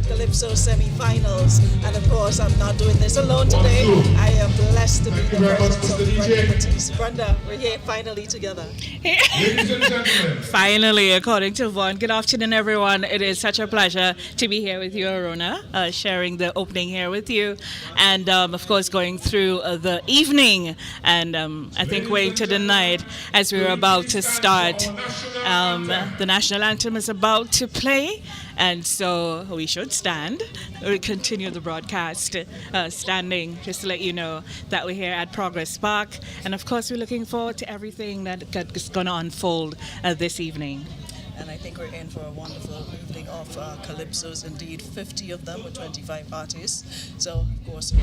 Calypso semi-finals. And of course, I'm not doing this alone today. I am blessed to be the presence of Brenda Batiste. Brenda, we're here finally together. Ladies and gentlemen. Finally, according to Vaughn. Good afternoon, everyone. It is such a pleasure to be here with you, Arona, sharing the opening here with you. And, of course, going through the evening. And I think way into the night as we're about to start. The national anthem is about to play. And so we should stand. We continue the broadcast standing, just to let you know that we're here at Progress Park. And of course, we're looking forward to everything that is going to unfold this evening. And I think we're in for a wonderful evening of calypsos, indeed 50 of them with 25 artists. So, of course,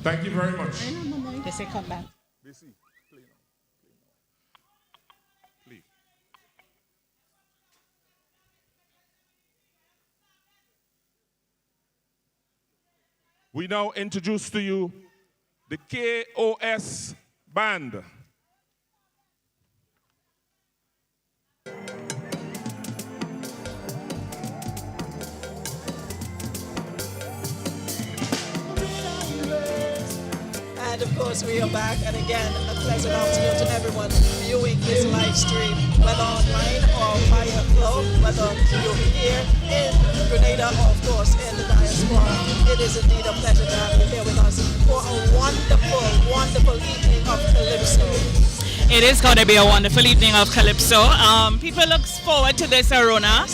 Thank you very much. They say come back. We now introduce to you the KOS Band. and of course we are back, and again, a pleasant afternoon to everyone viewing this live stream, whether online or via Flow, whether you're here in Grenada or of course in the diaspora. It is indeed a pleasure to have you here with us for a wonderful, wonderful evening of Calypso. It is going to be a wonderful evening of Calypso. People look forward to this, Arona.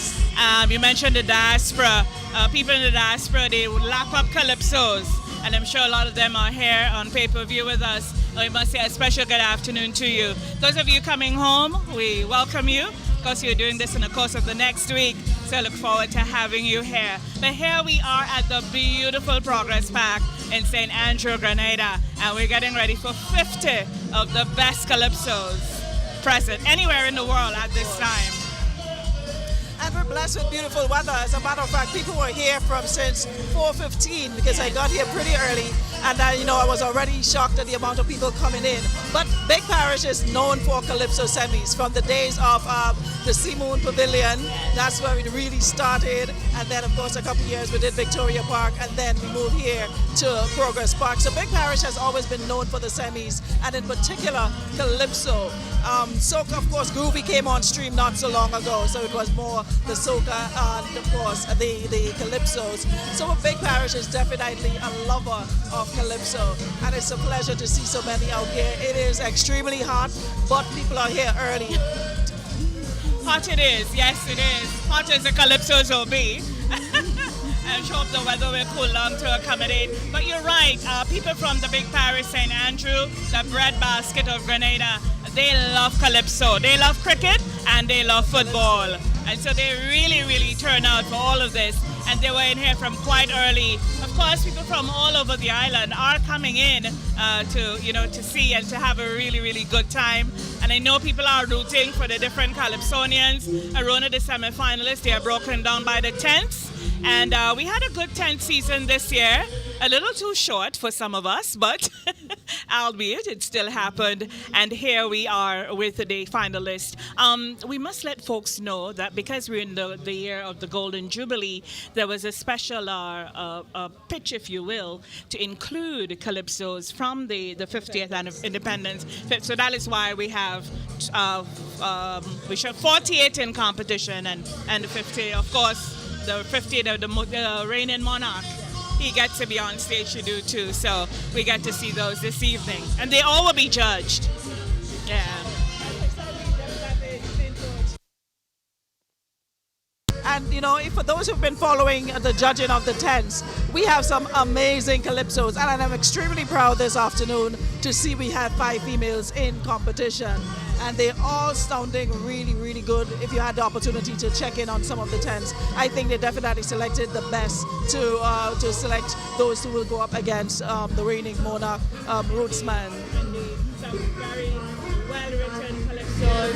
You mentioned the diaspora. People in the diaspora, they would lap up Calypsos. And I'm sure a lot of them are here on pay-per-view with us. We must say a special good afternoon to you. Those of you coming home, we welcome you. Of course, you're doing this in the course of the next week. So I look forward to having you here. But here we are at the beautiful Progress Park in St. Andrew, Grenada. And we're getting ready for 50 of the best Calypsos present anywhere in the world at this time. And we're blessed with beautiful weather. As a matter of fact, people were here from since 4:15 because I got here pretty early. And I was already shocked at the amount of people coming in. But Big Parish is known for Calypso semis from the days of the Sea Moon Pavilion. That's where it really started. And then, of course, a couple of years we did Victoria Park, and then we moved here to Progress Park. So Big Parish has always been known for the semis, and in particular, Calypso. Soca, of course, Groovy came on stream not so long ago, so it was more the Soca and, of course, the Calypsos. So Big Parish is definitely a lover of Calypso, and it's a pleasure to see so many out here. It is extremely hot, but people are here early. Hot it is, yes it is. Hot as the Calypsos will be. I'm sure the weather will cool down to accommodate. But you're right, people from the Big Parish, St. Andrew, the breadbasket of Grenada, they love Calypso. They love cricket and they love football. And so they really, really turn out for all of this. And they were in here from quite early. Of course, people from all over the island are coming in to see and to have a really, really good time. And I know people are rooting for the different Calypsonians. Arona, the semi-finalists, they are broken down by the tents. And we had a good tent season this year. A little too short for some of us, but albeit it still happened. And here we are with the finalist. We must let folks know that because we're in the year of the Golden Jubilee, there was a special pitch, if you will, to include calypsos from the 50th independence. So that is why we have 48 in competition and 50, of course, the 50, the reigning monarch. He gets to be on stage to do too, so we get to see those this evening. And they all will be judged. Yeah. And for those who've been following the judging of the tents, we have some amazing calypsos, and I'm extremely proud this afternoon to see we have 5 females in competition, and they're all sounding really, really good. If you had the opportunity to check in on some of the tents, I think they definitely selected the best to select those who will go up against the reigning monarch, Rootsman. Some very well-written calypsos,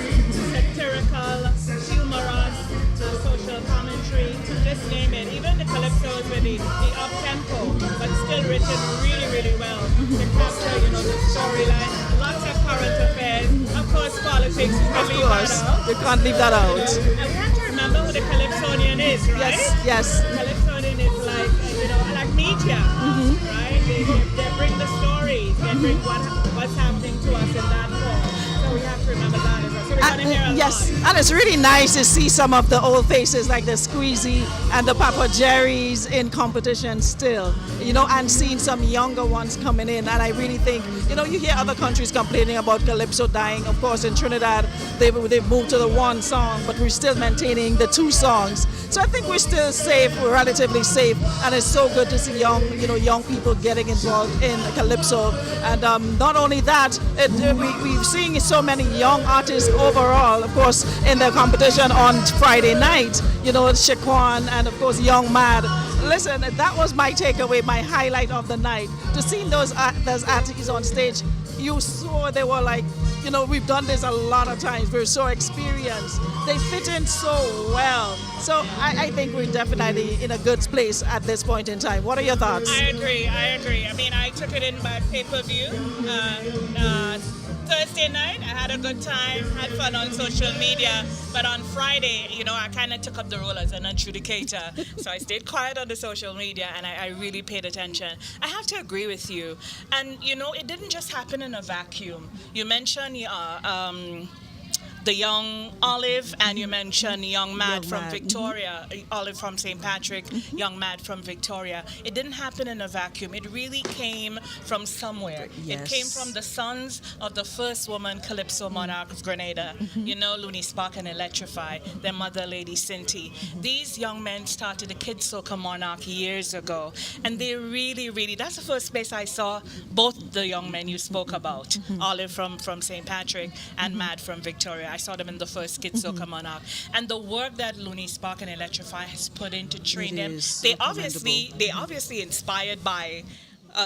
satirical, humorous, social commentary, just name it. Even the calypsos with the up-tempo, but still written really, really well to capture, the storyline. Lots of current affairs. Of course, politics. Of course, you can't leave that out. And we have to remember who the calypsonian is, right? Yes. Calypsonian is like media, right? They bring the stories, they bring what's happening to us in that form. So we have to remember that as well. So we're going to hear a lot. Yes, and it's really nice to see some of the old faces like the Squeezie and the Papa Jerry's in competition still, and seeing some younger ones coming in. And I really think, you hear other countries complaining about calypso dying. Of course, in Trinidad, they've moved to the 1 song, but we're still maintaining the 2 songs. So I think we're still safe, we're relatively safe, and it's so good to see young people getting involved in calypso. And not only that, we've seen so many young artists overall, of course, in the competition on Friday night, Shaquan and of course Young Mad. Listen, that was my takeaway, my highlight of the night. To see those artists on stage, you saw they were like, we've done this a lot of times. We're so experienced. They fit in so well. So I think we're definitely in a good place at this point in time. What are your thoughts? I agree. I mean, I took it in by pay-per-view. Thursday night, I had a good time, had fun on social media, but on Friday, I kind of took up the role as an adjudicator, so I stayed quiet on the social media, and I really paid attention. I have to agree with you, and it didn't just happen in a vacuum. You mentioned the young Olive, and you mentioned Young Mad from Victoria, Olive from St. Patrick, Young Mad from Victoria. It didn't happen in a vacuum. It really came from somewhere. Yes. It came from the sons of the first woman Calypso monarch of Grenada, Looney Spark and Electrify, their mother, Lady Cinti. These young men started the Kid Soca monarch years ago, and they really, really, that's the first place I saw both the young men you spoke about, Olive from St. Patrick and Mad from Victoria. I saw them in the first Kid Soca monarch, and the work that Looney Spark and Electrify has put in to train them. They obviously inspired by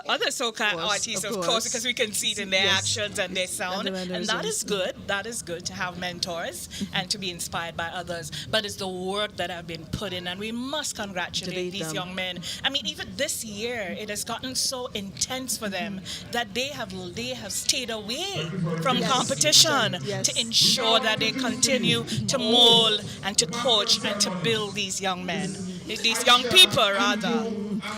other soca artists, of course, because we can see it in their actions and their sound, and that is good. That is good to have mentors and to be inspired by others. But it's the work that have been put in, and we must congratulate these young men. I mean, even this year, it has gotten so intense for them that they have stayed away from competition to ensure that they continue to mold and to coach and to build these young men, these young people, rather.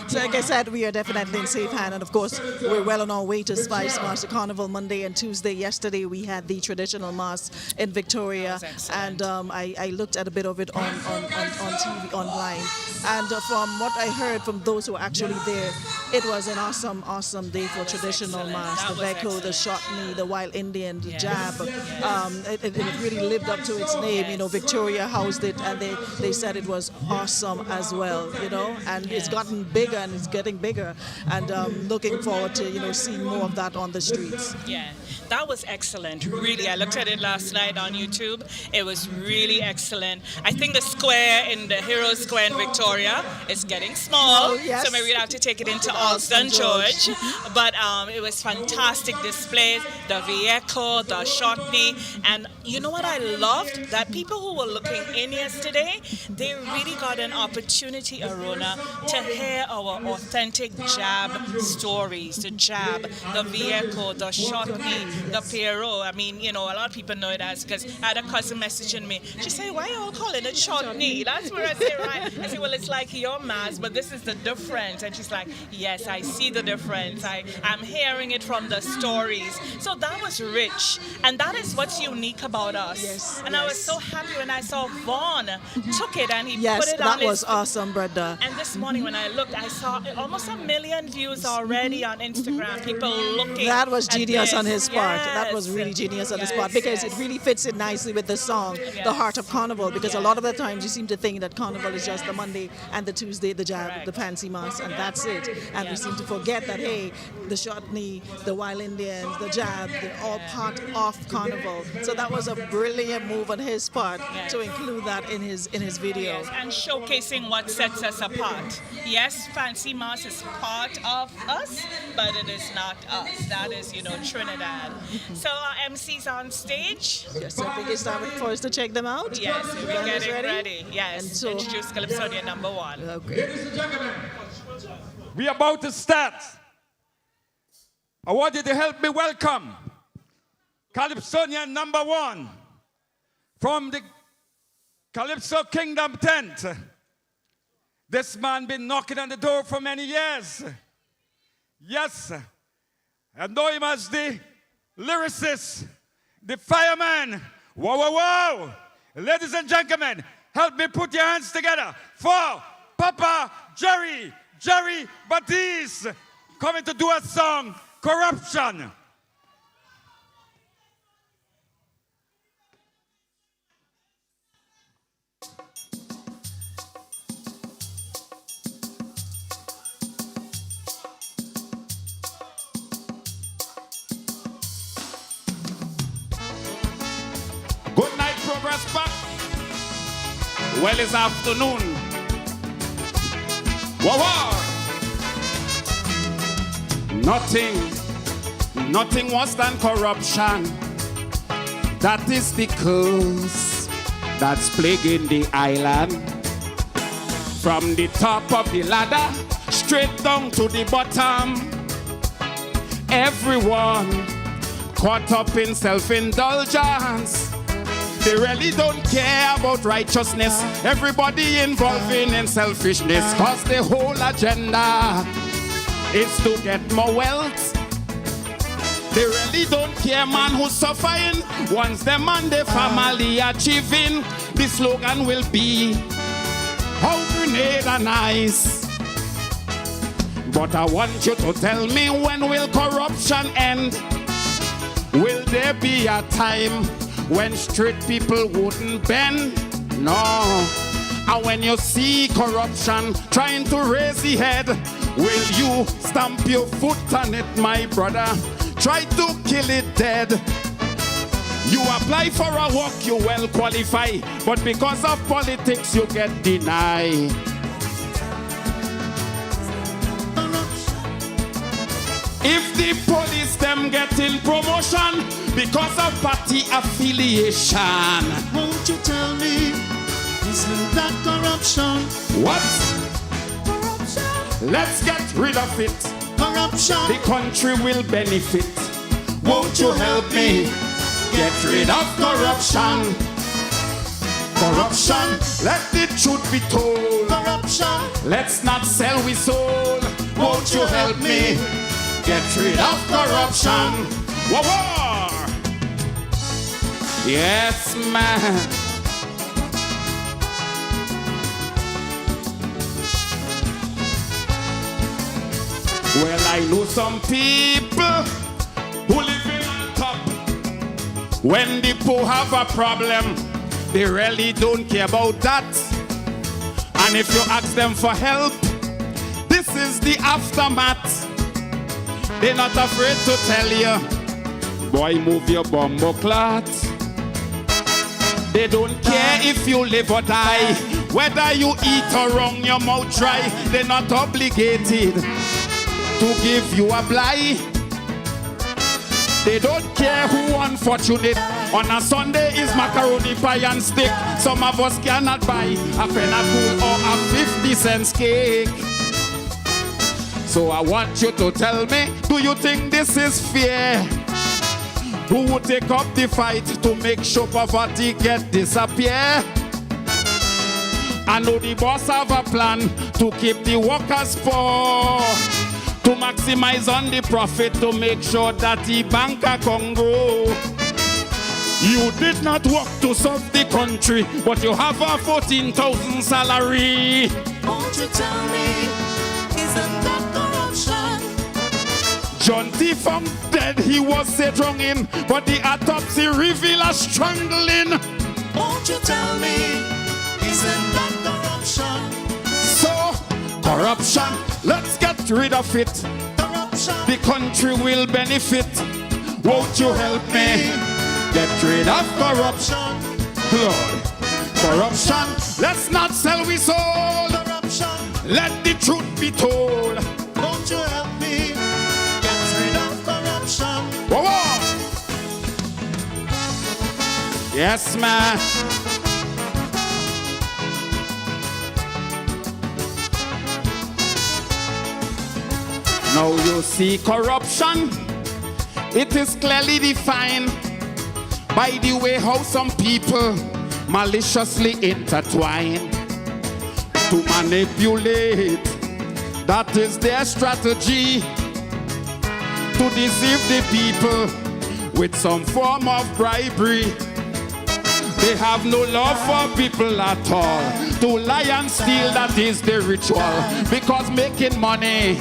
So like I said, we are definitely in safe hand, and of course we're well on our way to Spicemas, the Carnival Monday and Tuesday. Yesterday we had the traditional mass in Victoria, and I looked at a bit of it on TV online, and from what I heard from those who were actually there, it was an awesome day for traditional mass. The Veko, the Shotney, the Wild Indian, the Jab, it really lived up to its name. Victoria housed it, and they said it was awesome as well, and it's gotten bigger and it's getting bigger, and looking forward to seeing more of that on the streets. Yeah, that was excellent. Really, I looked at it last night on YouTube. It was really excellent. I think the square in the Hero Square in Victoria is getting small, so maybe we'll have to take it into Alston George. But it was fantastic displays, the vehicle, the shotney, and you know what I loved? That people who were looking in yesterday, they really got an opportunity, Arona, to hear our authentic jab stories, the jab, the vehicle, the shotney, the Pierrot. I mean, you know, a lot of people know it as, because I had a cousin messaging me. She said, why you all calling it shotney? That's where I say, right. I said, well, it's like your mask, but this is the difference. And she's like, yes, I see the difference. I'm hearing it from the stories. So that was rich. And that is what's unique about us. Yes, and yes. I was so happy when I saw Vaughn took it and he Yes, put it on that was his... awesome, brother. And this morning when I looked, I saw almost 1 million views already on Instagram. People looking. That was at genius this. on his part. That Yes. was really genius on his Yes, part, because yes. it really fits in nicely with the song, The Heart of Carnival, because a lot of the times you seem to think that Carnival is just the Monday and the Tuesday, the jab, Correct. the fancy mass, and that's it. And we seem to forget that, hey, the shotney, the Wild Indians, the jab, they're all part of Carnival. So that was a brilliant move on his part to include that in his video. Yes, and showcasing what sets us apart. Yes, Fancy Mass is part of us, but it is not us. That is, you know, Trinidad. So our MC's on stage. Yes, I think it's time for us to check them out. Yes, we're Everybody's getting ready. Yes, And so- introduce Calypsonia number 1. Okay. Ladies and gentlemen, we about to start. I want you to help me welcome Calypsonia number 1 from the Calypso Kingdom tent. This man been knocking on the door for many years. Yes, I know him as the lyricist, the fireman. Whoa, whoa, whoa. Ladies and gentlemen, help me put your hands together for Papa Jerry Batiste, coming to do a song, Corruption. Good night, Progress Back. Well, it's afternoon. Whoa, whoa. Nothing worse than corruption. That is the curse that's plaguing the island. From the top of the ladder, straight down to the bottom. Everyone caught up in self-indulgence. They really don't care about righteousness. Everybody involving in selfishness, cause the whole agenda is to get more wealth. They really don't care, man, who's suffering. Once them and their family achieving, the slogan will be, how grenade and ice. But I want you to tell me, when will corruption end? Will there be a time when street people wouldn't bend? No. And when you see corruption trying to raise the head, will you stamp your foot on it, my brother? Try to kill it dead. You apply for a work, you well qualify, but because of politics you get denied. If the police them getting promotion because of party affiliation, Won't you tell me, isn't that corruption? what? Let's get rid of it. Corruption. The country will benefit. Won't you help me get rid of corruption? Corruption. Let the truth be told. Corruption. Let's not sell we soul. Won't you help me get rid of corruption? Whoa, whoa. Yes, man. Well, I know some people who live in on top. When the poor have a problem, they really don't care about that. And if you ask them for help, this is the aftermath. They're not afraid to tell you, boy, move your bumbo clot. They don't care if you live or die, whether you eat or wrong your mouth dry. They're not obligated to give you a blight. They don't care who unfortunate. On a Sunday is macaroni pie and stick. Some of us cannot buy a pineapple or a 50-cent cake. So I want you to tell me, do you think this is fair? Who would take up the fight to make sure poverty get disappear? I know the boss have a plan to keep the workers poor, to maximize on the profit, to make sure that the banker can grow. You did not work to serve the country, but you have a 14,000 salary. Won't you tell me, isn't that corruption? John T. found dead, he was set wrong in, but the autopsy revealed a strangling. Won't you tell me, isn't that corruption? So, corruption, let's get rid of it. Corruption, The country will benefit. Won't you help me get rid of corruption? Lord, corruption, let's not sell we soul. corruption, Let the truth be told. won't you help me get rid of corruption? Whoa, whoa. Yes, man. Now you see corruption, it is clearly defined by the way how some people maliciously intertwine to manipulate. That is their strategy, to deceive the people with some form of bribery. They have no love for people at all. To lie and steal, that is the ritual. Because making money,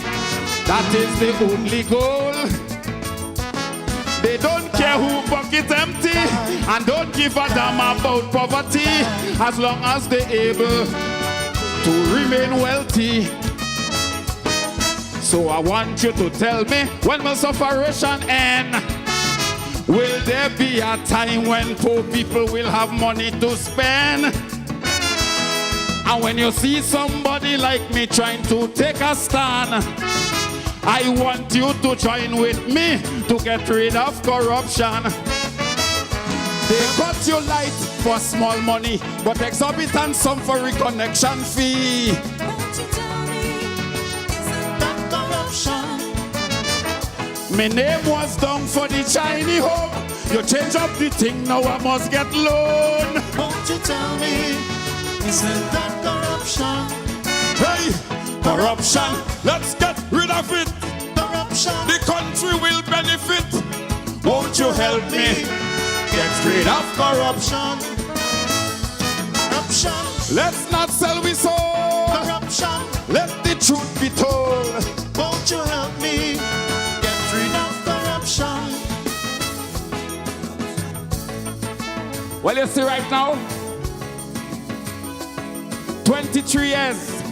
that is the only goal. They don't care who bucket empty and don't give a damn about poverty, as long as they're able to remain wealthy. So I want you to tell me, when will sufferation end? Will there be a time when poor people will have money to spend? And when you see somebody like me trying to take a stand, I want you to join with me to get rid of corruption. They cut you light for small money, but exorbitant sum for reconnection fee. Won't you tell me, isn't that corruption? My name was down for the Chinese home. You change up the thing, now I must get loan. Won't you tell me, isn't that corruption? Hey, corruption, let's get rid of it. Corruption, The country will benefit. Won't you help me get rid of corruption? corruption, Let's not sell we soul. corruption, Let the truth be told. won't you help me get rid of corruption? Well, you see right now, 23 years,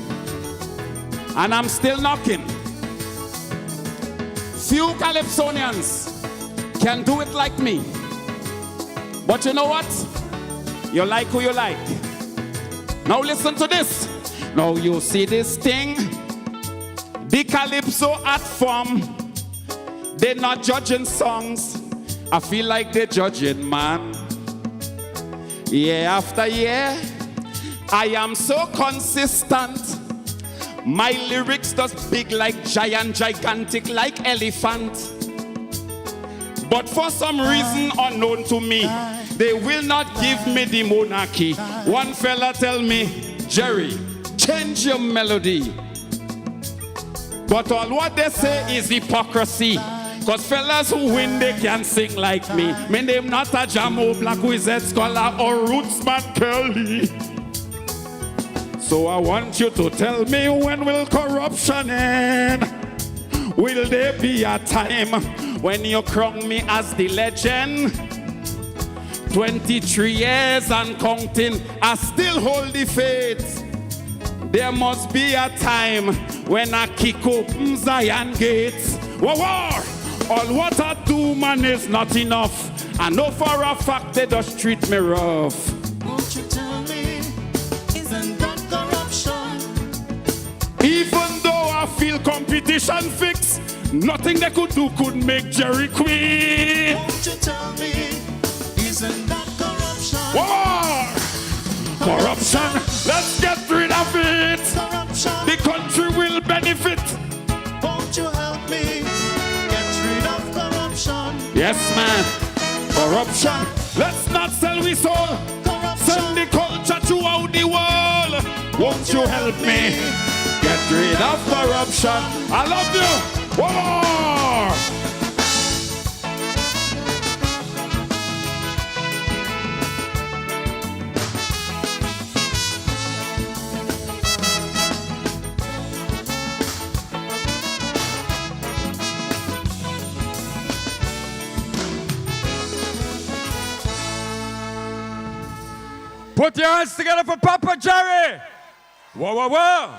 and I'm still knocking. Few Calypsonians can do it like me. But you know what? You like who you like. Now listen to this. Now you see this thing? The Calypso art form. They're not judging songs. I feel like they're judging man. Year after year, I am so consistent. My lyrics just big like giant, gigantic like elephant. But for some reason unknown to me, they will not give me the monarchy. One fella tell me, Jerry, change your melody. But all what they say is hypocrisy. Cause fellas who win, they can sing like me. My name not a Jamo, Black Wizard Scholar or Rootsman Kelly. So I want you to tell me, when will corruption end? Will there be a time when you crown me as the legend? 23 years and counting, I still hold the faith. There must be a time when I kick open Zion gates. Whoa, whoa! All what I do, man, is not enough. I know for a fact they just treat me rough. Won't you tell me, isn't that corruption? Even though I feel competition fix, Nothing they could do could make Jerry queen. Won't you tell me, isn't that corruption? War! Corruption, let's get rid of it. Corruption, The country will benefit. won't you help me get rid of corruption? Yes, man. Corruption, let's not sell we soul. Send the culture throughout the world. Won't you help me get rid of corruption? I love you. War! Put your hands together for Papa Jerry. Whoa, whoa, whoa.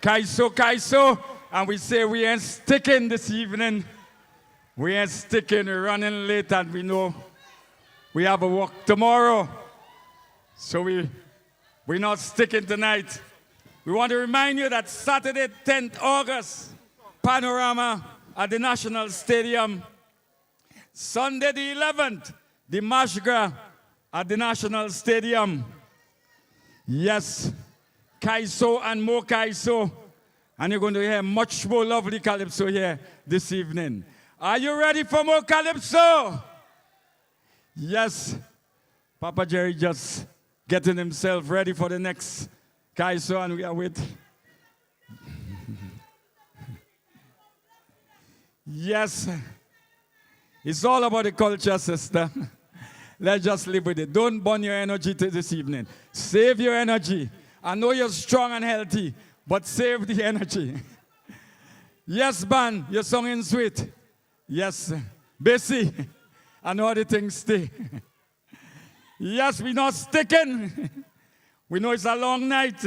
Kaiso. And we say we ain't sticking this evening. We ain't sticking. We're running late and we know we have a work tomorrow. So we're not sticking tonight. We want to remind you that Saturday, 10th August, Panorama at the National Stadium. Sunday, the 11th, the Mardi Gras at the National Stadium. Yes, Kaiso and more Kaiso. And you're going to hear much more lovely Calypso here this evening. Are you ready for more Calypso? Yes. Papa Jerry just getting himself ready for the next Kaiso, and we are with. Yes. It's all about the culture, sister. Let's just live with it. Don't burn your energy this evening. Save your energy. I know you're strong and healthy, but save the energy. Yes, band, you're singing sweet. Yes, Bessie, I know how the things stay. Yes, we're not sticking. We know it's a long night.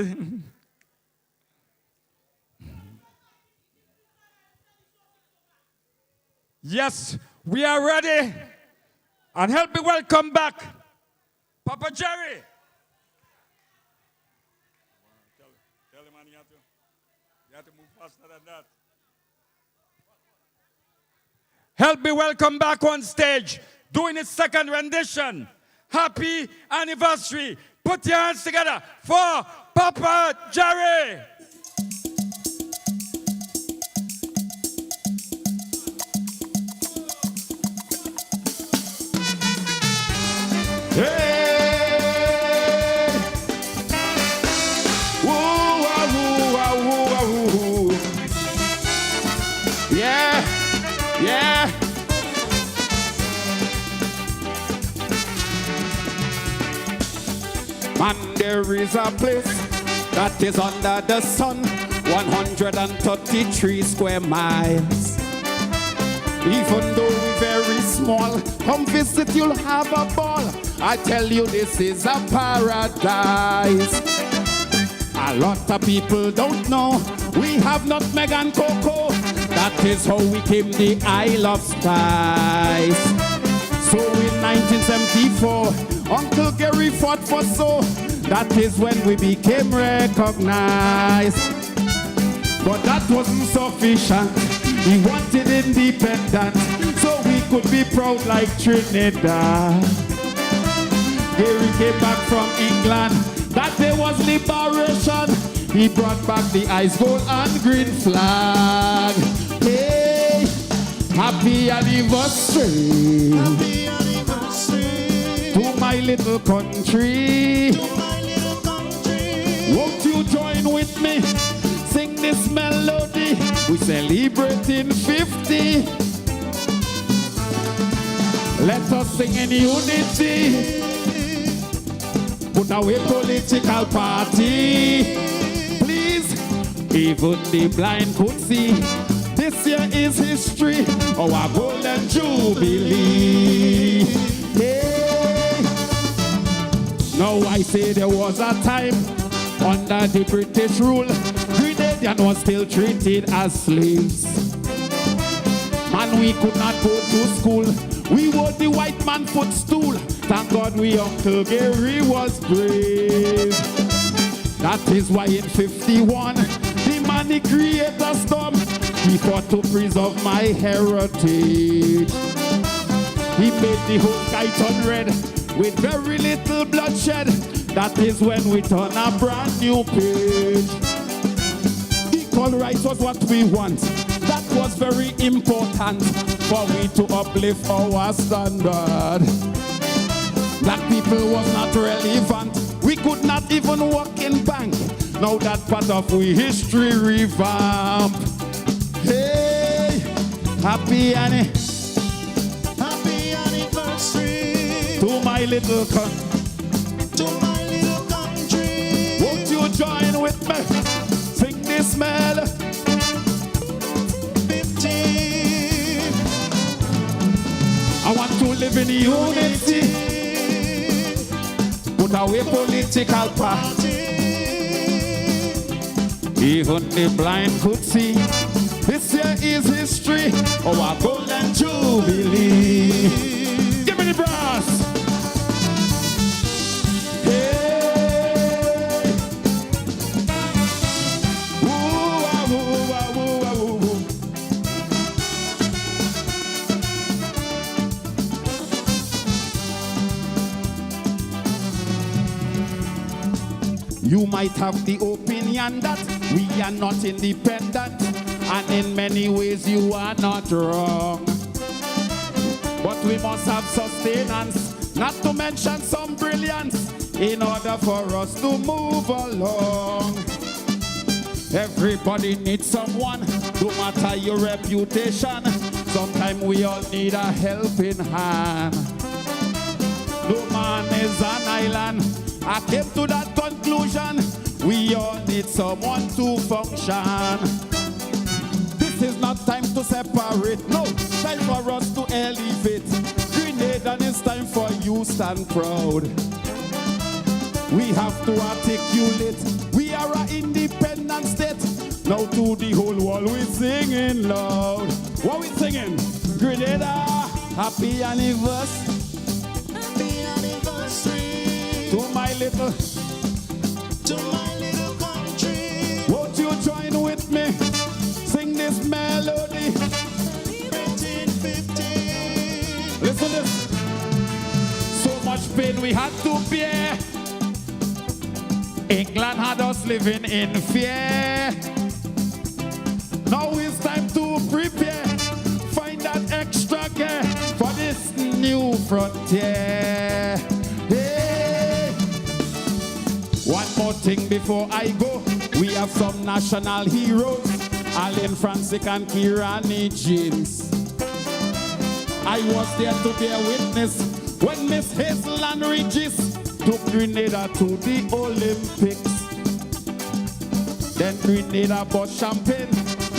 Yes, we are ready. And help me welcome back Papa Jerry. Tell him, man, you have to move faster than that. Help me welcome back on stage, doing his second rendition. Happy anniversary. Put your hands together for Papa Jerry. Hey! Woo, ah, woo, ah, woo, ah, woo. Yeah, yeah. Man, there is a place that is under the sun, 133 square miles. Even though we're very small, come visit, you'll have a ball. I tell you, this is a paradise. A lot of people don't know we have nutmeg and cocoa. That is how we came the Isle of Spice. So in 1974, Uncle Gary fought for so. That is when we became recognized. But that wasn't sufficient. We wanted independence, so we could be proud like Trinidad. Gary came back from England, that day was liberation. He brought back the ice, gold and green flag. Hey, happy anniversary, Happy anniversary to my little country. to my little country. Won't you join with me? Sing this melody. We celebrating 50. Let us sing in unity. Put away political party. Please, even the blind could see. This year is history, our golden jubilee. Hey. Now I say there was a time under the British rule, Grenadian was still treated as slaves. Man, we could not go to school. We were the white man footstool. Thank God we Uncle Gary was brave. That is why in 51, the and he created a storm. He fought to preserve my heritage. He made the whole sky turn red with very little bloodshed. That is when we turn a brand new page. Equal rights was what we want. That was very important for we to uplift our standard. Black people was not relevant. We could not even walk in bank. Now that part of we history revamp. Hey, happy anniversary to my little country. Won't you join with me? Sing this melody. 15. I want to live in unity. Put away political party. Even the blind could see. This year is history, our golden jubilee. Give me the brass. Hey. Ooh, ah, ooh, ah, ooh, ah, ooh, ooh. You might have the opinion that we are not independent, and in many ways you are not wrong. But we must have sustenance, not to mention some brilliance, in order for us to move along. Everybody needs someone, no matter your reputation. Sometimes we all need a helping hand. No man is an island. I came to that conclusion. We all need someone to function. This is not time to separate. No, time for us to elevate. Grenada, and it's time for you stand proud. We have to articulate. We are an independent state. Now to the whole world we're singing loud. What we singing? Grenada, happy anniversary. Happy anniversary. To my little country. Won't you join with me? Sing this melody. 1915. Listen to this. So much pain we had to bear. England had us living in fear. Now it's time to prepare. Find that extra care for this new frontier. Hey. One more thing before I go. We have some national heroes. Alan Francis and Kirani James. I was there to bear witness when Miss Hazel and Regis took Grenada to the Olympics. Then Grenada bought champagne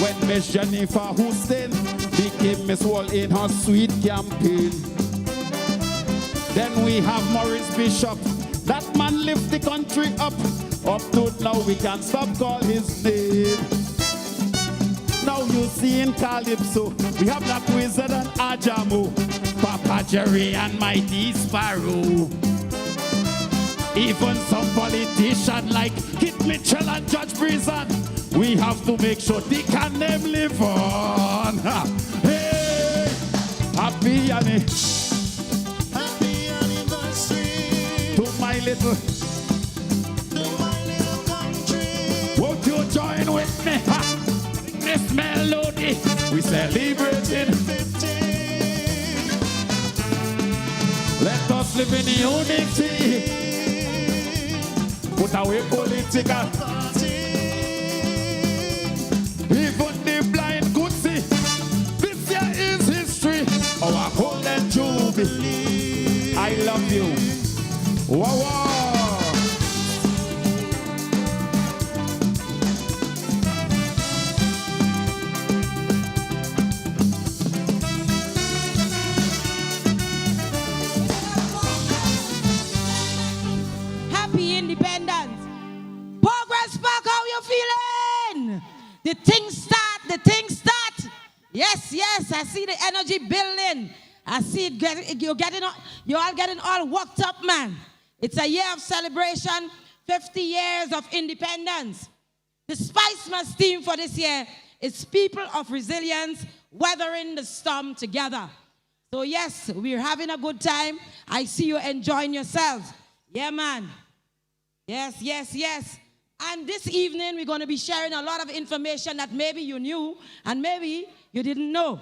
when Miss Jennifer Houston became Miss World in her sweet campaign. Then we have Maurice Bishop. That man lift the country up. Up to now we can't stop call his name. Now you see in Calypso, we have Black Wizard and Ajamo, Papa Jerry and Mighty Sparrow. Even some politician like Kit Mitchell and Judge Breezan, we have to make sure they can them live on. Hey, happy anniversary to my little country. Won't you join with me? This melody we celebrating 15. Let us live in unity. Put away political party. Even the blind could see. This year is history. Our golden jubilee. I love you. Wow, wow. The things start. Yes, I see the energy building. I see it you're all getting all worked up, man. It's a year of celebration, 50 years of independence. The Spicemas theme for this year is People of Resilience, Weathering the Storm Together. So yes, we're having a good time. I see you enjoying yourselves. Yeah, man. Yes, yes, yes. And this evening, we're going to be sharing a lot of information that maybe you knew and maybe you didn't know.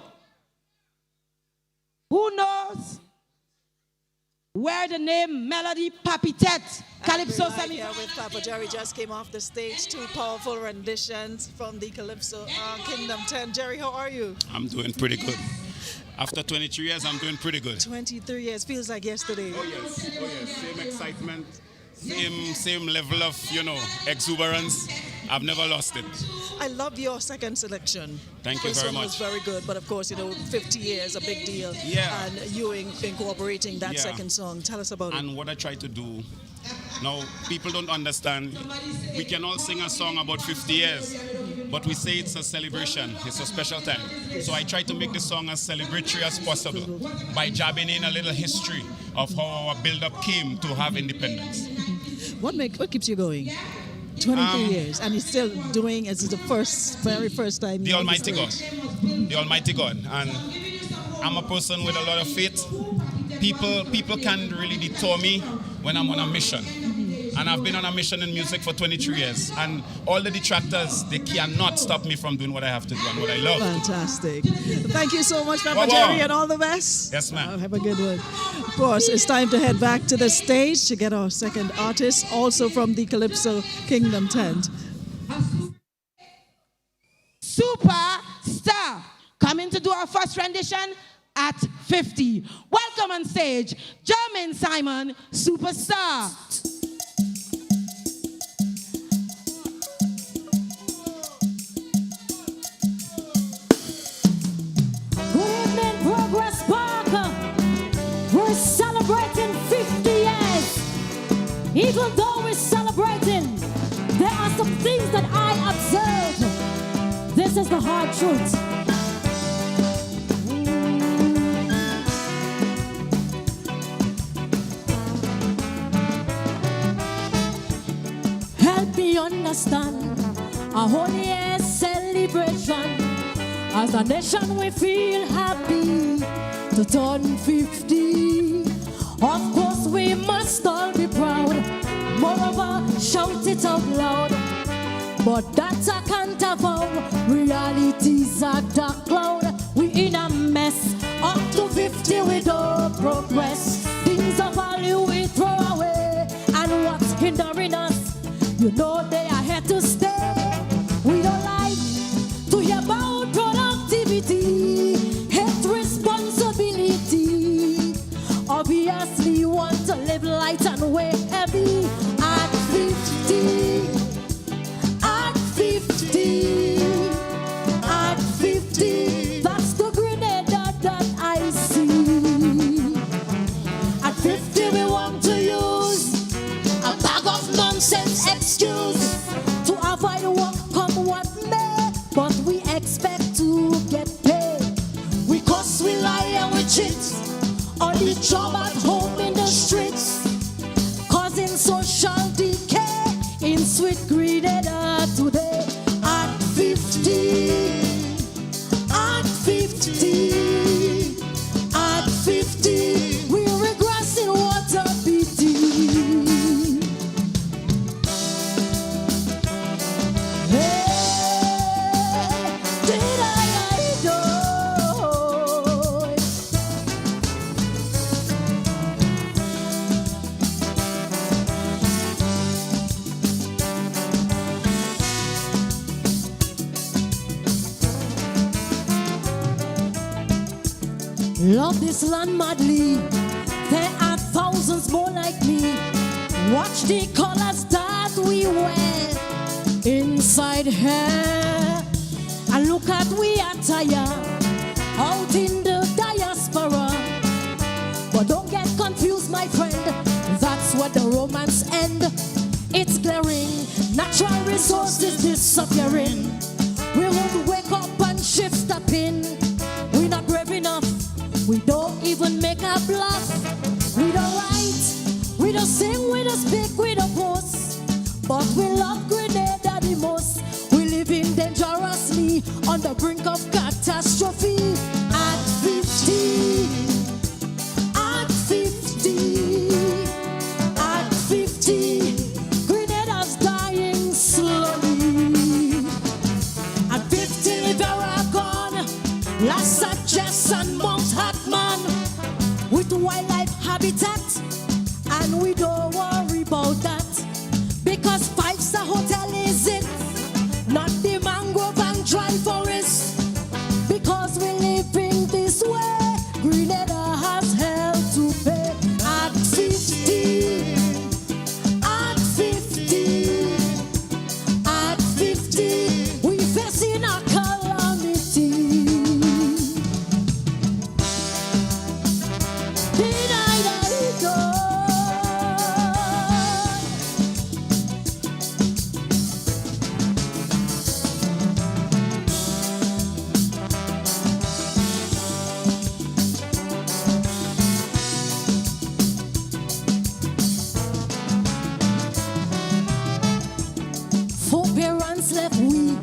Who knows where the name Melody Papitette Calypso Right here with Papa Jerry just came off the stage. 2 powerful renditions from the Calypso Kingdom 10. Jerry, how are you? I'm doing pretty good. After 23 years, I'm doing pretty good. 23 years feels like yesterday. Oh yes, same excitement, same level of, exuberance. I've never lost it. I love your second selection. Thank you First very one much. was very good, but of course, 50 years, a big deal. Yeah. And you incorporating that second song. Tell us about it. And what I try to do, now people don't understand, we can all sing a song about 50 years, but we say it's a celebration, it's a special time. So I try to make the song as celebratory as possible by jabbing in a little history of how our build-up came to have independence. What keeps you going? 23 years, and you're still doing it. It's the very first time. The Almighty God. The Almighty God. And I'm a person with a lot of faith. People can't really deter me when I'm on a mission. And I've been on a mission in music for 23 years. And all the detractors, they cannot stop me from doing what I have to do and what I love. Fantastic. Thank you so much, Papa Jerry, and all the best. Yes, ma'am. Have a good one. Of course, it's time to head back to the stage to get our second artist, also from the Calypso Kingdom tent. Superstar coming to do our first rendition at 50. Welcome on stage, Jermaine Simon, Superstar. Good evening, Progress Baraka. We're celebrating 50 years. Even though we're celebrating, there are some things that I observed. This is the hard truth. Help me understand a whole year celebration. As a nation we feel happy to turn 50. Of course we must all be proud. Moreover, shout it out loud. But that I can't avow. Reality's a dark cloud. We in a mess. Up to 50 we don't progress. Things of value we throw away. And what's hindering us, you know they are here to stay. We don't like to hear about productivity, hate responsibility. Obviously you want to live light and weigh heavy. At 50, at 50, at 50, that's the grenade that I see. At 50 we want to use a bag of nonsense excuse to avoid what come what may, but we expect to get paid. We cuss, we lie and we cheat on the job, at home, in the streets, causing social decay in sweet Grenada today. At 50, at 50, at 50, we're regressing water beating. Love this land madly. There are thousands more like me. Watch the colors that we wear inside here. And look at we attire out in the diaspora. But don't get confused, my friend. That's where the romance end. It's glaring. Natural resources disappearing. We won't wake up and shift step in. We're not brave enough. We don't even make a bluff. We don't write, we don't sing, we don't speak, we don't post. But we love Grenada the most. dangerously on the brink of catastrophe. At 50, at 50, at 50, Grenada's dying slowly. At 50, Baraka, Las Sanchez and Mount Hartman, with wildlife habitat, and we don't worry about that, because five-star hotel is it, not the mangrove and dry forest, because we living this way, Grenada has hell to pay. At 50, at 50, at 50, we facing a calamity. Did I die? Forbearance left we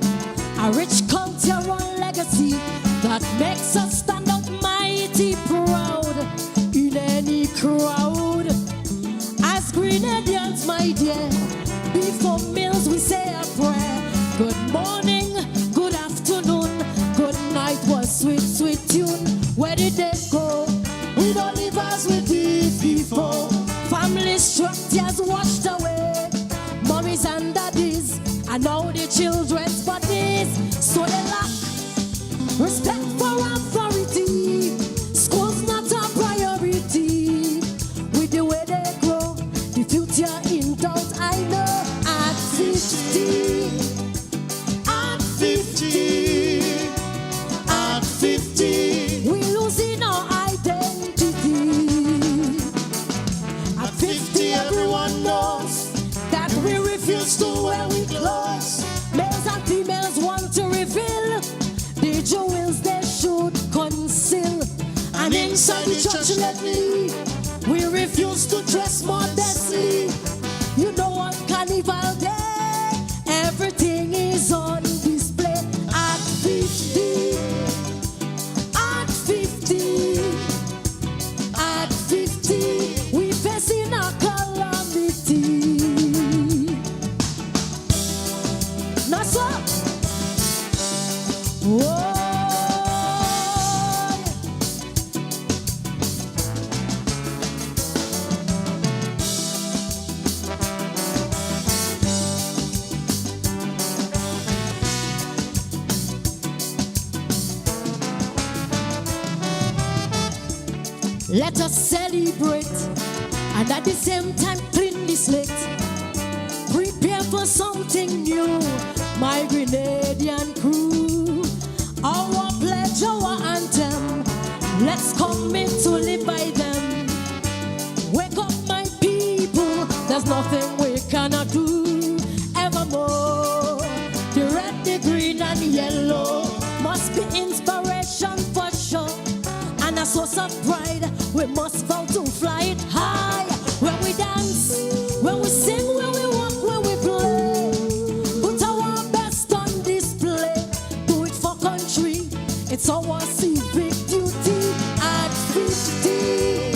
a rich cultural legacy that makes us stand up mighty proud in any crowd. As Grenadians, my dear, before meals we say a prayer. Good morning, good afternoon, good night was sweet, sweet tune. Where did they go? We don't live as we did before. Family structures washed away, mommies and daddies, and now the children's bodies. So they lack respect for authority. School's not a priority. With the way they grow, the future in doubt, I know. At 50, at 50, at 50, we losing our identity. At 50, everyone knows that we refuse to wear we clothes. Males and females want to reveal the jewels they should conceal. And inside the church lately, we refuse to dress modestly. You know on Carnival Day, everything is on display. At 50, at 50, at 50, we facing a calamity. Now so, whoa. Let us celebrate and at the same time clean the slate. Prepare for something new, my Grenadian crew. Our pledge, our anthem, let's commit to live by them. Wake up, my people, there's nothing we cannot do. Evermore, the red, the green, and yellow must be inspiration for sure. And a source of pride, we must vow to fly it high. When we dance, when we sing, when we walk, when we play, put our best on display. Do it for country, it's our civic duty. At 50,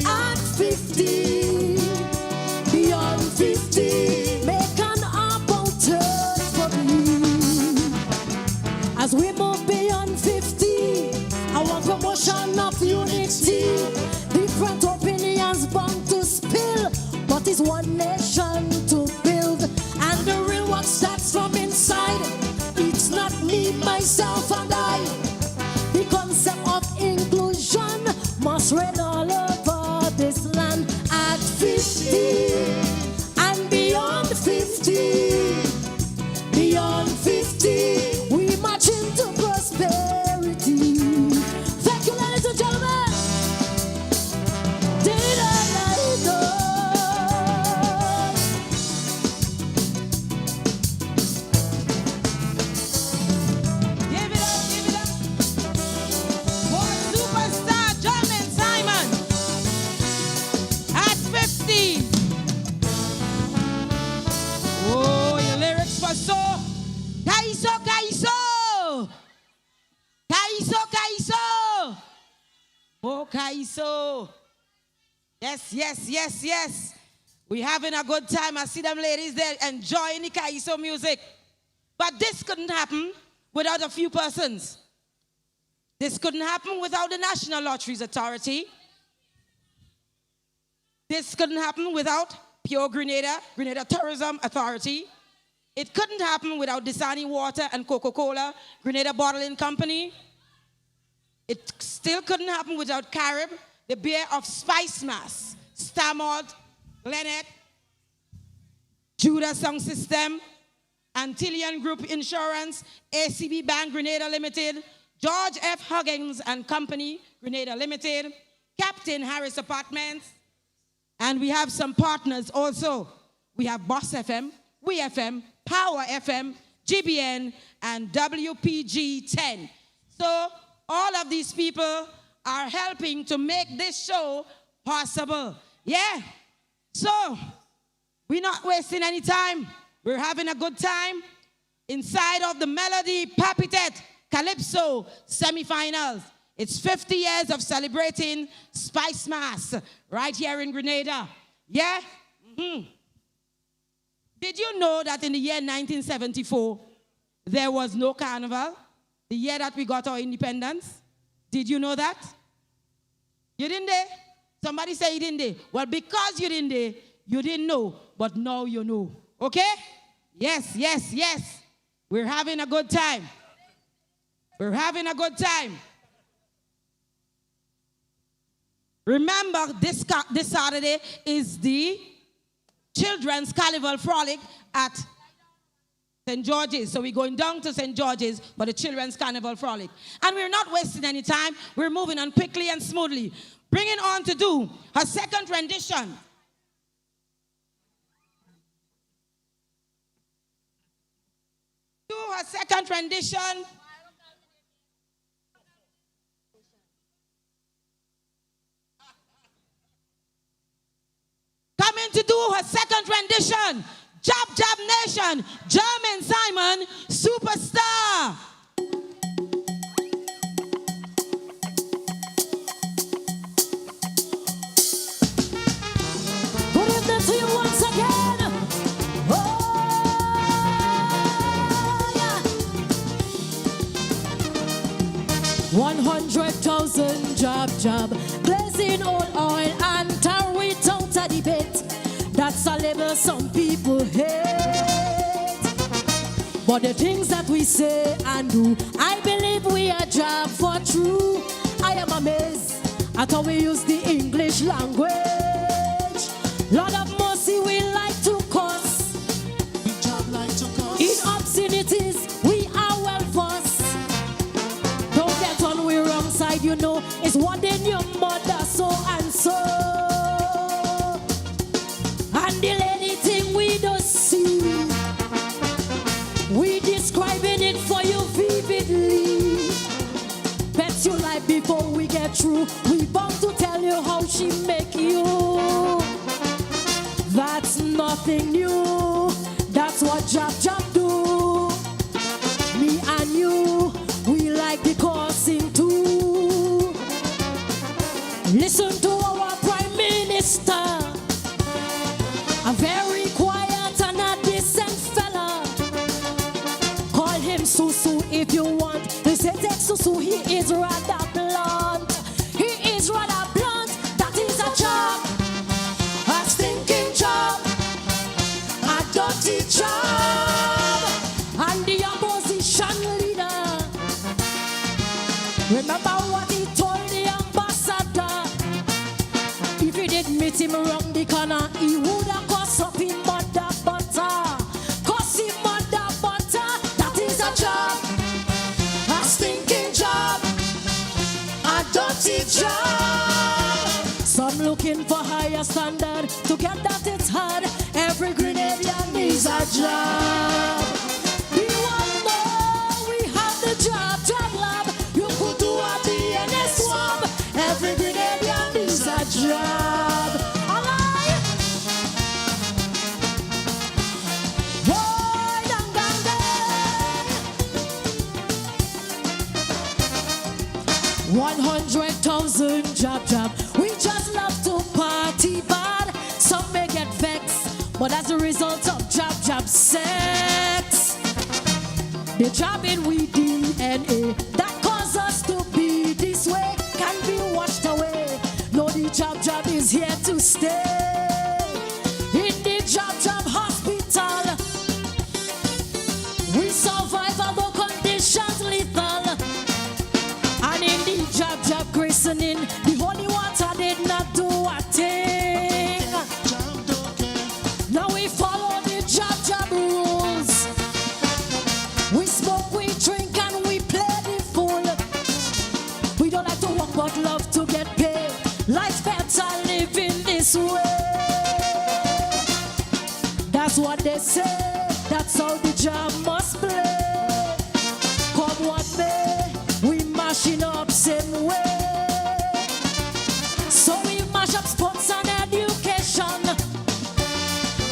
at 50, beyond 50, make an about turn for me. As we move beyond 50, our promotion of unity, Calypso. Yes, yes, yes, yes. We're having a good time. I see them ladies there enjoying the Calypso music. But this couldn't happen without a few persons. This couldn't happen without the National Lotteries Authority. This couldn't happen without Pure Grenada Tourism Authority. It couldn't happen without Dasani Water and Coca-Cola, Grenada Bottling Company. It still couldn't happen without Carib, the beer of Spicemas, Stamalt, Glennet, Judah Sound System, Antillian Group Insurance, ACB Bank Grenada Limited, George F. Huggins and Company, Grenada Limited, Captain Harris Apartments, and we have some partners also. We have Boss FM, We FM, Power FM, GBN, and WPG 10. So all of these people are helping to make this show possible. Yeah. So we're not wasting any time. We're having a good time inside of the Melody Papitette Calypso semifinals. It's 50 years of celebrating Spicemas right here in Grenada. Yeah? Did you know that in the year 1974, there was no carnival? The year that we got our independence? Did you know that? You didn't there? Somebody say you didn't there. Well, because you didn't there, you didn't know, but now you know. Okay? Yes, yes, yes. We're having a good time. We're having a good time. Remember, this Saturday is the Children's Carnival Frolic at St. George's. So we're going down to St. George's for the Children's Carnival Frolic. And we're not wasting any time. We're moving on quickly and smoothly. Bringing on to do her second rendition. Do her second rendition. Coming to do her second rendition, Jab Jab Nation, German Simon, Superstar. Good evening to you once again. Oh, yeah. 100,000 job, blazing all oil and tar without a debate. That's a label some people hate. But the things that we say and do, I believe we are job for true. I am amazed at how we use the English language. Lord of mercy, we like to cuss. The job like to cuss. In obscenities, we are well versed. Don't get on we wrong side, you know. It's one in your mother, so and so. Handle anything we don't see. We describing it for you vividly. Bet you life before we get through. We bound to tell you how she make you. That's nothing new. That's what Jab do. Me and you, we like the coursing too. Listen to our Prime Minister, a very quiet and a decent fella. Call him Susu if you want. He said take Susu, he is rather blunt. He is rather blunt, that is a job. A stinking job, a dirty job. And the opposition leader, remember what he told the ambassador? If he did meet him around the corner, he would have cost up in mother butter. Cost him mother butter, that is a job. A stinking job, a dirty job. Some looking for higher standard, to get that it's hard. Every Grenadian needs a job. We want more, we have the job lab. You could do a DNA swab. Every Grenadian needs a job. Alright? Boy, dang, dang, dang. 100,000 job. We just love to party bad. Some may get vexed, but as a result of job sex, the job in we DNA that cause us to be this way can be washed away. No, the job is here to stay. In the job hospital, we survive although conditions lethal. And in the job christening, the holy water did not do a thing. Now we follow the job rules. We smoke, we drink, and we play the fool. We don't like to work but love to get paid. Life's better living this way. That's what they say. That's how the job must play. Come what may, we mashing up same way. So we mash up sports and education.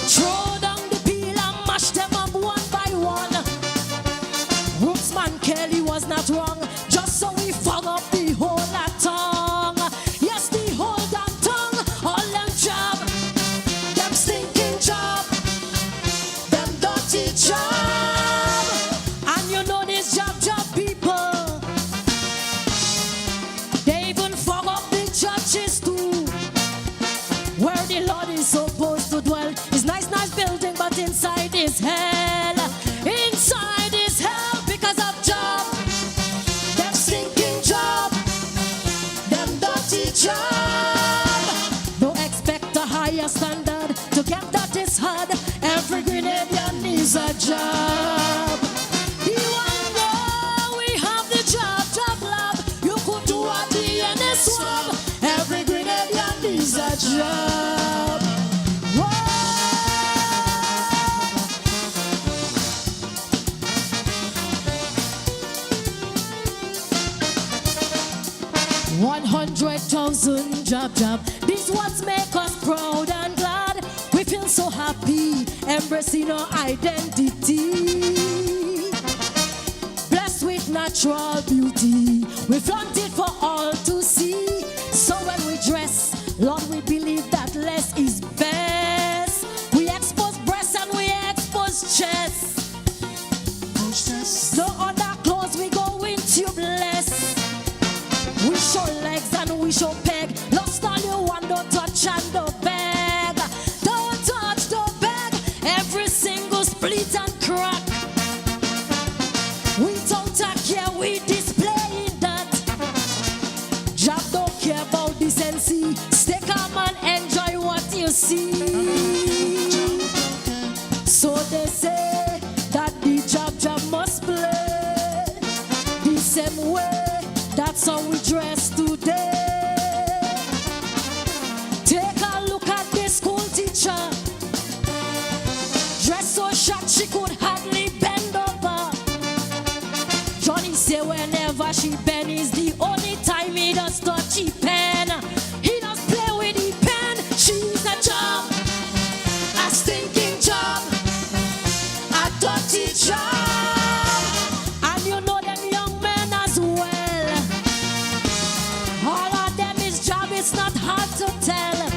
Throw down the peel and mash them up one by one. Rootsman Kelly was not wrong, just so we fog up the whole tongue. Yes, the whole damn tongue, all them job, them stinking job, them dirty job. And you know this job people, they even fog up the churches too, where the Lord is supposed to dwell. It's nice building, but inside is hell. Inside is hell because of job, them stinking job, them dirty job. Don't expect a higher standard to get that is hard. Every Grenadian needs a job. You and know we have the job lab. You could do a DNA swab. Every Grenadian needs a job. Whoa. 100,000 job. This what make us proud and glad. We feel so happy, embracing our identity. Blessed with natural beauty, we flaunt it for all to see. So when we dress, Lord, we believe that less is best. We expose breasts and we expose chests. No other clothes, we go in tubeless. We show legs and we show peg. Lost all you want, don't touch and don't beg. Don't touch, don't beg. Every single split and crack. We don't care, we display that. Job don't care about decency. Stay calm and enjoy what you see. So they say that the job must play the same way. That's how we dress today. Take a look at the school teacher. Dress so short she could hardly bend over. Johnny say whenever she bend is the only time he does touch the pen. He does play with the pen. She's a job, a stinking job, a dirty job. And you know them young men as well. All of them is job, it's not hard to tell.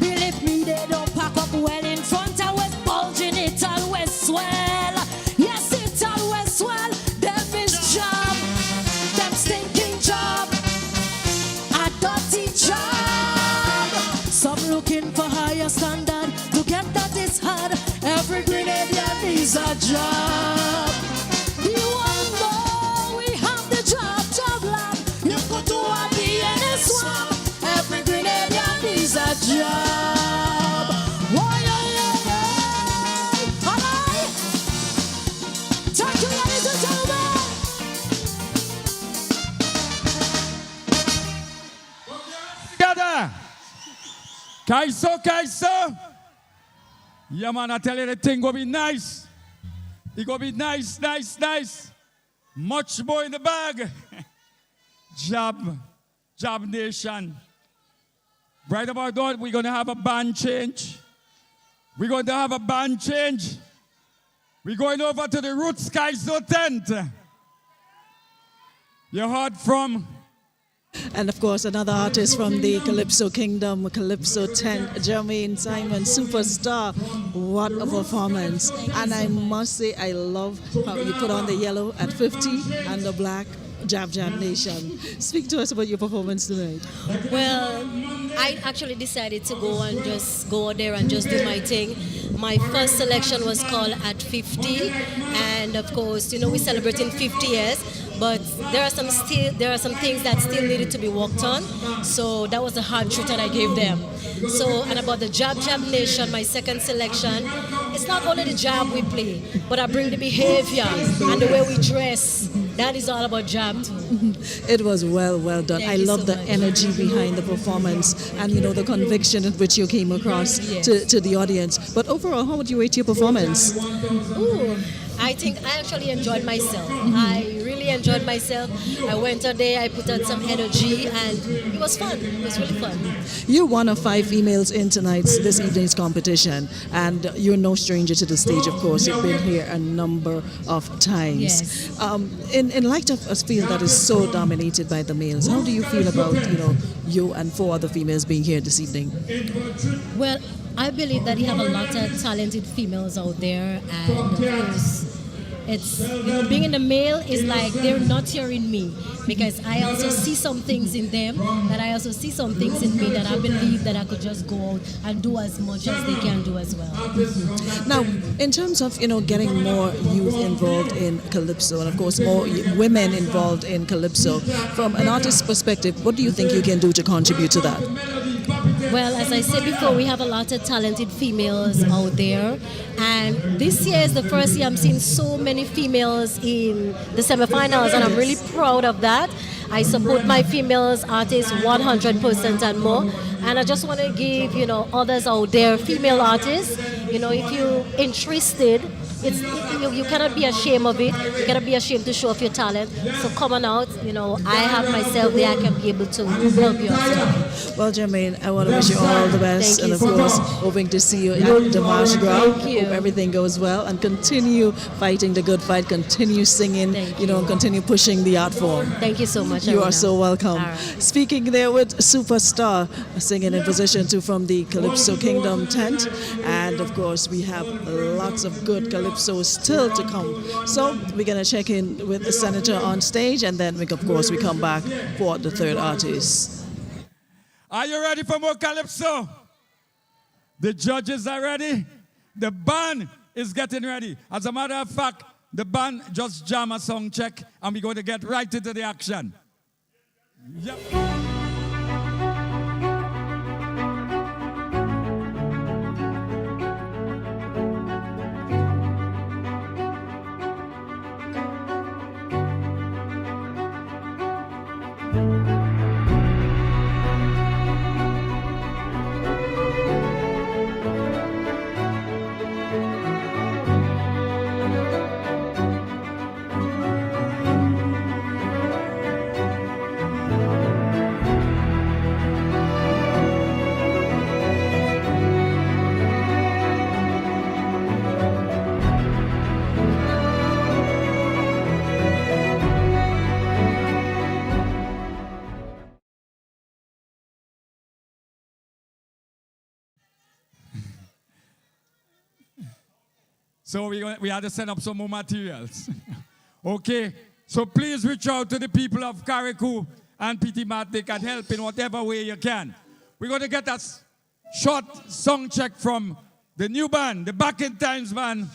Believe me, they don't pack up well in front, always bulging, it always swell. Yes, it always swell. Them is job, them stinking job, a dirty job. Some looking for higher standard, to get that is hard. Every Grenadian needs a job. You all know we have the job lab. You could do a DNA swab. Every Grenadian needs a job. Why, all right. Thank you, ladies and gentlemen. Together. Kaiso. Yeah, man, I tell you the thing gonna be nice. It gonna be nice. Much more in the bag. Job nation. Right about that, we're gonna have a band change. We're going over to the Roots Kaiso tent. You heard from And of course, another artist from the Calypso Kingdom, Calypso 10, Jermaine Simon, superstar. What a performance. And I must say, I love how you put on the yellow at 50 and the black. Jab Jab Nation. Speak to us about your performance tonight. Well, I actually decided to go and just go out there and just do my thing. My first selection was called At 50, and of course, you know, we're celebrating 50 years, but there are some things that still needed to be worked on. So that was the hard truth that I gave them. So, and about the Jab Jab Nation, my second selection, it's not only the jab we play, but I bring the behavior and the way we dress. That is all about jab too. It was well done. I love the energy behind the performance and, you know, the conviction in which you came across to the audience. But overall, how would you rate your performance? Ooh, I think I actually enjoyed myself. I really enjoyed myself. I went out there, I put out some energy, and it was fun. It was really fun. You're one of 5 females in this evening's competition, and you're no stranger to the stage, of course. You've been here a number of times. Yes. In light of a field that is so dominated by the males, how do you feel about, you know, you and 4 other females being here this evening? Well, I believe that you have a lot of talented females out there, and of course, it's, you know, being in the male is like they're not hearing me, because I also see some things in them that I also see some things in me that I believe that I could just go out and do as much as they can do as well. Now, in terms of, you know, getting more youth involved in Calypso, and of course more women involved in Calypso, from an artist's perspective, what do you think you can do to contribute to that? Well, as I said before, we have a lot of talented females out there, and this year is the first year I'm seeing so many females in the semifinals, and I'm really proud of that. I support my females artists 100% and more, and I just want to give, you know, others out there, female artists, you know, if you're interested, you cannot be ashamed of it. You cannot be ashamed to show off your talent. So come on out. You know, I have myself there. I can be able to help you out. Well, Jermaine, I want to wish you all the best, and of course, hoping to see you at the March Gras. Thank you. Hope everything goes well, and continue fighting the good fight. Continue singing, you know, and continue pushing the art form. Thank you so much. You are so welcome. Right. Speaking there with superstar singing in position 2 from the Calypso Kingdom tent, and of course, we have lots of good Calypso still to come. So we're going to check in with the senator on stage, and then we come back for the third artist. Are you ready for more Calypso? The judges are ready. The band is getting ready. As a matter of fact, the band just jam a song check, and we're going to get right into the action. Yep. So we had to send up some more materials. Okay, so please reach out to the people of Carriacou and Papitette and help in whatever way you can. We're going to get a short song check from the new band, the Back in Times band,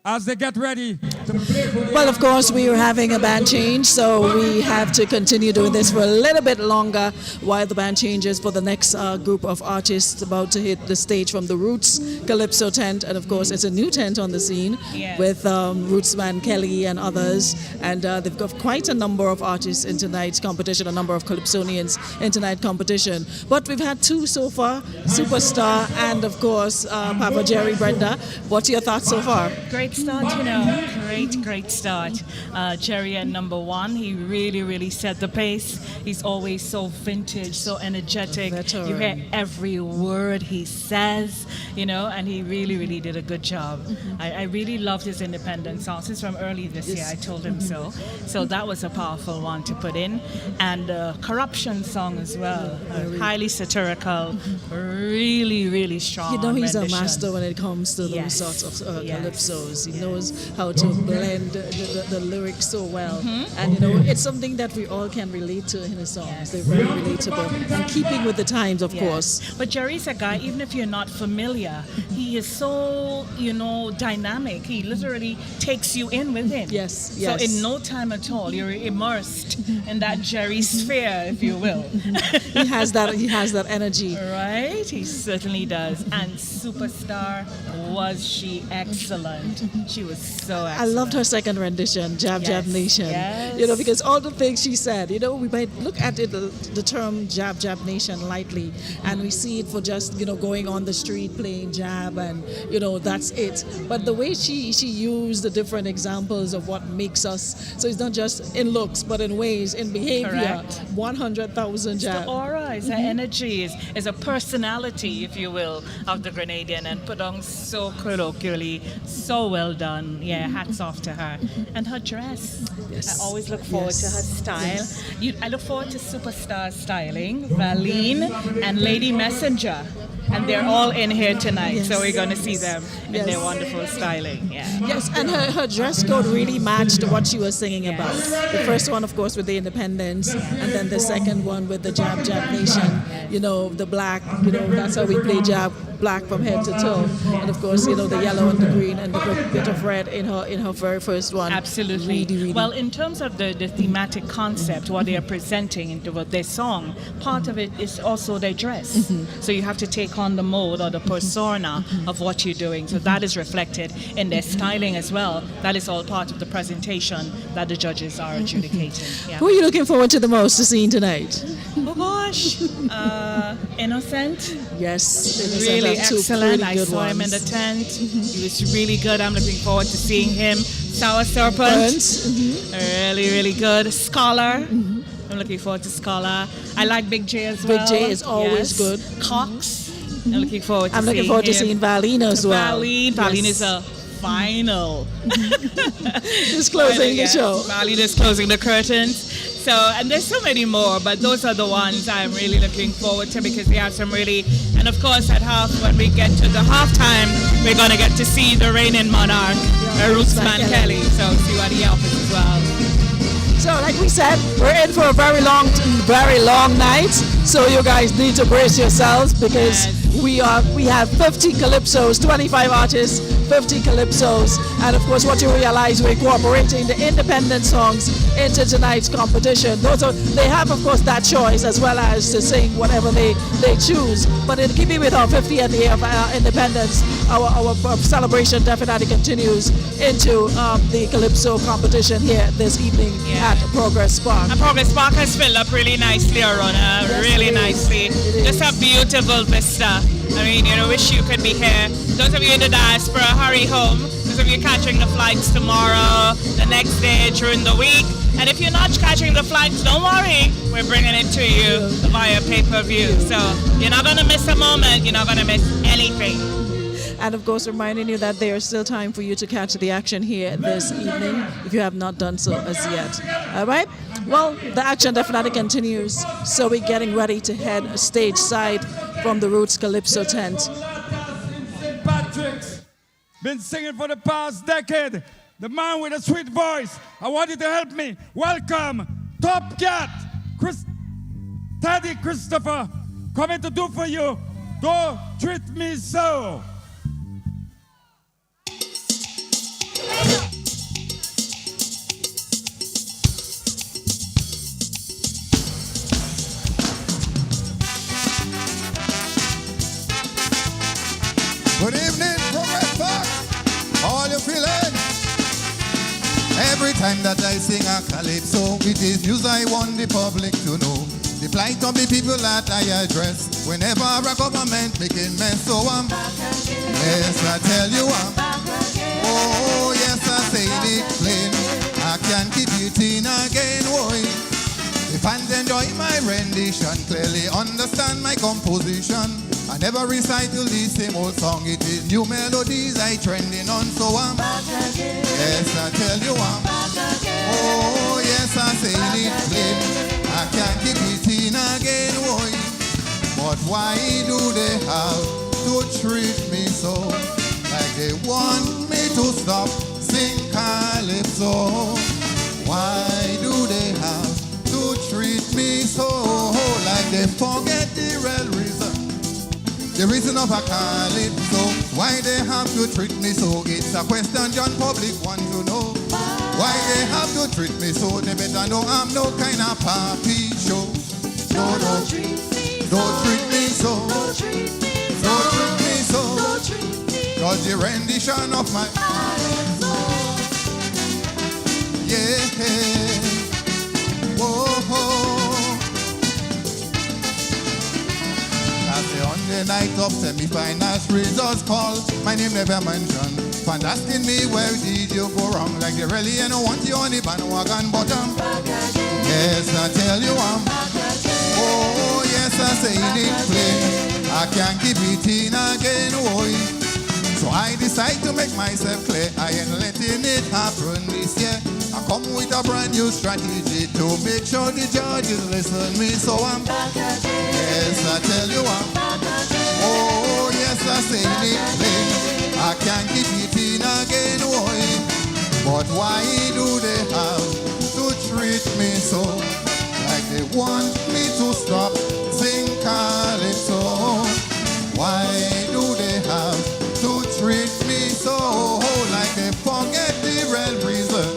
as they get ready to play. Well, of course, we are having a band change, so we have to continue doing this for a little bit longer while the band changes for the next group of artists about to hit the stage from the Roots Calypso tent. And of course, it's a new tent on the scene with Rootsman Kelly and others. And they've got quite a number of artists in tonight's competition, a number of Calypsonians in tonight's competition. But we've had 2 so far, Superstar and, of course, Papa Jerry Brenda. What's your thoughts so far? Great start, you know. Great start. Jerry at number one, he really set the pace. He's always so vintage, so energetic. Veteran. You hear every word he says, you know, and he really did a good job. I really loved his independent songs. It's from early this year, I told him so. So that was a powerful one to put in. And Corruption song as well. Highly satirical, really strong. You know, he's rendition. a master when it comes to those sorts of calypsos. He knows how to blend the lyrics so well. And, you know, it's something that we all can relate to in his songs. They're very relatable. And keeping with the times, of course. But Jerry's a guy, even if you're not familiar, he is so, you know, dynamic. He literally takes you in with him. Yes. So in no time at all, you're immersed in that Jerry sphere, if you will. He has that energy. Right? He certainly does. And Superstar, was she excellent. She was so excellent. I loved her second rendition, Jab Jab Nation. Yes. You know, because all the things she said, you know, we might look at it, the term Jab Jab Nation lightly, and we see it for just, you know, going on the street playing jab and, you know, that's it. But the way she used the different examples of what makes us, so it's not just in looks, but in ways, in behavior. Correct. 100,000 jab. The aura, is her energy, is a personality, if you will, of the Grenadian, and put on so colloquially, so well done. Yeah, hats off to her. And her dress. Yes. I always look forward to her style. I look forward to Superstar styling, Valene and Lady Messenger. And they're all in here tonight, so we're going to see them in their wonderful styling. Yeah. Yes, and her dress code really matched what she was singing about. The first one, of course, with the independence, and then the second one with the Jab Jab Nation. You know, the black, you know, that's how we play jab, black from head to toe. And of course, you know, the yellow and the green and the bit of red in her very first one. Absolutely. Really. Well, in terms of the thematic concept, what they are presenting into their song, part of it is also their dress. So you have to take on the mode or the persona of what you're doing. So that is reflected in their styling as well. That is all part of the presentation that the judges are adjudicating. Yeah. Who are you looking forward to the most to seeing tonight? Oh gosh, Innocent. Yes, Really excellent. I saw him in the tent. He was really good. I'm looking forward to seeing him. Sour Serpent. Really good. Scholar. I'm looking forward to Scholar. I like Big J as well. Big J is always good. Cox. I'm looking forward to seeing to seeing Valene as well. Valene is a final. Just closing the show. Valene is closing the curtains. So, and there's so many more, but those are the ones I'm really looking forward to because we have some really, and of course at half, when we get to the halftime, we're going to get to see the reigning monarch, Rootsman Kelly. So see what he offers as well. So like we said, we're in for a very long night. So you guys need to brace yourselves because we have 50 calypsos, 25 artists, 50 calypsos, and of course what you realize we're incorporating the independent songs into tonight's competition. They have of course that choice as well as to sing whatever they choose. But in keeping with our 50th year of independence, our celebration definitely continues into the calypso competition here this evening at Progress Park. And Progress Park has filled up really nicely, Arona, really nicely. Just a beautiful vista. I mean, you know, wish you could be here. Those of you in the diaspora, hurry home. Those of you catching the flights tomorrow, the next day, during the week. And if you're not catching the flights, don't worry. We're bringing it to you via pay-per-view. So you're not going to miss a moment. You're not going to miss anything. And of course, reminding you that there is still time for you to catch the action here this evening if you have not done so as yet. All right? Well, the action definitely continues. So we're getting ready to head stage side from the Roots Calypso tent. Patrick's been singing for the past decade. The man with a sweet voice. I want you to help me. Welcome, Top Cat, Teddy Christopher, coming to do for you. Don't treat me so. Good evening, Progress Park. All you feeling? Every time that I sing a calypso, it is news I want the public to know. The plight of the people that I address. Whenever our government making mess, so I'm back again. Yes, I tell you I'm back again. Oh, yes, I said it plain. I can't keep it in again, boy. The fans enjoy my rendition, clearly understand my composition. I never recycle the same old song, it is new melodies I trending on, so I'm back again. Yes, I tell you I'm back again. Oh, yes, I say it plain. I can't keep it in again, boy. But why do they have to treat me so? Like they want me to stop sing calypso. Why do they have to treat me so? Like they forget the real reason. The reason of a calypso. Why they have to treat me so? It's a question John public want to know. Why they have to treat me so? They better know I'm no kind of papi show. No, don't treat me so. Don't treat me so. Cause the rendition of my yeah. Whoa. That's the on the night of semi-finals results call. My name never mentioned. Fans asking me where did you go wrong? Like they really ain't want you on the bandwagon bottom. Yes, I tell you I'm oh, yes, I say it plain. I can't keep it in again, boy. So I decide to make myself clear. I ain't letting it happen this year. I come with a brand new strategy to make sure the judges listen me. So I'm back again. Yes, I tell you I'm back again. Oh, yes, I say it plain. I can't keep it in again, boy. But why do they have to treat me so? Like they want me to stop sing calypso. Why do they have to treat me so? Like they forget the real reason.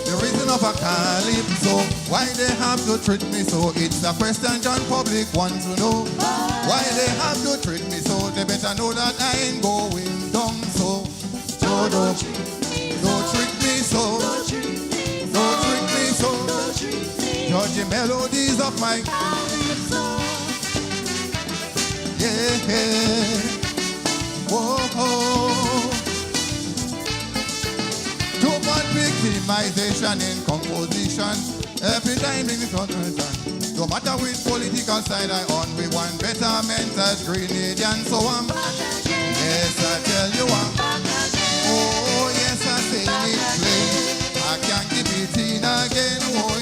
The reason of a calypso. Why they have to treat me so? It's a question John public wants to know. Why they have to treat me so? They better know that I ain't going down so. So don't treat me so. Don't treat me so. Judge the melodies of my calypso. Yeah. Whoa. Too much victimization in composition. Every time in the conversation. No matter which political side I on, we want betterment as Grenadian. So I'm yes, I tell you I'm oh, yes, I say it plain. I can't keep it in again, boy.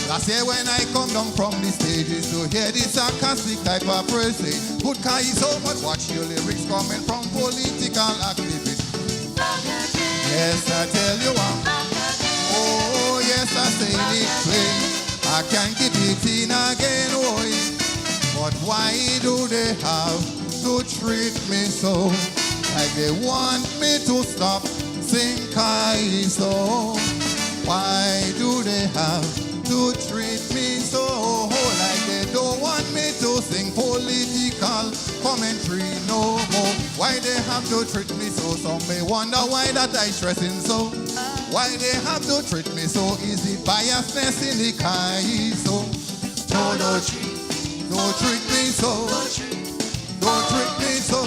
Last year when I come down from the stages to hear this sarcastic type of praise, good guy is so much watch your lyrics coming from political activists. Yes, I tell you I'm oh, yes, I say it plain. I can't keep it in again, boy. But why do they have to treat me so? Like they want me to stop sing calypso. Why do they have to treat me so? Like they don't want me to sing political commentary no more. Why they have to treat me so? Some may wonder why that I stressing so. Why they have to treat me so? Is the biasness in the calypso? No, don't treat me so. Don't treat me so.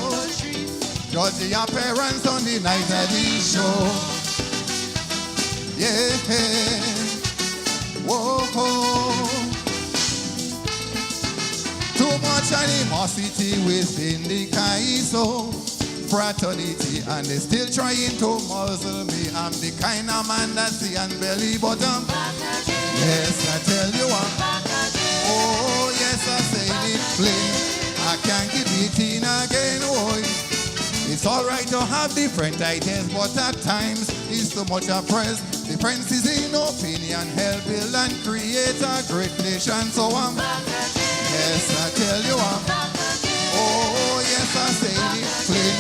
Judge the appearance on the night of the show. Yeah. Whoa. Too much animosity within the calypso fraternity, and they still trying to muzzle me. I'm the kind of man that's the belly bottom. Yes, I tell you I'm oh, yes, I say it plain. I can't keep it in again, boy. It's alright to have different ideas, but at times it's too much of press. Differences in opinion help build and create a great nation. So I'm yes, I tell you I'm oh, yes, I say it plain.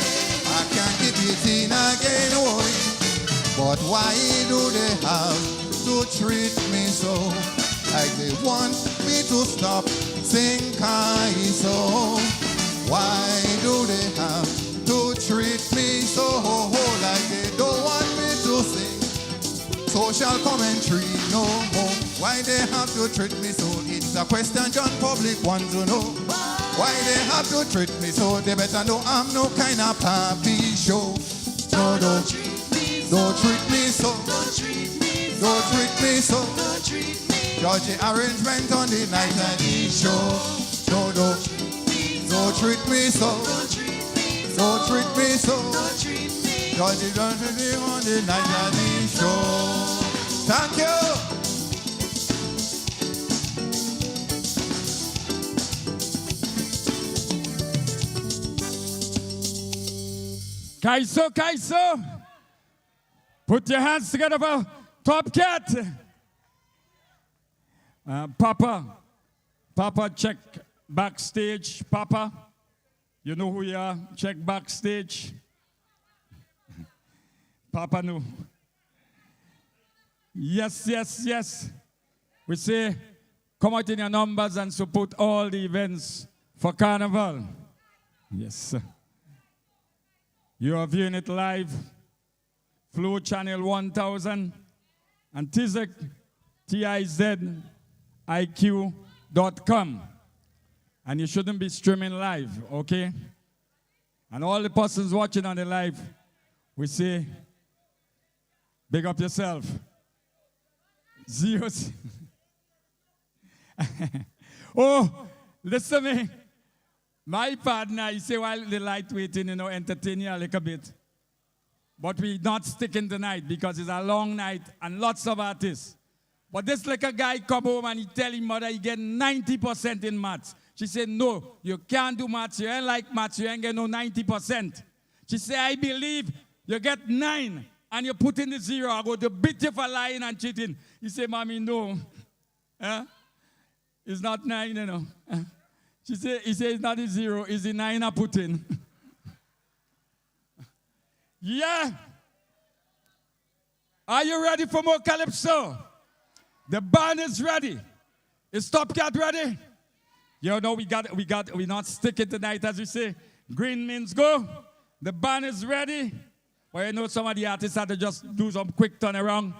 I can't keep it in again, boy. But why do they have to treat me so? Like they want me to stop sing calypso. Why do they have to treat me so? Like they don't want me to sing social commentary no more. Why they have to treat me so? It's a question John public wants to know. Why they have to treat me so? They better know I'm no kind of papi show. No, don't Don't treat me so. Don't treat me so. Judge the arrangement on the night of the show. No, no. Don't treat me so. Don't treat me so. Judge the arrangement on the night of the show. Thank you. Kaiso. Put your hands together for Top Cat. Papa, check backstage. Papa, you know who you are. Check backstage. Papa knew. Yes. We say, come out in your numbers and support all the events for Carnival. Yes, sir. You are viewing it live, Flow Channel 1000, and tiziq.com. And you shouldn't be streaming live, okay? And all the persons watching on the live, we say, big up yourself. Zeros. Oh, listen to me. My partner, he say, while the light waiting, entertain you a little bit. But we not sticking tonight because it's a long night and lots of artists. But this like a guy come home and he tell his mother he get 90% in maths. She said, no, you can't do maths. You ain't like maths. You ain't get no 90%. She said, I believe you get 9 and you put in the 0. I go to beat you for lying and cheating. He said, Mommy, no. It's not 9, He said, it's not a 0, it's a 9 I put in. Yeah. Are you ready for more Calypso? The band is ready. Is Top Cat ready? We not sticking tonight, as we say. Green means go. The band is ready. Well, some of the artists had to just do some quick turnaround.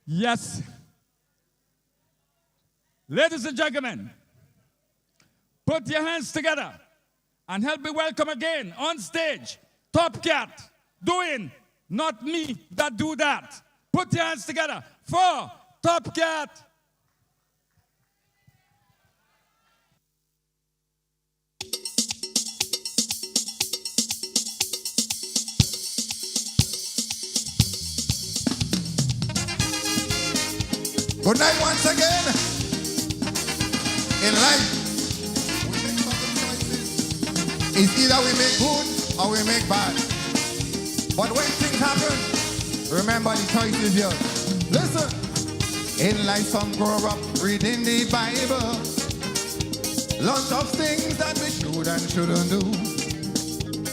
Yes. Ladies and gentlemen, put your hands together and help me welcome again on stage, Top Cat, doing Not Me That Do That. Put your hands together for Top Cat. Good night once again. In life, we make certain choices. It's either we make good or we make bad. But when things happen, remember the choice is yours. Listen. In life, some grow up reading the Bible. Lots of things that we should and shouldn't do.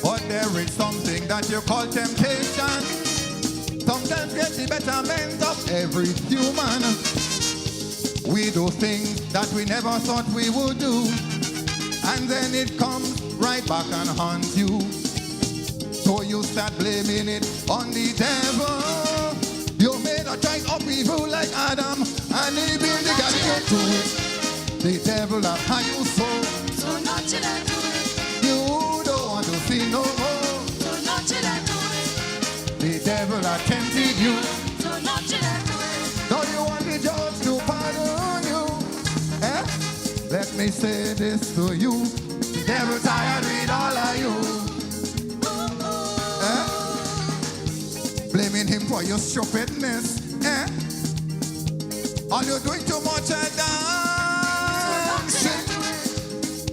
But there is something that you call temptation. Sometimes get the betterment of every human. We do things that we never thought we would do. And then it comes right back and haunts you. So you start blaming it on the devil. You made a choice of evil like Adam, and he built the garden to it. The devil have had you so not till I do it. You don't want to see no more. So not till I do it. The devil have tempted you. So not till I do it. Now you want the judge to pardon you. Let me say this to you. The devil tired with all of you. Blaming him for your stupidness. All you're doing too much at dancing.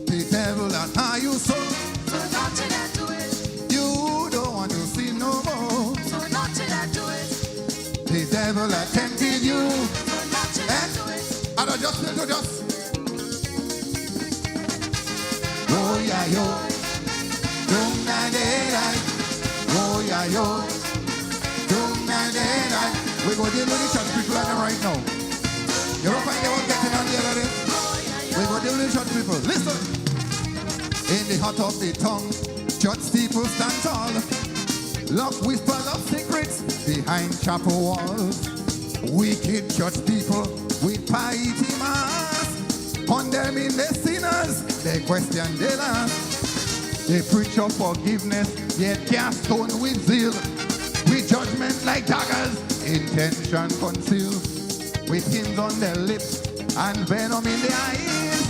The devil that how you so. So not till I do it. You don't want to see no more. So not till I do it. The devil that tempted you. So not till I do it. I don't just need to just. Oh yeah yo. Don't die. Oh yeah yo. We go deal with the church people right now. You don't find they won't get in on the other day? We go deal with the church people. Listen. In the heart of the tongue, church people stand tall. Love whispers of secrets behind chapel walls. Wicked church people with piety masks. Condemning the sinners, they question their last. They preach of forgiveness, yet cast stone with zeal. with judgment like daggers, intention concealed, with hymns on their lips and venom in their eyes.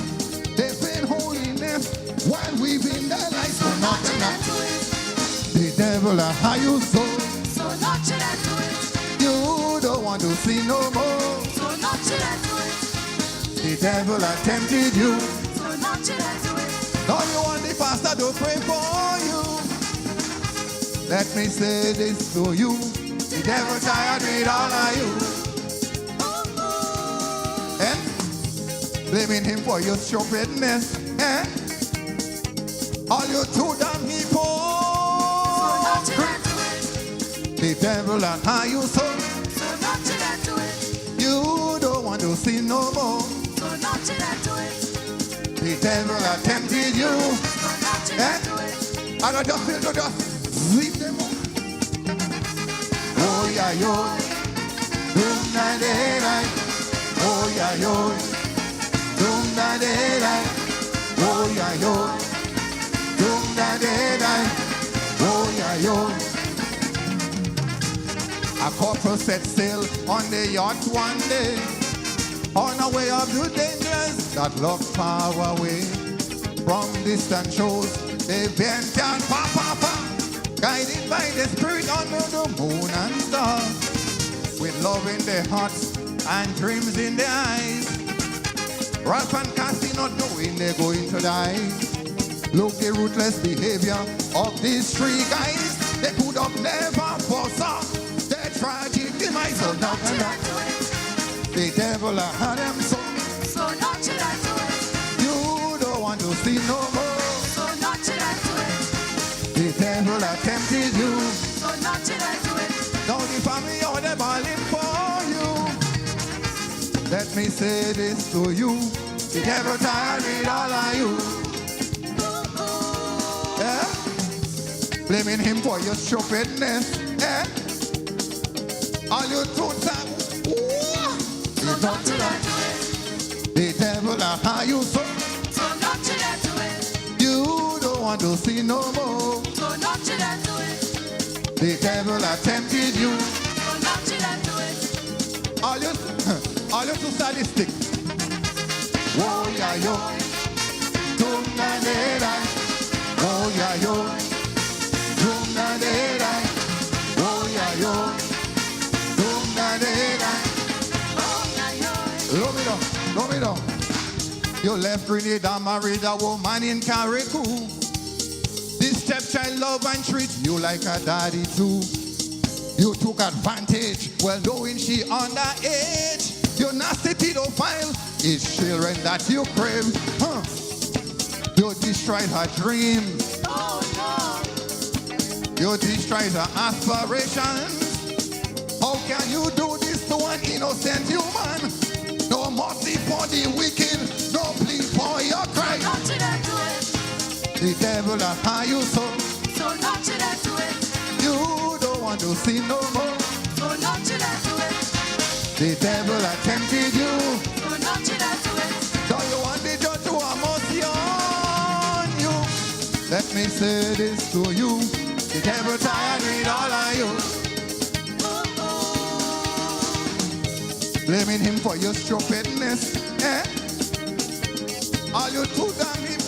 They feign holiness while weaving their lives. So not to that do it. The devil a high you so. So not to that do it. You don't want to see no more. So not to that do it. The devil a tempted you. So not to that do it. Now you want the pastor to pray for you. Let me say this to you. The devil tired with all of you. And blaming him for your stupidness. Eh? All you too damn people. The devil and how you so. So not to that do it. You don't want to see no more. So not to that do it. The devil has tempted you. So not to that do it. And I just feel to just sweep them up. Oh yeah, yo. Doom na day night. Oh yeah, yo. Doom na day night. Oh yeah, yo. Doom na day night. Oh yeah, yo. A couple set sail on the yacht one day, on a way of the dangers that love far away. From distant shores, they bent and pa, guided by the spirit under the moon and stars, with love in their hearts and dreams in their eyes. Ralph and Cassie not knowing they're going to die. Look the ruthless behavior of these three guys. They could have never foresaw their tragic demise. So not to that do it. The devil had them so. So not to that do it. You don't want to see no more. So not to that do it. The devil had tempted you. So not to that do it. Don't the family or the balling for you. Let me say this to you. The devil tired with all of you. Yeah? Blaming him for your stupidness. Yeah? All you two time. So not to that do it. The devil will hire you so. So not to that do it. You don't want to see no more. So not to that do it. The devil has tempted you. So not to that do it. All you two sadistic. Oh yeah, yo. Doom na de da. Oh yeah, yo. Doom na de da. Oh yeah, yo. Doom na de da. Oh yeah, yo. Love it up. You left Grenada and married a woman in Carriacou. This stepchild love and treat you like a daddy too. You took advantage, well knowing she underage. You nasty pedophile, it's children that you crave. Huh. You destroyed her dreams. Oh no. You destroyed her aspirations. How can you do this to an innocent human? No mercy for the wicked, no plea for your crime. So not to that do it. The devil has hired you so. So not to that do it. You don't want to see no more. So not to that do it. The devil has tempted you. So not to that do it. So you want the judge to have mercy on you. Let me say this to you. The devil tired with all of you. Blaming him for your stupidness. Eh? All you too damn him.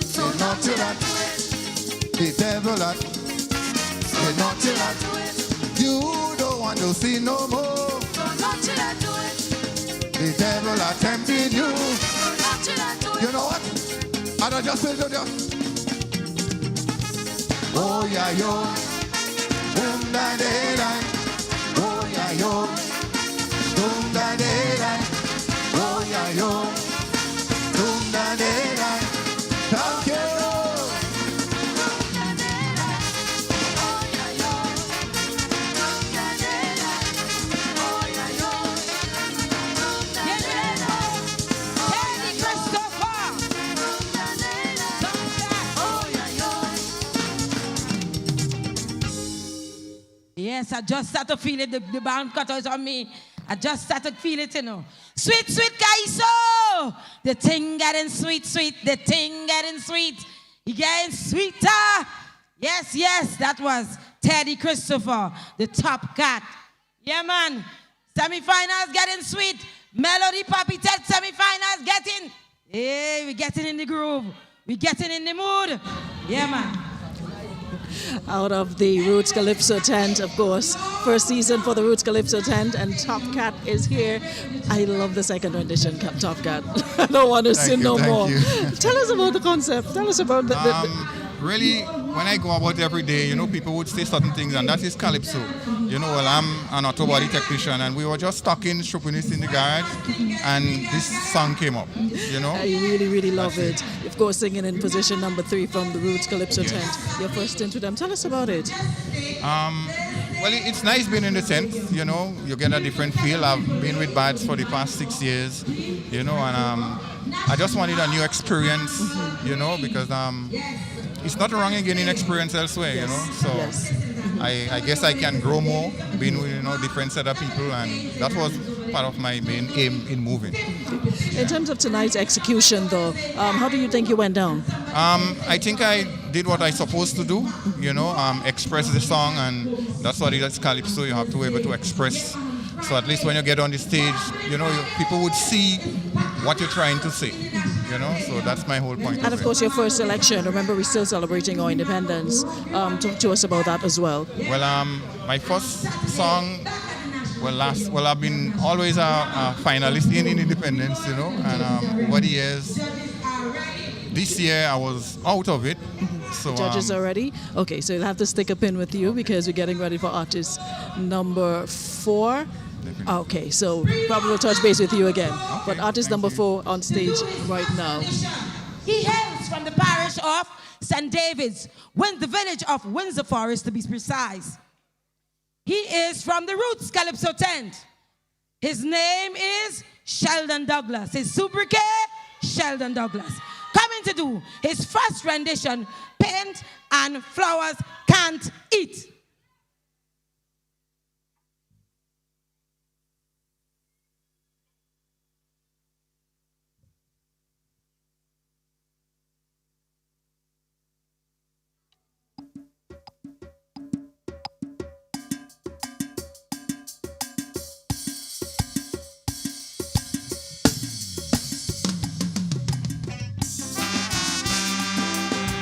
So not to that. The devil at. So not to that. You don't want to see no more. So not to that do it. The devil has tempted you. So not to that do it. You know what? I don't just say to you. Oh yeah, yo. Boom da da da. Oh yeah, yo. Boom da da da. Oh yeah, yo. Boom da da da. Thank you. Yes, I just started to feel it. The band cutters on me. I just started to feel it, you know. Sweet, sweet Calypso. The thing getting sweet, sweet. The thing getting sweet. It getting sweeter. Yes, that was Teddy Christopher, the top cat. Yeah, man. Semi-finals getting sweet. Melody Papitette semi-finals getting. Hey, we getting in the groove. We getting in the mood. Yeah, man. Out of the Roots Calypso tent, of course. First season for the Roots Calypso tent, and Top Cat is here. I love the second rendition, Top Cat. I don't want to sing no more. Tell us about the concept. Tell us about Really, when I go about every day, you know, people would say certain things, and that is Calypso. You know, well, I'm an auto body technician, and we were just talking, shopping in the garage, and this song came up, you know. I really, really love it. Of course, singing in position number 3 from the Roots Calypso tent. Your first stint with them. Tell us about it. Well, it's nice being in the tent, you know. You get a different feel. I've been with Bads for the past 6 years, you know, and I just wanted a new experience, you know, because it's not wrong in gaining experience elsewhere, you know. So I guess I can grow more, being with, you know, different set of people, and that was part of my main aim in moving. In terms of tonight's execution, though, how do you think you went down? I think I did what I supposed to do, you know, express the song, and that's what it is, Calypso. You have to be able to express. So at least when you get on the stage, you know, people would see what you're trying to say, you know. So that's my whole point. And of course, your first selection. Remember, we're still celebrating our independence. Talk to us about that as well. Well, my first song. Well, I've been always a finalist in Independence, you know, and over the years, this year I was out of it. So judges already? Okay, so you'll have to stick a pin with you because we're getting ready for artist number 4. Okay, so probably we'll touch base with you again. Okay, but artist number 4 on stage right now. He hails from the parish of St. David's, the village of Windsor Forest to be precise. He is from the Roots Calypso tent. His name is Sheldon Douglas. His sobriquet, Sheldon Douglas. Coming to do his first rendition, Paint and Flowers Can't Eat.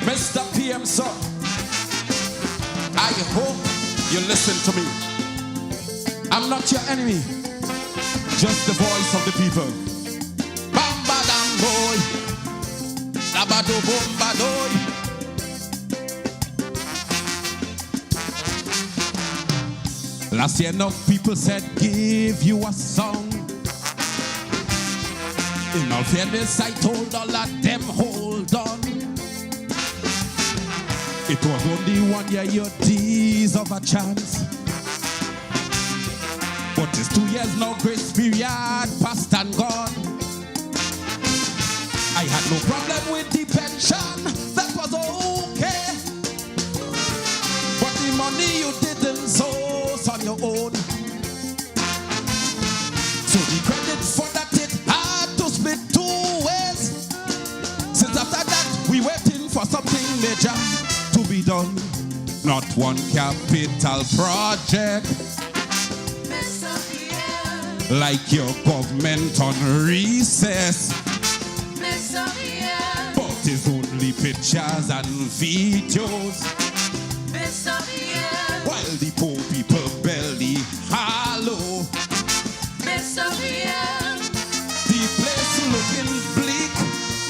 Mr. PM, sir, I hope you listen to me. I'm not your enemy, just the voice of the people. Bamba dam boy, dabado bomba doy. Last year enough people said give you a song. In all fairness, I told all of them hold on. It was only 1 year you deserve a chance. But it's 2 years now, grace period, past and gone. I had no problem with the pension, that was okay. But the money you didn't source on your own. So the credit for that it had to split 2 ways. Since after that, we waiting for something major to be done, not one capital project like your government on recess, but it's only pictures and videos while the poor people belly hollow. The place looking bleak,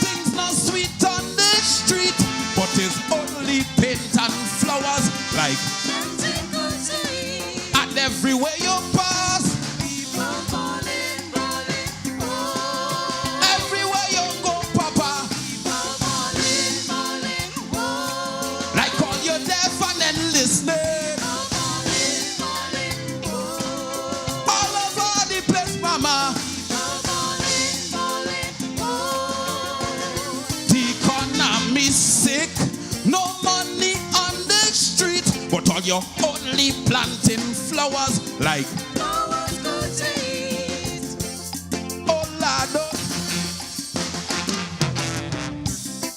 things not sweet on the street, but it's only paint and flowers like and everywhere you pass, everywhere you go, Papa, like all you're deaf and then listening, all over the place, Mama. The economy sick, no money on the street, but all you're only planting flowers like flowers good to eat. Oh Lord,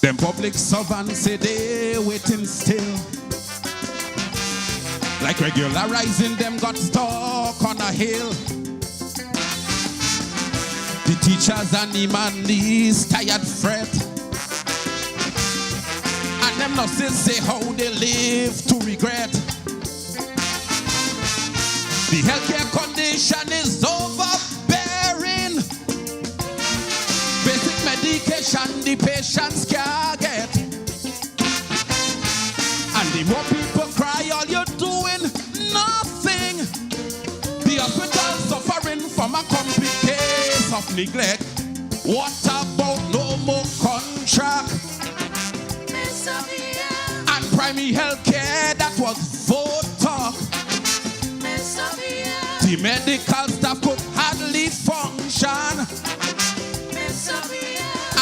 them public servants say they waiting still. Like regularizing them got stuck on a hill. The teachers and the manies tired fret. And them nurses say how they live to regret. The healthcare condition is overbearing. Basic medication the patients can't get. And the more people cry, all you're doing, nothing. The hospital suffering from a complete case of neglect. What about no more contract? And primary health care, that was vote talk. The medical staff could hardly function.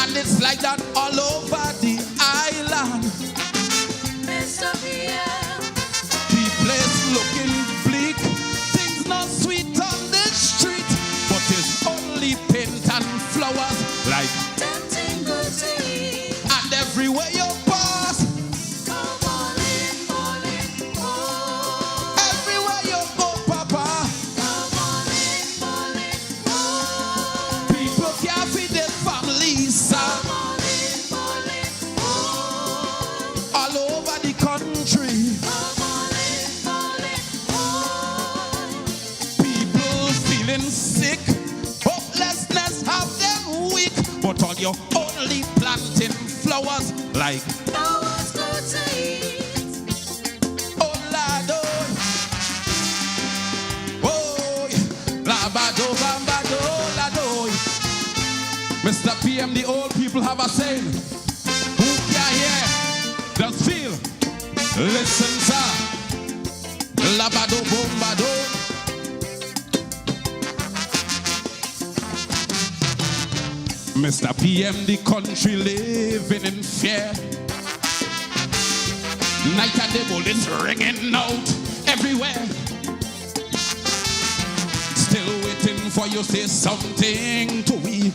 And it's like that all over the island. The place looking bleak. Things not sweet on the street, but it's only paint and flowers like tempting good to eat. And everywhere you pass, everywhere you go, Papa, people can't feed their families, sir. All over the country, people feeling sick, hopelessness have them weak, but all you're only planting flowers like flowers good to eat. Oh lado, oh labado bambado lado. Mr. PM, the old people have a saying. Who can hear? Just feel. Listen, sir. Labado bombado. Mr. PM, the country living in fear. Night and day bullets ringing out everywhere. Still waiting for you to say something to we.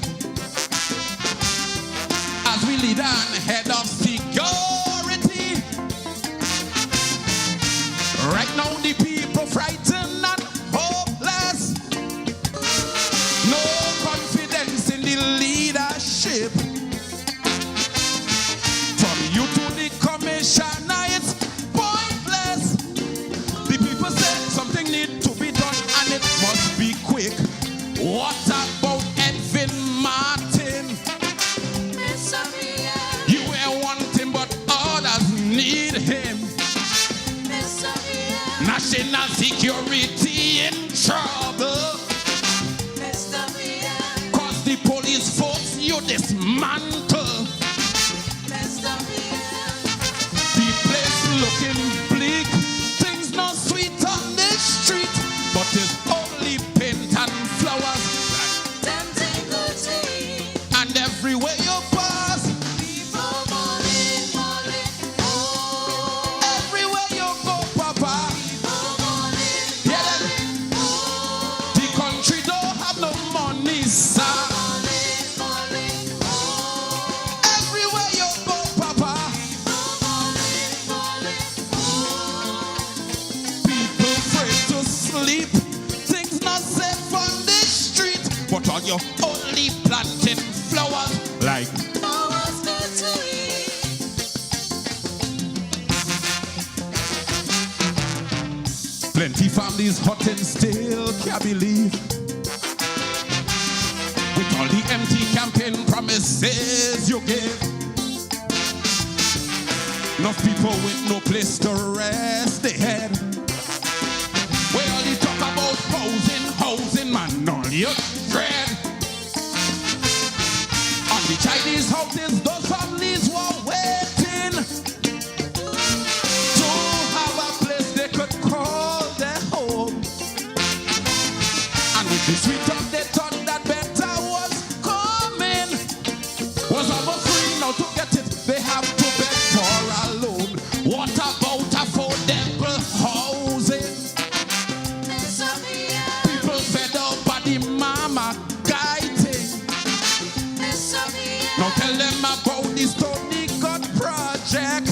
As we lead on head of security. Right now the people frightened and hopeless. No confidence in the leadership. From you to the commissioner, it's pointless. The people say something needs to be done and it must be quick. What about Edwin Martin? You ain't want him, but others need him. National security in trouble. Cause the police force you dismantle. The place looking bleak. Things not sweet on the street, but it's only paint and flowers. And everywhere you pass, everywhere you go, Papa. Yeah, the country don't have no money, sir. Everywhere you go, Papa. People afraid to sleep. Things not safe on the street, but all you only planting flowers like flowers good to eat. Plenty families hot and still can't believe. With all the empty campaign promises you give. Enough people with no place to rest their head. Where all you talk about housing, man, all you dread. On the Chinese houses, those families were waiting to have a place they could call their home. And with the sweet talk, they thought that better was coming. Was almost free, now to get it, they have to beg for a loan. What about affordable housing? People fed up by the mama guiding. Now tell them about the Stony God project.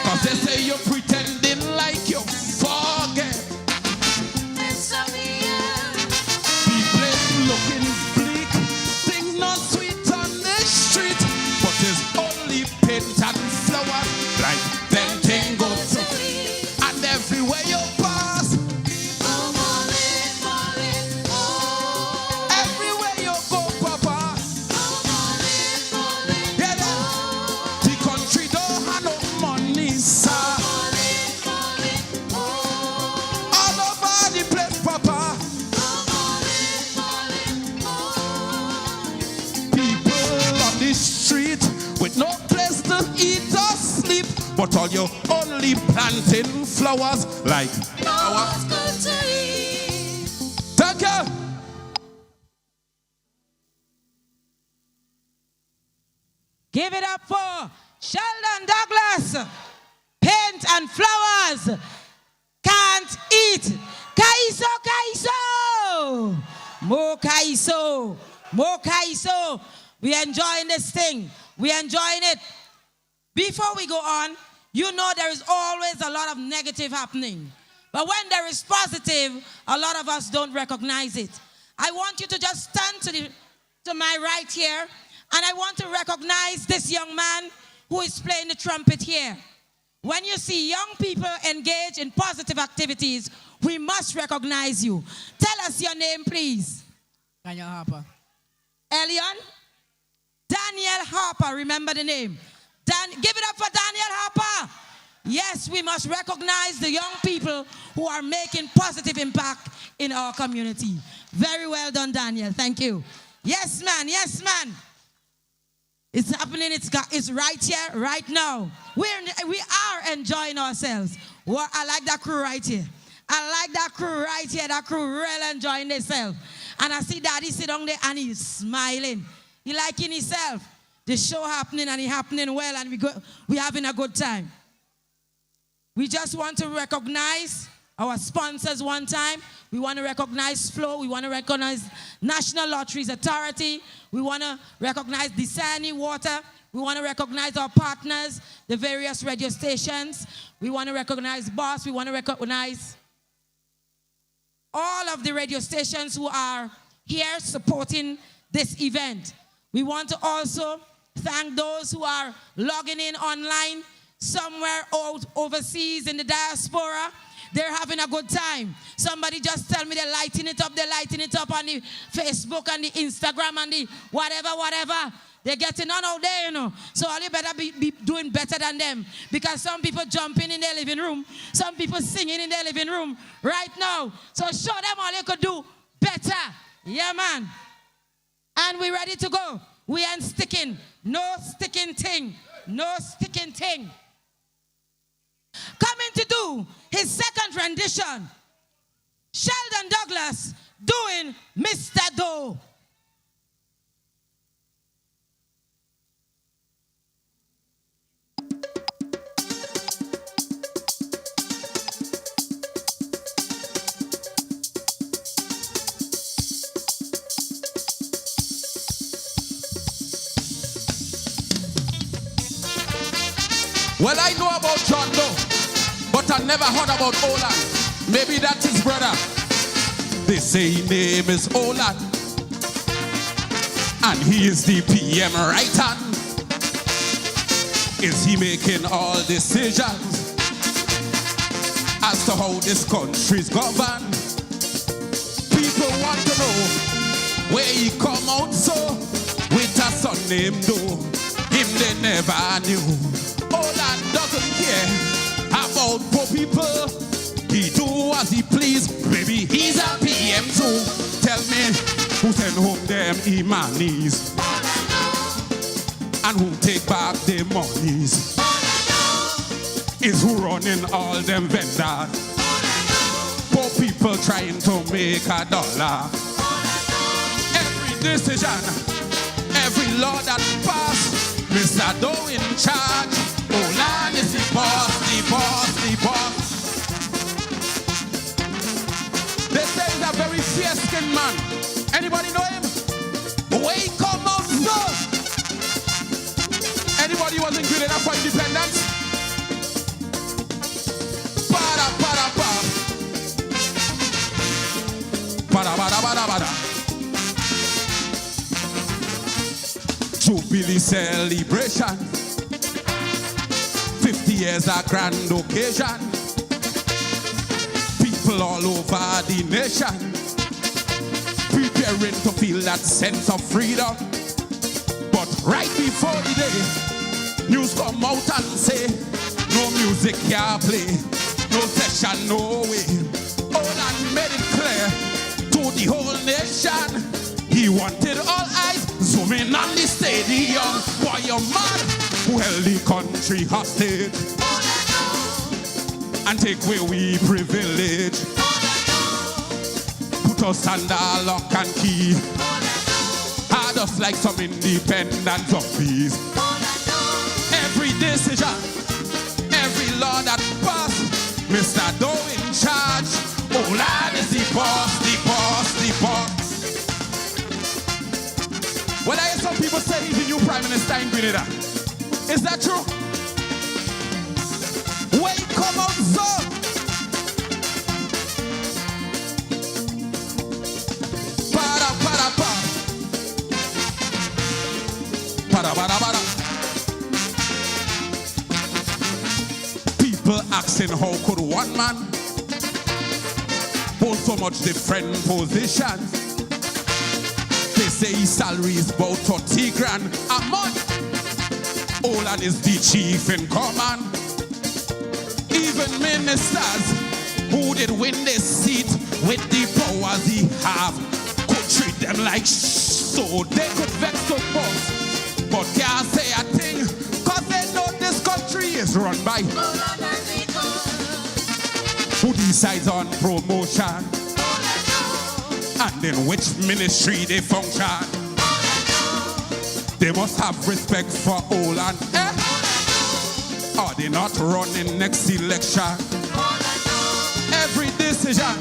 Cause they say you're pretending like with no place to eat or sleep, but all you only planting flowers like flowers good to eat. Thank you. Give it up for Sheldon Douglas. Paint and flowers can't eat. Kaiso, kaiso. More kaiso. More kaiso. We enjoying this thing. We enjoying it. Before we go on, you know there is always a lot of negative happening. But when there is positive, a lot of us don't recognize it. I want you to just stand to my right here, and I want to recognize this young man who is playing the trumpet here. When you see young people engage in positive activities, we must recognize you. Tell us your name, please. Daniel Harper. Elion? Daniel Harper, remember the name. Give it up for Daniel Harper. Yes, we must recognize the young people who are making positive impact in our community. Very well done, Daniel. Thank you. Yes, man. Yes, man. It's happening. It's right here, right now. We are enjoying ourselves. Well, I like that crew right here. I like that crew right here. That crew really enjoying themselves. And I see Daddy sit down there and he's smiling. He liking himself. The show happening and it happening well, and we having a good time. We just want to recognize our sponsors one time. We want to recognize Flow. We want to recognize National Lotteries Authority. We want to recognize Desani Water. We want to recognize our partners, the various radio stations. We want to recognize Boss. We want to recognize all of the radio stations who are here supporting this event. We want to also thank those who are logging in online somewhere overseas in the diaspora. They're having a good time. Somebody just tell me they're lighting it up. They're lighting it up on the Facebook and the Instagram and the whatever. They're getting on out there, you know. So all you better be doing better than them. Because some people jumping in their living room. Some people singing in their living room right now. So show them all you could do better. Yeah, man. And we're ready to go. We ain't sticking. No sticking thing. No sticking thing. Coming to do his second rendition, Sheldon Douglas doing Mr. Doe. Well, I know about John Doe, but I never heard about Olan. Maybe that's his brother. They say his name is Olan, and he is the PM right hand. Is he making all decisions as to how this country's governed? People want to know where he come out so with a son named Doe. Him they never knew. Olan doesn't care about poor people. He do as he please. Baby, he's a PM too. Tell me who send home them Imanis and who take back their monies. Is who running all them vendors. Poor people trying to make a dollar. Every decision, every law that passed, Mr. Doe in charge. Olan is the boss, the boss, the boss. They say he's a very fierce-skinned man. Anybody know him? The way he come out so. Anybody wasn't good enough for independence? Para, para, para. Para, para, para, para. Jubilee celebration. 50 years a grand occasion. People all over the nation preparing to feel that sense of freedom. But right before the day, news come out and say, no music can play, no session, no way. Olan made it clear to the whole nation, he wanted all eyes zooming on the stadium. Boy, you're mad. Who held the country hostage and take away we privilege. Put us under lock and key. Hard us like some independent zombies. Every decision, every law that passed, Mr. Doe in charge. Oh, Lord is the boss, the boss, the boss. Well, I hear some people say he's the new Prime Minister in Grenada. Is that true? Wait, come on, sir. Para, para, para. Para, para, para. People asking how could one man hold so much different positions? They say his salary is about 30 grand a month. Olan is the chief in command. Even ministers who did win this seat with the powers he have could treat them like so they could vex the boss, but can't say a thing cause they know this country is run by who decides on promotion and in which ministry they function. They must have respect for Olan, or they not running next election. Every decision,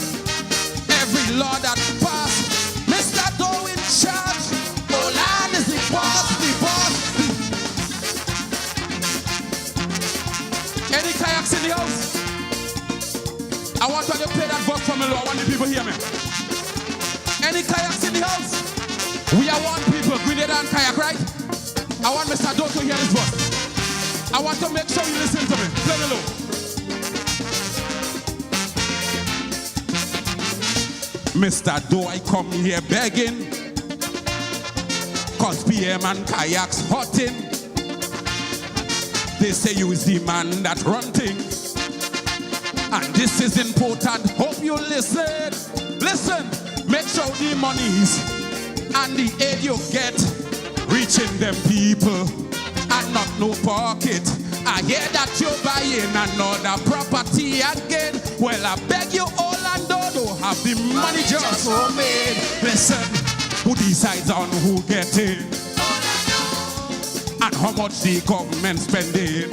every law that passed, Mr. Doe in charge. Olan is the boss, the boss. Any kayaks in the house? I want you to play that box for me, Lord. I want the people hear me. Any kayaks in the house? We are one people, Grenada and kayak, right? I want Mr. Doe to hear this voice. I want to make sure you listen to me. Play the low. Mr. Doe, I come here begging, cause PM and kayaks hotting. They say you is the man that run things, and this is important. Hope you listen. Listen, make sure the monies and the aid you get reaching them people and not no pocket. I hear that you're buying another property again. Well, I beg you all and don't have the money just for me. Listen, who decides on who getting and how much the government spending?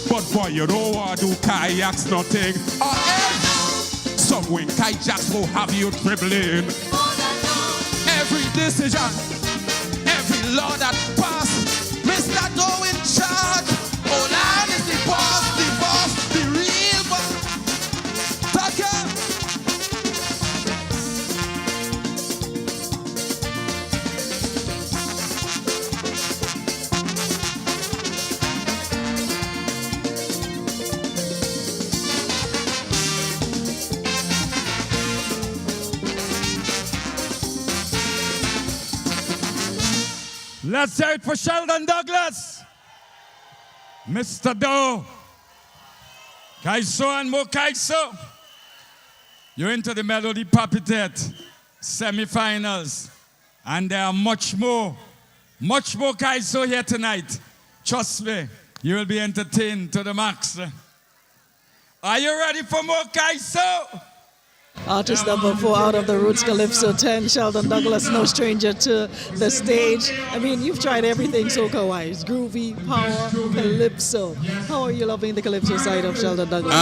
But boy, you don't want to do kayaks nothing, or else some wing kayaks will have you dribbling. Every decision, every law that passed, Mr. Doe in charge. Olan is the boss, the real boss. Taka. Let's hear it for Sheldon Douglas. Mr. Doe. Kaiso and more Kaiso. You're into the Melody Papitette semi-finals. And there are much more Kaiso here tonight. Trust me, you will be entertained to the max. Are you ready for more Kaiso? Artist number 4 out of the Roots Calypso 10, Sheldon Douglas, no stranger to the stage. I mean, you've tried everything soca-wise, groovy, power, Calypso. How are you loving the Calypso side of Sheldon Douglas?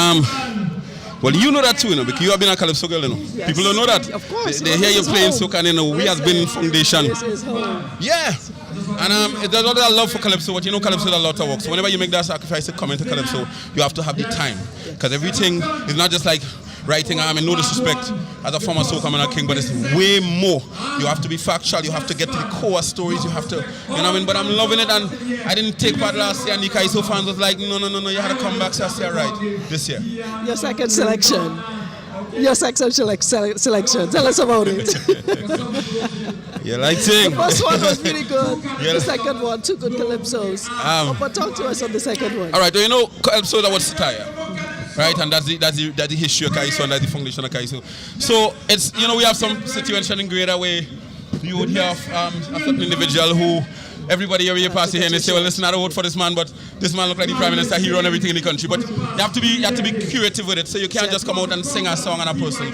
Well, you know that too, you know, because you have been a Calypso girl, you know. Yes. People don't know that. Of course. They hear you playing soca and they know we has been foundation. This is home. Yeah. And there's a lot of love for Calypso, but you know Calypso is a lot of work. So whenever you make that sacrifice to come into Calypso, you have to have the time. Because everything is not just like writing, I mean, no disrespect as a former soca man and king, but it's way more. You have to be factual, you have to get to the core stories, you have to, you know what I mean? But I'm loving it, and I didn't take part last year, and the Kaiso fans was like, no, you had to come back last year, right, this year. Your second selection. Your second selection. Tell us about it. You like it? The first one was really good. Yeah. The second one, 2 good Calypsos. But talk to us on the second one. All right, well, you know, Calypso that was satire. Right, and that's the history of Kaiso, and that's the foundation of Kaiso. So it's, you know, we have some situation in Grenada where you would hear of a certain individual who everybody here when you pass here and they say, well, listen, I don't vote for this man, but this man look like the prime minister, he run everything in the country. But you have to be creative with it, so you can't just come out and sing a song on a person.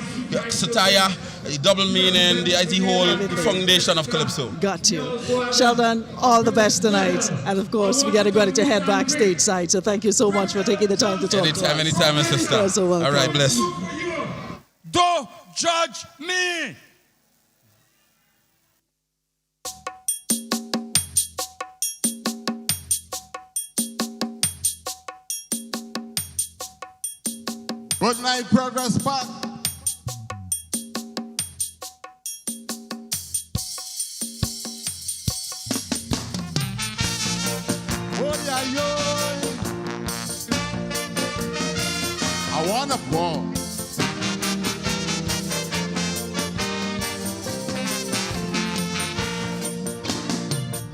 Satire, the double meaning, the whole foundation of Calypso. Got you. Sheldon, all the best tonight. And of course, we got to go to head backstage side. So thank you so much for taking the time to talk to us. Anytime, my sister. You're so welcome. All right, bless. Don't judge me. Good night, Progress Park. I want a ball.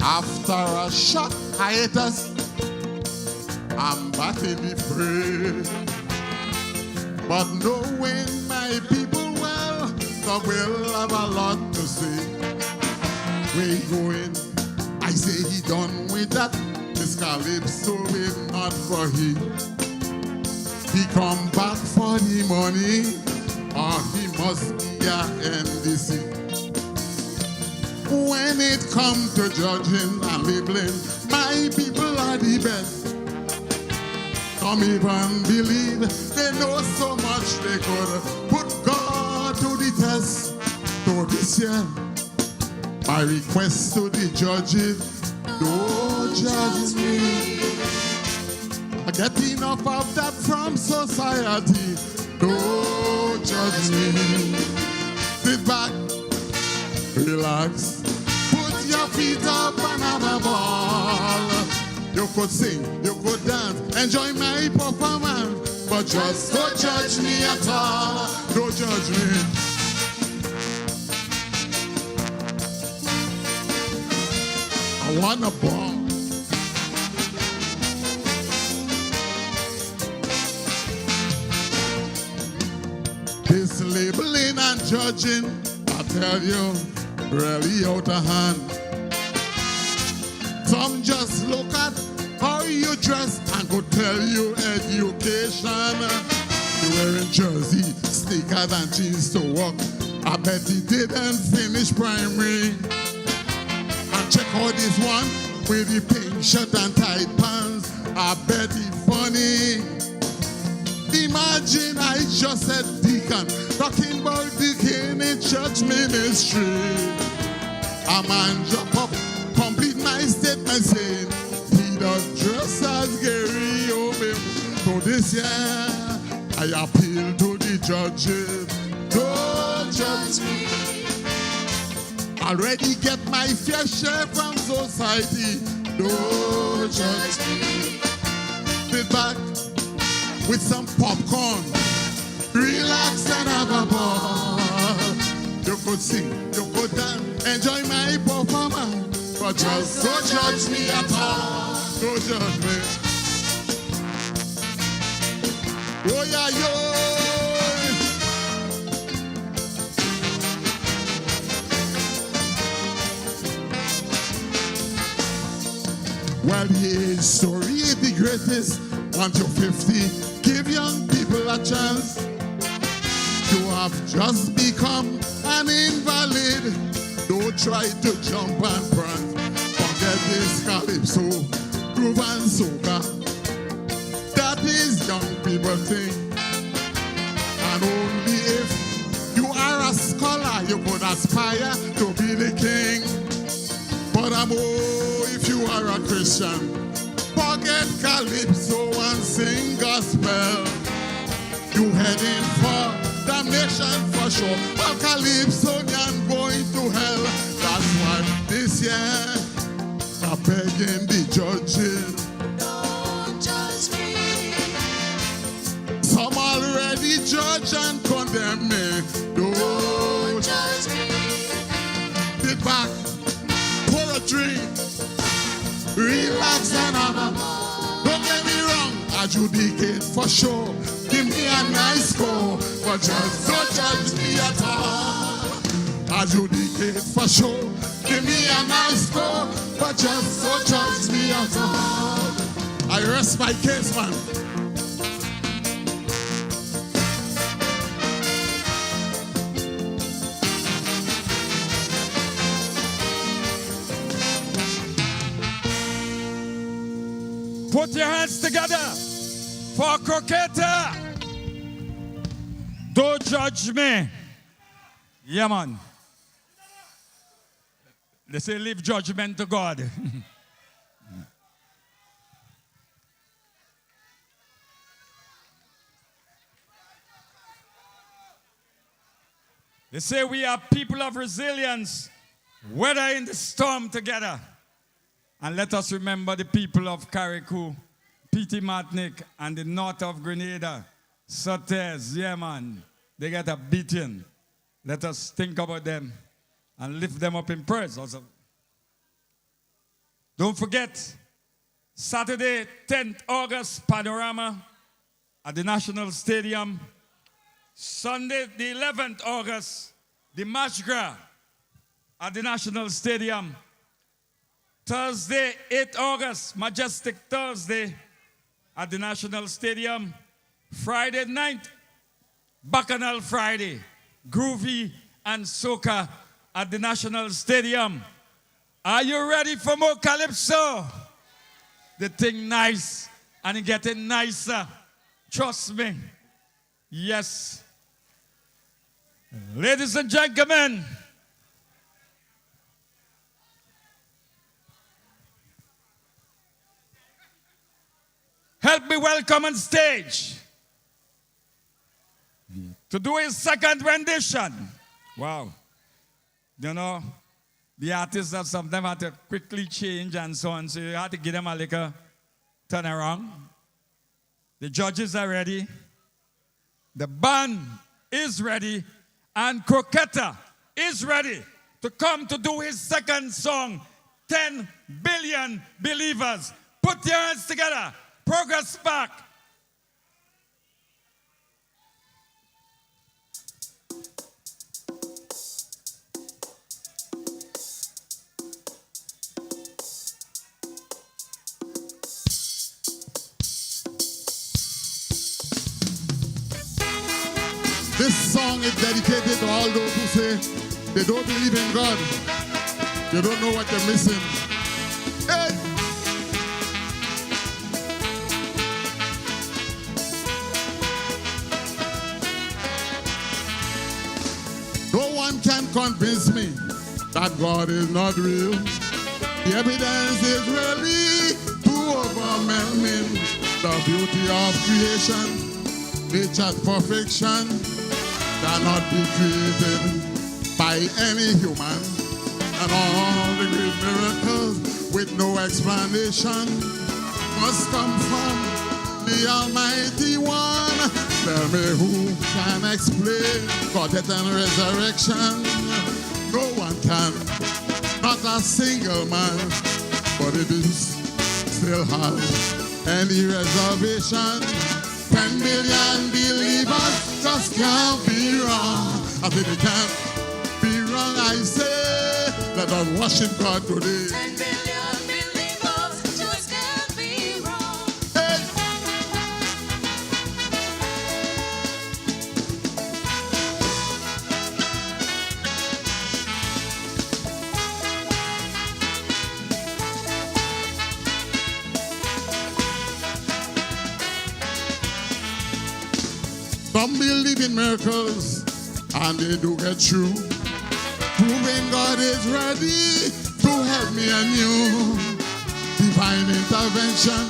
After a short hiatus, I'm back in the fray. But knowing my people well, some will have a lot to say. Where he going? I say he done with that. This Calypso is not for him. He come back for the money, or he must be a NDC. When it come to judging and labeling, my people are the best. Some even believe they know so much they could put God to the test. So this year, my request to the judges, don't judge me. I get enough of that from society. Don't judge me. Sit back, relax, put your feet up and have a ball. You could sing, you could dance, enjoy my performance, but just don't judge me at all. Don't judge me. I want a ball. This labeling and judging, I tell you, really out of hand. Some just look at how you dress and go tell you education. You wearing jersey, sneakers and jeans to work. I bet he didn't finish primary. And check out this one with the pink shirt and tight pants. I bet he funny. Imagine I just said deacon, talking about deacon in church ministry. A man jump up, complete my statement saying he does dress as Gary Obi. So this year I appeal to the judges, don't judge me. Already get my fair share from society, don't judge me. Sit back with some popcorn, relax and have a ball. You could sing, you could dance, enjoy my performance, but just don't judge me at all. Don't judge me. Oh yeah, yo. Well, his story is the greatest. 1 to 50, give young people a chance. You have just become an invalid. Don't try to jump and prance. Forget this Calypso, groove and soca. That is young people thing. And only if you are a scholar, you could aspire to be the king. But if you are a Christian, forget Calypso and sing gospel. You heading for damnation for sure. But Calypso and going to hell. That's why this year I'm begging the judges, don't judge me. Some already judge and condemn me. Don't judge me. Sit back, pour a drink, relax and have a ball. Don't get me wrong, adjudicate for sure. Give me a nice score, but just don't judge me at all. adjudicate for sure. Give me a nice score, but just so judge me at all. I rest my case, man. Put your hands together for Croqueta. Don't judge me. Yeah, man. They say leave judgment to God. They say we are people of resilience, weather in the storm together. And let us remember the people of Carriacou, Petit Martinique, and the north of Grenada. Sotes, yeah, man. They get a beating. Let us think about them and lift them up in prayers also. Don't forget, Saturday, 10th August, Panorama at the National Stadium. Sunday, the 11th August, the March Gras at the National Stadium. Thursday, 8th August, Majestic Thursday at the National Stadium. Friday 9th, Bacchanal Friday, Groovy and Soca at the National Stadium. Are you ready for more Calypso? The thing nice and it getting nicer. Trust me. Yes. Ladies and gentlemen, help me welcome on stage to do his second rendition. Wow. You know, the artists have sometimes had to quickly change and so on, so you have to give them a little turn around. The judges are ready. The band is ready. And Croqueta is ready to come to do his second song, 10 Billion Believers. Put your hands together. Progress back. This song is dedicated to all those who say they don't believe in God. They don't know what they're missing. Hey! No one can convince me that God is not real. The evidence is really too overwhelming. The beauty of creation, nature's perfection, cannot be created by any human. And all the great miracles with no explanation must come from the Almighty One. Tell me who can explain God, death and resurrection? No one can, not a single man. But it is still hard, any reservation. 10 million believers just can't be wrong. I think it can't be wrong, I say. Let us worship God today. 10 billion believers just can't be wrong. Hey. Some believe in miracles and they do get through, proving God is ready to help me and you. Divine intervention,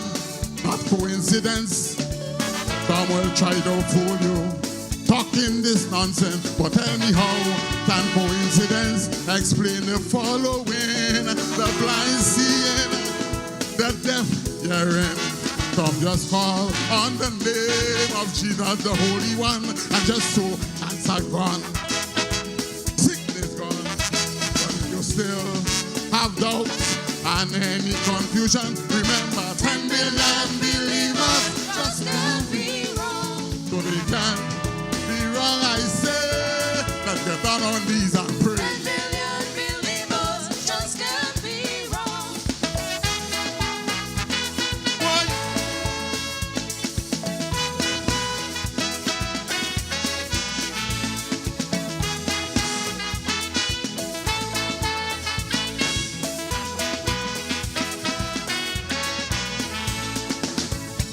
not coincidence. Some will try to fool you, talking this nonsense. But tell me how can coincidence explain the following? The blind seeing, the deaf hearing. Some just call on the name of Jesus, the Holy One, and just so answer gone. Sickness gone. But if you still have doubts and any confusion, remember 10 million believers just can't be wrong. So they can't be wrong, I say. Let's get down on knees and pray.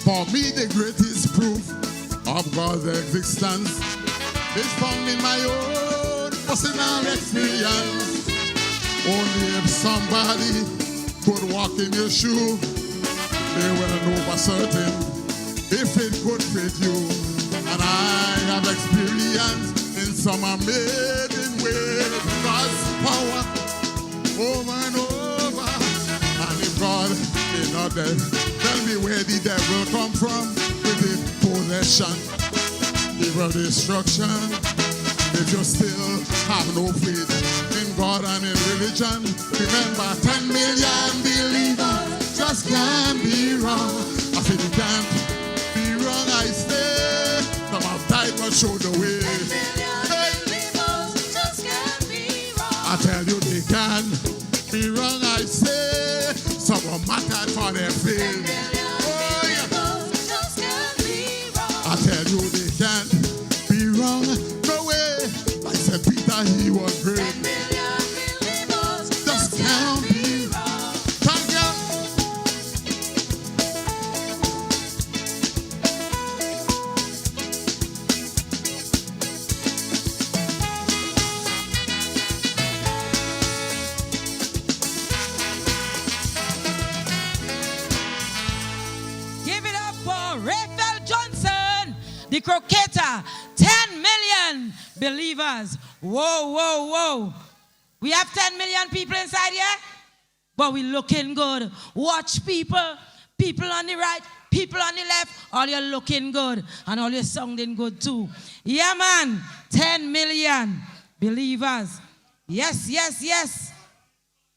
For me, the greatest proof of God's existence is found in my own personal experience. Only if somebody could walk in your shoe, they will know for certain if it could fit you. And I have experience in some amazing ways God's power over and over. And if God is not there, tell me where the devil come from with his possession, evil destruction. If you still have no faith in God and in religion, remember 10 million believers just can't be wrong. I said you can't be wrong, I say. Some have died but show the way. 10 million believers just can't be wrong. I tell you they can be wrong, I say. Some are martyred for their faith. Oh, yeah. Just can't be wrong. I tell you they can't be wrong. No way. I said Peter, he was great. 10 million believers just can't be wrong. Thank you. The cricketer, 10 million believers. Whoa, whoa, whoa. We have 10 million people inside here, but we looking good. Watch people on the right, people on the left, all you looking good, and all you sounding good too. Yeah, man, 10 million believers. Yes, yes, yes.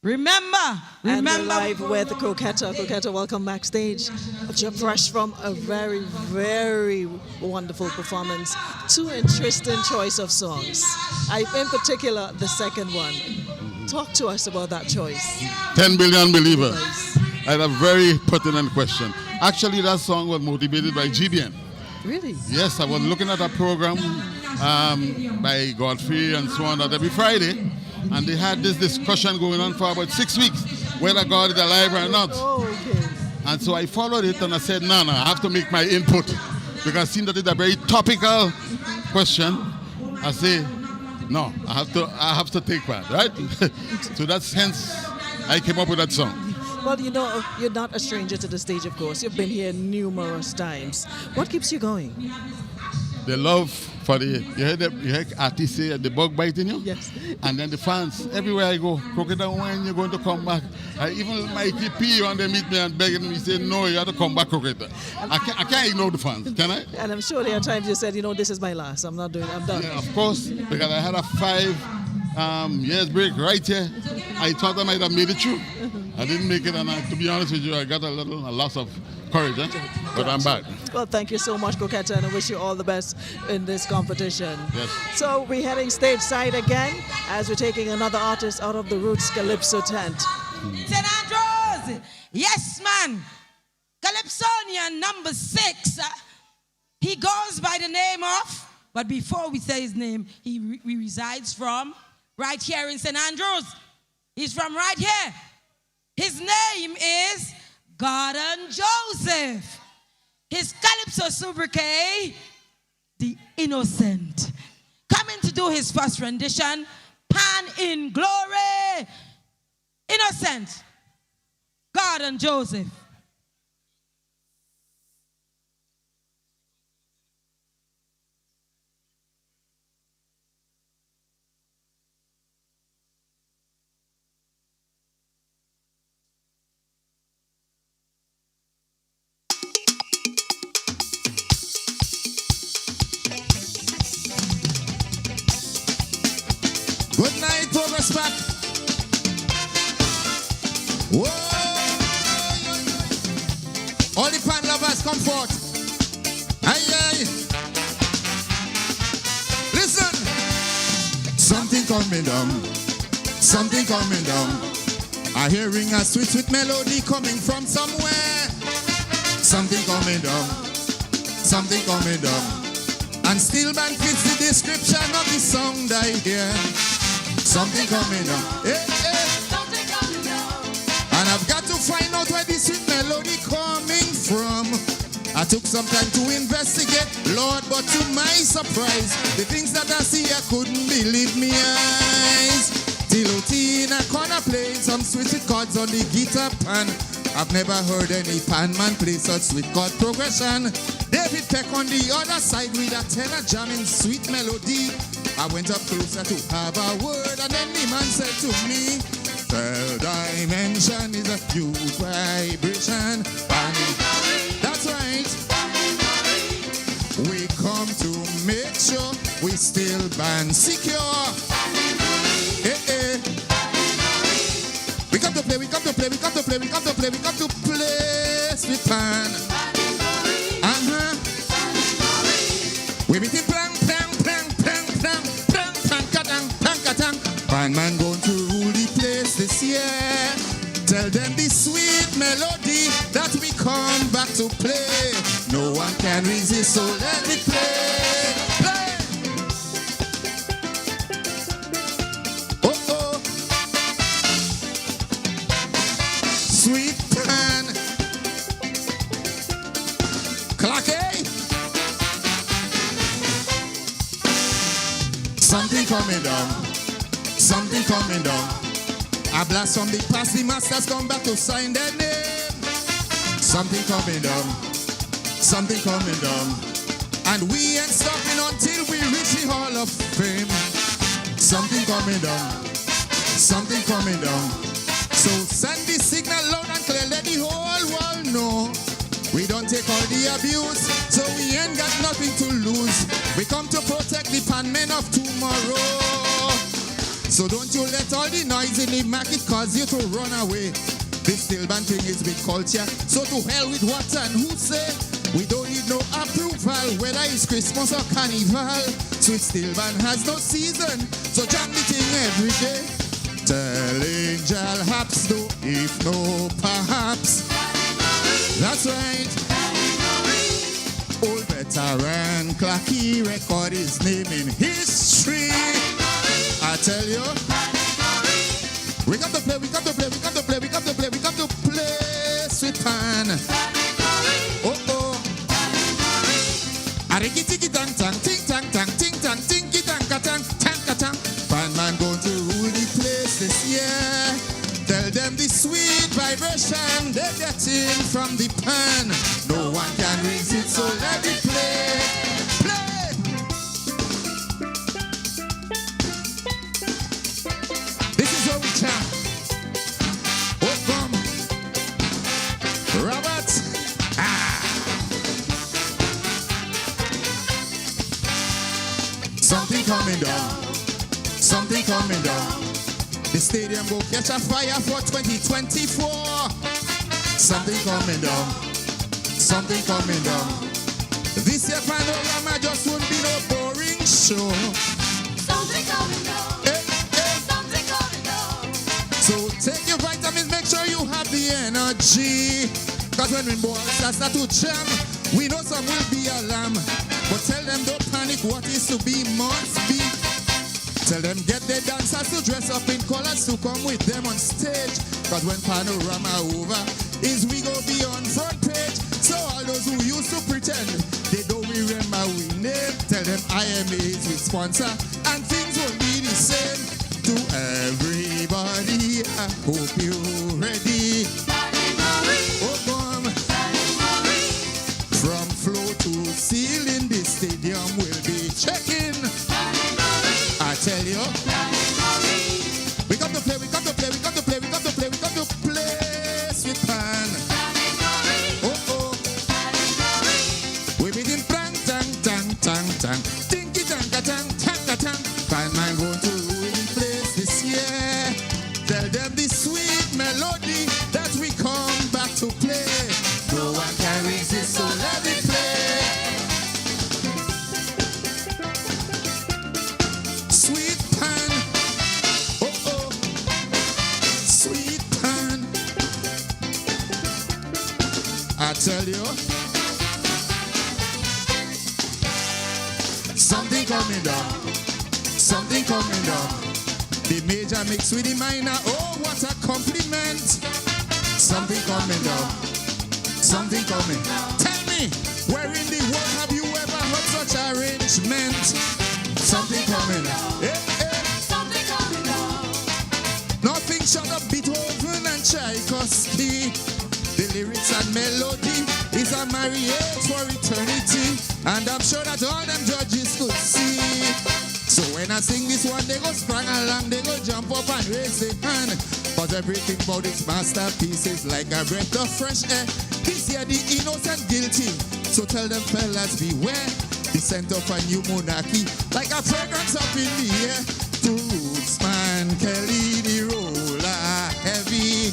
Remember. And we're live with the Croquetta. Croquetta, welcome backstage. Fresh from a very, very wonderful performance. Two interesting choice of songs. In particular, the second one. Talk to us about that choice. 10 billion believers. I had a very pertinent question. Actually, that song was motivated by GBN. Really? Yes, I was looking at a program by Godfrey and so on that every Friday. And they had this discussion going on for about 6 weeks, whether God is alive or not. Oh, okay. And so I followed it and I said, no, I have to make my input. Because it seemed that it's a very topical question. I say, no, I have to take part, right? So that's hence I came up with that song. Well, you know, you're not a stranger to the stage, of course. You've been here numerous times. What keeps you going? The love for you heard artists say the bug biting you? Yes. And then the fans, everywhere I go, Crocodile, when you're going to come back? Even my TP, when they meet me and begging me, say, no, you have to come back, Crocodile. I can't ignore the fans, can I? And I'm sure there are times you said, you know, this is my last. I'm done. Yeah, of course, because I had a 5 years break right here. I thought I might have made it through. I didn't make it, and to be honest with you, I got a loss of courage, but I'm back. Well, thank you so much, Coquetta, and I wish you all the best in this competition. Yes. So we're heading stage side again as we're taking another artist out of the Roots Calypso tent. St. Andrews! Yes, man! Calypsonian number 6. He goes by the name of, but before we say his name, he resides from right here in St. Andrews. He's from right here. His name is Gordon Joseph. His Calypso sobriquet, the Innocent. Coming to do his first rendition, Pan in Glory. Innocent, Gordon Joseph. Good night, Progress Pack. Whoa. All the pan lovers, come forth. Aye, aye. Listen. Something coming down. Something coming down. I'm hearing a sweet, sweet melody coming from somewhere. Something coming down. Something coming down. And still man fits the description of the song that I hear. Something coming down. Hey, hey. Something coming down. And I've got to find out where this sweet melody coming from. I took some time to investigate, Lord, but to my surprise, the things that I see, I couldn't believe me eyes. T.O.T. in a corner playing some sweet chords on the guitar pan. I've never heard any pan man play such sweet chord progression. David Peck on the other side with a tenor jamming sweet melody. I went up closer to have a word, and then the man said to me, "Third dimension is a new vibration." That's right. We come to make sure we still band secure. We come to play, we come to play, we come to play, we come to play, we come to play sweet pan. We beat it plang, plang, plang, plang, plang, plang, plang, katang, plang, katang. Band man going to rule the place this year. Tell them the sweet melody that we come back to play. No one can resist, so let it play. Play! Oh, oh. Sweet pan. Clock, eh? Something coming down. Something coming down. A blast from the past, the masters come back to sign their name. Something coming down. Something coming down. And we ain't stopping until we reach the Hall of Fame. Something coming down. Something coming down. So send the signal loud and clear, let the whole world know. We don't take all the abuse, so we ain't got nothing to lose. We come to protect the pan men of tomorrow. So don't you let all the noise in the market cause you to run away. This still band thing is big culture, so to hell with what and who say. We don't need no approval, whether it's Christmas or Carnival. Sweet still band has no season, so jam the thing every day. Tell angel haps no, if no perhaps. That's right. Old veteran Clacky record his name in history. I tell you, we come to play, we come to play, we come to play, we come to play, we come to play sweet pan. Oh oh. Ariki tiki tang tang, ting tang tang, ting tang, tinky tang katang, tang katang. Pan man going to rule the place this year. Tell them the sweet vibration they're getting from the pan. No one can resist, so let it play. Play! This is where we champ. Oh, come. Robert. Something coming down. Something coming down. The stadium will catch a fire for 2024. Something coming down. Something coming down. This year panorama just won't be no boring show. Something coming down. Something coming down. So take your vitamins, make sure you have the energy. Cause when we boys start to jam, we know some will be alarm. But tell them don't panic, what is to be must be. Tell them get their dancers to dress up in colors to come with them on stage. Cause when panorama over, is we go be on front page. So all those who used to pretend they don't remember we name, tell them IMA is with sponsor and things will be the same. To everybody, I hope you're ready. Oh come. From floor to ceiling, the stadium will be checking. I tell you, we come to play, we come to play, we come to play, we come to play, we come to play sweet pan. Oh oh, we beat him plang tang tang tang tang, tinky tang tang tang tang. Pan man going to rule the place this year. Tell them the sweet melody that we come back to play. No one can resist, so let it play. Sweet pan, oh oh, sweet pan. I tell you, something coming down, something coming down. The major mix with the minor, oh what a compliment. Something coming down, something coming. Tell me. me, where in the world have you ever heard such arrangement? Something coming up. Something coming up. Nothing short of Beethoven and Tchaikovsky. The lyrics and melody is a marriage for eternity, and I'm sure that all them judges could see. So when I sing this one, they go sprang along, they go jump up and raise their hand. But everything about this masterpiece is like a breath of fresh air. This year the innocent guilty. So tell them fellas beware. The scent of a new monarchy, like a fragrance up in the air. To Rootsman Kelly, the roller heavy.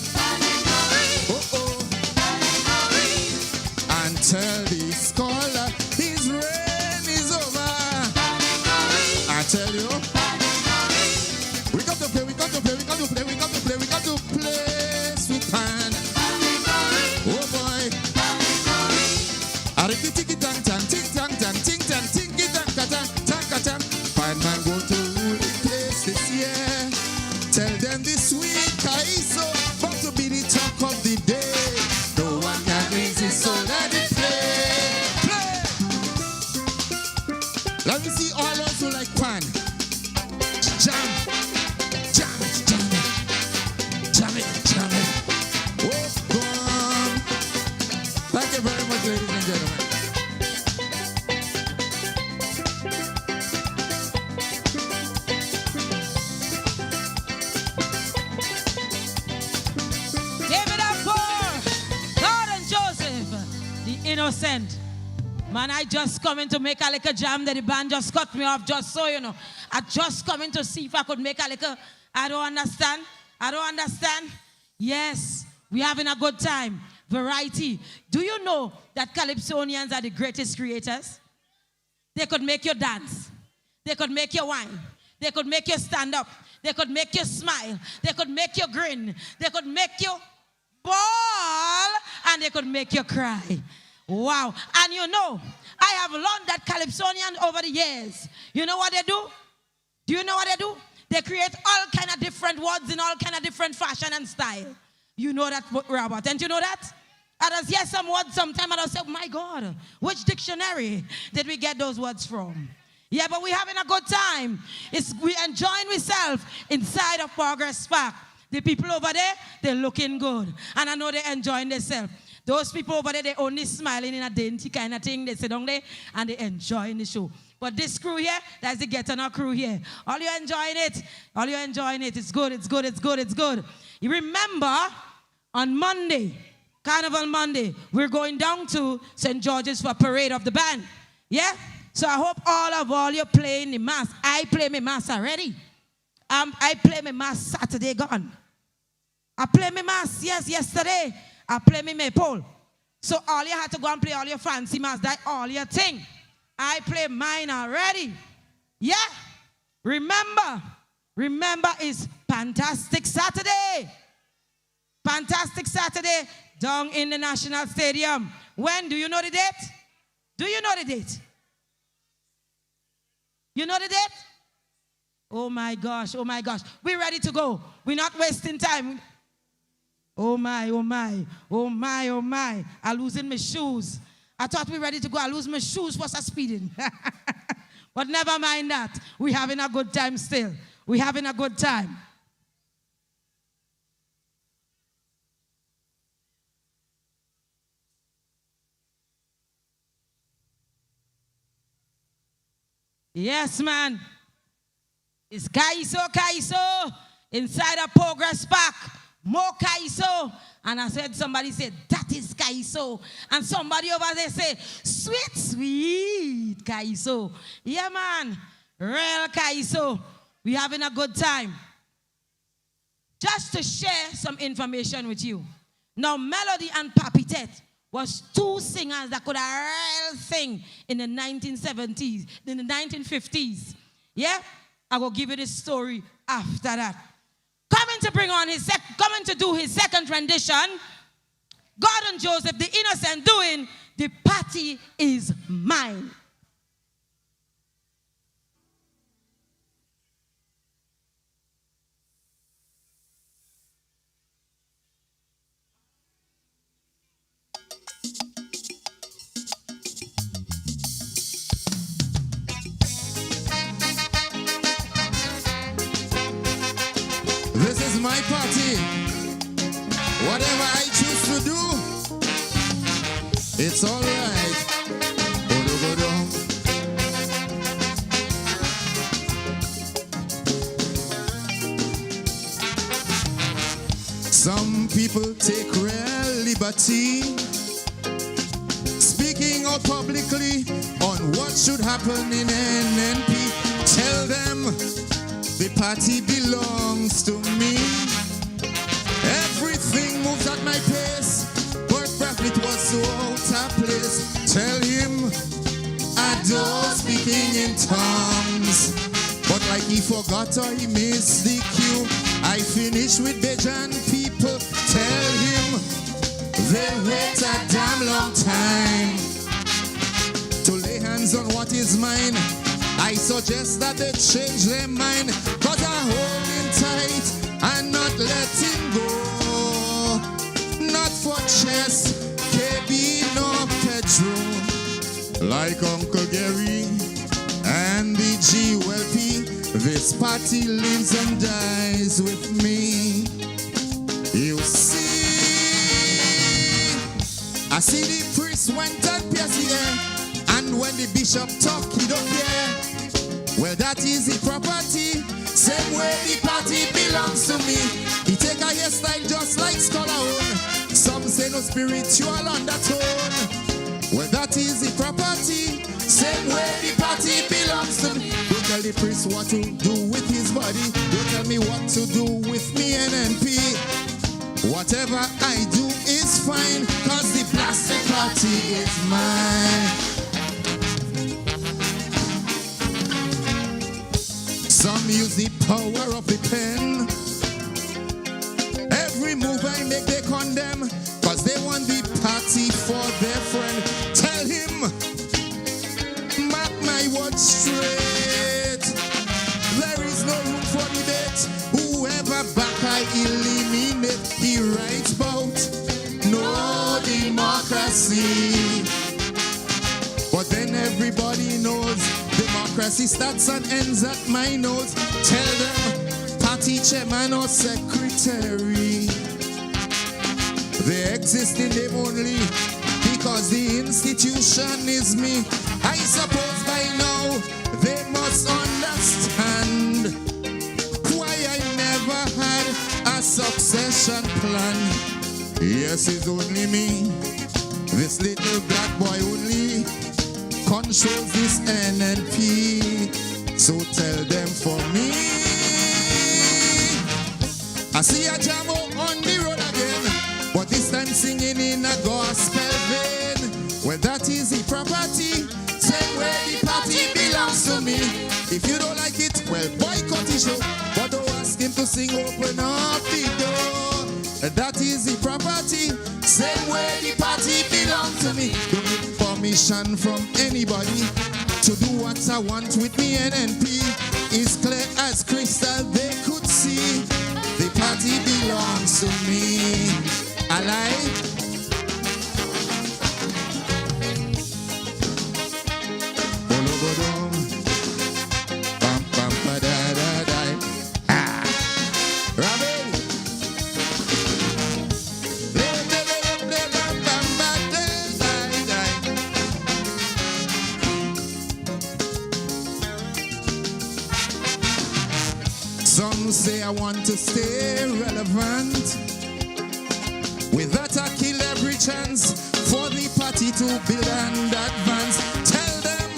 And tell the scholar his reign is over. I tell you, we got to play, we got to play, we got to play, we got to play, we got to play sweet pan. Oh boy. Ariki tiki tang tang, ting tang tang, ting tang, tinky tang tang, tang tang. Fine man go to rule the place this year. Tell them this sweet Kaiso about to be the talk of the day. No one can resist, so let it play. Let me see all those who like pan. Jam, jam, jam it, jam it, jam it. Oh, God. Thank you very much, ladies and gentlemen. Give it up for God and Joseph, the innocent. Man, I just come in to make a little jam that the band just cut me off, just so you know. I just come in to see if I could make a little. I don't understand. I don't understand. Yes, we're having a good time. Variety. Do you know that Calypsonians are the greatest creators? They could make you dance. They could make you whine. They could make you stand up. They could make you smile. They could make you grin. They could make you bawl. And they could make you cry. Wow. And you know, I have learned that Calypsonians over the years, you know what they do? Do you know what they do? They create all kind of different words in all kind of different fashion and style. You know that, Robert. And you know that? I just hear some words sometime and I say, oh my God, which dictionary did we get those words from? Yeah, but we're having a good time. We enjoying ourselves inside of Progress Park. The people over there, they're looking good. And I know they're enjoying themselves. Those people over there, they're only smiling in a dainty kind of thing. They sit down there and they're enjoying the show. But this crew here, that's the Get On Our crew here. All you enjoying it. All you enjoying it. It's good, it's good, it's good, it's good. You remember, on Monday, Carnival Monday, we're going down to St. George's for Parade of the Band. Yeah? So I hope all you playing the mass. I play my mass already. I play my mass Saturday gone. I play my mass, yes, yesterday. I play me maypole. So all you had to go and play all your fancy mass, that all your thing. I play mine already. Yeah? Remember it's Fantastic Saturday. Fantastic Saturday down in the National Stadium. When? Do you know the date? Do you know the date? You know the date? Oh my gosh, oh my gosh. We're ready to go. We're not wasting time. Oh my, oh my, oh my, oh my. I'm losing my shoes. I thought we were ready to go. I lose my shoes for speeding. But never mind that. We're having a good time still. We're having a good time. Yes, man. It's Kaiso, inside a Progress Park. More Kaiso. And I said, somebody said, that is Kaiso. And somebody over there said, sweet, sweet Kaiso. Yeah, man. Real Kaiso. We're having a good time. Just to share some information with you. Now, Melody and Papitette was two singers that could really sing in the 1970s, in the 1950s. Yeah? I will give you the story after that. Coming to do his second rendition, God and Joseph, the innocent, doing The Party Is Mine. is my party. Whatever I choose to do, it's alright. Some people take real liberty, speaking out publicly on what should happen in NNP. Tell them the party belongs to me. Everything moves at my pace, but Prophet was so out of place. Tell him I don't speaking in tongues, but like he forgot or he missed the cue. I finish with Bejan people. Tell him they wait a damn long time to lay hands on what is mine. I suggest that they change their mind, cause I hold him tight and not letting go. Not for chess, KB, no Pedro. Like Uncle Gary and the GWP, this party lives and dies with me. You see, I see the priest went and pierced the air, and when the bishop talk, he don't care. Well, that is the property, same way the party belongs to me. He take a hairstyle just like scholar own. Some say no spiritual undertone. Well, that is the property, same way the party belongs to me. Don't tell the priest what to do with his body. Don't tell me what to do with me NNP. Whatever I do is fine, cause the plastic party is mine. Some use the power of the pen. Every move I make they condemn, cause they want the party for their friend. Tell him, mark my words straight, there is no room for debate. Whoever back I eliminate, he writes about no democracy. But then everybody knows democracy starts and ends at my nose. Tell them, party chairman or secretary, they exist in name only because the institution is me. I suppose by now they must understand why I never had a succession plan. Yes, it's only me, this little black boy only controls this NNP. So tell them for me, I see a jamo on the road again, but this time singing in a gospel vein. Well, that is the property, same way the party belongs to me. If you don't like it, well, boycott the show, but don't ask him to sing open up the door. That is the property, same way the party belongs to me. Don't need permission from anybody to do what I want with me NNP. It's clear as crystal they could see. The party belongs to me. I like. Some say I want to stay relevant. With that I kill every chance for the party to build and advance. Tell them,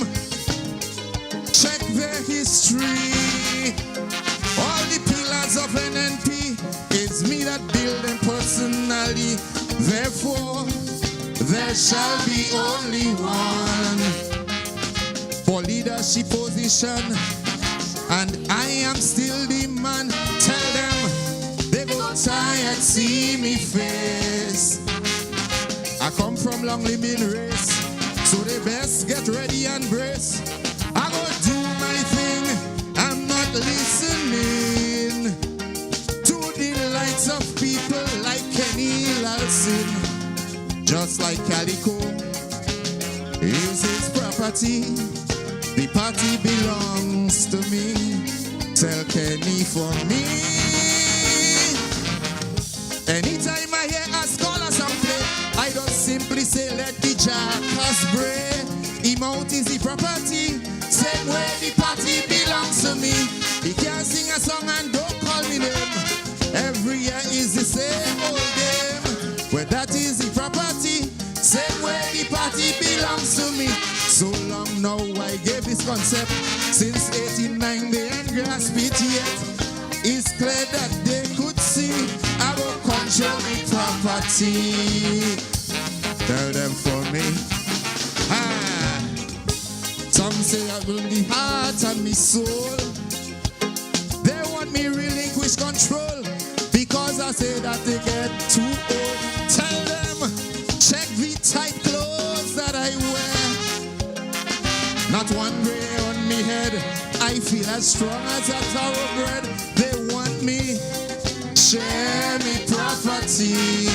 check their history. All the pillars of NNP, it's me that build them personally. Therefore, there shall be only one for leadership position, and I am still the man. Tell them they go tired, see me face. I come from long living race, so they best get ready and brace. I go do my thing, I'm not listening to the likes of people like Kenny Lalsin. Just like Calico is his property, the party belongs to me. Tell Kenny for me, Anytime I hear a scholar song play, I don't simply say let the jackass bray. Him out is the property, same way the party belongs to me. He can't sing a song and don't call me name. Every year is the same old game. Well, that is the property, same way the party belongs to me. So long now I gave this concept. Since 89 they ain't grasp it yet. It's clear that they could see I will control the property. Tell them for me. Ah. Some say I will be heart and me soul. They want me relinquish control because I say that they get too old. Tell them, check the tight clothes that I wear. Not one gray on me head. I feel as strong as a thoroughbred. They want me, share me property.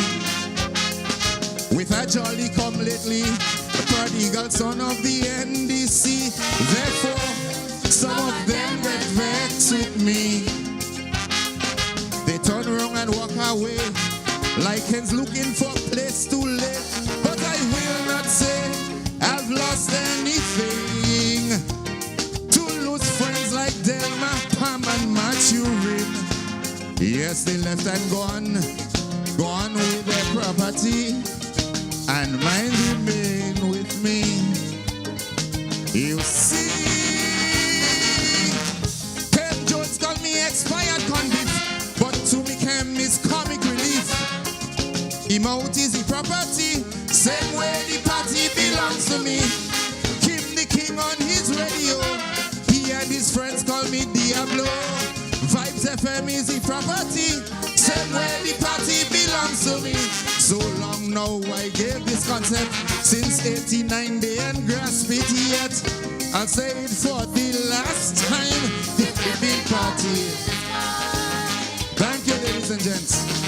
With a jolly come lately, the prodigal son of the NDC. Therefore, some of them get vexed with me. They turn around and walk away, like hens looking for a place to lay. But I will not say I've lost anything. To lose friends like Delma, Pam and Maturin. Yes, they left and gone with their property. And mine remain with me. You see, Ken Jones called me expired convict, but to me Ken is comic relief. Him out is the property, same way the party belongs to me. Kim the King on his radio, he and his friends call me Diablo. Vibes FM is the property, same way the party belongs to me. So long now I gave this concept. Since 89 they ain't grasp it yet. I'll say it for the last time. The big party. Thank you, ladies and gents.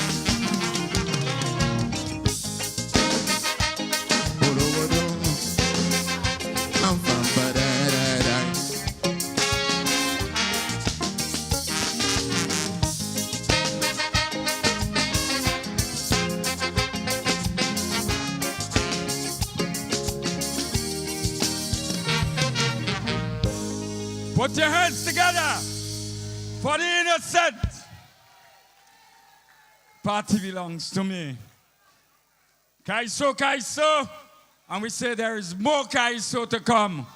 Put your hands together for the innocent. Party belongs to me. Kaiso, Kaiso. And we say there is more Kaiso to come.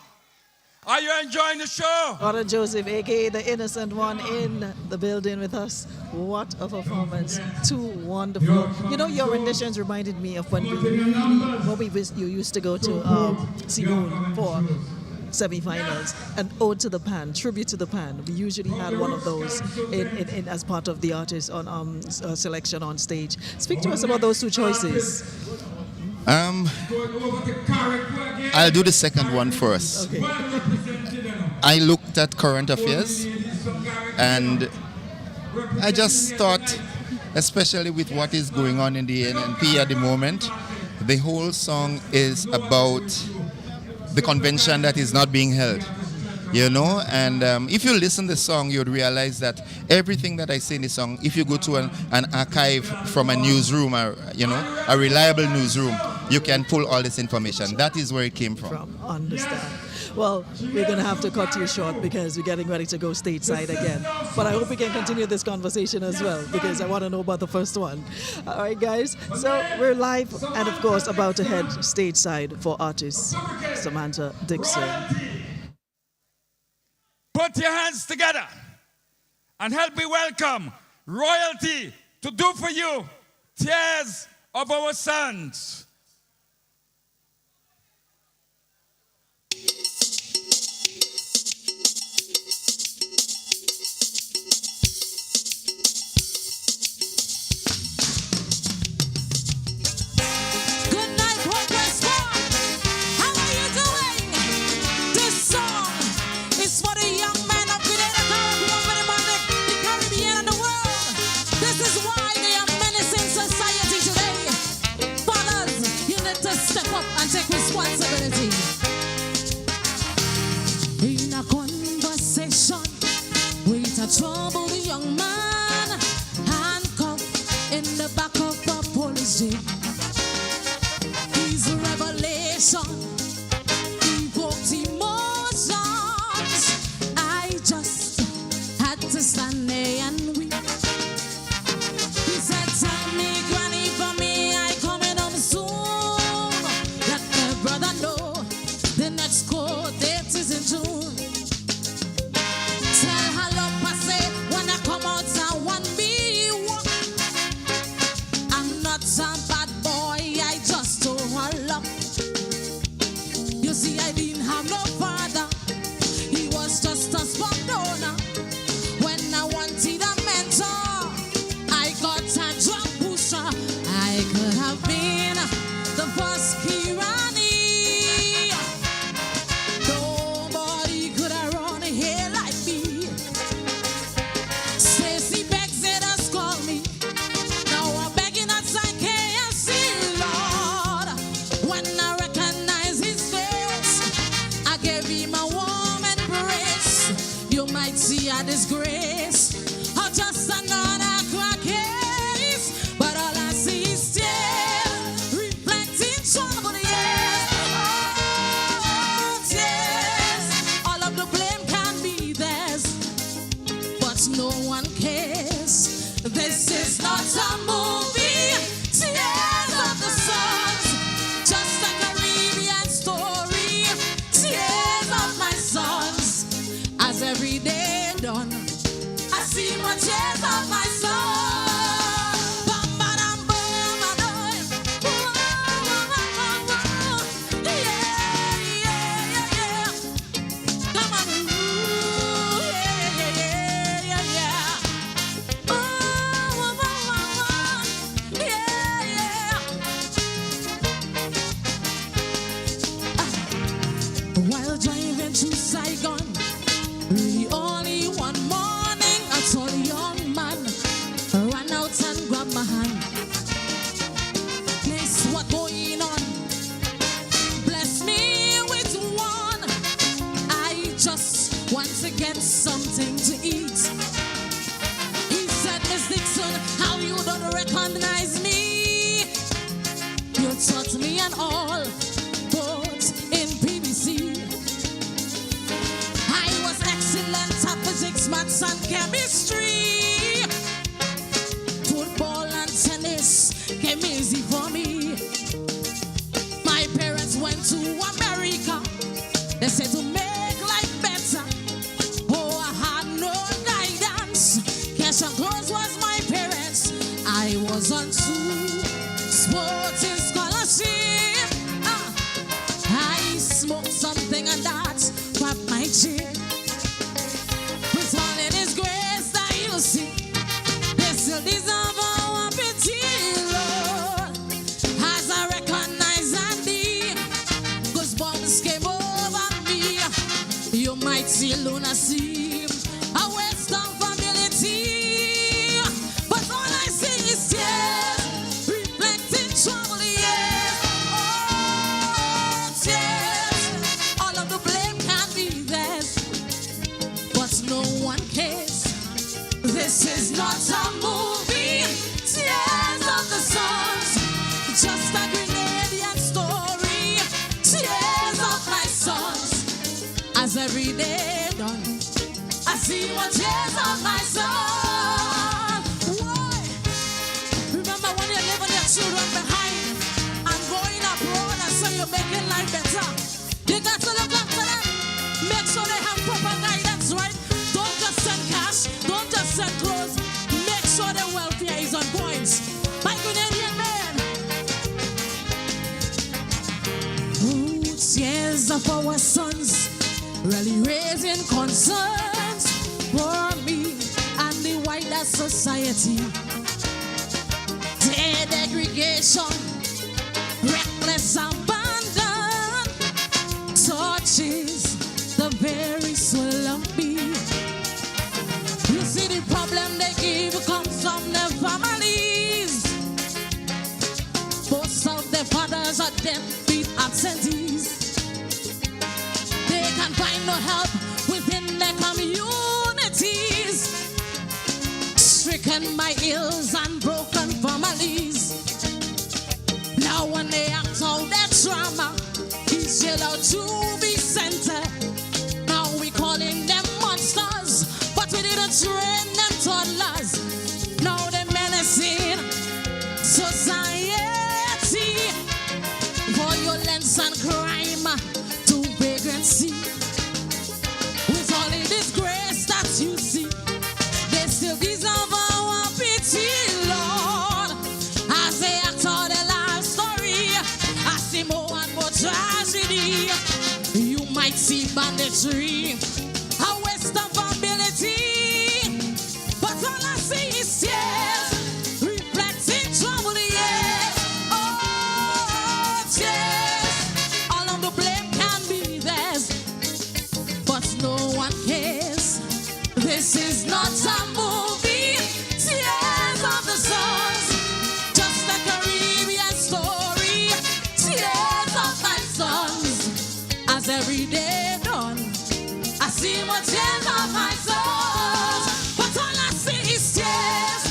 Are you enjoying the show? Brother Joseph, a.k.a. the innocent one, in the building with us. What a performance. Too wonderful. You know, your renditions reminded me of when you used to go to Simone for semi-finals, and Ode to the Pan, Tribute to the Pan. We usually had one of those in as part of the artist on selection on stage. Speak to us about those two choices. I'll do the second one first. Okay. I looked at current affairs and I just thought, especially with what is going on in the NNP at the moment, the whole song is about the convention that is not being held, you know. And if you listen to the song, you'd realize that everything that I say in the song, if you go to an archive from a newsroom, or a reliable newsroom, you can pull all this information. That is where it came from. Understand. Well, we're going to have to cut you short because we're getting ready to go stateside again. But I hope we can continue this conversation as well because I want to know about the first one. All right, guys. So we're live and, of course, about to head stateside for artist Samantha Dixon. Put your hands together and help me welcome royalty to do for you Tears of Our Sons. This is why they are menacing society today. Fathers, music. His revelation evoked emotions. I just had to stand there and weep. He said, tell me, Granny, for me, I coming home soon. Let my brother know the next court date is in June. Tell her love passe when I come out and want me walk. I'm not some bad boy, I just told her love. You see, I didn't have no father. He was just a spot donor. When I wanted a mentor, I got a drug pusher. I could have been the first Kirani. Nobody could have run here like me. Stacy Beck call me. Now I'm begging outside KFC, Lord. When I recognize his face, I gave him a warm embrace. You might see a disgrace or just another crack case, but all I see is tears reflecting trouble, yes. Oh, tears. All of the blame can be theirs, but no one cares. This is not a movie. Tears of the Suns, just a Caribbean story. Tears of my sons, as every day done, I see my tears of my sons. Come on, ooh, yeah. While driving to Saigon, really only one morning, I saw a young man run out and grab my hand. Guess what going on? Bless me with one. I just want to get something to eat. He said, Miss Dixon, how you don't recognize me? You taught me and all, but in PVC. I was excellent at physics, maths, and chemistry. Football and tennis came easy for me. My parents went to America. They said to make life better. Oh, I had no guidance. Cash and clothes was my parents. I was on sporting scholarship. I smoked something and that popped my chin. With all in his grace that you see, they still deserve our pity, Lord. As I recognize Andy, goosebumps came over me. You might see lunacy, a waste of ability, but all I see is tears reflecting trouble, yes. Oh, tears. All of the blame can be theirs, but no one cares. This is not a movie. Tears of the Suns, just a Grenadian story. Tears of my sons, as every day done, I see what tears of my son. Why? Remember when you're leaving your children behind and going abroad and so you're making life better. You got to look after them. Make sure they have proper guidance, right? Don't just send cash. Don't just send clothes. Make sure their welfare is on point. My Grenadian man. Ooh, tears of our sons, really raising concerns for me and the wider society. Their degradation, reckless abandon, touches the very soul of me. You see, the problem they give comes from their families. Most of their fathers are deadbeat absentees. They can find no help within their communities. Stricken by ills and broken families. when they act out their drama, he's allowed to be sent. Now we calling them monsters, but we didn't train them toddlers. Now they're menacing society, violence and crime to vagrancy. With all the disgrace that you see, they still deserve our pity, Lord. As they act out their life story, I see more and more tragedy. You might see banditry, a waste of ability, but all I see is tears, reflecting trouble, yes. Oh, tears. All of the blame can be theirs, but no one cares. This is not a movie, Tears of the Sons, just a Caribbean story, Tears of my sons. As every day done, I see more tears of my sons, but all I see is tears,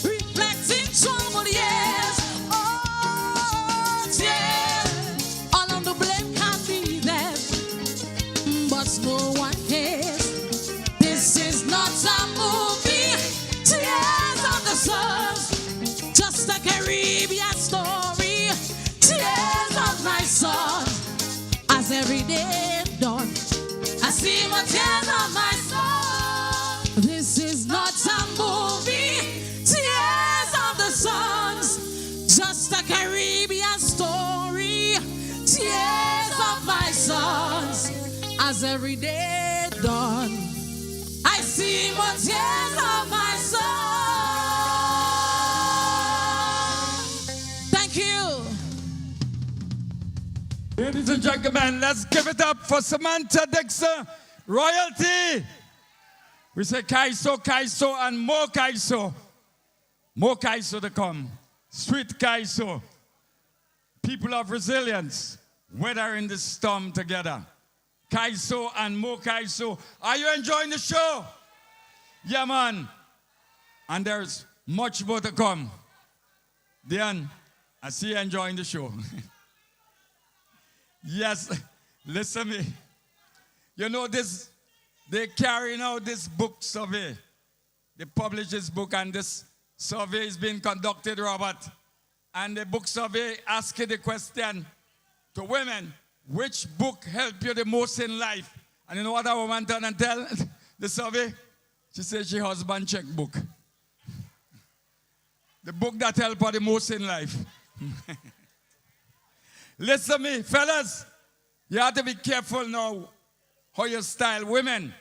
reflecting troubled years. Oh, tears. All of the blame can be there, but no one cares. This is not a movie, Tears of the Sons, just a Caribbean story, Tears of my sons. As every day done, I see more tears of my soul. This is not a movie, Tears of the Sons, just a Caribbean story, Tears of my sons. As every day done, I see more tears of my soul. Thank you. Ladies and gentlemen, let's give it up for Samantha Dixon, royalty. We say Kaiso, Kaiso, and more Kaiso. More Kaiso to come. Sweet Kaiso. People of resilience, weathering the storm together. Kaiso and more Kaiso. Are you enjoying the show? Yeah, man. And there's much more to come. Diane, I see you enjoying the show. Yes, listen to me. You know this, they're carrying out this book survey. They published this book and this survey is being conducted, Robert. And the book survey asking the question to women, which book helped you the most in life? And you know what a woman turned and tell the survey? She said she husband checkbook. The book that helped her the most in life. Listen to me, fellas. You have to be careful now how you style women.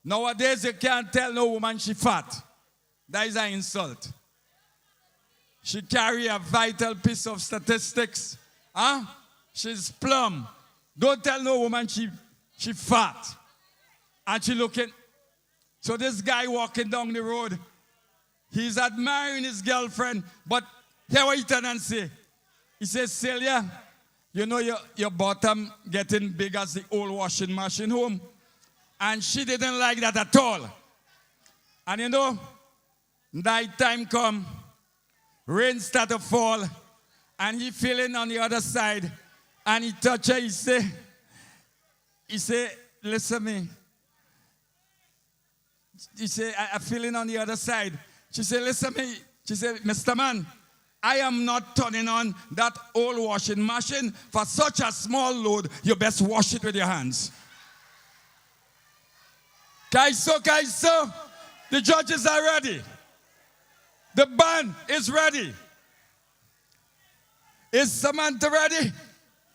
Nowadays, you can't tell no woman she fat. That is an insult. She carry a vital piece of statistics. Huh? She's plumb. Don't tell no woman she fat. And she looking. So this guy walking down the road, he's admiring his girlfriend, but hear what he turn and say. He says, Celia, you know your bottom getting big as the old washing machine home. And she didn't like that at all. And you know, night time come, rain start to fall, and he feeling on the other side, and he touch her, he say, listen to me. He say, I feeling on the other side. She said, listen to me. She said, Mr. Man, I am not turning on that old washing machine for such a small load. You best wash it with your hands. Kaiso, Kaiso, the judges are ready. The band is ready. Is Samantha ready?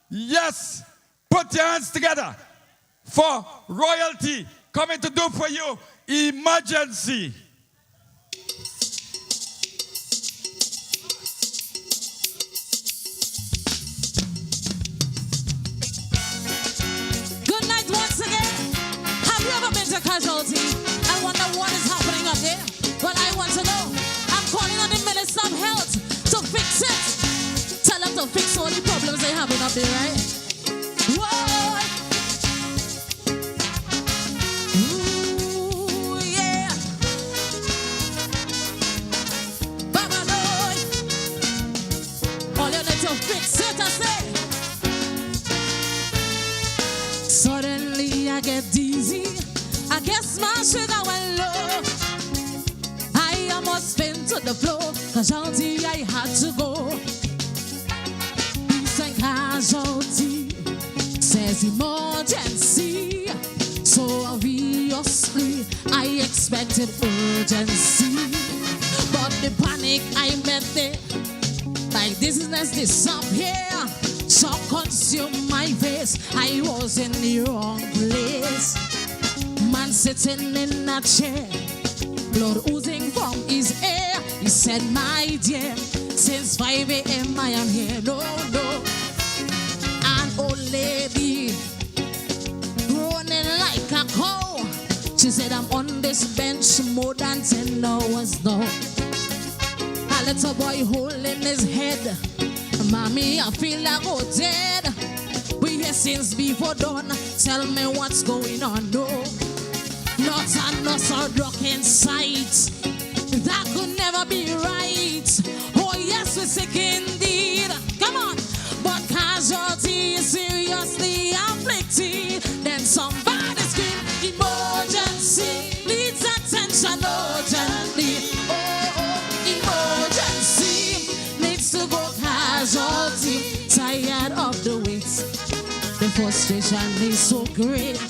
Yes. Put your hands together for royalty coming to do for you emergency. Good night once again. Have you ever been to casualty and wonder what is happening up there? Well, I want to know. I'm calling on the Minister of Health to fix it. Tell them to fix all the problems they're having up there, right? Whoa! Ooh, yeah. Baba boy. All you need to fix it. I get dizzy. I guess my sugar went low. I almost fell to the floor. Casualty, I had to go. Peace and casualty says emergency. So obviously, I expected urgency. But the panic I met there, like dizziness disappear, shock consumed my face. I was in the wrong place. Man sitting in a chair, blood oozing from his ear. He said, my dear, since 5 a.m. I am here. No, no. An old lady groaning like a cow. She said, I'm on this bench more than 10 hours now. A little boy holding his head. Mommy, I feel like I'm dead. We here since before dawn. Tell me what's going on. No, not another drug in sight. That could never be right. Oh yes, we're sick indeed. Come on. But casualty is seriously afflicted. Then somebody scream, emergency. Needs attention urgently. Emergency needs to go casualty. Tired of the wait. The frustration is so great.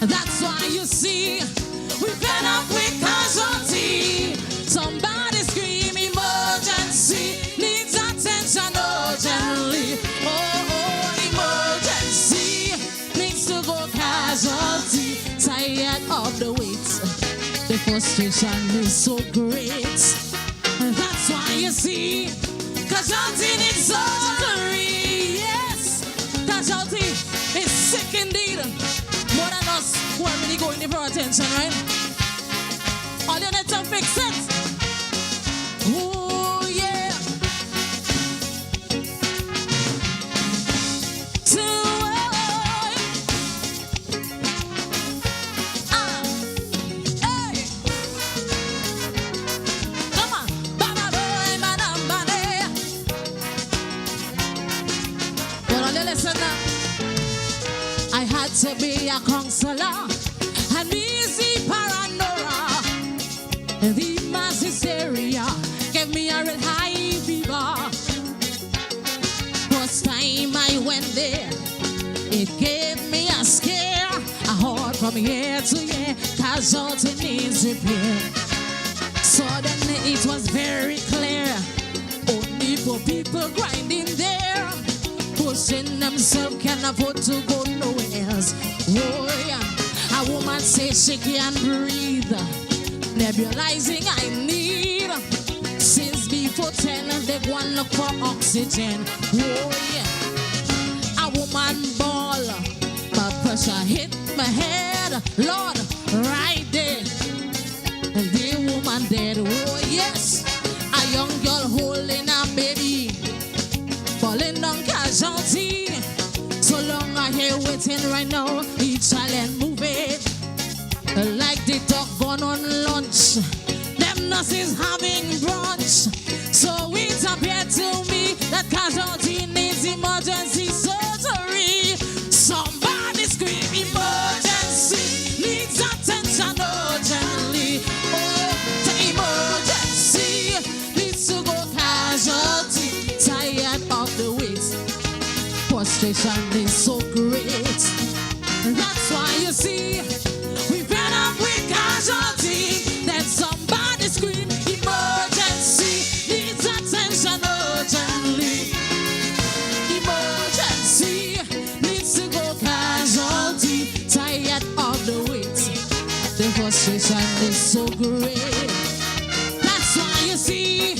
That's why you see we've got a quick casualty. Somebody scream emergency. Needs attention urgently. Oh, emergency needs to go casualty. Tired of the wait. The frustration is so great. That's why you see casualty needs surgery. Yes, casualty is sick indeed. More than us who are really going in for attention, right? All you need to fix it. Oh yeah. I had to be a counselor and easy paranoia. The mass hysteria gave me a real high fever. First time I went there, it gave me a scare. I heard from year to year, casualty needs repair. Suddenly it was very clear, only for people grinding there, pushing themselves, can't afford to go nowhere else. Oh yeah, a woman says she can't breathe, nebulizing I need. Since before 10, they go and look for oxygen. Oh yeah, a woman ball, my pressure hit my head, Lord, right there. And the woman dead. Oh yes, a young girl holding a baby, falling down casualty. So long I here waiting right now, each silent movie, like the dog gone on lunch. Them nurses having brunch. So it appeared to me that casualty needs emergency surgery. Somebody scream emergency, needs attention urgently. Oh, the emergency needs to go casualty. Tired of the wait. Frustration is so great. That's why you see we've been up with casualty. Then somebody scream emergency, needs attention urgently. Emergency needs to go casualty. Tired of the wait. The frustration is so great. That's why you see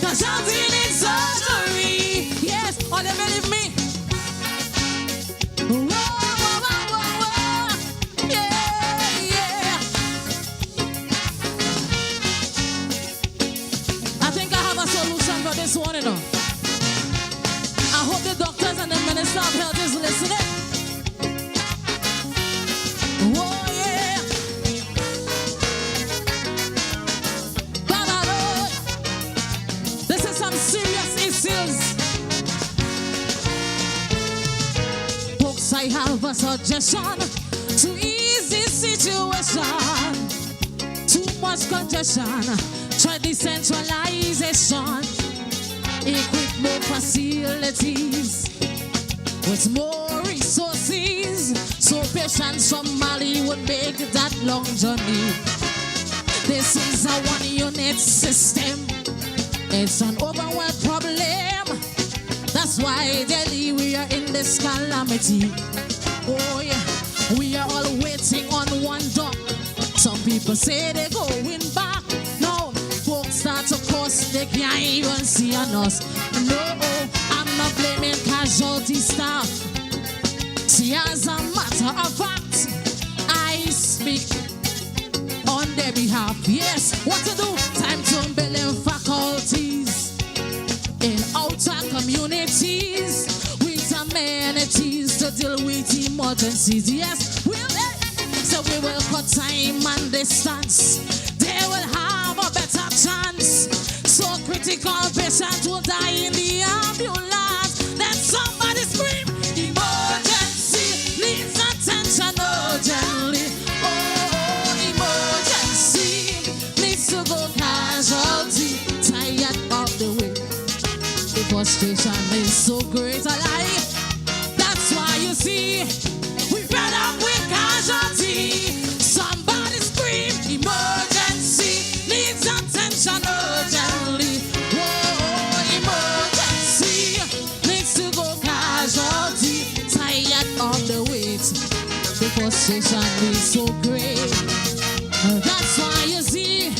casualty needs surgery. Yes, all you believe me. Whoa, whoa, whoa, whoa, whoa. Yeah, yeah. I think I have a solution for this one, you know. I hope the doctors and the Minister of Health is listening. Whoa, yeah. This is some serious issues. Folks, I have a suggestion. to ease this situation. Too much congestion, try decentralization. Equip more facilities with more resources, so patients from Mali would make that long journey. This is a one-unit system. It's an overworld problem. That's why daily we are in this calamity. Oh yeah, we are all waiting on one dock. Some people say they're going back. No, folks start to cost, they can't even see on us. No, I'm not blaming casualty staff. See, as a matter of fact, I speak on their behalf. Yes, what to do? Time to build in faculties in outer communities with amenities to deal with emergencies. Yes, so we will cut time and distance. They will have a better chance. So critical patients will die in the ambulance. Then somebody scream, emergency needs attention urgently. Oh, emergency needs to go casualty. Tired of the way. The frustration is so great. I like. That's why you see, we fed up with casualty. Somebody scream, emergency needs attention urgently. Whoa, emergency needs to go casualty. Tired of the wait. The frustration is so great. That's why you see,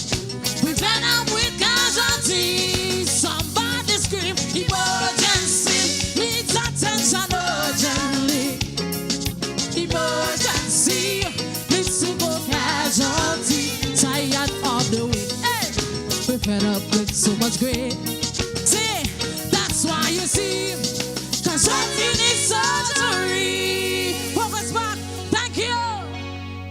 we fed up with casualty. Somebody scream, emergency needs attention urgently. Emergency needs to go casualty. Tired of the wait. Hey, we're fed up with so much great. See, that's why you see, casualty needs surgery. Focus back. Thank you.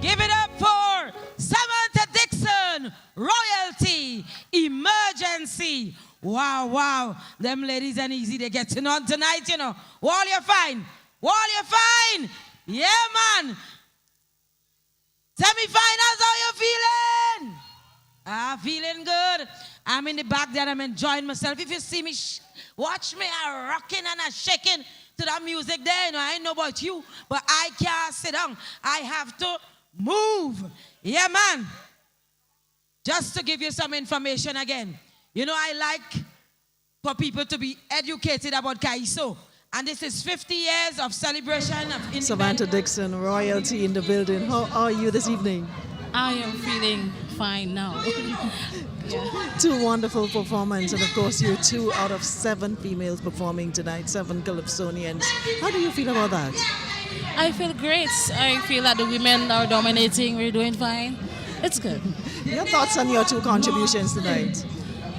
Give it up for Samantha Dixon, Royalty, Emergency. Wow, wow. Them ladies ain't easy to get on tonight, you know. Wall, you're fine. Wall, you're fine. Yeah, man. Semi-finals, how you feeling? Feeling good. I'm in the back there. I'm enjoying myself. If you see me, watch me. I'm rocking and I'm shaking to that music there. You know, I ain't know about you, but I can't sit down. I have to move. Yeah, man. Just to give you some information again. You know, I like for people to be educated about Calypso. And this is 50 years of celebration of independence. Samantha Dixon, Royalty in the building. How are you this evening? I am feeling fine now. Yeah. Two wonderful performances, and of course you're 2 out of 7 females performing tonight, 7 Calypsonians. How do you feel about that? I feel great. I feel that the women are dominating. We're doing fine. It's good. Your thoughts on your 2 contributions tonight?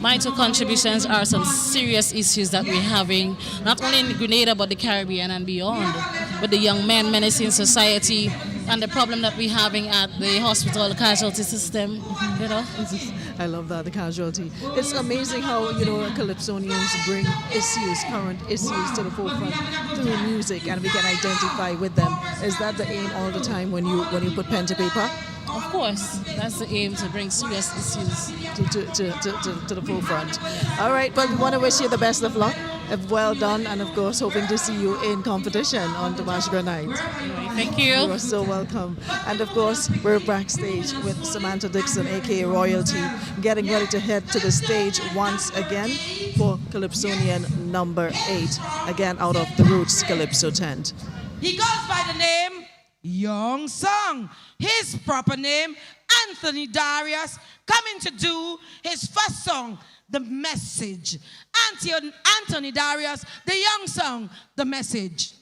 My 2 contributions are some serious issues that we're having, not only in Grenada but the Caribbean and beyond, with the young men menacing society and the problem that we're having at the hospital casualty system, you know. I love that, the casualty. It's amazing how, you know, Calypsonians bring issues, current issues to the forefront through music, and we can identify with them. Is that the aim all the time when you put pen to paper? Of course, that's the aim, to bring serious issues to the forefront. All right, well, we want to wish you the best of luck. Well done, and of course, hoping to see you in competition on Tomashgra night. Thank you. You are so welcome. And of course, we're backstage with Samantha Dixon, aka Royalty, getting ready to head to the stage once again for Calypsonian number 8, again out of the Roots Calypso tent. He goes by the name Young Song. His proper name, Anthony Darius, coming to do his first song, The Message. Anthony Darius, the Young Song, The Message.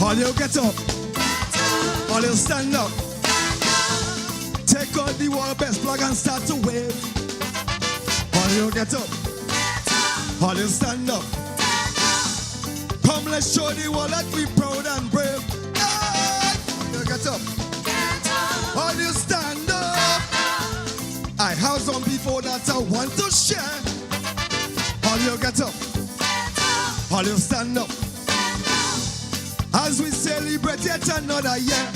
All you get up. All you stand up. Take out the world best plug and start to wave. All you get up. All you stand up. Come, let's show the world that we proud and brave. All you get up. All you stand up. I have some people that I want to share. All you get up. All you stand up. As we celebrate yet another year,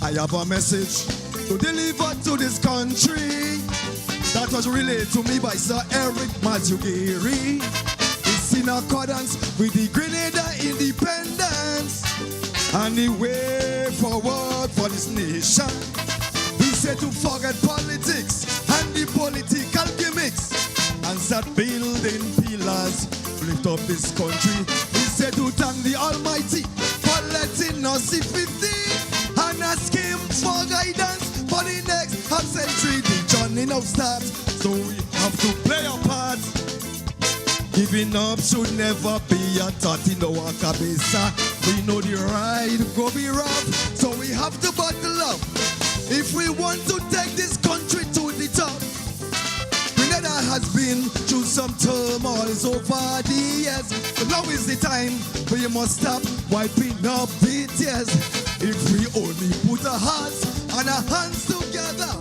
I have a message to deliver to this country that was relayed to me by Sir Eric Mazugiri. It's in accordance with the Grenada independence and the way forward for this nation. He said to forget politics and the political gimmicks and start building pillars to lift up this country. He said to thank the Almighty for letting us see 50 and ask Him for guidance for the next half century. The journey now starts, so we have to play our part. Giving up should never be a thought in our cabeza. We know the ride go be rough, so we have to buckle up if we want to take this country to the top. Grenada has been through some turmoil over the years, but now is the time we must stop wiping up the tears. If we only put our hearts and our hands together,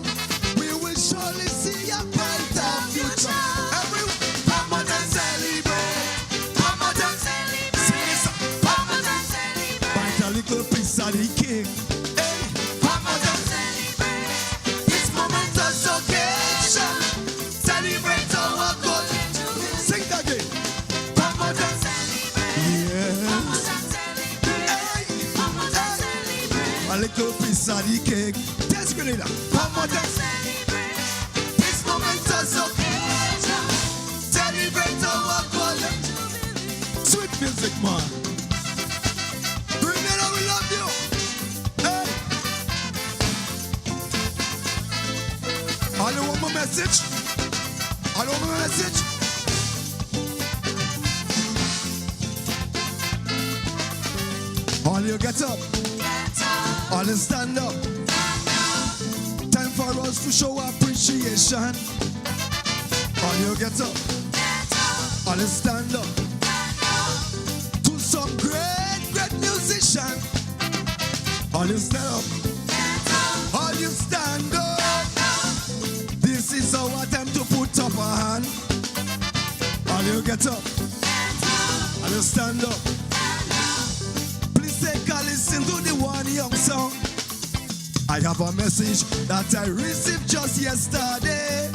we will surely see a brighter future. Everyone, come out and celebrate. Come out and celebrate. Come out and celebrate. Bite a little piece of the cake. Hey, come out and celebrate. This momentous occasion. Celebrate our God. Sing that again. Come out and celebrate. Yeah. Come out and celebrate. Hey, come out and celebrate. A little piece of the cake. Yes, Grenada. Come out and celebrate. This momentous occasion. Celebrate our God. Sweet music, man. Grenada, we love you. Hey. All you want my message? All you want my message? All you get up. All you stand up. Time for us to show appreciation. All you get up. All you stand up. To some great, great musician. All you stand up. All you stand up. This is our time to put up a hand. All you get up. All you stand up. Please take a listen to the one young song. I have a message that I received just yesterday,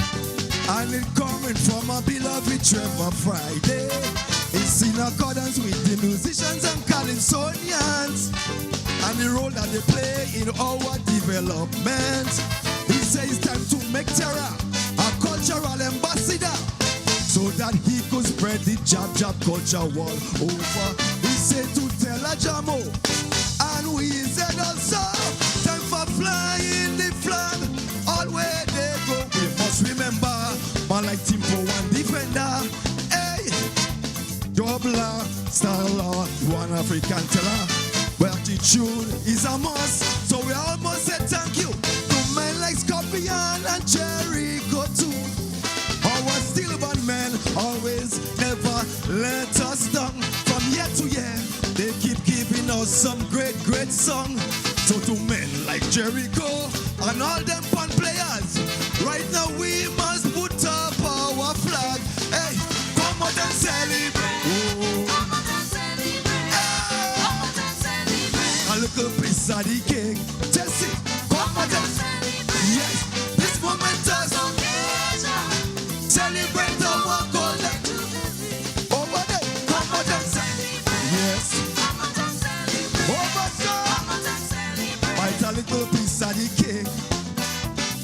and it coming from my beloved Trevor Friday. It's in accordance with the musicians and Calypsonians and the role that they play in our development. He says it's time to make Terra a cultural ambassador so that he could spread the jab culture all over. He said to tell a Jamo, and we said also time for flying the flag all where they go. We must remember man like Timpo and Defender. Hey, Doubler, Starler, one African teller. Well, attitude is a must, so we almost said thank you to men like Scorpion and Jericho too. Our Stillborn men always never let us down. From year to year, they keep giving us some great, great song. So to men like Jericho and all them fun players, right now we must put up our flag. Hey, come out and celebrate. Oh. Come out and celebrate. Hey. Come out and celebrate. A little piece of the cake. Jesse, come out and celebrate. Yes, this momentous occasion. Celebrate our golden jubilee. Over there, come out and celebrate. Yes. Come out and celebrate. Over there. Come out and celebrate. Bite a little piece of the cake.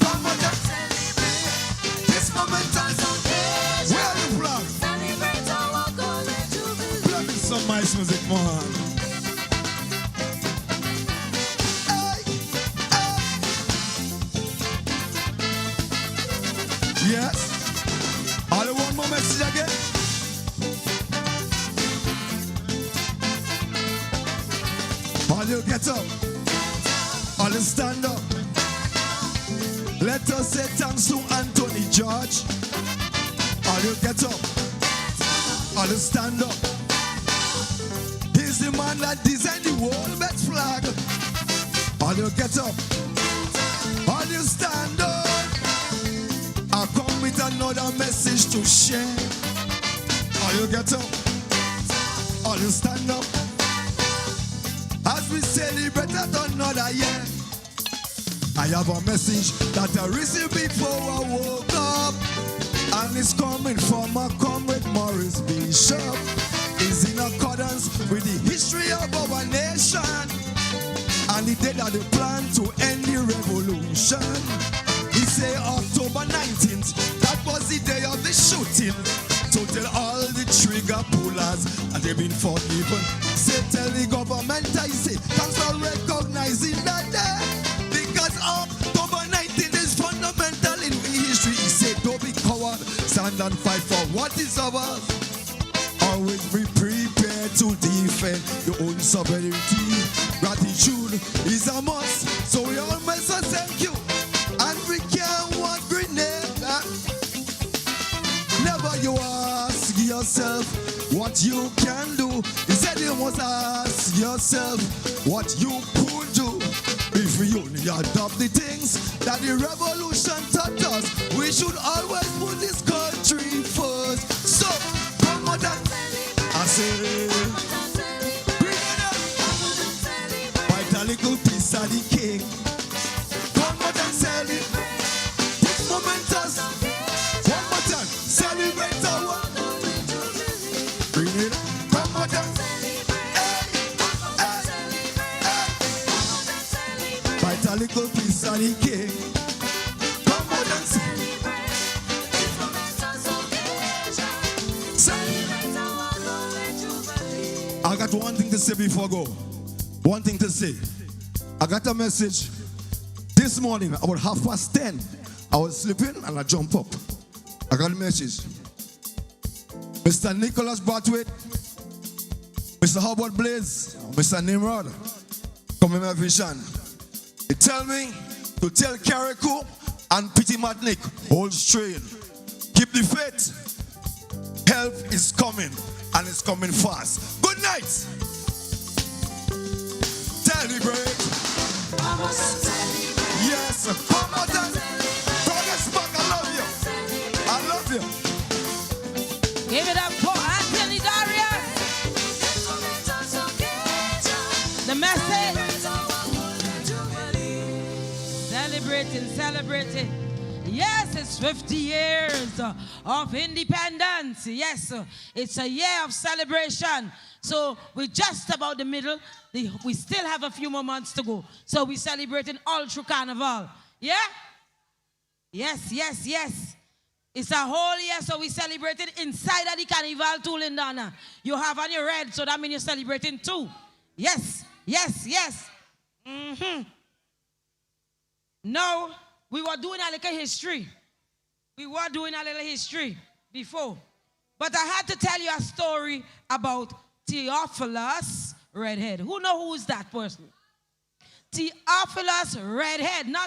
Come out and celebrate. This momentous occasion. Where are the flags? Celebrate our golden jubilee. Play me some nice music, man. Hey, hey. Yes. All one more message again. you get up. All you stand up. Let us say thanks to Anthony George. All you get up. All you stand up. He's the man that designed the world best flag. All you get up. All you stand up. I come with another message to share. All you get up. All you stand up. As we celebrate another year, I have a message that I received before I woke up. And it's coming from a comrade Morris Bishop. It's in accordance with the history of our nation. And he did the plan to end the revolution. He say October 19th, that was the day of the shooting. So tell all the trigger pullers that they've been forgiven. Say tell the government I say thanks for recognizing that day. Because October 19th is fundamental in history. He said don't be coward, stand and fight for what is ours. Always be prepared to defend your own sovereignty. Gratitude is a must, so we all must say thank you. And we can't want grenade. Never you ask yourself what you can do. He said you must ask yourself what you could do. If we only adopt the things that the revolution taught us, we should always put this country first. So, come on, I say, bring it up. Fight a little piece of the cake. Come on and celebrate. This momentous. One more time. Celebrate our. Bring it up. Come on and fight a little piece of the cake. Come on and celebrate. I got one thing to say before I go. One thing to say. I got a message this morning about 10:30. I was sleeping and I jump up. I got a message. Mr. Nicholas Bartwit, Mr. Howard Blaze, Mr. Nimrod, come in my vision. They tell me to tell Carrico and Pity Matnick, hold straight. Keep the faith. Help is coming and it's coming fast. Good night. Celebrate. Yes, come on then. Progress back, I love you. I love you. Give it up for Anthony Darius. The message. Celebrating. Yes, it's 50 years of independence. Yes, it's a year of celebration. So we're just about the middle. We still have a few more months to go. So we're celebrating all through Carnival. Yeah? Yes. It's a whole year, so we're celebrating inside of the Carnival too, Lindana. You have on your red, so that means you're celebrating too. Yes. Now, we were doing a little history. Before. But I had to tell you a story about Theophilus Redhead. Who who's that person? Theophilus Redhead. No,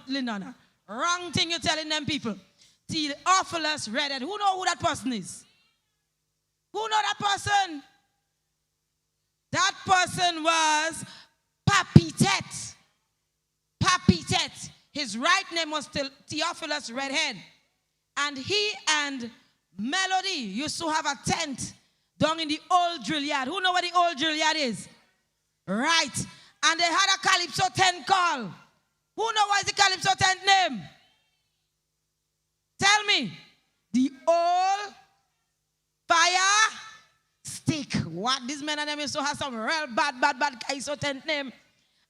Lindana. Wrong thing you're telling them people. Theophilus Redhead. Who who that person is? Who know that person? That person was Papitette. His right name was Theophilus Redhead. And he and Melody used to have a tent down in the old drill yard. Who know what the old drill yard is? Right. And they had a Calypso tent call. Who know what is the Calypso tent name? Tell me. The old fire stick. What? These men and them used to have some real bad Calypso tent name.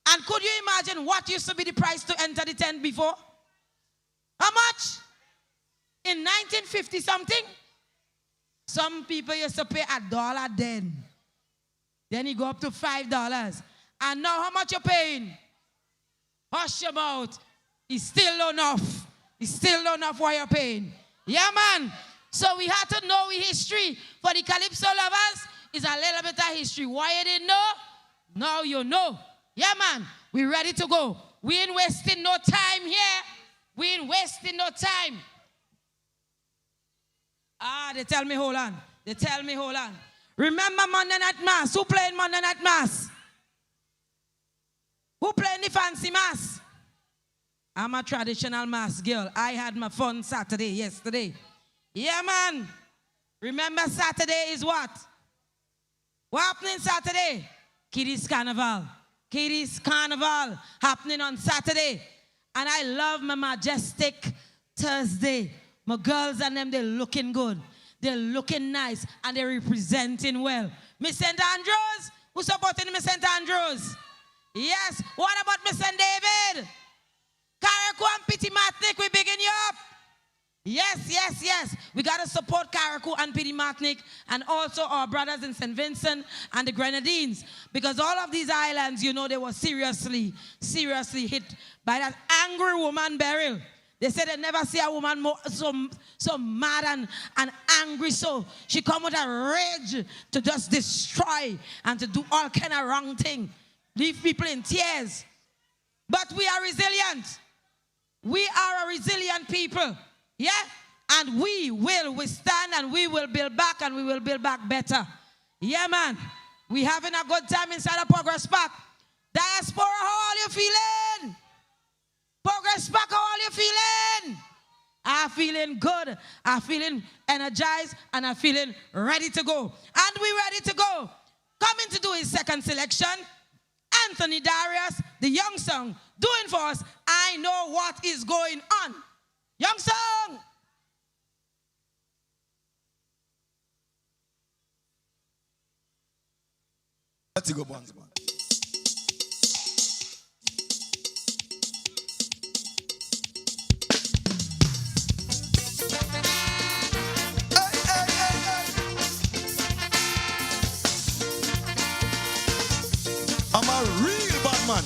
And could you imagine what used to be the price to enter the tent before? How much? In 1950 something? Some people used to pay $1 then. Then you go up to $5. And now how much you're paying? Hush your mouth. It's still enough. What you're paying. Yeah, man. So we had to know history. For the Calypso lovers, it's a little bit of history. Why you didn't know? Now you know. Yeah, man. We ready to go. We ain't wasting no time here. We ain't wasting no time. They tell me hold on. They tell me hold on. Remember Monday Night Mass? Who playing Monday Night Mass? Who playing the fancy mass? I'm a traditional mass girl. I had my fun Saturday, yesterday. Yeah, man. Remember Saturday is what? What happening Saturday? Kiddies Carnival. Kiddies Carnival happening on Saturday. And I love my majestic Thursday. My girls and them, they're looking good. They're looking nice and they're representing well. Miss St. Andrews? Who's supporting Miss St. Andrews? Yes. What about Miss St. David? Carriacou and Pity Martinique, we bigging you up. Yes, yes, yes. We got to support Carriacou and Pity Martinique and also our brothers in St. Vincent and the Grenadines. Because all of these islands, you know, they were seriously hit by that angry woman Beryl. They said they never see a woman so mad and angry. So she come with a rage to just destroy and to do all kind of wrong thing. Leave people in tears. But we are resilient. We are a resilient people. Yeah? And we will withstand and we will build back and we will build back better. Yeah, man. We having a good time inside of Progress Park. Diaspora, how are you feeling? Progress Park, how are you feeling? I'm feeling good. I'm feeling energized and I'm feeling ready to go. And we ready to go. Coming to do his second selection, Anthony Darius, the young song, doing for us, I Know What Is Going On. Young song. Let's go, Bonds, man. I'm a real bad man.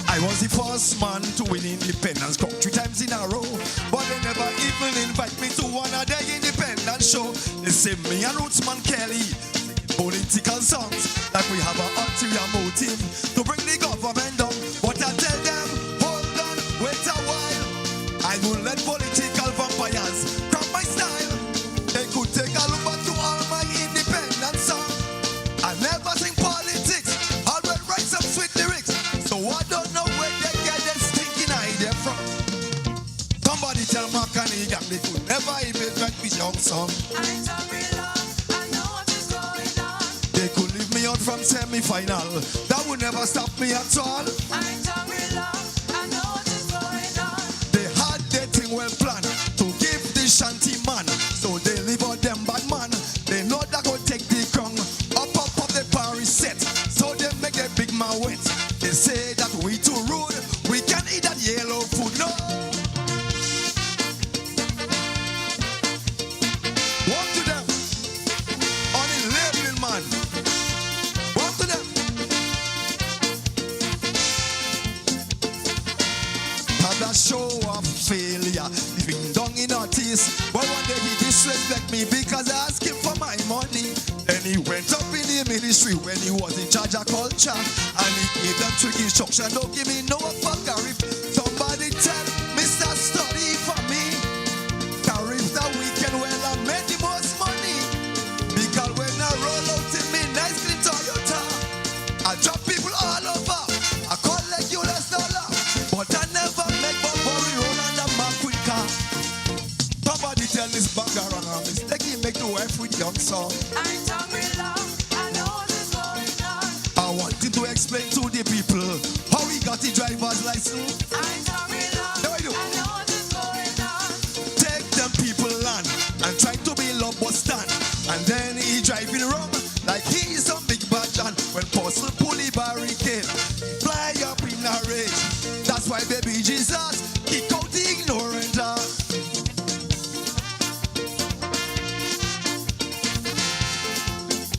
I was the first man to win Independence Cup 3 times in a row, but they never even invite me to one of their independence show. They say me and Rootsman Kelly singing political songs like we have an ulterior motive to bring the government down. But I tell them, hold on, wait a while. I will let political vampires cramp my style. They could take a look back to all my independence songs. I never sing politics, I will write some sweet lyrics. So I don't know where they get their stinking idea from. Somebody tell McIntyre gang they could never even write me young song. I know what is going on. They could leave me out from semi-final. That would never stop me at all. I know what is going on. They had their thing well planned to give the shanty man. So they leave out them bad man. They know that go take the crown up the Paris set. So they make a big man wet. They say that we too rude. We can't eat that yellow food. No. Walk to them. On the labeling man. Walk to them. Had a show of failure. Living down in our teeth. But one day he disrespect me because I asked him for my money. Then he went up in the ministry when he was in charge of culture. And he gave them tricky instruction. Don't give me no fucker if somebody tell Mr. Study for me. Tariff that weekend when I made the most money. Because when I roll out in me nice clean Toyota, I drop people all over. I collect you less dollar. But I never make bumpery roll under my quick car. Somebody tell this bagger on a mistake he make the wife with young son. I know what is going on. I wanted to explain to the people how we got the driver's license. I know what is going on. Take them people land and try to be love but stand. And then he driving wrong like he is some big bad John. When Puzzle pull the barricade, fly up in a rage. That's why baby Jesus kick out the ignorant heart.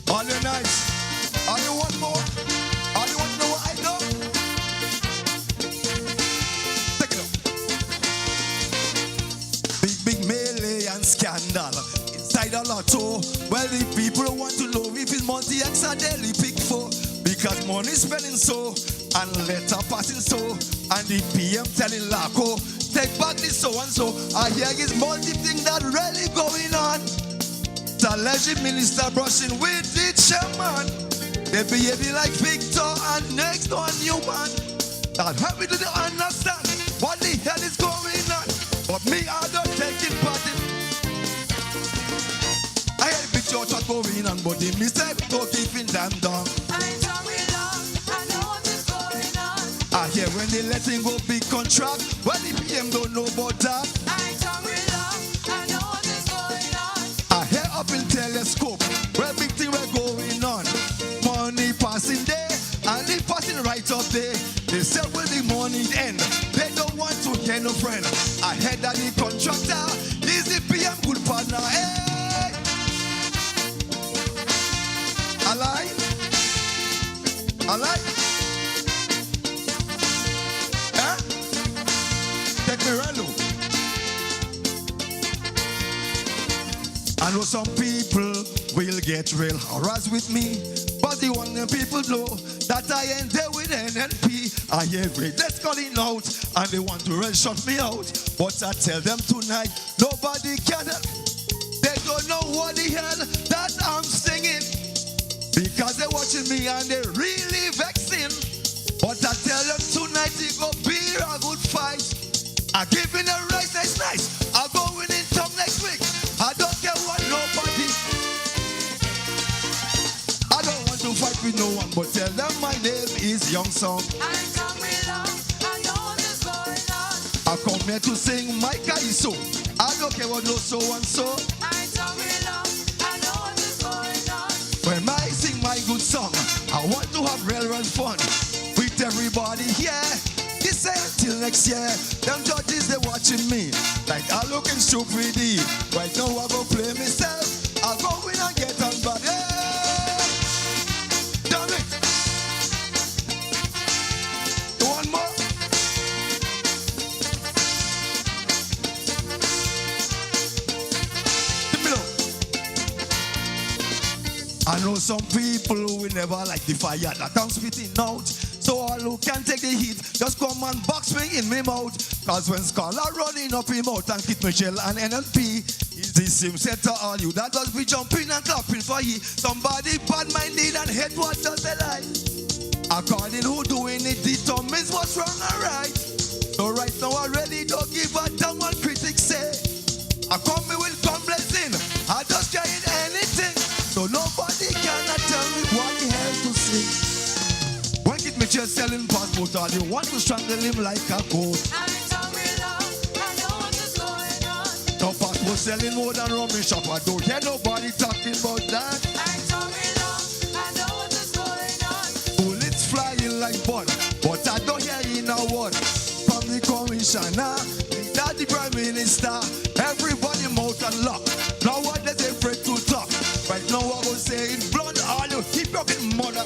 All you nice. All you want more? All you want to know what I know? Take it up. Big melee and scandal inside the lotto. Well, the people want to know if it's multi-X or daily pick for. Because money spending so, and letter passing so, and the PM telling Laco, take back this so and so. I hear this multi thing that really going on. The alleged minister brushing with the chairman. They behaving like Victor and next to a new man. That help me to understand what the hell is going on. But me, I don't take it part in. I hear the church are going on, but the mistake go keeping them down. I know what is going on. I hear when they letting go big contract, when the PM don't know about that. I know what is going on. I hear up in telescope, where big thing were going on. Money passing there, and they passing right up there. They say when the money end, they don't want to get no friend. I heard that the contractor is the PM good partner. Hey! Alive? Huh? Take me right low. I know some people will get real harassed with me, but the one people know that I ain't there with NNP. I hear greatness calling out, and they want to really shut me out. But I tell them tonight, nobody can help. They don't know what the hell that I'm singing, because they're watching me and they're really vexing. But I tell them tonight, it go be a good fight. I give in a race, nice. I'll go in top next week. I don't care what nobody. I don't want to fight with no one, but tell them my name is Young Song. I know what is going on. I come here to sing my Kaiso. I don't care what no so and so. I know what is going on. When I sing my good song, I want to have real fun with everybody here. This ain't till next year. Them judges, they watching me like I'm looking stupid. Right now I go play myself. I'll go in and get on back. Hey! Damn it! One more. I know some people who will never like the fire that I'm spitting out. So all who can take the heat, just come and box me in my mouth. Cause when Scholar running up him out and Kit Michelle and NNP, is the same set to all you that does be jumping and clapping for ye. Somebody bad-minded and hate what does they like. According who doing it determines what's wrong and right. So right now I really don't give a damn what critics say. I come me will come blessing, I just can't anything. So nobody cannot tell me what the hell to say. When Kit Mitchell selling passport, all you want to strangle him like a goat. I know what is going on. No passport selling more than rumming shop. I don't hear nobody talking about that. I know what is going on. Bullets flying like bun, but I don't hear in a word. From the commissioner, the prime minister, everybody mouth and lock. Now what they afraid to talk. Right now I will say in blood, all you keep talking mother.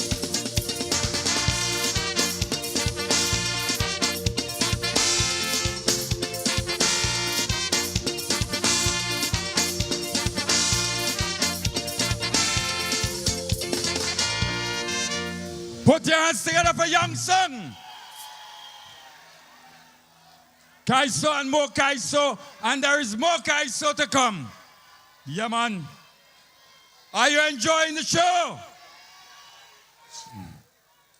Put your hands together for Young Son. Kaiso and more Kaiso, and there is more Kaiso to come. Yeah, man. Are you enjoying the show?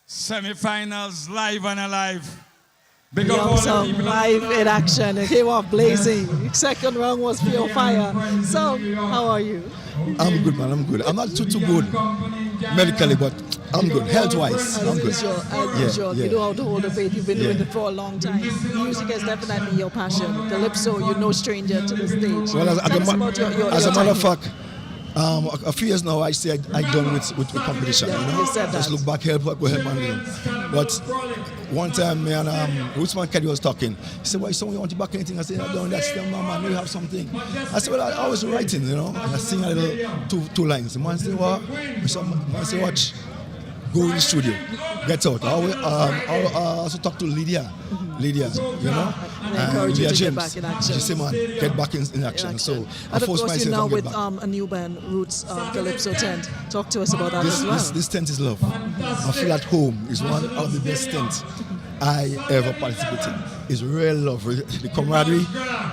Semi-finals, live and alive. Big up all the people. Live in action. It came off blazing. Second round was pure fire. So, how are you? I'm good, man. I'm good. I'm not too good medically, but I'm good. Health-wise, I'm good. Usual. You know how to hold the faith. You've been doing it for a long time. Music is definitely your passion. Calypso, you're no stranger to the stage. Well, as a matter of fact, a few years now, I say I done with competition. Yeah, you know, said just that. look back, help and But one time, me and Rootsman Kelly was talking. He said, "Why someone you want to back anything?" I said, "I don't. That's still man. You have something." I said, "Well, I was writing, you know, and I sing a little two lines." The man said, "What?" Man said, "Watch." go in the studio, get out. I also talk to Lydia, you know, and encourage you Lydia to James. get back in action. She say, man, get back in action. So and I of force course, myself you're now to get with back. a new band, Roots Calypso tent. Talk to us about that as well. This tent is love. I feel at home. It's one of the best tents I ever participated in. It's real love. The camaraderie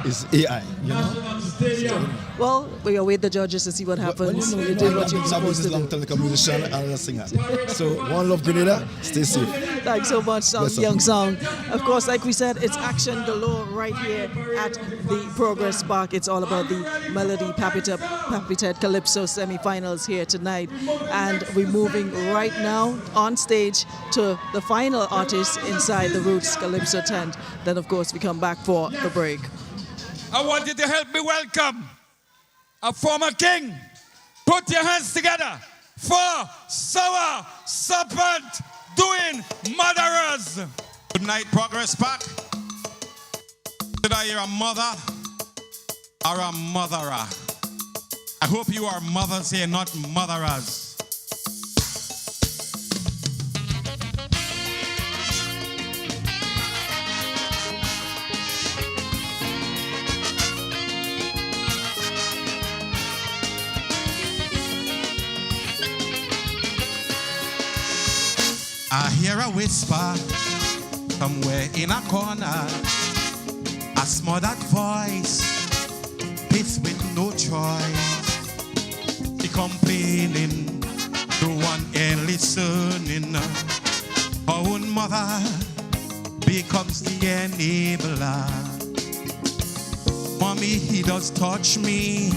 is AI, you know. So, well, we await the judges to see what happens. you did what you were supposed to do. long time like a musician and a singer. So one love, Grenada. Stay safe. Thanks so much, Young Song. Of course, like we said, it's action galore right here at the Progress Park. It's all about the Melody Papitette Calypso semi-finals here tonight. And we're moving right now on stage to the final artist inside the Roots Calypso tent. Then, of course, we come back for the break. I want you to help me welcome a former king. Put your hands together for Serpent doing Murderers. Good night, Progress Park. Did I hear a mother or a motherer? I hope you are mothers here, not motherers. I hear a whisper somewhere in a corner, a smothered voice, pissed with no choice. She complaining, no one ain't listening. Her own mother becomes the enabler. Mommy, he does touch me.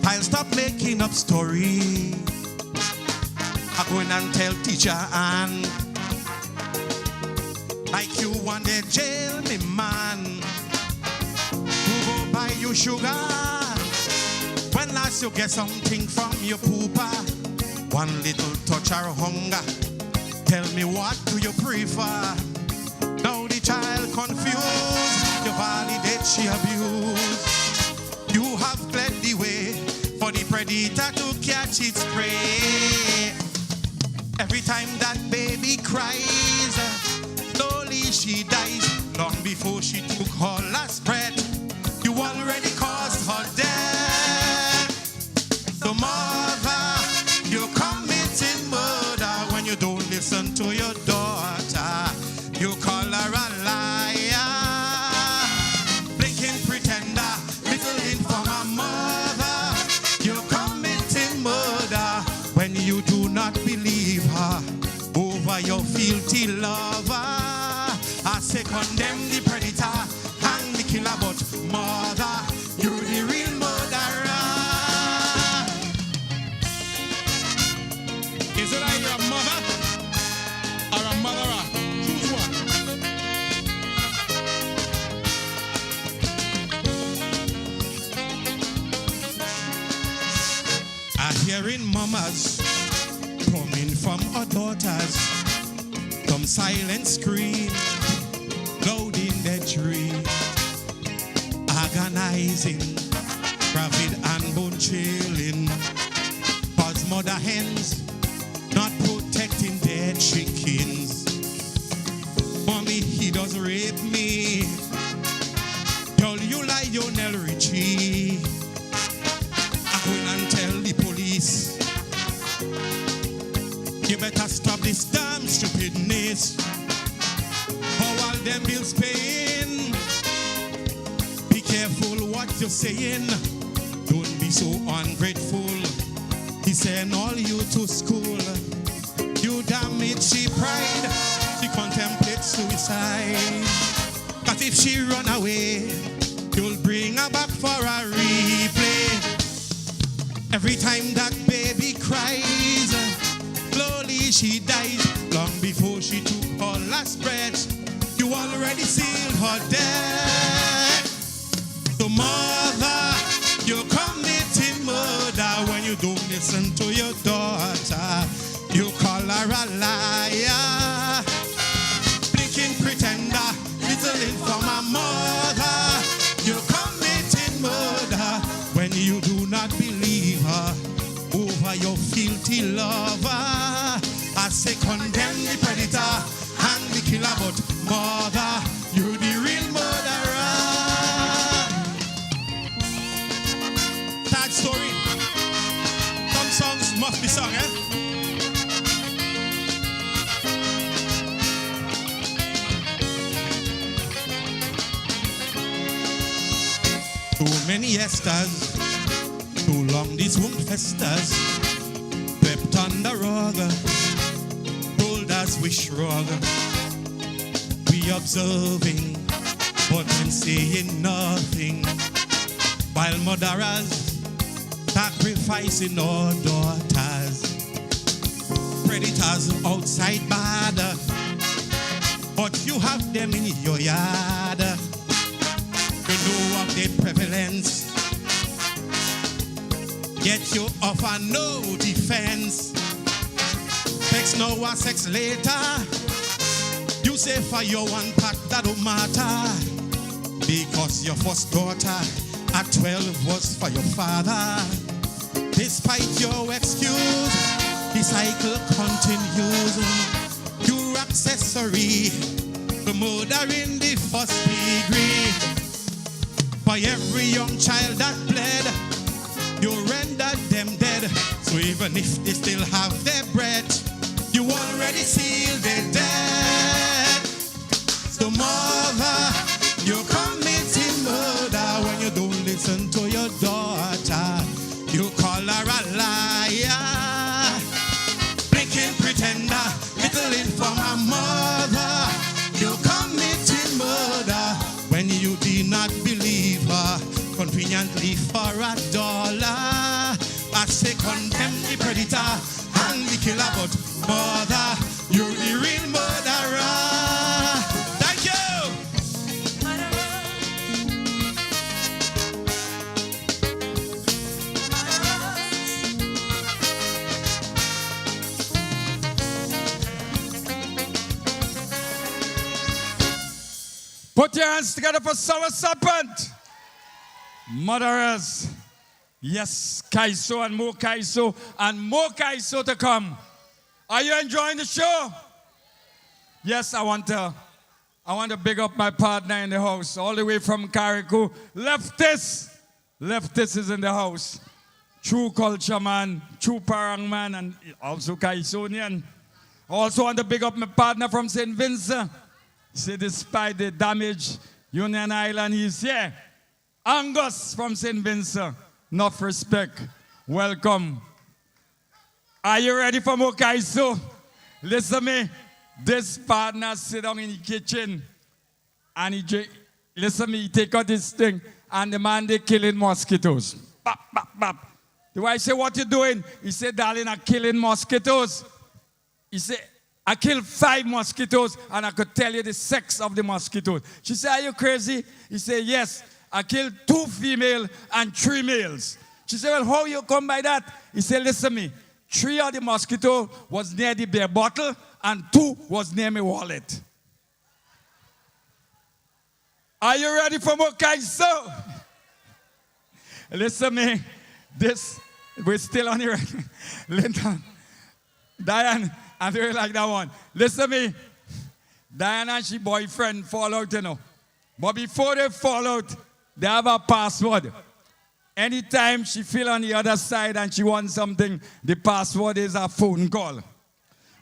I'll stop making up stories. I go in and tell teacher and like you want to jail me, man. Who go buy you sugar? When last you get something from your poopa? One little touch or hunger. Tell me what do you prefer? Now the child confused. You validate she abused. You have cleared the way for the predator to catch its prey. Every time that baby cries, slowly she dies. Long before she took her last breath, you already caused her death. So mother, you're committing murder when you don't listen to your daughter. You call her a liar, blinking pretender, little informer mother. You're committing murder when you do not believe her over your filthy lover. I say condemn the predator and the killer, but mother, you're the real murderer. Is it either a mother or a murderer? Choose one. I hearing mamas coming from our daughters, some silent scream, loud in their dream, agonizing, gravid and bone chilling, cause mother hens not protecting their chickens. Mommy, he does rape me. Tell you lie, Lionel Richie. I go in and tell the police. You better stop this damn stupidness. For all them bills paying. Be careful what you're saying. Don't be so ungrateful. He sent all you to school. You damage she pride. She contemplates suicide. Cause if she run away, you'll bring her back for a replay. Every time that baby cries, slowly she dies. Long before she took her last breath, you already sealed her death. So mother, you're committing murder when you don't listen to your daughter. You call her a liar, blinking pretender, little informer mother. You're committing murder when you do not believe her over your filthy lover. sad story. Some songs must be sung, eh? Too many Esters, too long this wound festers, wept on the rug, told us we shrug. We observing, but when saying nothing, while murderers sacrificing our daughters. Predators outside bad, but you have them in your yard. You know of their prevalence, yet you offer no defense. Sex now or sex later, you say for your one part that don't matter, because your first daughter at 12 was for your father. Despite your excuse, the cycle continues. Your accessory, the murder in the first degree. For every young child that bled, you rendered them dead. So even if they still have their breath, you already seal their death. So mother, you're committing murder when you don't listen to your daughter. You call her a liar, blinking pretender, little informer mother. You committing murder when you did not believe her, conveniently for $1. I say condemn the predator and the killer, but mother, you're the real murderer. Thank you. Put your hands together for Serpent. Murderers. Yes, Kaiso and more Kaiso to come. Are you enjoying the show? Yes, I want to big up my partner in the house, all the way from Carriacou. Leftist is in the house. True culture man, true parang man, and also Kaisonian. Also want to big up my partner from St. Vincent. See, despite the damage, Union Island, he's here. Angus from St. Vincent, enough respect. Welcome. Are you ready for more Kaiso? Listen to me. This partner sit down in the kitchen and listen to me, he take out this thing and the man they killing mosquitoes. Bap, bap, bap. The wife say, what you doing? He said, darling, I'm killing mosquitoes. He said, I killed 5 mosquitoes and I could tell you the sex of the mosquitoes. She said, are you crazy? He said, yes. I killed 2 females and 3 males. She said, well, how you come by that? He said, listen to me. 3 of the mosquitoes was near the beer bottle and 2 was near my wallet. Are you ready for more Kaiso? Listen to me. We're still on the record. Linton, Diane, I really like that one. Listen to me. Diane and she boyfriend fall out, you know. But before they fall out, they have a password. Anytime she feel on the other side and she wants something, the password is a phone call.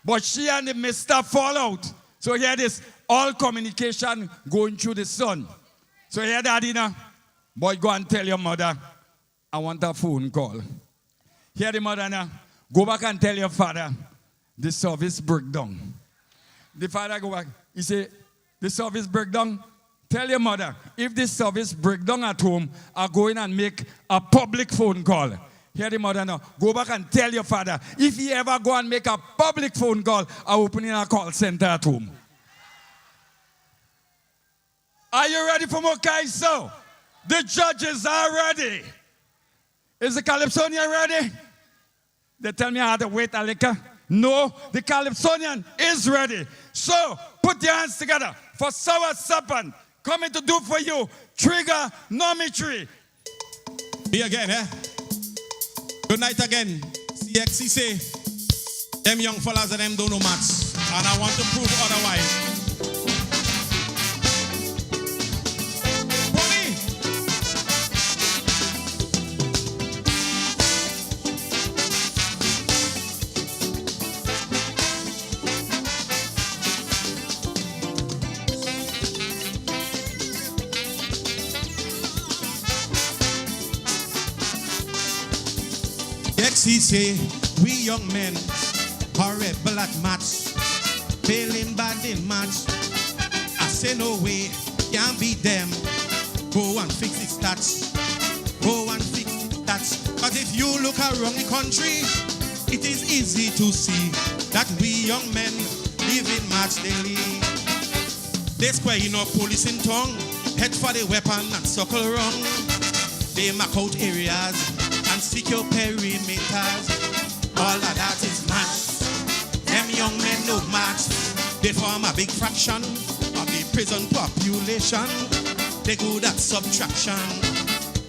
But she and the mister fall out. So here this, all communication going through the son. So here daddy now, boy go and tell your mother, I want a phone call. Here the mother now, go back and tell your father, the service broke down. The father go back, he say, the service break down. Tell your mother, if this service break down at home, I'll go in and make a public phone call. Hear the mother now. Go back and tell your father, if he ever go and make a public phone call, I'll open in a call center at home. Are you ready for more Kaiso? The judges are ready. Is the Calypsonian ready? They tell me I had to wait a little. No, the Calypsonian is ready. So, put your hands together for Serpent. Coming to do for you, Trigger Nometry. Me again, eh? Good night again. CXC say, them young fellas and them don't know maths. And I want to prove otherwise. see say we young men are rebel at match, failing bad in match. I say no way, can't beat them. Go and fix it stats. Go and fix it stats. But if you look around the country, it is easy to see that we young men live in match daily. They square police in tongue, head for the weapon and circle around. They mark out areas and secure perimeters. All of that is match. Them young men no match. They form a big fraction of the prison population. They good at subtraction.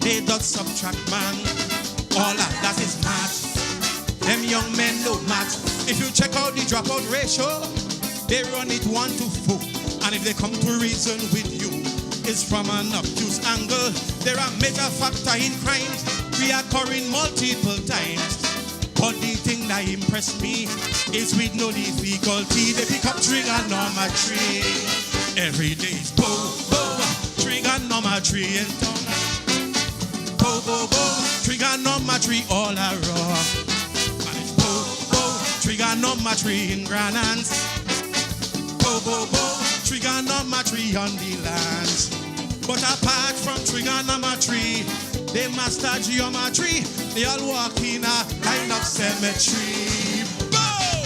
They don't subtract man. All of that is match. Them young men no match. If you check out the dropout ratio, they run it 1 to 4. And if they come to reason with you, it's from an obtuse angle. There are major factor in crimes reoccurring multiple times. But the thing that impressed me is with no difficulty they pick up trigonometry. Every day is trigonometry in tongue. Trigonometry all around. And it's trigonometry in granance. Trigonometry on the lands. But apart from trigonometry, they master geometry. They all walk in a line of symmetry. Boom!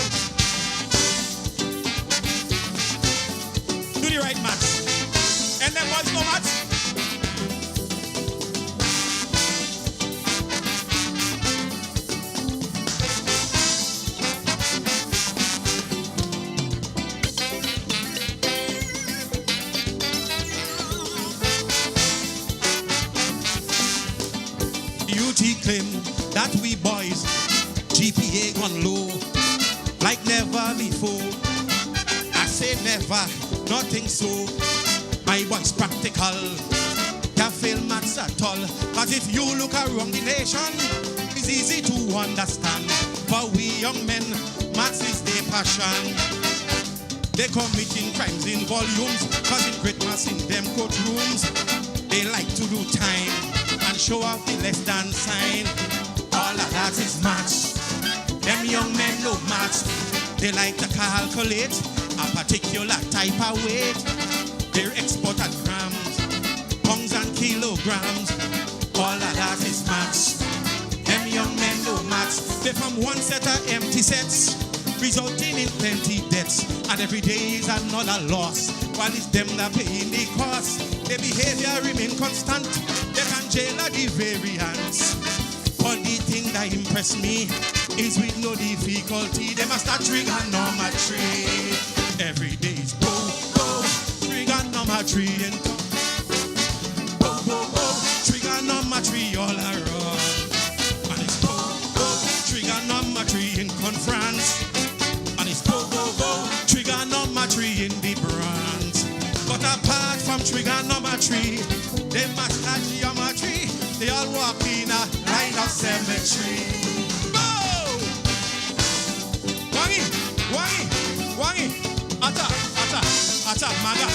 Do the right match. And then what's no match? Claim that we boys GPA gone low like never before. I say never, nothing so. My boys practical, can't fail maths at all. But if you look around the nation, it's easy to understand. For we young men, maths is their passion. They committing crimes in volumes, causing great mass in them courtrooms. They like to do time and show off the less than sign. All of that is match. Them young men no match. They like to calculate a particular type of weight. They're expert at grams, pounds and kilograms. All of that is match. Them young men no match. They from one set of empty sets, resulting in plenty debts. And every day is another loss, while it's them that paying the cost. Their behavior remain constant. They can jail at the variance. But the thing that impressed me is with no difficulty they must start trigonometry. Every day is trigonometry and trigonometry all around. And it's trigonometry in conference. And it's trigonometry in the branch. But apart from trigonometry, they must have geometry. They all walk in a line of symmetry. Boom! Wangi, wangi, wangi. Ata, maga.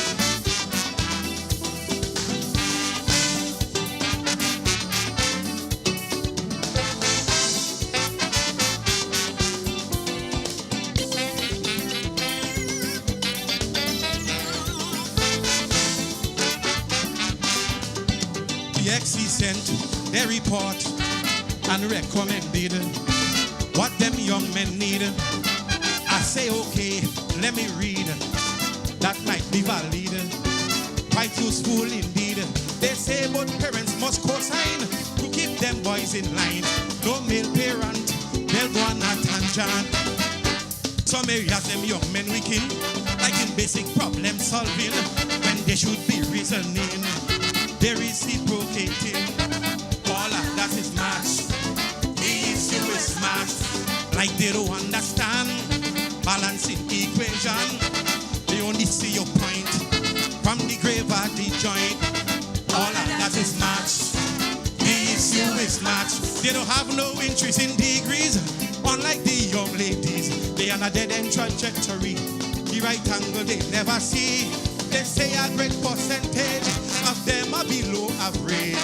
The XC sent their report and recommended what them young men need. I say, okay, let me read. That might be valid. Quite useful indeed. They say both parents must co-sign to keep them boys in line. No male parent, they'll go on a tangent. Some areas them young men weaken, like in basic problem solving, when they should be reasoning. They're reciprocating. All of that is match. The issue is match. Like they don't understand balancing equation. They only see your point from the grave at the joint. All of that is match. The issue is match. They don't have no interest in degrees. Unlike the young ladies, they are on a dead-end trajectory. The right angle they never see. They say a great percentage of them are below average.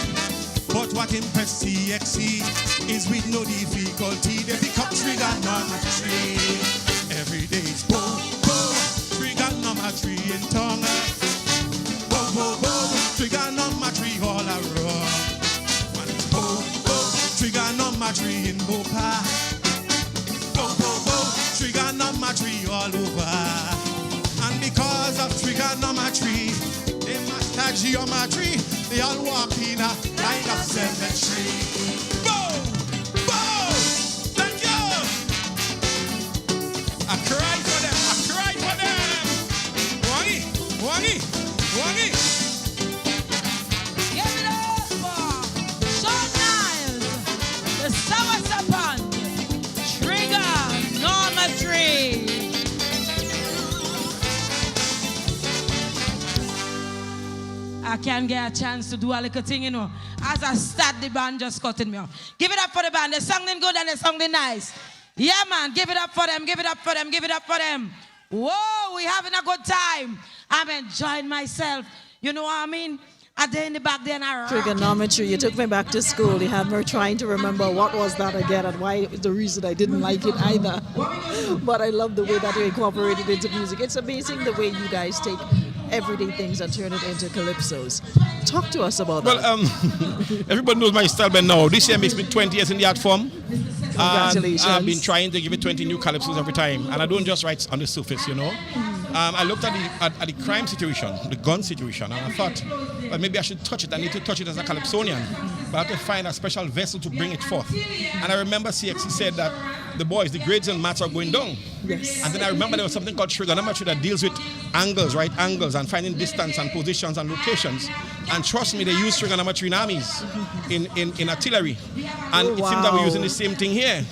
But what what impress TXC is with no difficulty. They pick up trigonometry. Every day's boom, boom, trigonometry in tongue. Boom, boom, boom, trigonometry all around. One boom, boom, trigonometry in Boca. Boom, boom, boom, trigonometry all over. And because of trigonometry, they master geometry. They all walk in a line of symmetry. Boom! Boom! Thank you! I cry for them. I cry for them. Wangi! Wangi! Wangi! Give it up for Sean Niles, the Sour Serpent, trigonometry. I can't get a chance to do a little thing, you know. As I start, the band just cutting me off. Give it up for the band. They sung them good and they sung them nice. Yeah, man. Give it up for them. Give it up for them. Give it up for them. Whoa, we having a good time. I'm enjoying myself. You know what I mean? I did in the back there and I Trigonometry. You took me back to school. You had me trying to remember what was that again and why the reason I didn't like it either. But I love the way that you incorporated it into music. It's amazing the way you guys take everyday things and turn it into calypsos. Talk to us about that. Well, everybody knows my style by now. This year makes me 20 years in the art form. Congratulations. And I've been trying to give it 20 new calypsos every time. And I don't just write on the surface, you know. I looked at the crime situation, the gun situation, and I thought, well, maybe I should touch it. I need to touch it as a calypsonian. But I have to find a special vessel to bring it forth. And I remember CXC said that the boys, the grades and maths are going down. Yes. And then I remember there was something called trigonometry that deals with angles, right angles, and finding distance and positions and locations. And trust me, they use trigonometry in armies, in artillery. And it seems that we're using the same thing here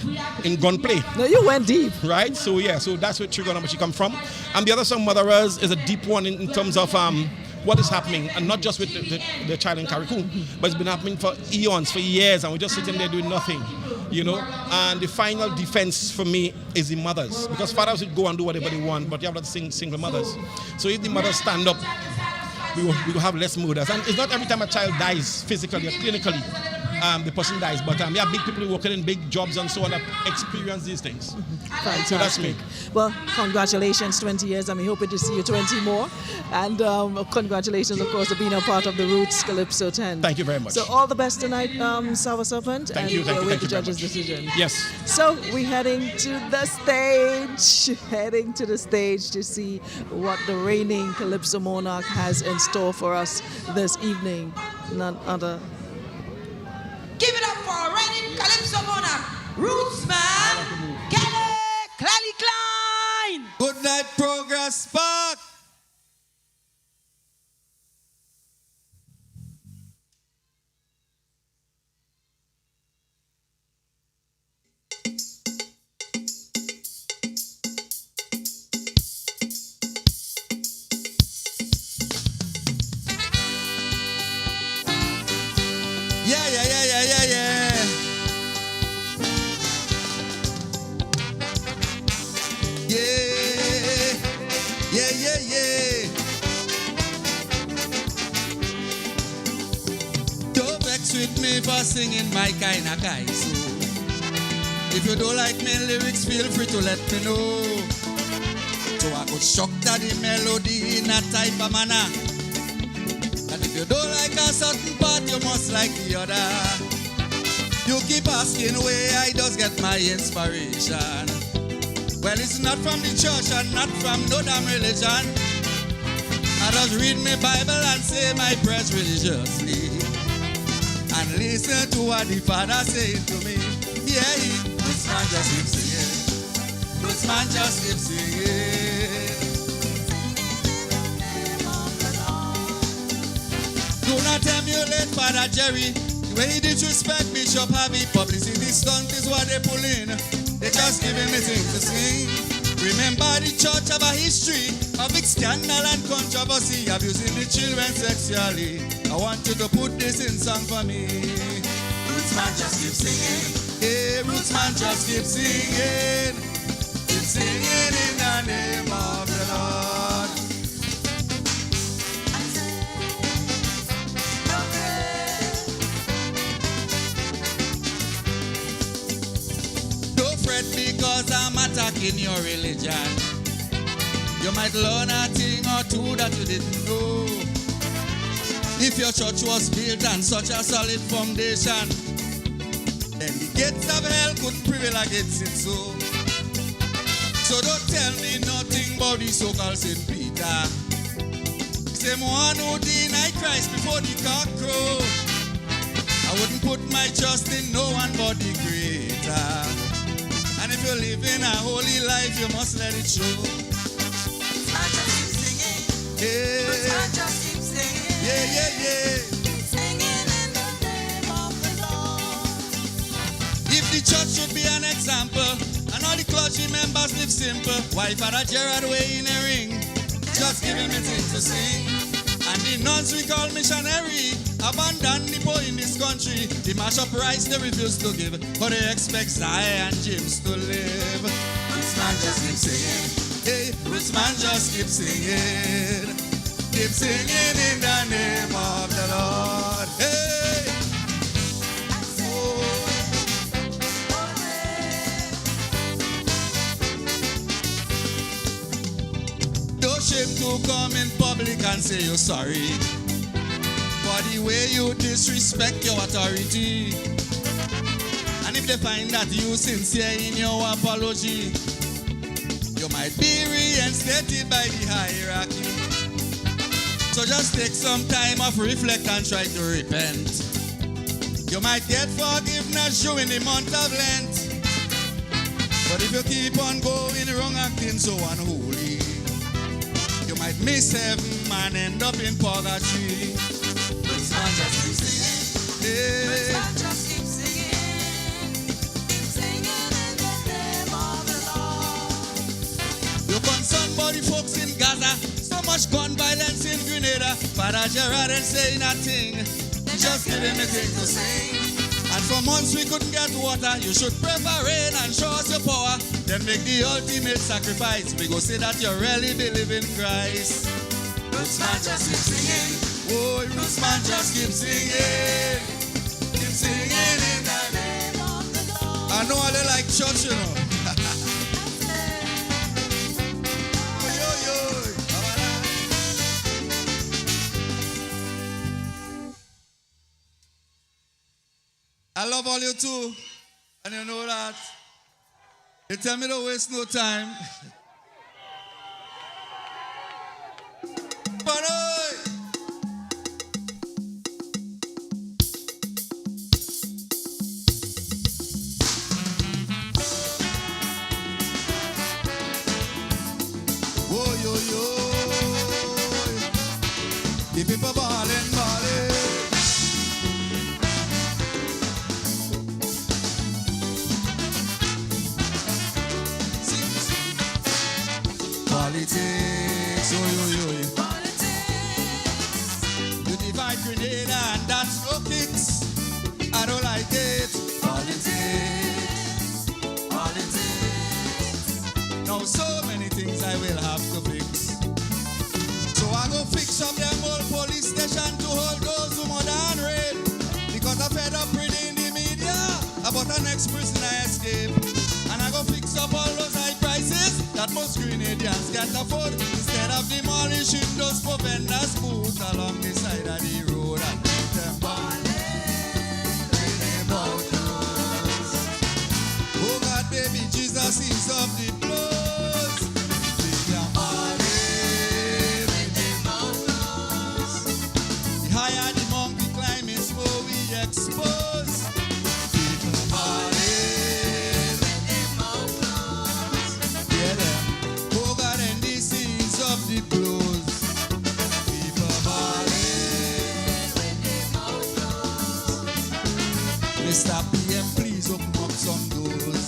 in gunplay. No, you went deep. Right? So yeah, so that's where trigonometry comes from. And the other song, Motherers, is a deep one in terms of what is happening, and not just with the child in Carriacou, but it's been happening for eons, for years, and we're just sitting there doing nothing, you know. And the final defense for me is the mothers, because fathers would go and do whatever they want, but you have to sing single mothers. So if the mothers stand up, we will have less murders. And it's not every time a child dies physically or clinically, the person dies, but we have big people working in big jobs and so on that experience these things. Fantastic. So that's me. Well, congratulations, 20 years, and we hope to see you 20 more. And congratulations, of course, for being a part of the Roots Calypso 10. Thank you very much. So all the best tonight, Sour Serpent. Thank you. We'll wait Thank the you very judges' much. decision. Yes. So we're heading to the stage. Heading to the stage to see what the reigning Calypso monarch has in store for us this evening. None other. Give it up for reigning Calypso monarch, Rootsman Kelly Klein. Good night, Progress Park. Yeah. Don't vex with me for singing my kind of guy. So if you don't like my lyrics, feel free to let me know. So I could shock that the melody in a type of manner. And if you don't like a certain part, you must like the other. You keep asking where I just get my inspiration. Well, it's not from the church and not from no damn religion. I just read my Bible and say my prayers religiously. And listen to what the Father saying to me. Yeah, this man just keeps singing. This man just keeps singing. Do not emulate Father Jerry. The way he disrespect Bishop Harvey. Publicity stunt is what they pull in. They just giving me things to sing. Remember the church have a history of big scandal and controversy, abusing the children sexually. I want you to put this in song for me. Rootsman just keep singing. Hey, Rootsman just keep singing. Keep singing in the name of the Lord. in your religion. You might learn a thing or two that you didn't know. If your church was built on such a solid foundation, then the gates of hell could prevail against it so. So don't tell me nothing about the so-called St. Peter. Same one who denied Christ before the cock crow. I wouldn't put my trust in no one but the Creator. And if you're living a holy life, you must let it show. I just keep singing. Yeah. I just keep singing. Yeah, yeah, yeah. Singing in the name of the Lord. If the church should be an example, and all the clergy members live simple, why Father Gerard way in a ring? Just giving me things to sing. And the nuns we call missionary abandon the poor in this country. They mash up rice they refuse to give, but they expect Zion and James to live. Rootsman just keep singing. Hey, Rootsman just keep singing. Keep singing in the name of the Lord. Hey! No shame to come in public and say you're sorry for the way you disrespect your authority. And if they find that you sincere in your apology, you might be reinstated by the hierarchy. So just take some time off, reflect and try to repent. You might get forgiveness during the month of Lent. But if you keep on going wrong, acting so unholy, you might miss heaven and end up in purgatory. Rootsman just keep singing. Yeah. Rootsman just keep singing. Keep singing in the name of the Lord. You concerned about the folks in Gaza, so much gun violence in Grenada. Father Gerard ain't saying nothing. Just give him a thing to sing. And for months we couldn't get water. You should pray for rain and show us your power. Then make the ultimate sacrifice. We go say that you really believe in Christ. Rootsman just keep singing. Oh, Rootsman just keep singing. Keep singing in the name of the Lord. I know they like church, you know. I love all you too, and you know that. You tell me to waste no time. But oh, yo, yo. The people ballin', ballin'. Politics, oh, yo, yo. Politics. You divide Grenada and that's no kicks. I don't like it. Politics. Politics. Now so many things I will have to fix. So I go fix up them old police station to hold those who murder and rape. Because I fed up reading the media about an ex-prisoner escape. And I go fix up all those high prices that most Grenadians can't afford. Instead of demolishing those poor vendors booths along the side of the road and make them oh God, baby, Jesus is of the blood. The higher the mountain climb is more we expose. People falling with them mountains. Yeah, them. Oh God, and this is of the blows. People falling with them mountains. Mr. PM, please open up some doors.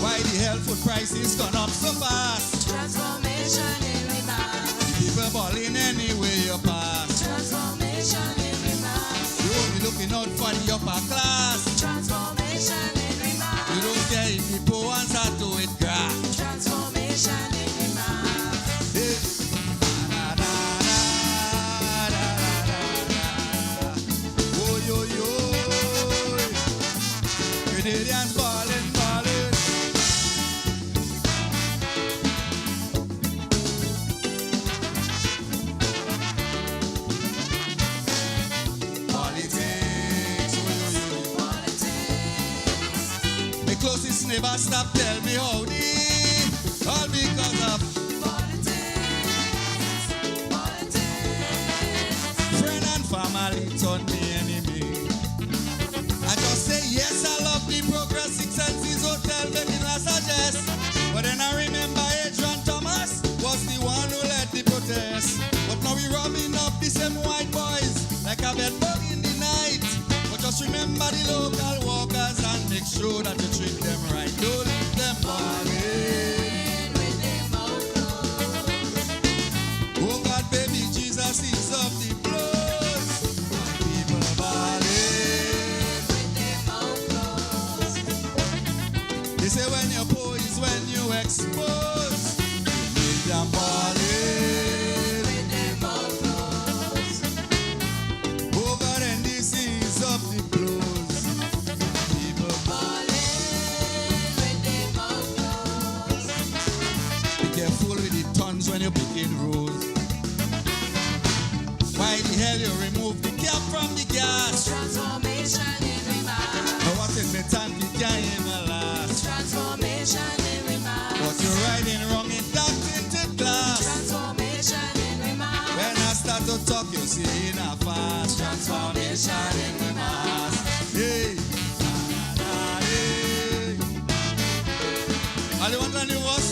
Why the hell food prices gone up so fast? Transformation in the mass. People balling anyway you pass. Transformation in the mass. You won't be looking out for the upper class. Transformation in the mass. You don't care if the poor ones are to it grass. Transformation in the mass. Hey. Oh, yo, yo. Grenadians balling, balling. never stop tell me howdy. All because of friend and family turn me enemy. I just say yes, I love the progress. Six Senses Hotel making I suggest. But then I remember Adrian Thomas was the one who led the protest. But now we robbing up the same white boys like a bed bug in the night. But just remember the local workers and make sure that you treat them right. Don't leave them falling with them out close. Oh God, baby, Jesus is of the blood. My people falling with them out close. They say when you're poor is when you expose. Leave them falling with them out close. Oh God, and this is of the blows. People falling with them out close. Be careful with the tons when you're picking rows. Why the hell you remove the cap from the gas? Transformation in remark. Now what if the tank you can't even last? Transformation in remark. What you're riding wrong in that tinted glass. Transformation in remark. When I start to talk, you see in a fast. Transformation in remark. Hey, hey. All you want to know was?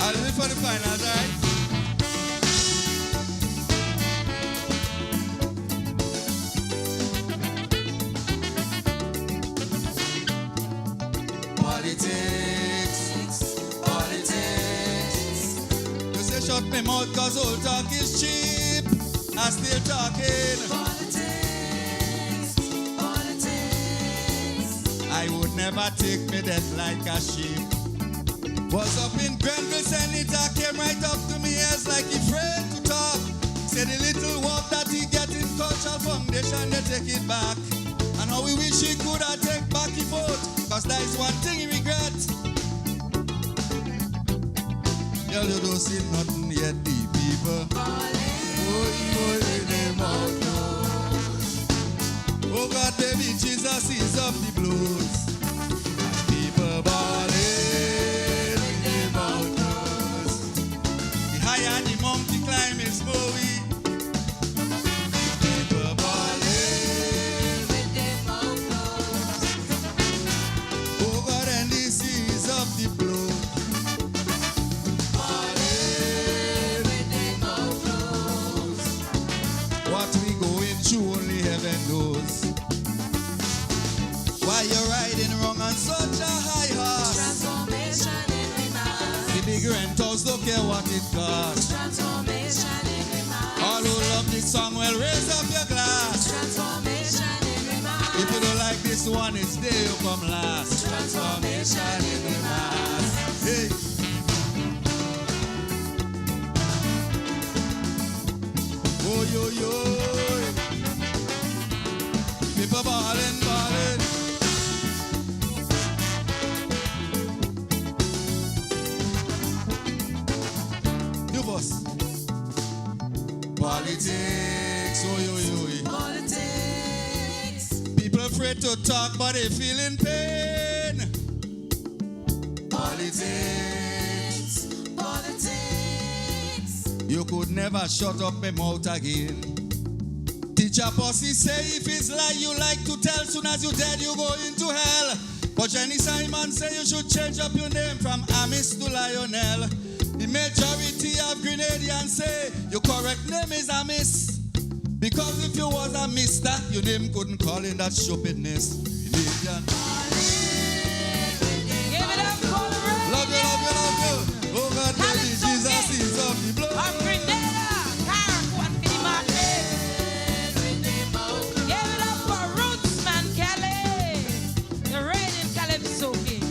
I'll live for the finals, right? Politics. You say shut me mouth cause old talk is cheap. I still talking. Politics. I would never take me death like a sheep. Was up in Grenville, Senator came right up to me as like he afraid to talk. Say the little work that he get in Cultural Foundation, they take it back. And how we wish he could have take back his vote. Cause that is one thing he regret. Girl, you don't see nothing yet, the people. Oh God, baby, Jesus is up the blues. People balling in the mountains. The higher the mountain climb is snowy. People balling with the mountains. Oh God, and this is up the blues. What we going through only heaven knows. Why you're riding wrong on such a high horse? Transformation in remark. The big rentals don't care what it costs. Transformation in remark. All who love this song will raise up your glass. Transformation in remark. If you don't like this one, it's there you come last. Transformation in remark. Hey. Oh, yo, yo. People ballin', ballin'. You boss. Politics. Oh, yo, yo. Politics. People afraid to talk, but they feeling pain. Politics. Politics. You could never shut up my mouth again. Teacher Pussy say if it's lie you like to tell, soon as you dead you go into hell. But Jenny Simon say you should change up your name from Amis to Lionel. The majority of Grenadians say your correct name is Amis. Because if you was a mister, your name couldn't call in that stupidness. Canadian. Give it up for the rain. Love you, love you, love you. Oh God, baby, Jesus is of the blood. Of Grenada, Carnival Queen. Give it up for Rootsman Kelly, the reigning Calypso King.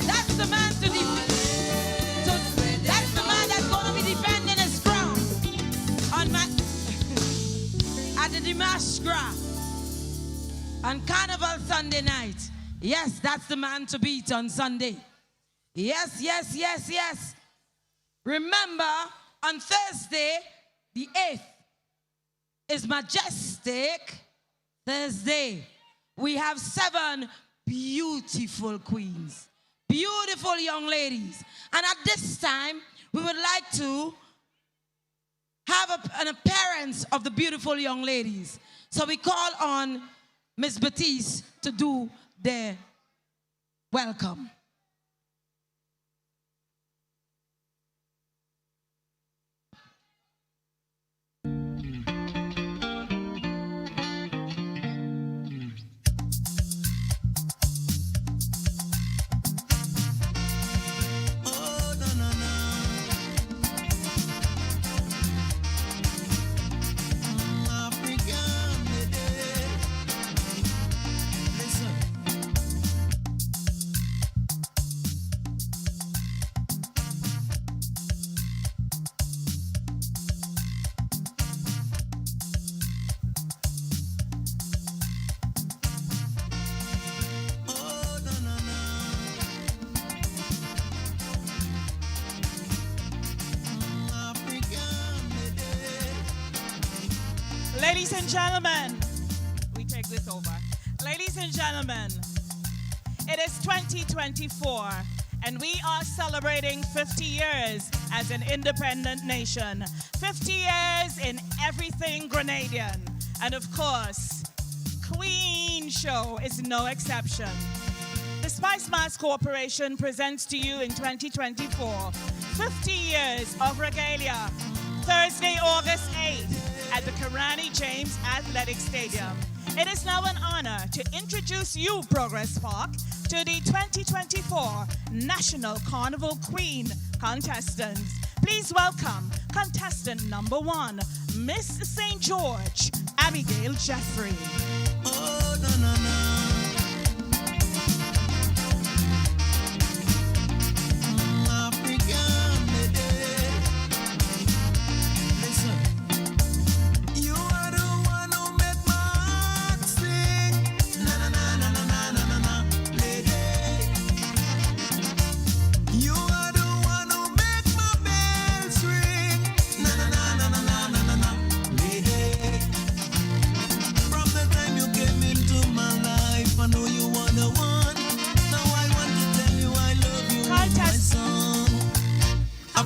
That's the man to that's the man that's gonna be defending his crown on my at the Dimash on Carnival Sunday night. Yes, that's the man to beat on Sunday. Yes, yes, yes, yes. Remember, on Thursday, the 8th, is Majestic Thursday. We have 7 beautiful queens, beautiful young ladies. And at this time, we would like to have an appearance of the beautiful young ladies. So we call on Miss Batiste to do their welcome. Ladies and gentlemen, we take this over. Ladies and gentlemen, it is 2024 and we are celebrating 50 years as an independent nation. 50 years in everything Grenadian. And of course, Queen Show is no exception. The Spicemas Corporation presents to you in 2024 50 years of regalia. Thursday, August 8th at the Karani James Athletic Stadium. It is now an honor to introduce you, Progress Park, to the 2024 National Carnival Queen contestants. Please welcome contestant number 1, Miss St. George, Abigail Jeffrey. Oh, no, no, no.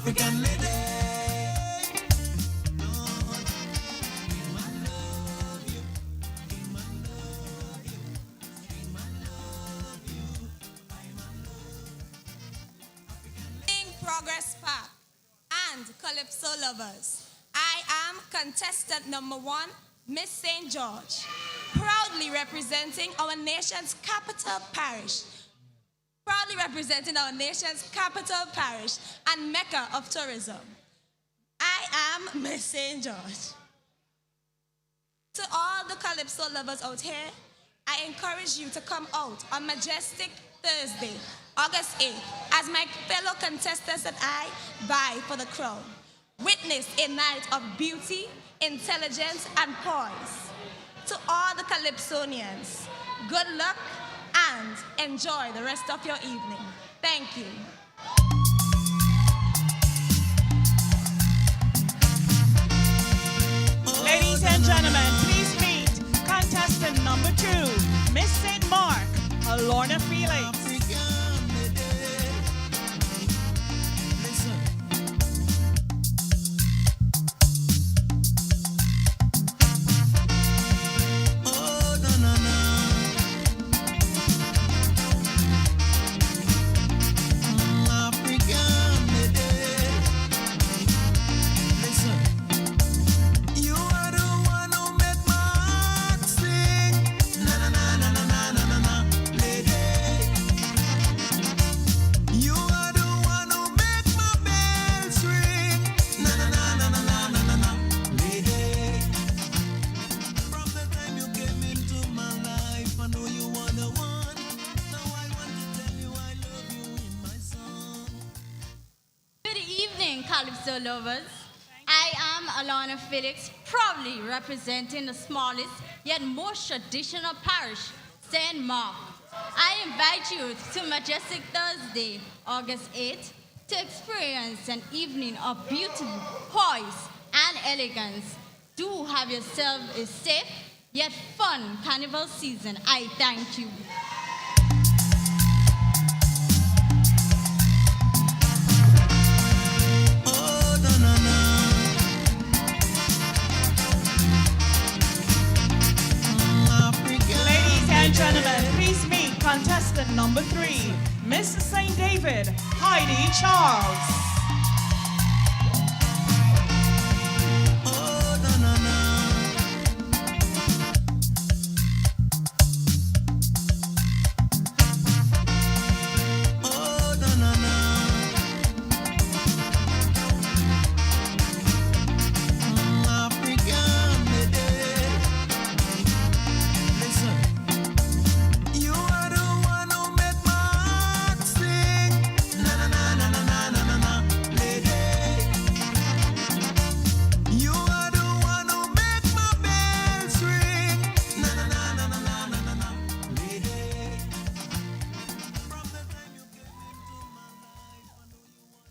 African lady. Progress Park and Calypso lovers. I am contestant number 1, Miss St. George, proudly representing our nation's capital parish. Proudly representing our nation's capital parish and mecca of tourism. I am Miss St. George. To all the Calypso lovers out here, I encourage you to come out on Majestic Thursday, August 8th, as my fellow contestants and I vie for the crown. Witness a night of beauty, intelligence, and poise. To all the Calypsonians, good luck and enjoy the rest of your evening. Thank you. Ladies and gentlemen, please meet contestant number 2, Miss St. Mark, Lorna Felix. Calypso lovers. I am Alana Felix, proudly representing the smallest yet most traditional parish, St. Mark. I invite you to Majestic Thursday, August 8th, to experience an evening of beauty, poise, and elegance. Do have yourself a safe yet fun carnival season. I thank you. gentlemen, please meet contestant number 3, Miss St. David, Heidi Charles.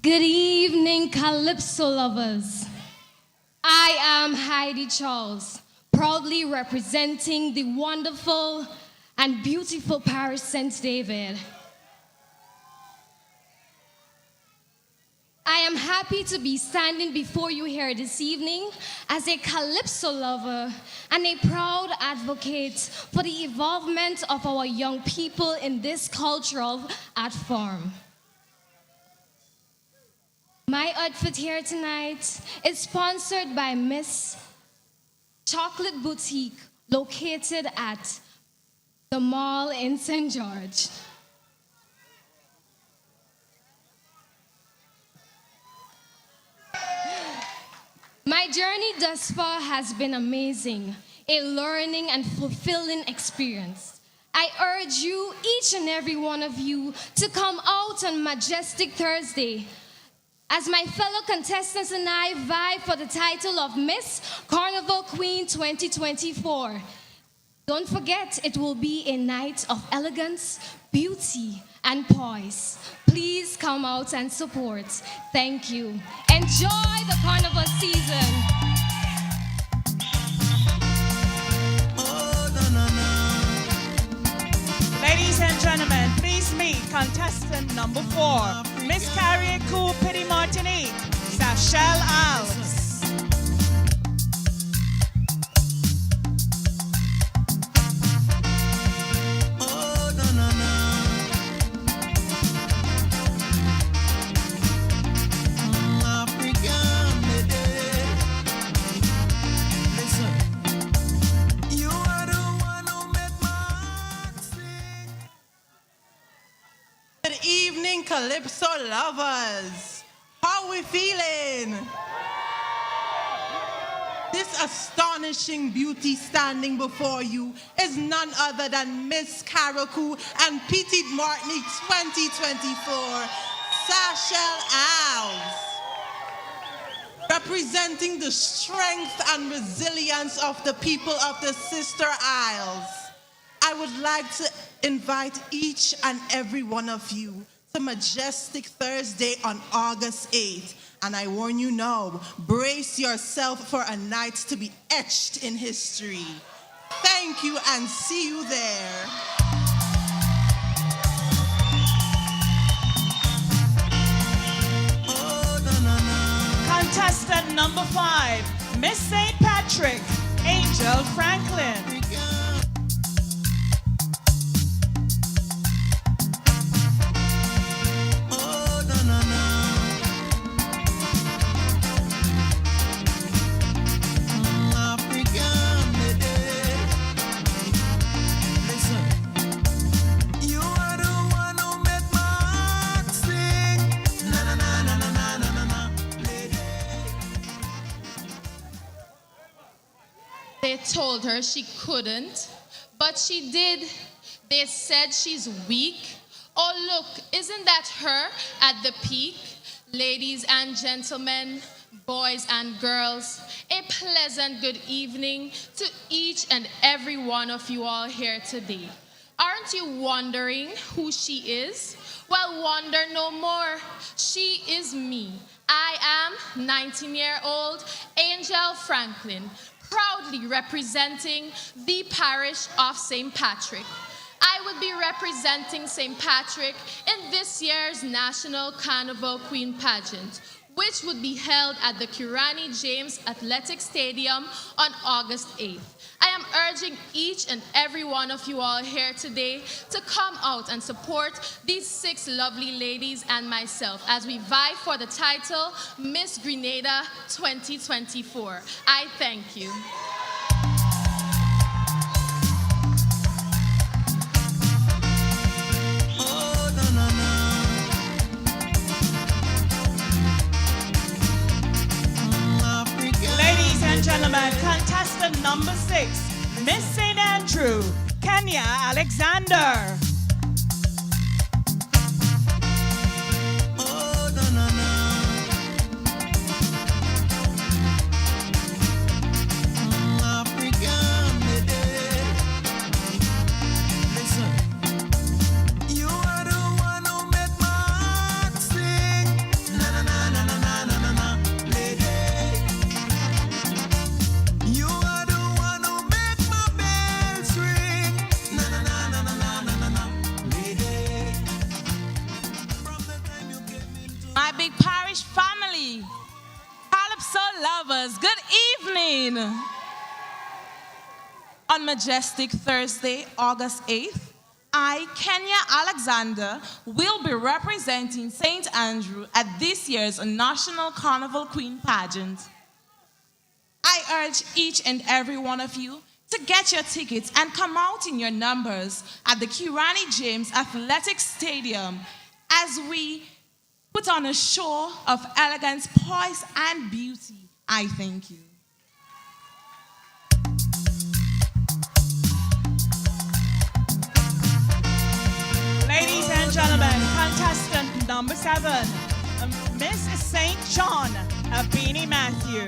Good evening, Calypso lovers. I am Heidi Charles, proudly representing the wonderful and beautiful parish St. David. I am happy to be standing before you here this evening as a Calypso lover and a proud advocate for the involvement of our young people in this cultural art form. My outfit here tonight is sponsored by Miss Chocolate Boutique, located at the mall in St. George. My journey thus far has been amazing, a learning and fulfilling experience. I urge you, each and every one of you, to come out on Majestic Thursday as my fellow contestants and I vie for the title of Miss Carnival Queen 2024. Don't forget, it will be a night of elegance, beauty, and poise. Please come out and support. Thank you. Enjoy the carnival season. Ladies and gentlemen, please meet contestant number 4, Miss Carrier Cool Pity Martinique, Sachelle Alves. Good evening, Calypso lovers. How we feeling? This astonishing beauty standing before you is none other than Miss Caracu and Petite Martinique 2024, Sachelle Alves. Representing the strength and resilience of the people of the Sister Isles. I would like to invite each and every one of you to Majestic Thursday on August 8th. And I warn you now, brace yourself for a night to be etched in history. Thank you and see you there. Contestant number 5, Miss St. Patrick, Angel Franklin. They told her she couldn't, but she did. They said she's weak. Oh, look, isn't that her at the peak? Ladies and gentlemen, boys and girls, a pleasant good evening to each and every one of you all here today. Aren't you wondering who she is? Well, wonder no more. She is me. I am 19-year-old Angel Franklin, proudly representing the parish of St. Patrick. I would be representing St. Patrick in this year's National Carnival Queen pageant, which would be held at the Kirani James Athletic Stadium on August 8th. I am urging each and every one of you all here today to come out and support these 6 lovely ladies and myself as we vie for the title Miss Grenada 2024. I thank you. Ladies and gentlemen, contestant number 6, Miss St. Andrew, Kenya Alexander. My big parish family, Calypso lovers, good evening. On Majestic Thursday, August 8th, I, Kenya Alexander, will be representing St. Andrew at this year's National Carnival Queen pageant. I urge each and every one of you to get your tickets and come out in your numbers at the Kirani James Athletic Stadium as we put on a show of elegance, poise, and beauty. I thank you. Ladies and gentlemen, contestant number 7, Miss St. John, Beanie Matthew.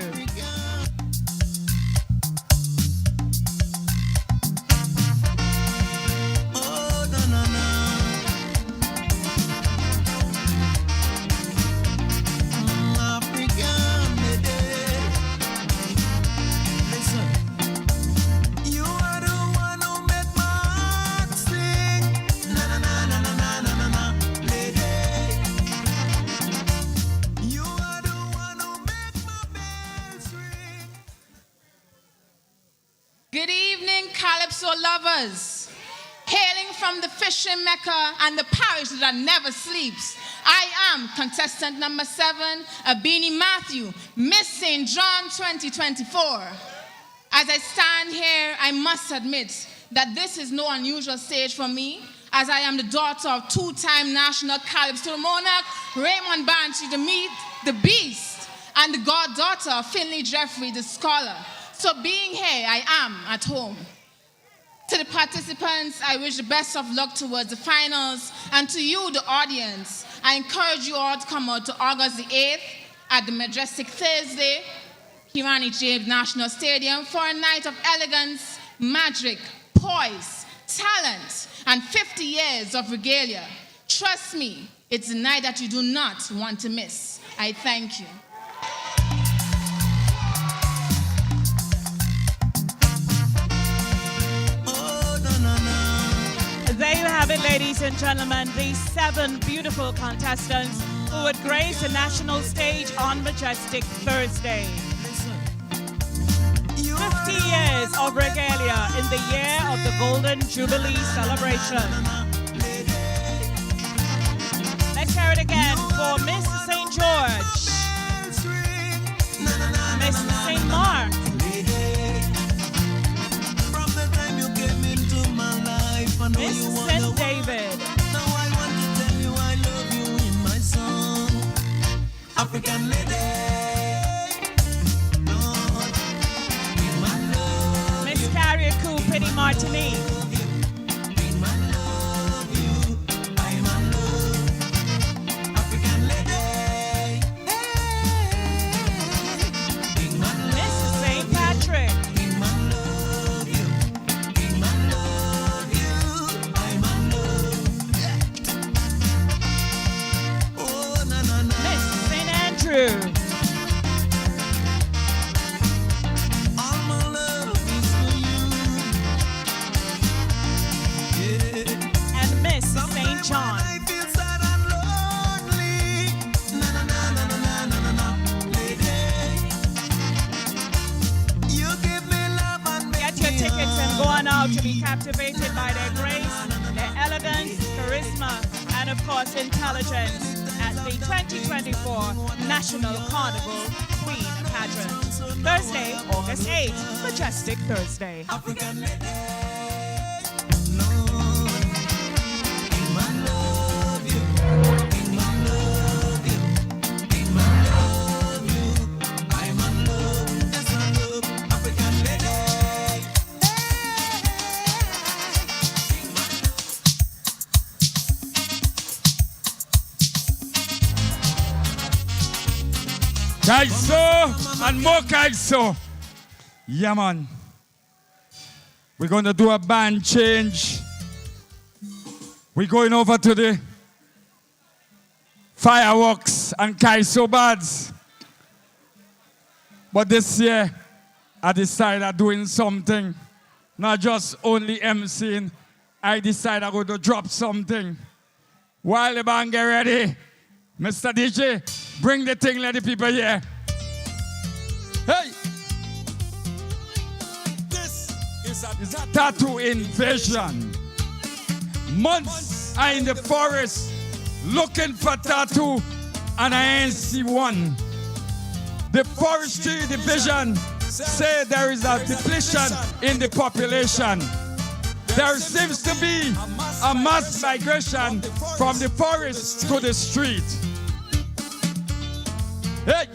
Good evening, Calypso lovers. Hailing from the fishing Mecca and the parish that never sleeps, I am contestant number 7, Beanie Matthew, Miss St. John 2024. As I stand here, I must admit that this is no unusual stage for me, as I am the daughter of 2-time national Calypso monarch Raymond Banshee, the meat, the beast, and the goddaughter of Finley Jeffrey, the scholar. So being here, I am at home. To the participants, I wish the best of luck towards the finals. And to you, the audience, I encourage you all to come out to August the 8th at the Majestic Thursday, Kirani James National Stadium for a night of elegance, magic, poise, talent, and 50 years of regalia. Trust me, it's a night that you do not want to miss. I thank you. There you have it, ladies and gentlemen, these 7 beautiful contestants who would grace the national stage on Majestic Thursday. 50 years of regalia in the year of the Golden Jubilee celebration. Let's hear it again for Miss St. George, Miss St. Mark, Miss St. David, Now I want to tell you I love you in my song. African lady, Lord, be my love. Miss Carrier Coup, Penny Martinique, Be my love you, I am my love. African lady, be my love. Miss St. Patrick, Be my love you, be my love you, I my love. Oh na na na. Miss St. Andrew, All my love is for you. proud to be captivated by their grace, their elegance, charisma, and of course intelligence at the 2024 National Carnival Queen pageant. Thursday, August 8th, Majestic Thursday. Calypso and more Calypso. Yeah, man. We're going to do a band change. We're going over to the fireworks and Calypso bands. But this year, I decided doing something. Not just only MCing. I decided I'm going to drop something. While the band get ready, Mr. DJ, bring the thing, let the people hear. Hey! This is a tattoo invasion. Months are in the forest looking for tattoo, and I ain't see one. The forestry division say there is a depletion in the population. There seems to be a mass migration from the forest to the street. Hey!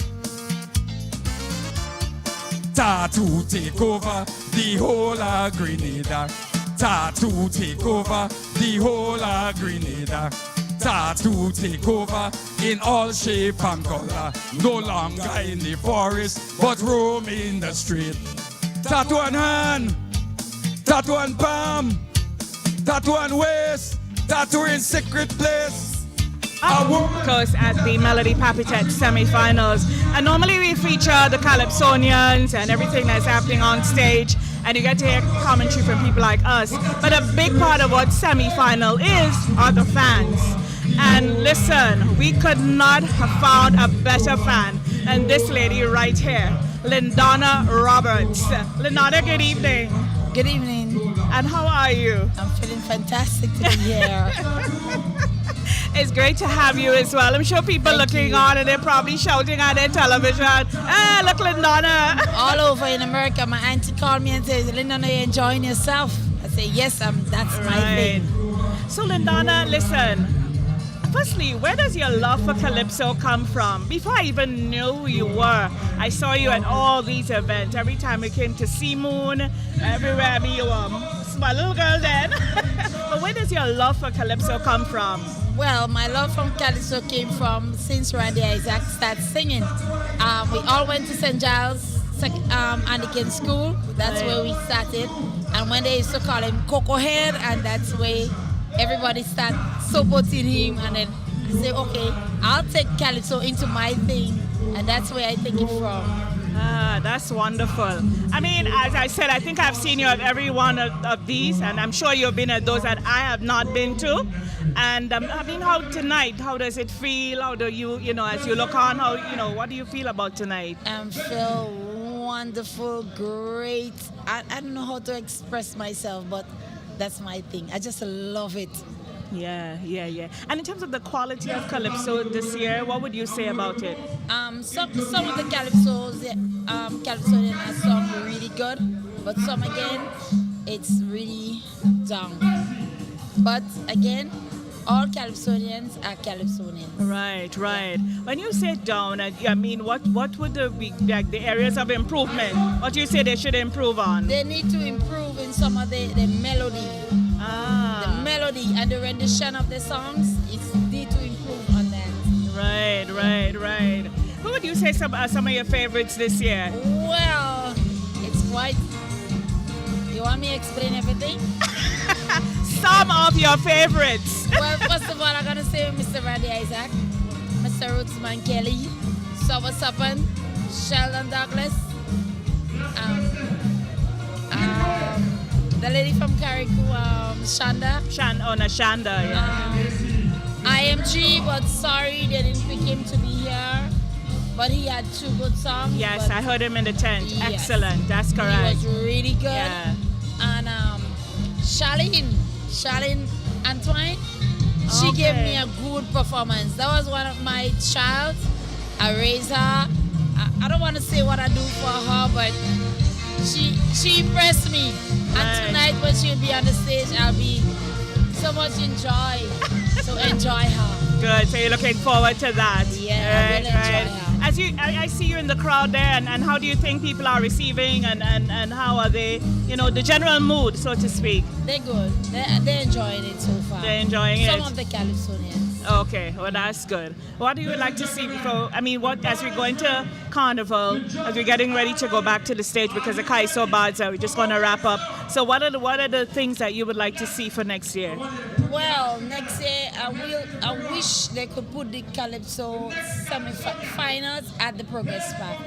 Tattoo take over the whole of Grenada. Tattoo take over the whole of Grenada. Tattoo take over in all shape and color. No longer in the forest, but roam in the street. Tattoo on hand, tattoo on palm, tattoo on waist, tattoo in secret place. Of course, at the Melody Papitette semi-finals. And normally we feature the Calypsonians and everything that's happening on stage, and you get to hear commentary from people like us. But a big part of what semi-final is are the fans. And listen, we could not have found a better fan than this lady right here, Lindana Roberts. Lindana, good evening. Good evening. And how are you? I'm feeling fantastic to be here. It's great to have you as well. I'm sure people looking on and they're probably shouting at their television, "Hey, look, Lindana." All over in America, my auntie called me and says, "Lindana, you're enjoying yourself?" I say, "Yes, that's my thing." So, Lindana, listen. Firstly, where does your love for Calypso come from? Before I even knew who you were, I saw you at all these events. Every time we came to Sea Moon, everywhere, I mean, you were my little girl then. But where does your love for Calypso come from? Well, my love from Calypso came from since Randy Isaac started singing. We all went to St. Giles Anglican School. That's where we started. And when they used to call him Coco Head, and that's where everybody started supporting him. And then I say, okay, I'll take Calypso into my thing. And that's where I take it from. Ah, that's wonderful. I mean, as I said, I think I've seen you at every one of these, and I'm sure you've been at those that I have not been to. And I mean, how does it feel? How do you, as you look on, what do you feel about tonight? I feel wonderful, great. I don't know how to express myself, but that's my thing. I just love it. Yeah. And in terms of the quality of Calypso this year, what would you say about it? Some of the Calypsonian are sung really good, but some again, it's really down. But again, all Calypsonians are Calypsonians. Right. When you say down, I mean, what would be like the areas of improvement? What do you say they should improve on? They need to improve in some of the melody. The melody and the rendition of the songs, it's need to improve on that. Right. Who would you say some of your favorites this year? Well, it's quite... You want me to explain everything? Some of your favorites. Well, first of all, I'm going to say Mr. Randy Isaac, Mr. Rootsman Kelly, Serpent, Sheldon Douglas, the lady from Carriacou, Shanda. Shanda, yeah. IMG, but sorry they didn't pick him to be here. But he had 2 good songs. Yes, I heard him in the tent. Yes. Excellent, that's correct. He was really good. Yeah. And Charlene Antoine. She gave me a good performance. That was one of my child. I raised her. I don't want to say what I do for her, but she impressed me. And tonight when she'll be on the stage, I'll be so much enjoy. So enjoy her. Good. So you're looking forward to that. Yeah, I really enjoy her. As I see you in the crowd there, and how do you think people are receiving, and how are they, the general mood, so to speak? They're good. They're enjoying it so far. They're enjoying it. Some of the Calypsonians. Okay, well that's good. What do you like to see before? As we're going to Carnival, as we're getting ready to go back to the stage because the car is so bad, so we're just going to wrap up. So what are the things that you would like to see for next year? Well, next year I wish they could put the Calypso semi-finals at the Progress Park,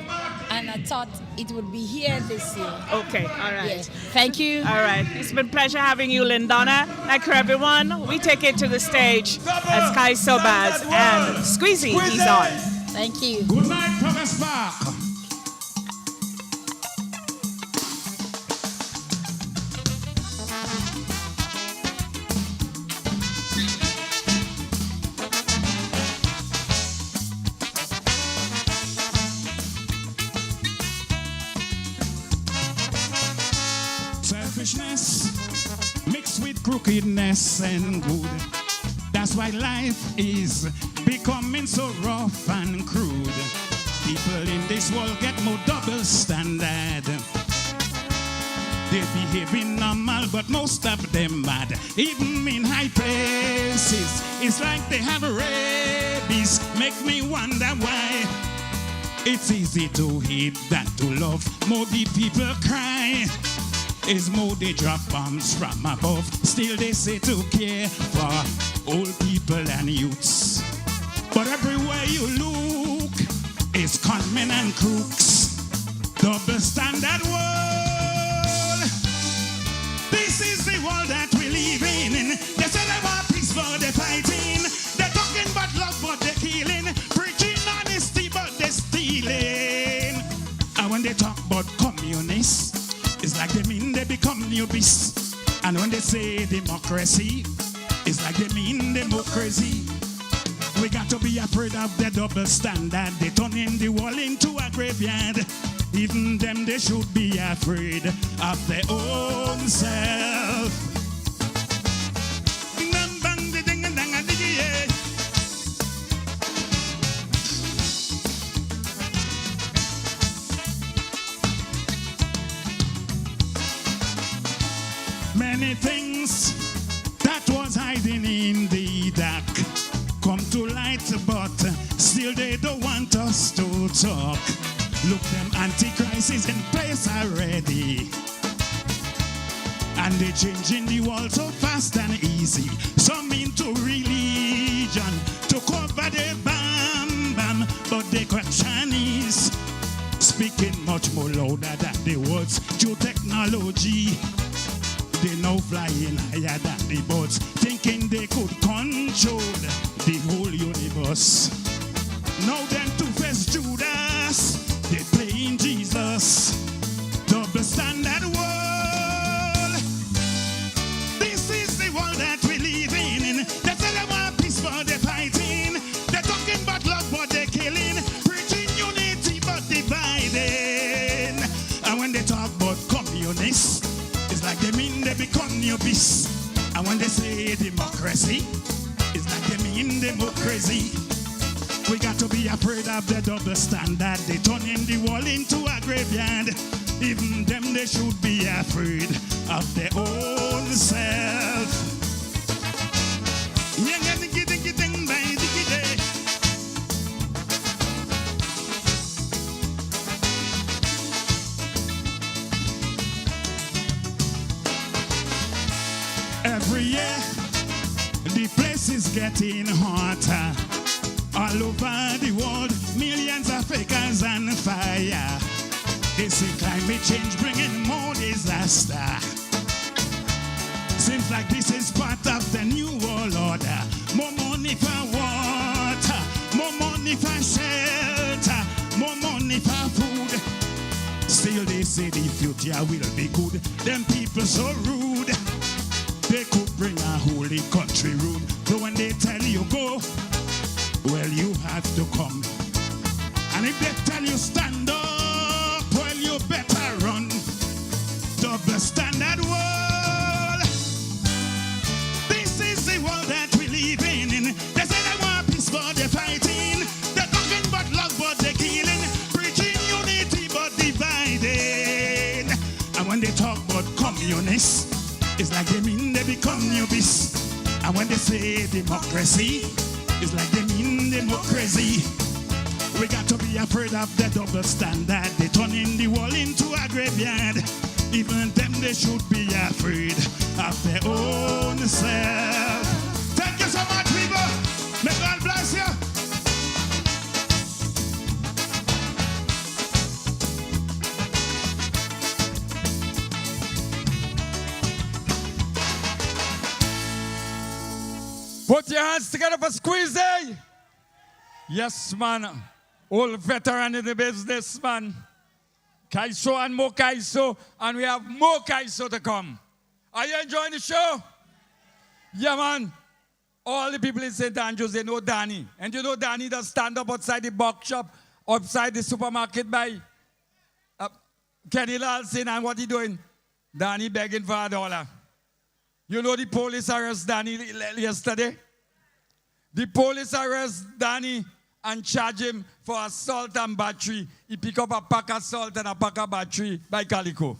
and I thought it would be here this year. Okay, all right. Yeah. Thank you. All right, it's been a pleasure having you, Lindana. Like everyone, we take it to the stage as Sky Sobaz and Squeezie is on. Thank you. Good night, Progress Park. Selfishness mixed with crookedness and good. That's why life is becoming so rough and crude. People in this world get more double standard. They behaving normal, but most of them mad. Even in high places, it's like they have rabies. Make me wonder why. It's easy to hate than to love. More the people cry. Is more they drop bombs from above. Still they say to care for old people and youths. But everywhere you look is conmen and crooks. Double standard world. This is the world that we live in. They say they want peace but they're fighting. They're talking about love but they're killing. Preaching honesty but they're stealing. And when they talk about communists, it's like they mean they become newbies. And when they say democracy, it's like they mean democracy. We got to be afraid of the double standard. They turning the world into a graveyard. Even them, they should be afraid of their own self. Many things that was hiding in the dark come to light, but still they don't want us to talk. Look, them antichrist is in place already, and they changing the world so fast and easy. Some into religion to cover the bam, but the question is speaking much more louder than the words through technology. They now flying higher than the birds, thinking they could control the whole universe. Now them two-faced Judas, they playing Jesus. Double standard world. This is the world that we live in. They say they want peace but they're fighting. They're talking about love but they're killing. Preaching unity but dividing. And when they talk about communists, it's like they mean they become newbies. And when they say democracy, it's like they mean democracy. We got to be afraid of the double standard. They turning the world into a graveyard. Even them, they should be afraid of their own self. Every year, the place is getting hotter. All over the world, millions of acres on fire. They say climate change bringing more disaster. Seems like this is part of the new world order. More money for water, more money for shelter, more money for food. Still they say the future will be good. Them people so rude. they could bring a holy country room. So when they tell you go, well, you have to come. And if they tell you stand up, well, you better run. Double standard world. This is the world that we live in. They say they want peace, but they're fighting. They're talking about love, but they're killing. Preaching unity, but dividing. And when they talk about communists, it's like they mean they be communists. And when they say democracy, it's like they mean democracy. We got to be afraid of the double standard. They turning the world into a graveyard. Even them, they should be afraid of their own self. Thank you so much, people. May God bless you. Put your hands together for Squeezie. Yes, man. Old veteran in the business, man. Kaiso and more Kaiso. And we have more Kaiso to come. Are you enjoying the show? Yeah, man. All the people in St. Andrews, they know Danny. And you know Danny does stand up outside the box shop, outside the supermarket by Kenny Lalson. And what he doing? Danny begging for $1. You know the police arrest Danny yesterday? The police arrest Danny and charge him for assault and battery. He pick up a pack of salt and a pack of battery by Calico.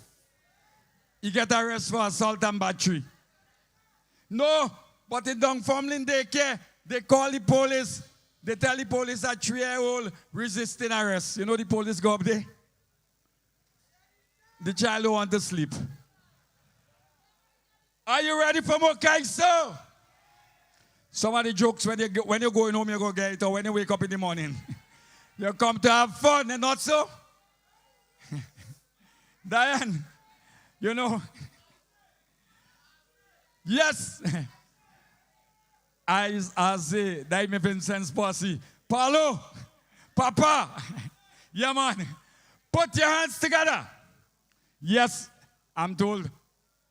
He get arrested for assault and battery. No, but in Dunfermline daycare, they call the police. They tell the police a 3-year-old resisting arrest. You know the police go up there? The child don't want to sleep. Are you ready for more Kaiso? Some of the jokes when you're going home, you go get it, or when you wake up in the morning. You come to have fun, and not so? Diane, you know. Yes. I say, that me Vincent's posse. Paulo, Papa. Yeah, man. Put your hands together. Yes, I'm told.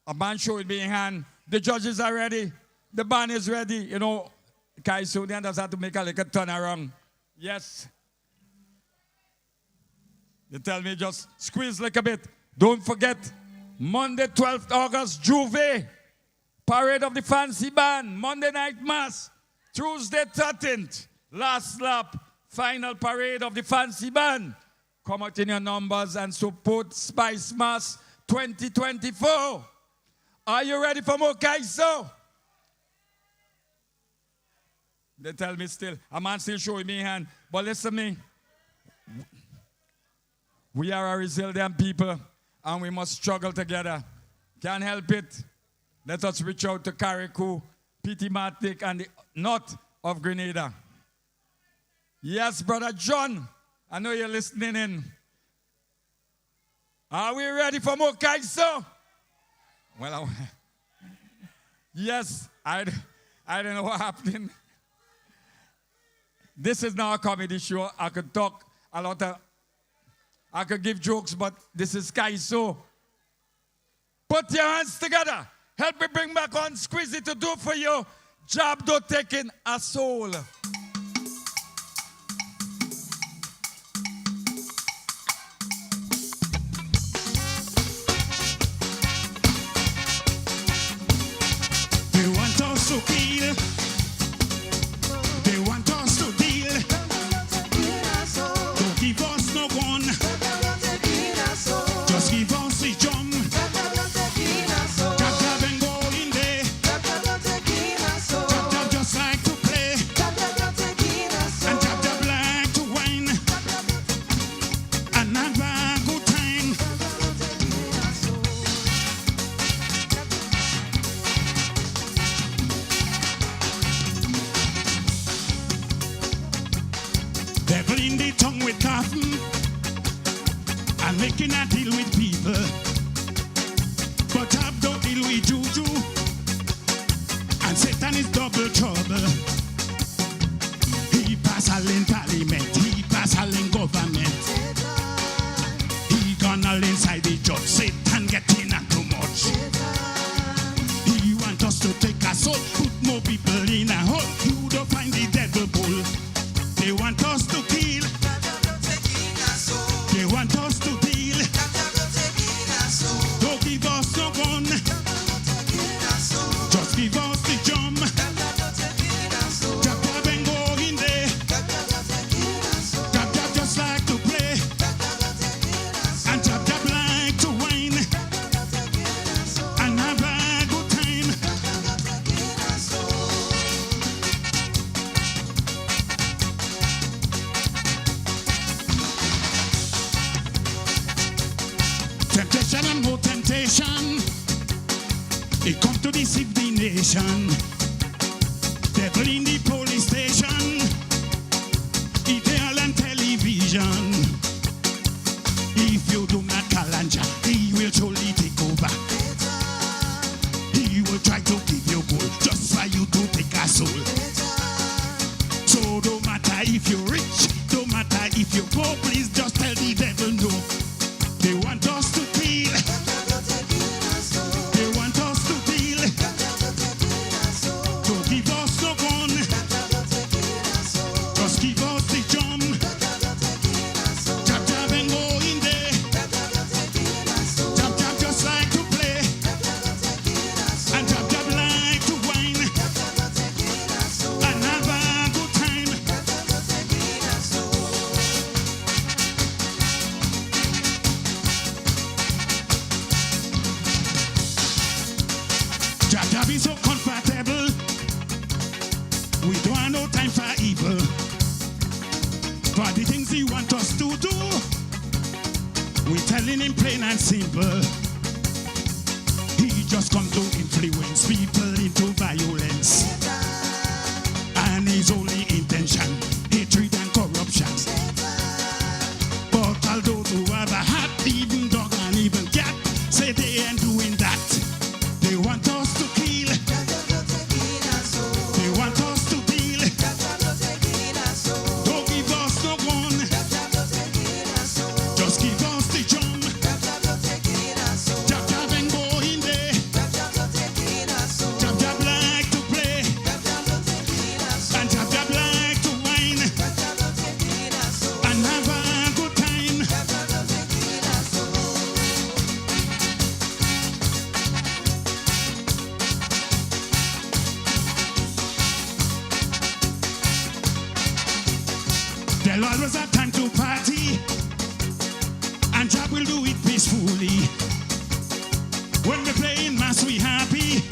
A band show is being hand. The judges are ready. The band is ready. You know, Kaisunian does have to make a little turnaround. Yes. They tell me just squeeze like a bit. Don't forget, Monday, 12th August, Juve. Parade of the Fancy Band. Monday night mass. Tuesday, 13th. Last lap. Final parade of the Fancy Band. Come out in your numbers and support Spicemas 2024. Are you ready for more Kaiso? They tell me still. A man still showing me hand. But listen to me. We are a resilient people and we must struggle together. Can't help it. Let us reach out to Carriacou, Pity Matic, and the north of Grenada. Yes, Brother John, I know you're listening in. Are we ready for more Kaiso? Well, yes, I don't know what happened. This is not a comedy show. I could talk a lot of, I could give jokes, but this is Kaiso. Put your hands together. Help me bring back on Squeezie to do for you. Job do taking a soul. They want us to kill. They want us to deal. Don't give us no gun. Just give us the jump. Jab jab and go in there. Jab jab just like to play. And jab jab like to whine. And have a good time. Devil in the tongue with coughing and making a deal with people. But have no deal with juju, and Satan is double trouble. He pass all in parliament, he pass all in government. He gone all inside the judge, Satan getting too much. He want us no temptation. It come to deceive the nation. Devil in the police station. Email and television. If you do not calanja, he will surely take over. He will try to give you gold just for you to take a soul. So no matter if you're rich, no matter if you're poor, please just tell the devil no. They want us to kill. They want us to kill. Don't give us no gun. Just give us the drum. Jab jab and go in there. Jab jab just like to play. And jab jab like to whine. And have a good time. Jab jab is so comfortable. We don't have no time for evil. For the things he want us to do, we telling him plain and simple. He just come to influence people into violence. And his only intention, hatred and corruption. But all those who have a heart, even dog and even cat, say they ain't doing that. They want us to kill. They want us to deal. Don't give us no gun. Just give us the drum. Jab jab and go in there. Jab jab like to play. And jab jab like to whine. And have a good time. There'll always have time to party, and Jab will do it peacefully. When we play in mass, we happy.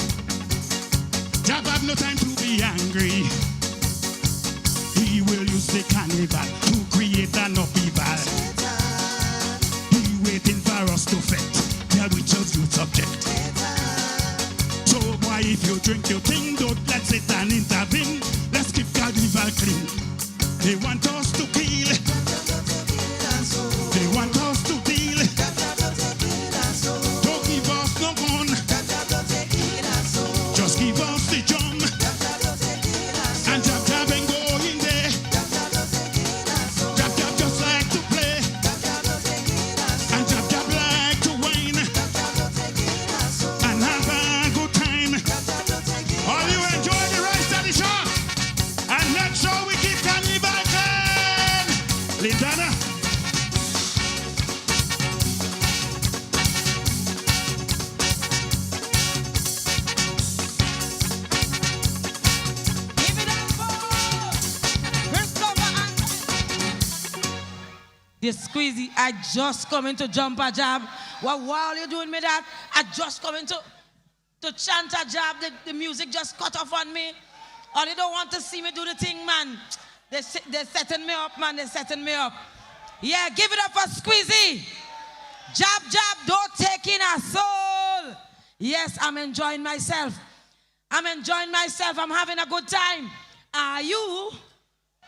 Jab have no time to be angry. He will use the carnival to create an upheaval. He waiting for us to fit, tell which of you subject. So boy, if you drink your thing, don't let Satan intervene. Let's keep carnival clean. They want us to kill. They want us to deal. Don't give us no gun. Just give us the drum. And jab jab and go in there. Jab jab just like to play. And jab jab like to whine. And have a good time. All you enjoy the rest of the show. And make sure we keep carnival clean. Lindana. This Squeezie, I just coming to jump a jab. Well, while you're doing me that, I just coming to chant a jab. The music just cut off on me. Or they don't want to see me do the thing, man. They're setting me up, man. They're setting me up. Yeah, give it up for Squeezie. Jab, jab, don't take in a soul. Yes, I'm enjoying myself. I'm enjoying myself. I'm having a good time. Are you?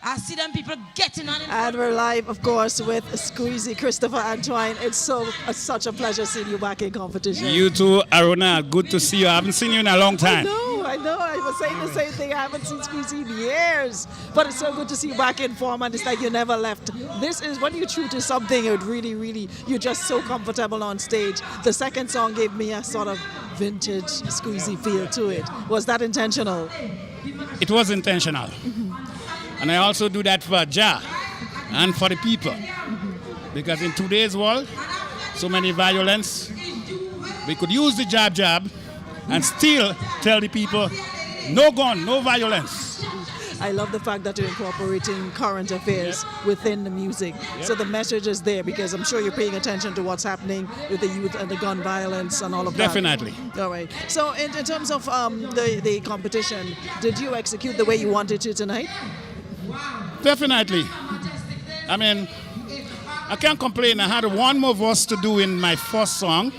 I see them people getting on it. And we're live, of course, with Squeezie, Christopher Antoine. It's such a pleasure seeing you back in competition. You too, Aruna. Good to see you. I haven't seen you in a long time. I know. I was saying the same thing. I haven't seen Squeezie in years. But it's so good to see you back in form, and it's like you never left. This is when you're true to something, it really, you're just so comfortable on stage. The second song gave me a sort of vintage Squeezie feel to it. Was that intentional? It was intentional. And I also do that for Jah and for the people. Because in today's world, so many violence, we could use the jab jab and still tell the people, no gun, no violence. I love the fact that you're incorporating current affairs within the music. So the message is there because I'm sure you're paying attention to what's happening with the youth and the gun violence and all of that. Definitely. All right. So in terms of the competition, did you execute the way you wanted to tonight? Definitely. I mean, I can't complain. I had one more verse to do in my first song,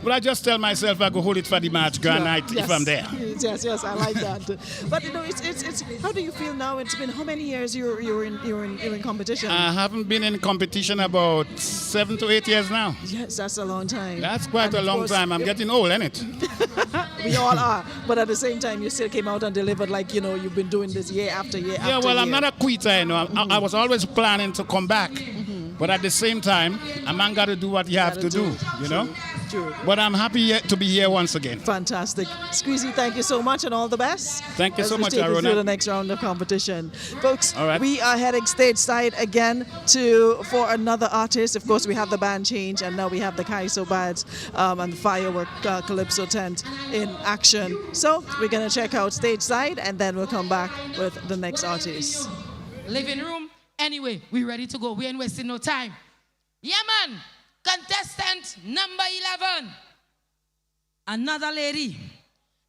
But I just tell myself I go hold it for the March Grand Night if I'm there. Yes, I like that. But you know, it's how do you feel now? It's been how many years you're in competition? I haven't been in competition about 7 to 8 years now. Yes, that's a long time. That's quite a long time. I'm getting old, ain't it? We all are. But at the same time, you still came out and delivered like, you know, you've been doing this year after year after year. Yeah, well, I'm not a quitter, you know. I was always planning to come back. But at the same time, a man got to do what he have to do, you know? True. But I'm happy to be here once again. Fantastic. Squeezie, thank you so much and all the best. Thank you so much, As we take you through Arona. the next round of competition. Folks, All right. we are heading stateside again for another artist. Of course, we have the band change, and now we have the Calypso bands and the firework Calypso tent in action. So we're going to check out stateside, and then we'll come back with the next artist. Living room. Anyway, we ready to go. We ain't wasting no time. Yeah, man. Contestant number 11. Another lady.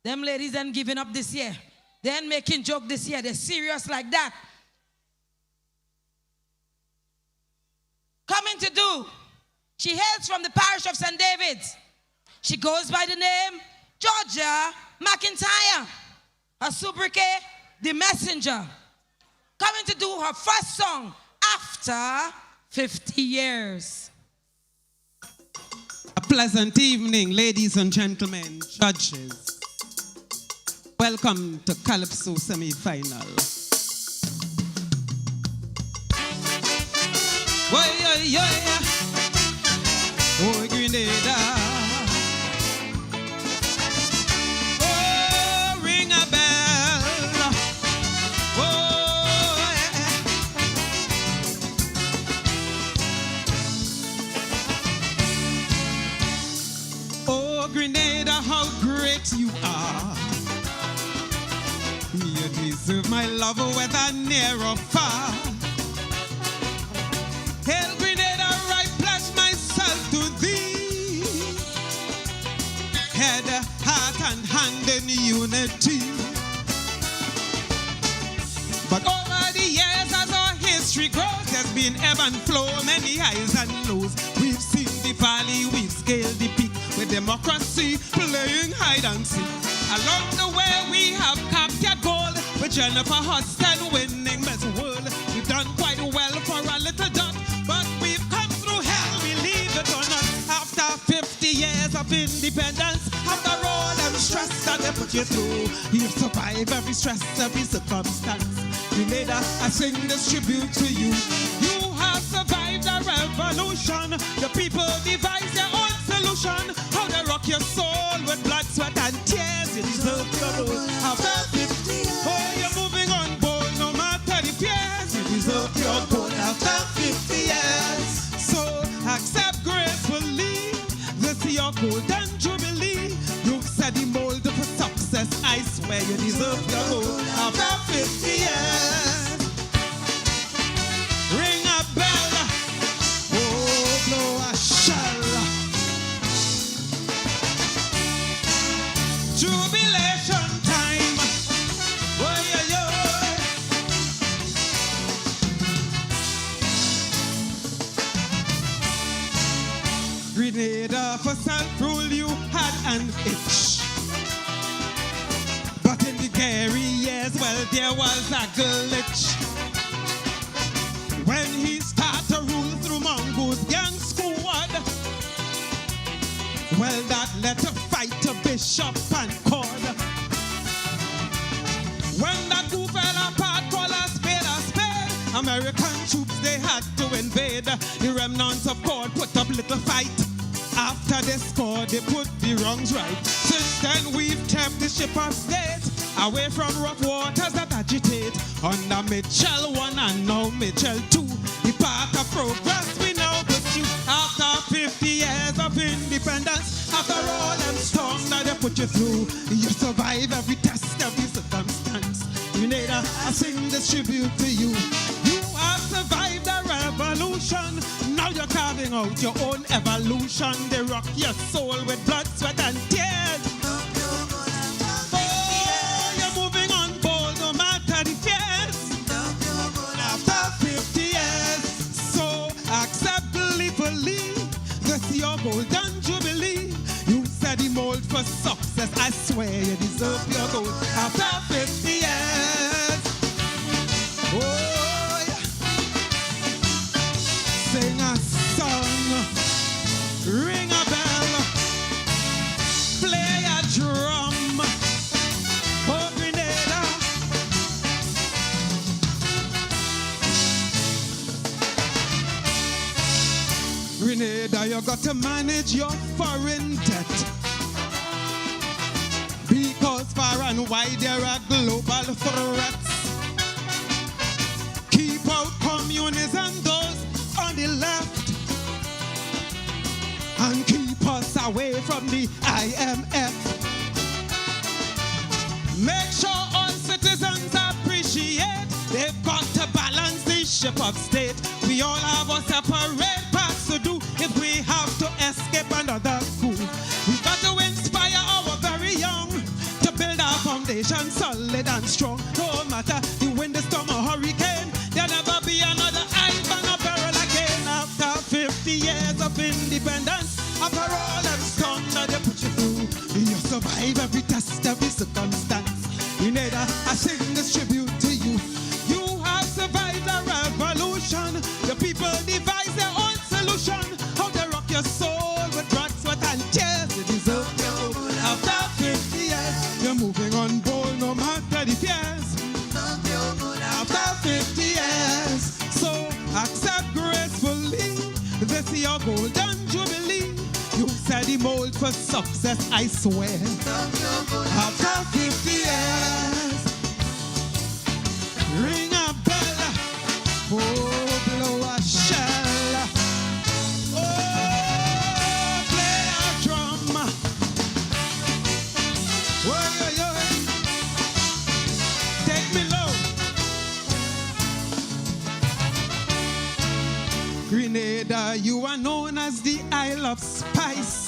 Them ladies ain't giving up this year. They ain't making joke this year. They're serious like that. Coming to do. She hails from the parish of St. David's. She goes by the name Georgia McIntyre. Her sobriquet, The Messenger. Coming to do her first song after 50 years. A pleasant evening, ladies and gentlemen, judges. Welcome to Calypso semi-final. Oh, Grenada. Oh, ring a bell. Oh, Grenada, how great you are. You deserve my love, whether near or far. Hail, Grenada, I pledge myself to thee. Head, heart, and hand in unity. But over the years, as our history grows, there's been ebb and flow, many highs and lows. We've seen the valley, we've scaled the peak, with democracy playing hide and seek. Along the way, we have captured gold, with Jennifer Hudson winning Miss World. We've done quite well for a little dot, but we've come through hell, believe it or not. After 50 years of independence, after all them stress that they put you through, you've survived every stress, every circumstance. Grenada, I sing this tribute to you. You have survived a revolution. The people devise their own solution. How they rock your soul with blood, sweat, and tears. You deserve your rose. After 50 years, oh, you're moving on board no matter the fears. You deserve your gold after 50 years. So accept gracefully this your golden jubilee. You've set the mold for success. I swear you deserve your gold after 50 years. Ring a bell. Oh, blow a shell. Jubilation time. Oh, yeah, yeah. Grenada, for self-rule you had an itch. But in the Gary years, well, there was a glitch. When he started to rule through Mongo's gang squad, well, that led to fight to Bishop and Cord. When that coup fell apart, call a spade, American troops, they had to invade. The remnants of Cord put up little fight. After they scored, they put the wrongs right. Since then, we've kept the ship of state away from rough waters that agitate. Under Mitchell 1 and now Mitchell 2, the path of progress we now pursue. After 50 years of independence, after all them storms that they put you through, you survive every test, every circumstance. Grenada, I sing this tribute to you. You have survived a revolution. Now you're carving out your own evolution. They rock your soul with blood, sweat, and tears. Oh, you're moving on bold no matter the fears. After 50 years, so accept gleefully this your golden jubilee. mold for success. I swear you deserve your gold after 50 years. Oh, yeah. Sing a song, ring a bell, play a drum. Oh, Grenada. Grenada, you got to manage your foreign debt. Because far and wide there are global threats. Keep out communism, those on the left. And keep us away from the IMF. Make sure all citizens appreciate they've got to balance the ship of state. We all have a separate paths to do if we have to escape another coup. We've got to inspire our very young to build our foundation solid and strong. No matter the wind, the storm, or hurricane, there'll never be another Ivan or barrel again. After 50 years of independence, after all that's done, that they put you through, you survive every test, every circumstance. We need a sing this tribute to you. You have survived a revolution. The people devise their own solution. How they rock your soul with blood, sweat, and tears. You deserve your gold. After 50 years, you're moving on bold no matter the fears. After 50 years, so accept gracefully. This is your golden jubilee. You set the mold for success, I swear. After 50 years, ring a bell, oh, blow a shell, oh, play a drum, oh, take me low. Grenada, you are known as the Isle of Spice.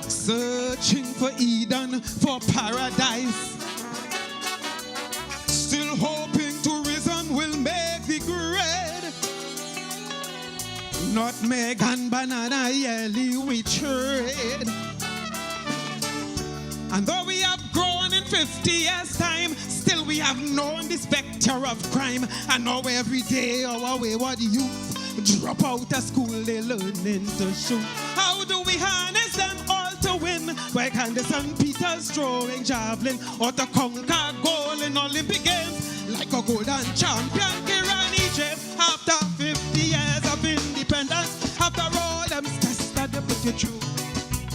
Searching for Eden, for paradise. Still hoping tourism will make the grade. Nutmeg and banana jelly we trade. And though we have grown in 50 years' time, still we have known the specter of crime. And now every day our wayward youth drop out of school, they learning to shoot. How do we harness them all to win? Why can't the St. Peter's throwing javelin or to conquer gold in Olympic Games like a golden champion Kiran Egypt? After 50 years of independence, after all them tests that they put you through,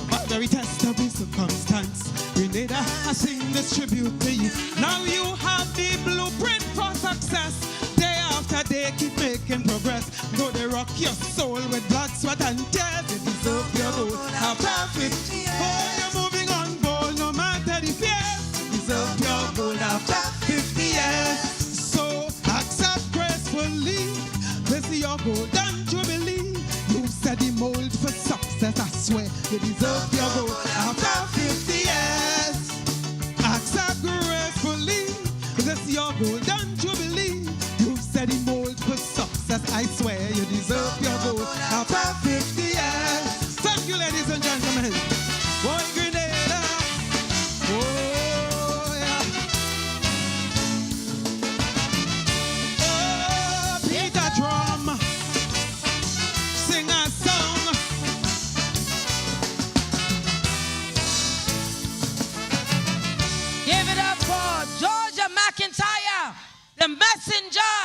but very test every circumstance, Grenada, I sing this tribute to you. Now you have the blueprint for success. Day after day, keep making progress. Though they rock your soul with blood, sweat, and tears, you deserve your gold. After 50 years, oh, you're moving on bold, no matter the fears. You deserve your gold after 50 years. So accept gracefully, this is your golden jubilee. You set the mold for success, I swear. You deserve your gold after 50 years. Accept gracefully, this is your golden jubilee. You set the mold for success, I swear. You deserve your gold after 50 years. Thank you, ladies and gentlemen. One Grenada. Oh, yeah. Oh, beat a drum. Sing a song. Give it up for Georgia McIntyre, the messenger,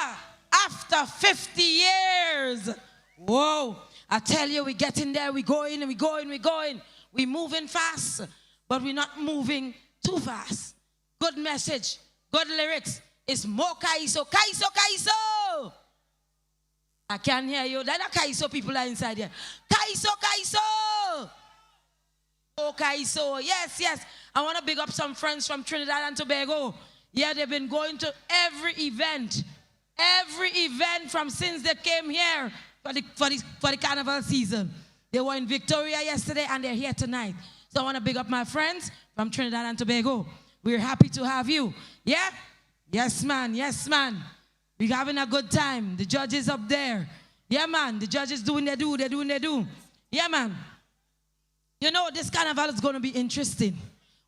after 50 years. Whoa, I tell you, we get in there, we going, we going, we going. We moving fast, but we're not moving too fast. Good message, good lyrics. It's more Kaiso, Kaiso, Kaiso. I can't hear you. There are Kaiso people are inside here. Kaiso, Kaiso. Oh, Kaiso. Yes, yes. I want to big up some friends from Trinidad and Tobago. Yeah, they've been going to every event from since they came here for the carnival season. They were in Victoria yesterday and they're here tonight. So I want to big up my friends from Trinidad and Tobago. We're happy to have you. Yeah? Yes, man. Yes, man. We're having a good time. The judges up there. Yeah, man. The judges doing their do. They're doing their do. Yeah, man. You know, this carnival is going to be interesting.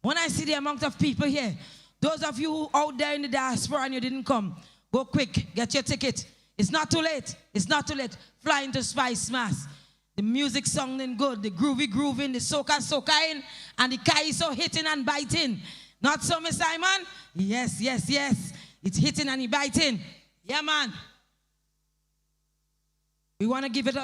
When I see the amount of people here, those of you who out there in the diaspora and you didn't come, go quick, get your ticket. It's not too late. It's not too late. Fly into Spicemas. The music sounding good, the groovy grooving, the soca-socaing, and the Calypso hitting and biting. Not so, Miss Simon? Yes, yes, yes. It's hitting and biting. Yeah, man. We want to big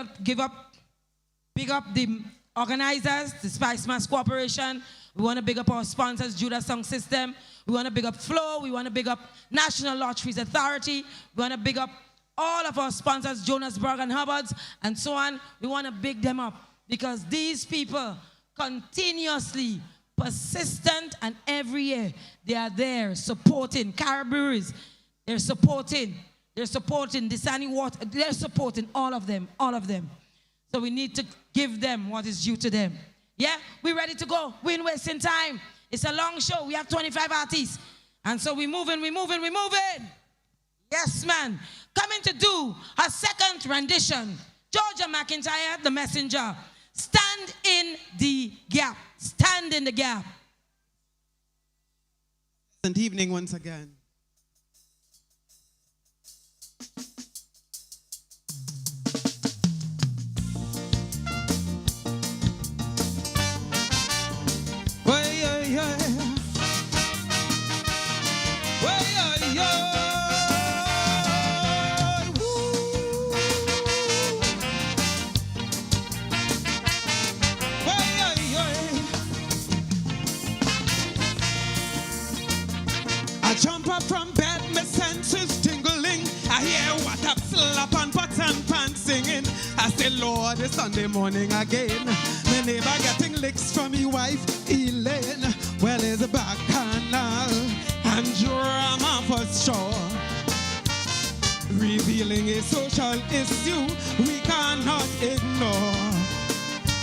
up the organizers, the Spicemas Corporation. We want to big up our sponsors, Judah Sound System. We want to big up Flow. We want to big up National Lotteries Authority. We want to big up all of our sponsors, Johannesburg and Hubbards, and so on. We want to big them up because these people continuously, persistent, and every year they are there supporting Caribou's. They're supporting Disani Water. They're supporting all of them. So we need to give them what is due to them. Yeah, we ready to go. We ain't wasting time. It's a long show. We have 25 artists. And so we moving. Yes, man. Coming to do her second rendition. Georgia McIntyre, the messenger. Stand in the gap. Stand in the gap. Good evening once again. Jump up from bed, my senses tingling. I hear what a slap and pots and pants singing. I say, Lord, it's Sunday morning again. My neighbor getting licks from his wife, Elaine. Well, it's a back canal and drama for sure. Revealing a social issue we cannot ignore.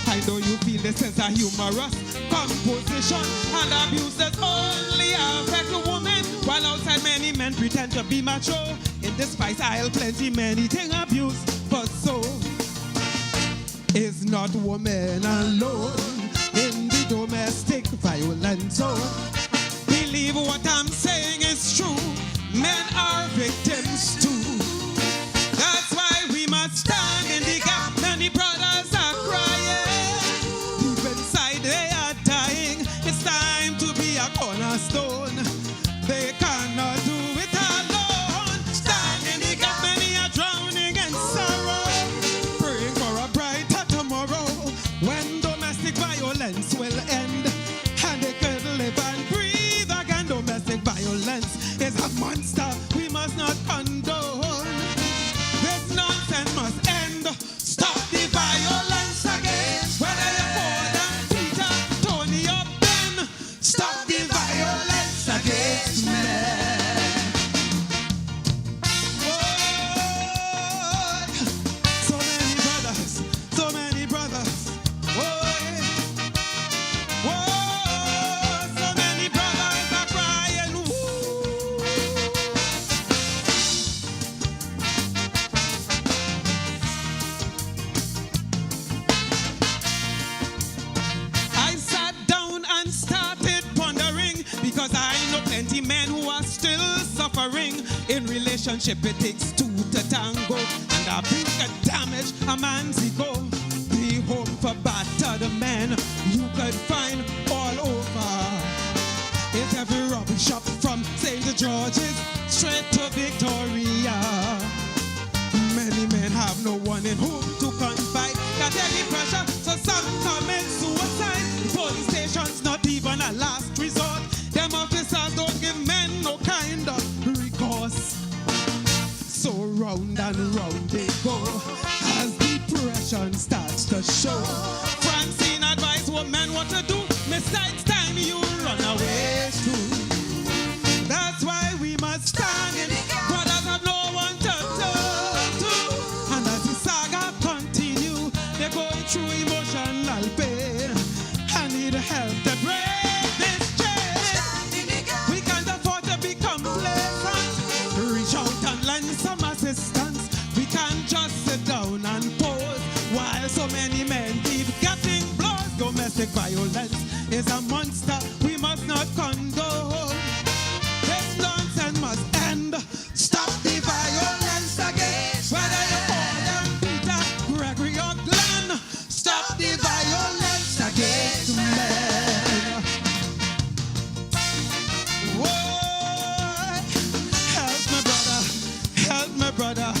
I know you feel this is a humorous composition, and abuses only affect a woman, while outside many men pretend to be macho. In this spice aisle, plenty many thing abuse, but so is not woman alone in the domestic violence zone. Believe what I'm saying is true. Men are victims too. That's why we must stand in the gap. Many brothers are crying. Deep inside they are dying. It's time to be a cornerstone. They cannot do it alone. Stand in the gap. Many are drowning in sorrow, praying for a brighter tomorrow when domestic violence will end and they can live and breathe again. Domestic violence is a monster we must not condone. This nonsense must end. Stop the violence again. Whether you're Paul and Peter, Tony or Ben, stop the violence against men. Oh, so many brothers, so many brothers. So many brothers are crying. I sat down and started pondering, because I know plenty men who are still suffering. In relationship it takes two to tango, and a big damage a man's ego. Be home for battered men you could find all over. It's every rubber shop from St. George's straight to Victoria. Many men have no one in whom to confide. Got any pressure, so some commit suicide. Police stations not even a last resort. Them officers don't give men no kind of recourse. So round and round they go as depression starts to show. Francine advised women what to do. Besides time you run away too. That's why we must stand in. Brothers have no one to turn to. And as the saga continue, they're going through emotional pain. I need help to break this chain. We can't afford to be complacent. Reach out and lend some assistance. We can't just sit down and pose while so many men keep getting blows. Domestic violence is a monster we must not condone. This nonsense must end. Stop the violence against, whether you call them Peter, Gregory, or Glenn. Stop the violence against men. Whoa, help my brother, help my brother.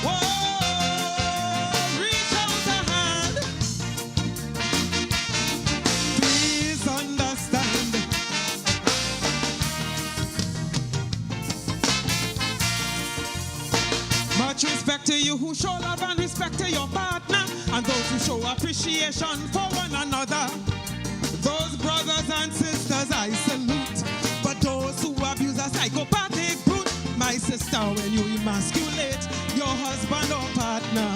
Whoa, reach out a hand. Please understand. Much respect to you who show love and respect to your partner, and those who show appreciation for one another. Those brothers and sisters I salute, but those who abuse a psychopathic brute, my sister, when you emasculate your husband or partner,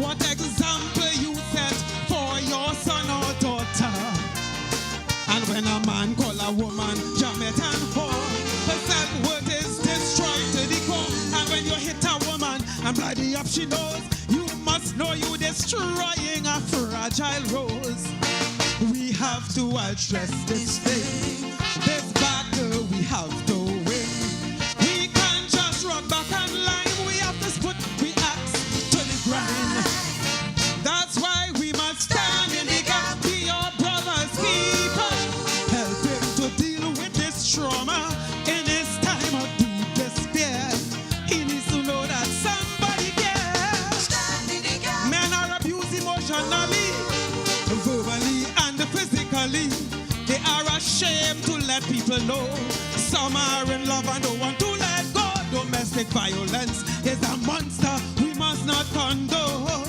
what example you set for your son or daughter? And when a man call a woman Jamet and whore, her self-worth is destroyed to the core. And when you hit a woman and bloody up she knows, you must know you destroying a fragile rose. We have to address this thing. This battle we have to win. We can't just run back and line. We have to put we axe to the grind. That's why we must stand in the gap. Be your brother's keeper. Help him to deal with this trauma in his time of deep despair. He needs to know that somebody cares. Men are abused emotionally, verbally, and physically. They are ashamed to let people know. Some are in love and don't want to let go. Domestic violence is a monster we must not condone.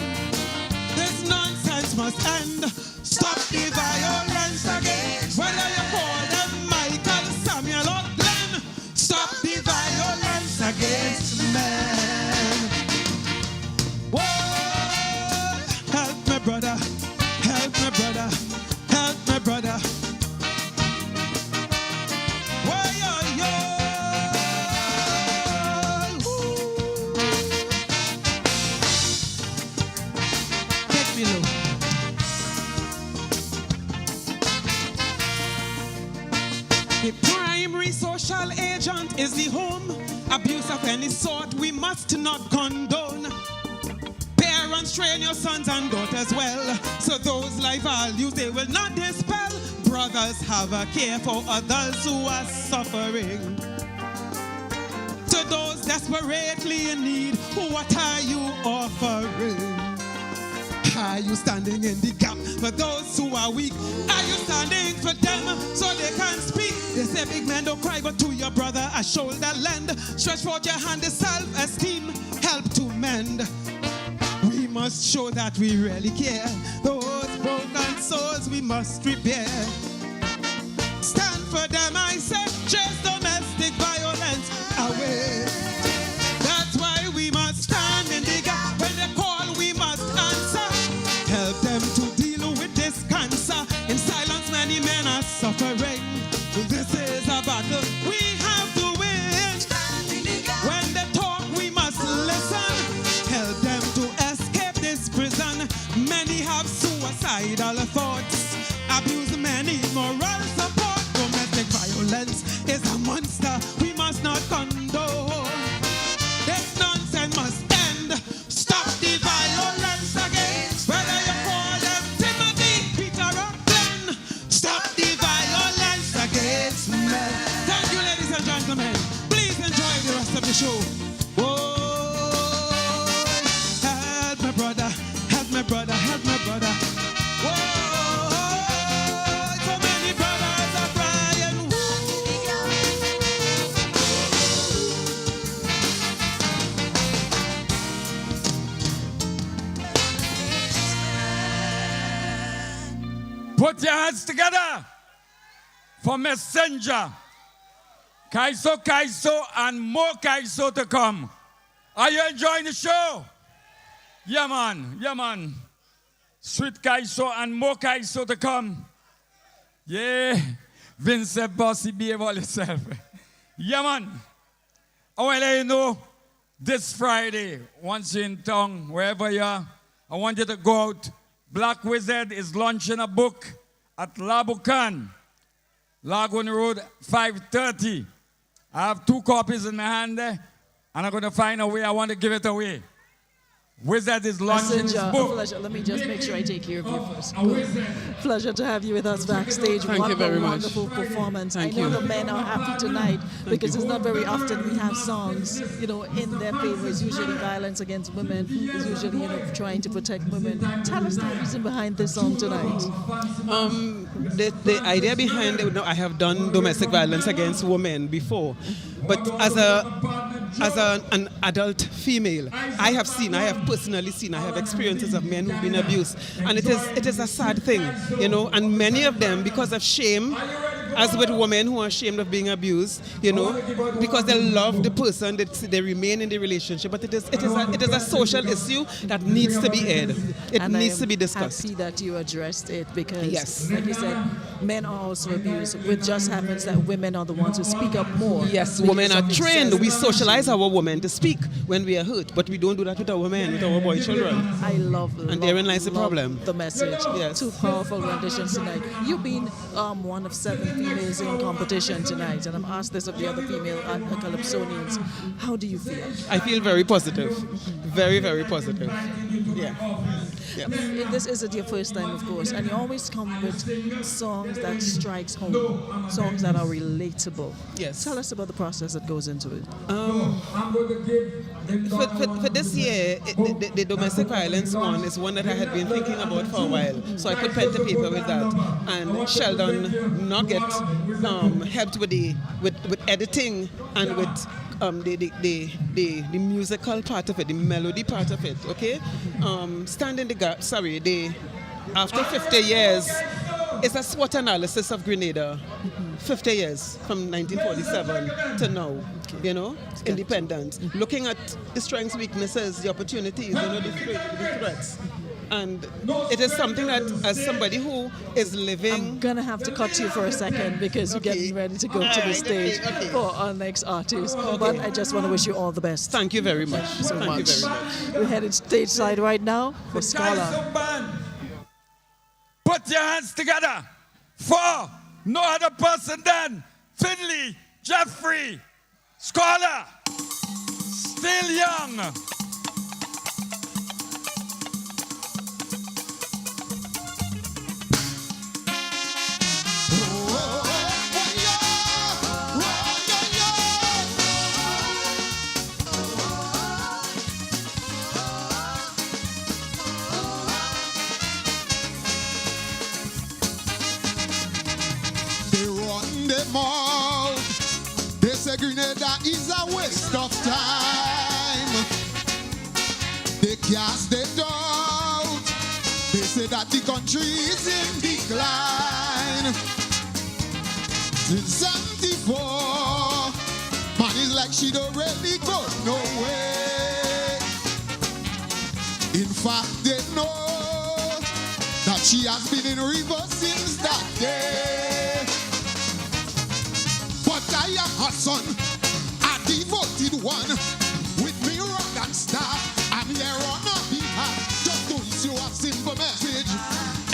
This nonsense must end. Stop the violence again. Whether you call them Michael, Samuel, or Glenn, stop the violence against men. Whoa, help me, brother. Help me, brother. Help me, brother. Whoa, yo, yo. Take me low. The primary social agent is the home. Abuse of any sort we must not condone. Parents train your sons and daughters well, so those life values they will not dispel. Brothers have a care for others who are suffering. To those desperately in need, what are you offering? Are you standing in the gap for those who are weak? Are you standing for them so they can speak? They say big men don't cry, but to your brother a shoulder lend. Stretch forth your hand, is self-esteem, help to mend. We must show that we really care. Those broken souls we must repair. Stand for them, I say, chase domestic violence away. That's why we must stand in the gap. When they call, we must answer. Help them to deal with this cancer. In silence, many men are suffering. This is a battle we have to win. When they talk, we must listen. Help them to escape this prison. Many have suicidal thoughts. Abuse many moral support. Domestic violence is a monster we must not condone. This nonsense must end. Stop the violence again. Whether you call them Timothy, Peter, or Glenn, stop the violence against men. Thank you, ladies and gentlemen. Please enjoy the rest of the show. Whoa, help my brother, help my brother, help my brother. Whoa, so many brothers are crying. Put your hands together for Messenger. Kaiso, Kaiso, and more Kaiso to come. Are you enjoying the show? Yeah, man. Yeah, man. Sweet Kaiso and more Kaiso to come. Yeah. Vincent Bossy, behave all yourself. Yeah, man. I want to let you know this Friday, once you're in town, wherever you are, I want you to go out. Black Wizard is launching a book at Labukan, Lagoon Road, 5:30. I have 2 copies in my hand there, and I'm going to find a way. I want to give it away. Wizard is launching his book. Pleasure. Let me just make sure I take care of you first. Pleasure to have you with us backstage. Thank you very much. Wonderful performance. Thank I know you. the men are happy tonight because it's not very often we have songs, in their favor. It's usually violence against women. It's usually, trying to protect women. Tell us the reason behind this song tonight. The idea behind it, I have done domestic violence against women before, but as an adult female, I have personally seen, I have experiences of men who've been abused, and it is a sad thing, and many of them, because of shame, as with women who are ashamed of being abused, because they love the person, they remain in the relationship, but it is a social issue that needs to be aired. It needs to be discussed. Happy that you addressed it because, like you said, men are also abused. It just happens that women are the ones who speak up more. Yes, women are trained. We socialize our women to speak when we are hurt, but we don't do that with our men, with our boy children. I love and therein lies the problem. The message. Yes. 2 powerful renditions tonight. You've been one of 7 females in competition tonight, and I'm asked this of the other female Calypsonians. How do you feel? I feel very positive. Very, very positive. Yeah. I mean, this isn't your first time, of course, and you always come with songs that strikes home, songs that are relatable. Yes. Tell us about the process that goes into it. For this year, the domestic violence one is one that I had been thinking about for a while. So I put pen to paper with that. And Sheldon Nugget helped with editing and with the musical part of it, the melody part of it, okay? Stand in the gap, after 50 years, it's a SWOT analysis of Grenada. 50 years from 1947 to now, independence. Looking at the strengths, weaknesses, the opportunities, the threats. And it is something that, as somebody who is living... I'm going to have to cut you for a second because you're getting ready to go to the stage for our next artist. But I just want to wish you all the best. Thank you very much. Thank you very much. We're headed stateside right now for Scholar. Put your hands together for no other person than Finley Jeffrey Scholar. Still young. They say Grenada is a waste of time. They cast their doubt. They say that the country is in decline. Since 74, man is like she don't really go nowhere. In fact, they know that she has been in reverse since that day. But I am her son, a devoted one, with me rock and star. I'm here on her behalf, just to issue a simple message.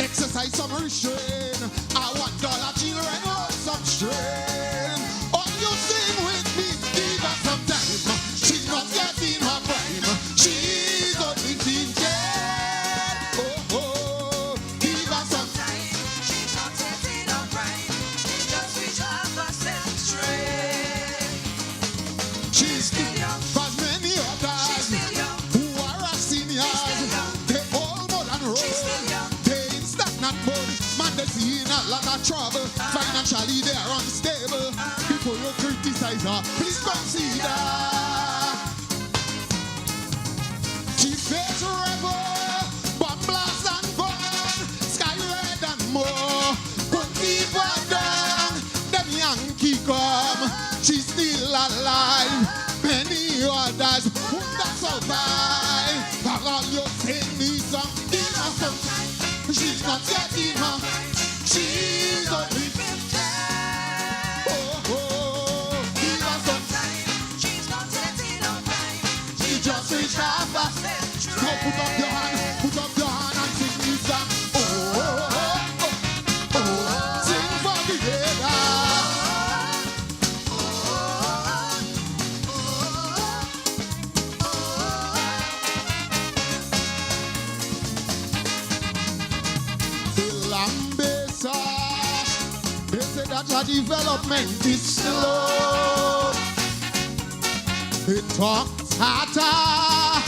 Exercise some restraint. I want all our children on some strain. All you sing with me, give her some time. She's not yet in her prime. She's only 15. Oh, give her some time. She's not yet in her prime. Just reach up herself straight. She's still young, but many others who are our seniors, they all more than roll. They in stagnant mode, man, they see in a lot of trouble. Financially, they are unstable. Before you criticize her, please consider. She face rebel, bomb blast and burn, sky red and more. Put people down, them Yankee come. She's still alive. Many others who not survive. All you say need some, give her some time. She's not yet in her. She's only 15. Give her some time. She's not yet in her prime. She just reached half a step. Now put up your hand, put up that your development is slow. It talks harder,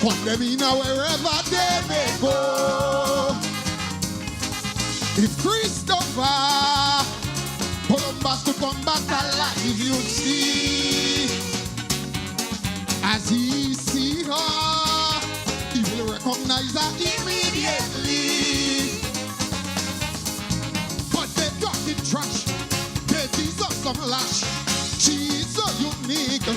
condemning wherever they may go. If Christopher Columbus could come back alive, you'd see. As he see her, he will recognize her immediately. But they got the trash, they deserve some lash. She is so unique,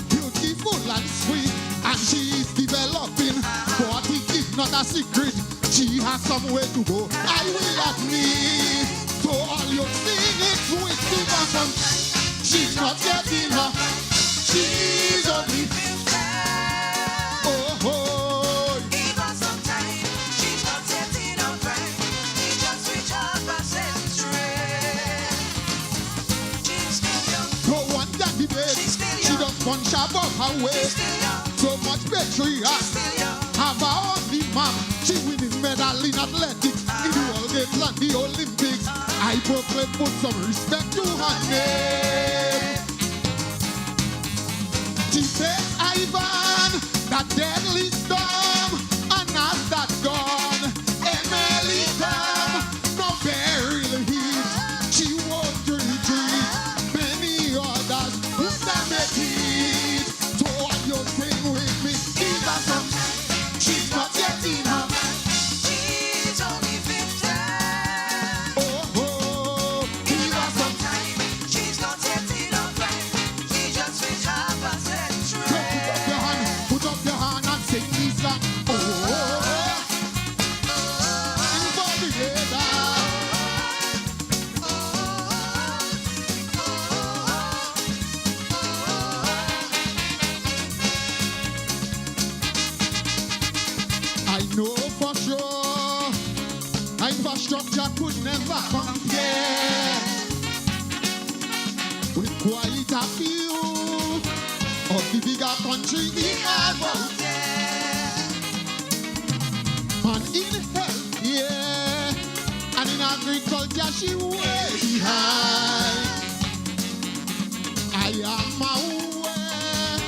beautiful and sweet, and she is developing, but it is not a secret. She has somewhere to go, I will admit. So all you sing it with the bottom. She's not getting her, she's only 15. Oh, oh. Give her some time, she's not setting out right. She just reach out her strength. She's still young. No one that debate. She don't punch above her weight. So much patriot. Have her only mom. She winning medal in athletics, in the World Games and the Olympics. I proclaim put some respect to her name. She says Ivan, that deadly storm, and as that gone, Emily come, no burial heat. She won't retreat. Many others who stand make it. So what you sing with me? Give her some. She's not yet in her. She's only 15. Oh, oh. Give her some time. She's not setting out right. She just reach out her strength. Put up your hand and sing this song. Oh, oh, oh. Everybody together. I know for sure infrastructure could never compare with quite a few of the bigger country in out there. And in health, yeah, and in agriculture, she way behind. I am aware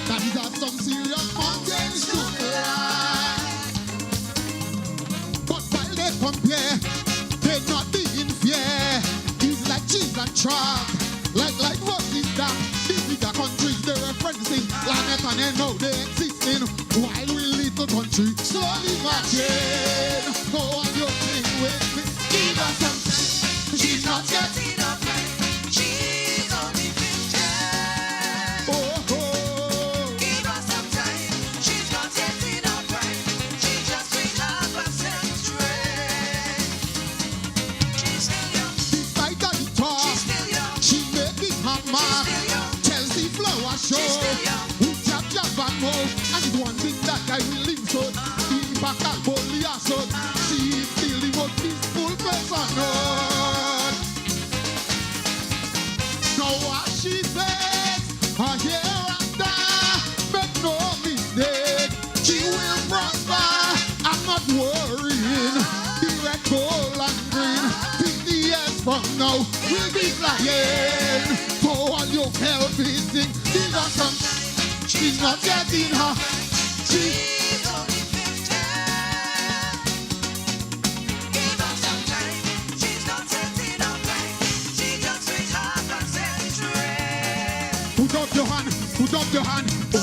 that it has some serious mountains to climb. But while they compare, they not be in fear. It's like cheese and chalk, like what is that? The bigger countries they're referencing, planet and they know they existing. While we little country slowly marching. Go on your thing with me. Give her some time. She's not getting up right. She's only 15. Oh, oh. Give her some time. She's not setting out right. She just reach out her strength. She's still young. Despite the talk, She's still young. she making her mark. Chelsea Flower Show. We jab and more. And it's one thing that I will live so. Impact and Bolia so. She is still the most peaceful person on. Now what she says, her hereafter, make no mistake. She will prosper. I'm not worrying. The red, gold and green. 50 years from now, we'll be flying. So all your help is sing. Give her some. She's not getting her. She's only 15. Give her some time. She's not setting out right. She just reach out her strength. Put up your hand, put up your hand. Oh,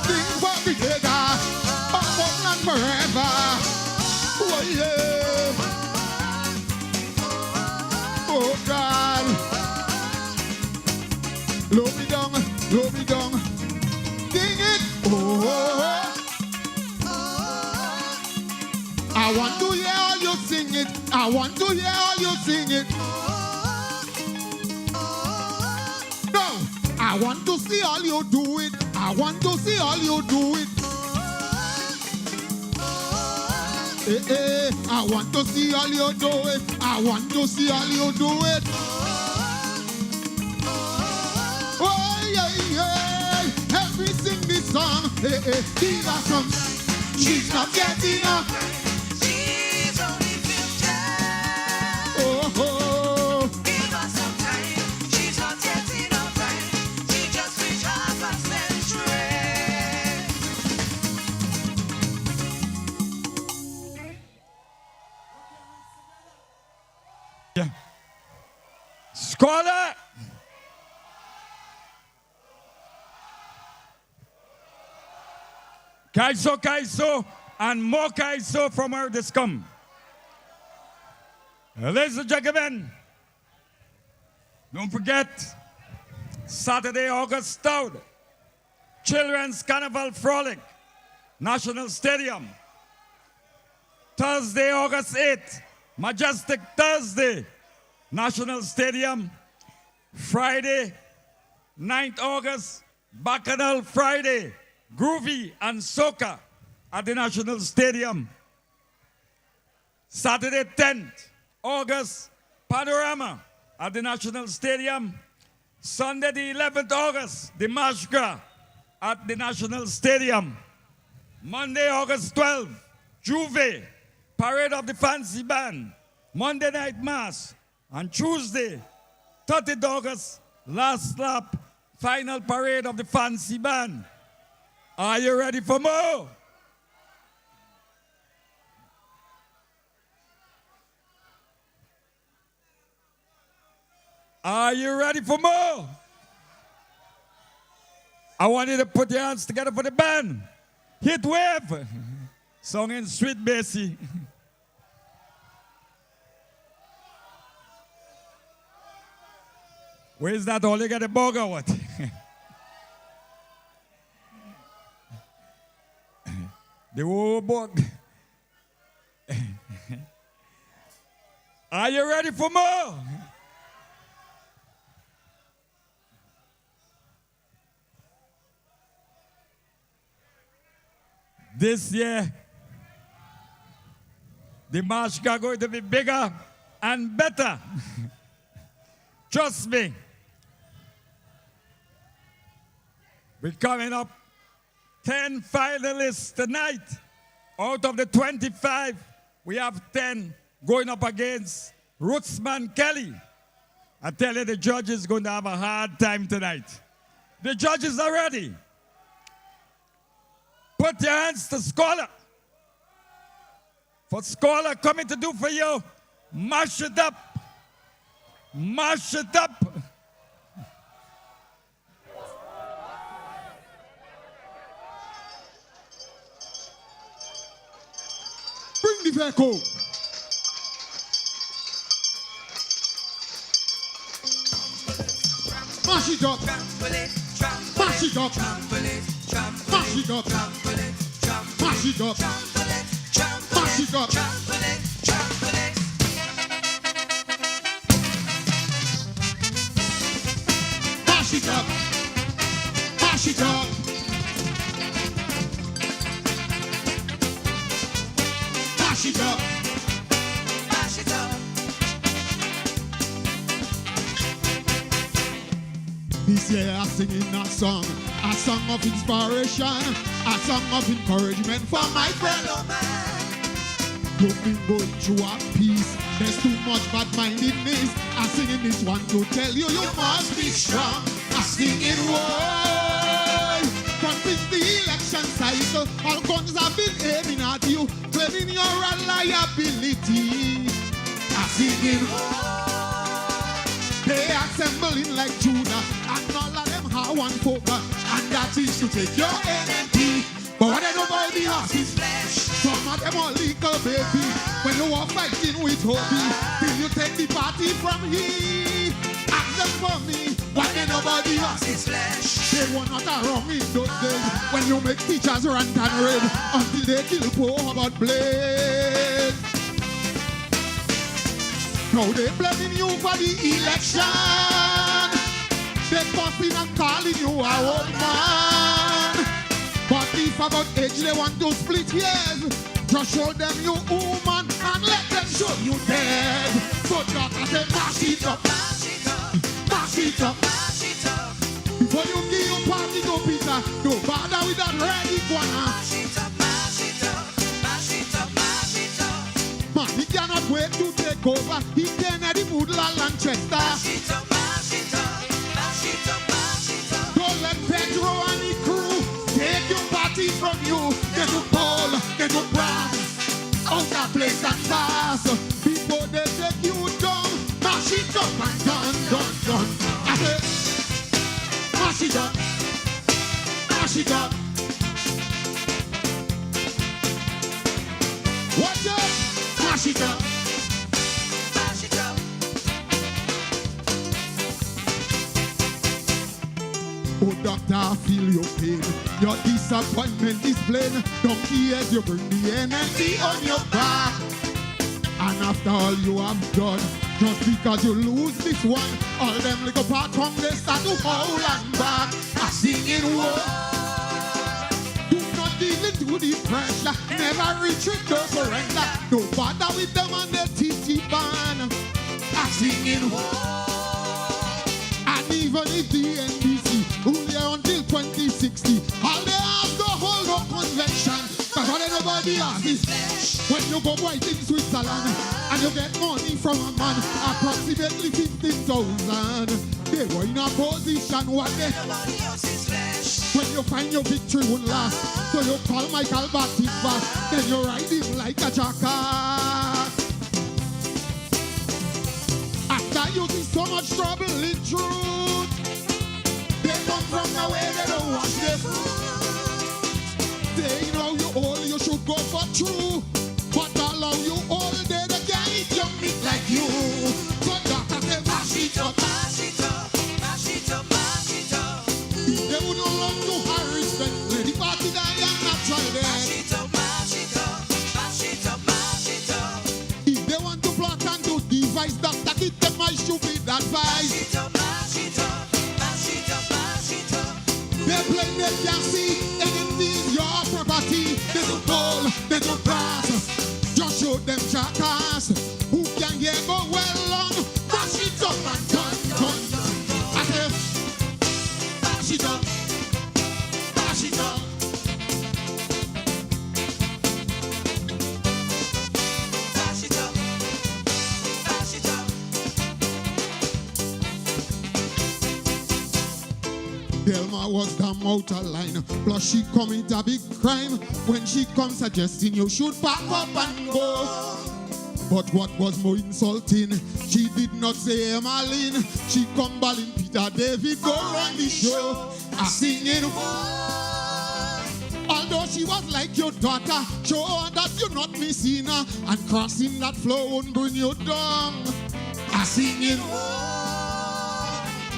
sing for me together. Above and forever. Oh, yeah. Oh, God. Low me down, low me down. Sing it. Oh. I want to hear how you sing it. I want to hear how you sing it. No, I want to see all you do it. I want to see all you do it. I want to see all you do it. I want to see all you do it. Oh, yeah, yeah. Help me sing this song. Give her some. She's not getting up. She's only 15. Oh, oh. Give her some time. Yeah. Scholar. Kaiso, and more Kaiso from where this come. Ladies and gentlemen, don't forget, Saturday, August 3rd, Children's Carnival Frolic, National Stadium. Thursday, August 8th, Majestic Thursday, National Stadium. Friday, 9th August, Bacchanal Friday, Groovy and Soca at the National Stadium. Saturday, 10th August, Panorama at the National Stadium. Sunday, the 11th August, the Mashka at the National Stadium. Monday, August 12th, Juve, Parade of the Fancy Band, Monday Night Mass. And Tuesday, 30th August, last lap, final parade of the Fancy Band. Are you ready for more? Are you ready for more? I want you to put your hands together for the band. Hit wave. Song in sweet bassy. Where's that all? You got a bug or what? The whole bug. Are you ready for more? This year, the march is going to be bigger and better. Trust me. We're coming up 10 finalists tonight. Out of the 25, we have 10 going up against Rootsman Kelly. I tell you, the judges are going to have a hard time tonight. The judges are ready. Put your hands to Scholar. For Scholar coming to do for you, mash it up. Mash it up. Bring the vehicle. Mash it up. Mash it up. Mash it up. Mash it up. Mash it up. Mash it up. Mash it up. Mash it up. Mash it up. This year I'm singing a song of inspiration, a song of encouragement for my fellow man. You've been going through a peace, there's too much bad-mindedness. I'm singing this one to tell you, you must be strong. I'm singing word, from the election cycle, all guns have been aiming at you, claiming your reliability. I'm singing word, they assembling like Judah, and all of them have one focus, and that is to take your enemy. But what they know about the horse is flesh. Some of them are legal, baby. When you are fighting with Hobby, till you take the party from here. Ask them for me. What they know about the horse is flesh. They were not wrong in those days when you make teachers rant and red until they kill poor about blade. Now they blaming you for the election. They fussing and calling you a old man. But if about age they want to split hairs, just show them you woman and let them show you dead. So doctor say mash it up, mash it up, mash it up, mash it up. Before you give your party to Peter, don't bother with that red iguana. Mash it up, mash it up, mash it up, mash it up. Man, he cannot wait to take over. He can at the Woodland Lanchester. Mash it up, mash it up, mash it up, mash it up. Don't let Pedro and the crew take your party from you. Get to Paul, get to Brown, out of place and fast. Before they take you down, mash it up and done. I say, mash it up, mash it up. Watch out, mash it up, mash it up. Oh, doctor, I feel your pain. Your disappointment is plain. Donkey as you bring the energy on your back. And after all you have done, just because you lose this one, all them little part from they start to hold and back. I sing in war. Do not give into the pressure. Never retreat, don't surrender. Don't bother with them on the TT ban. I sing in war. And even if the NBC rule there until 2060, all they have to hold up convention. That's what nobody has is when you go white in Switzerland and you get money from a man, approximately 15,000. They were in a position what they when you find your victory won't last. So you call Michael Batista, then you ride him like a jackass. After you see so much trouble in truth, they come from the way they don't wash their food. They know you all, you should go for true. But allow you all day to get it, young meat like you. So doctor say mash it up, mash it up, mash it up, mash it up. They would no longer have respect. Let the party die and not try them. Mash it up, mash it up, mash it up, mash it up. If they want to plot and do device, doctor give them my stupid advice. Mash it up, mash it up, mash it up, mash it up. They play, they can see, enemies your property. They do ball, they do pass. Just show them jackass who can get go well on. Mash it up and done. I say, mash it up, mash it up. Mash it up, mash it up. Delma was damn out of line. Plus she commit a big crime when she come suggesting you should pack up and go. But what was more insulting, she did not say Emmeline. She come balling Peter David go on the show. I sing it. Although she was like your daughter, show her that you're not missing her, and crossing that floor won't bring you down. I sing it.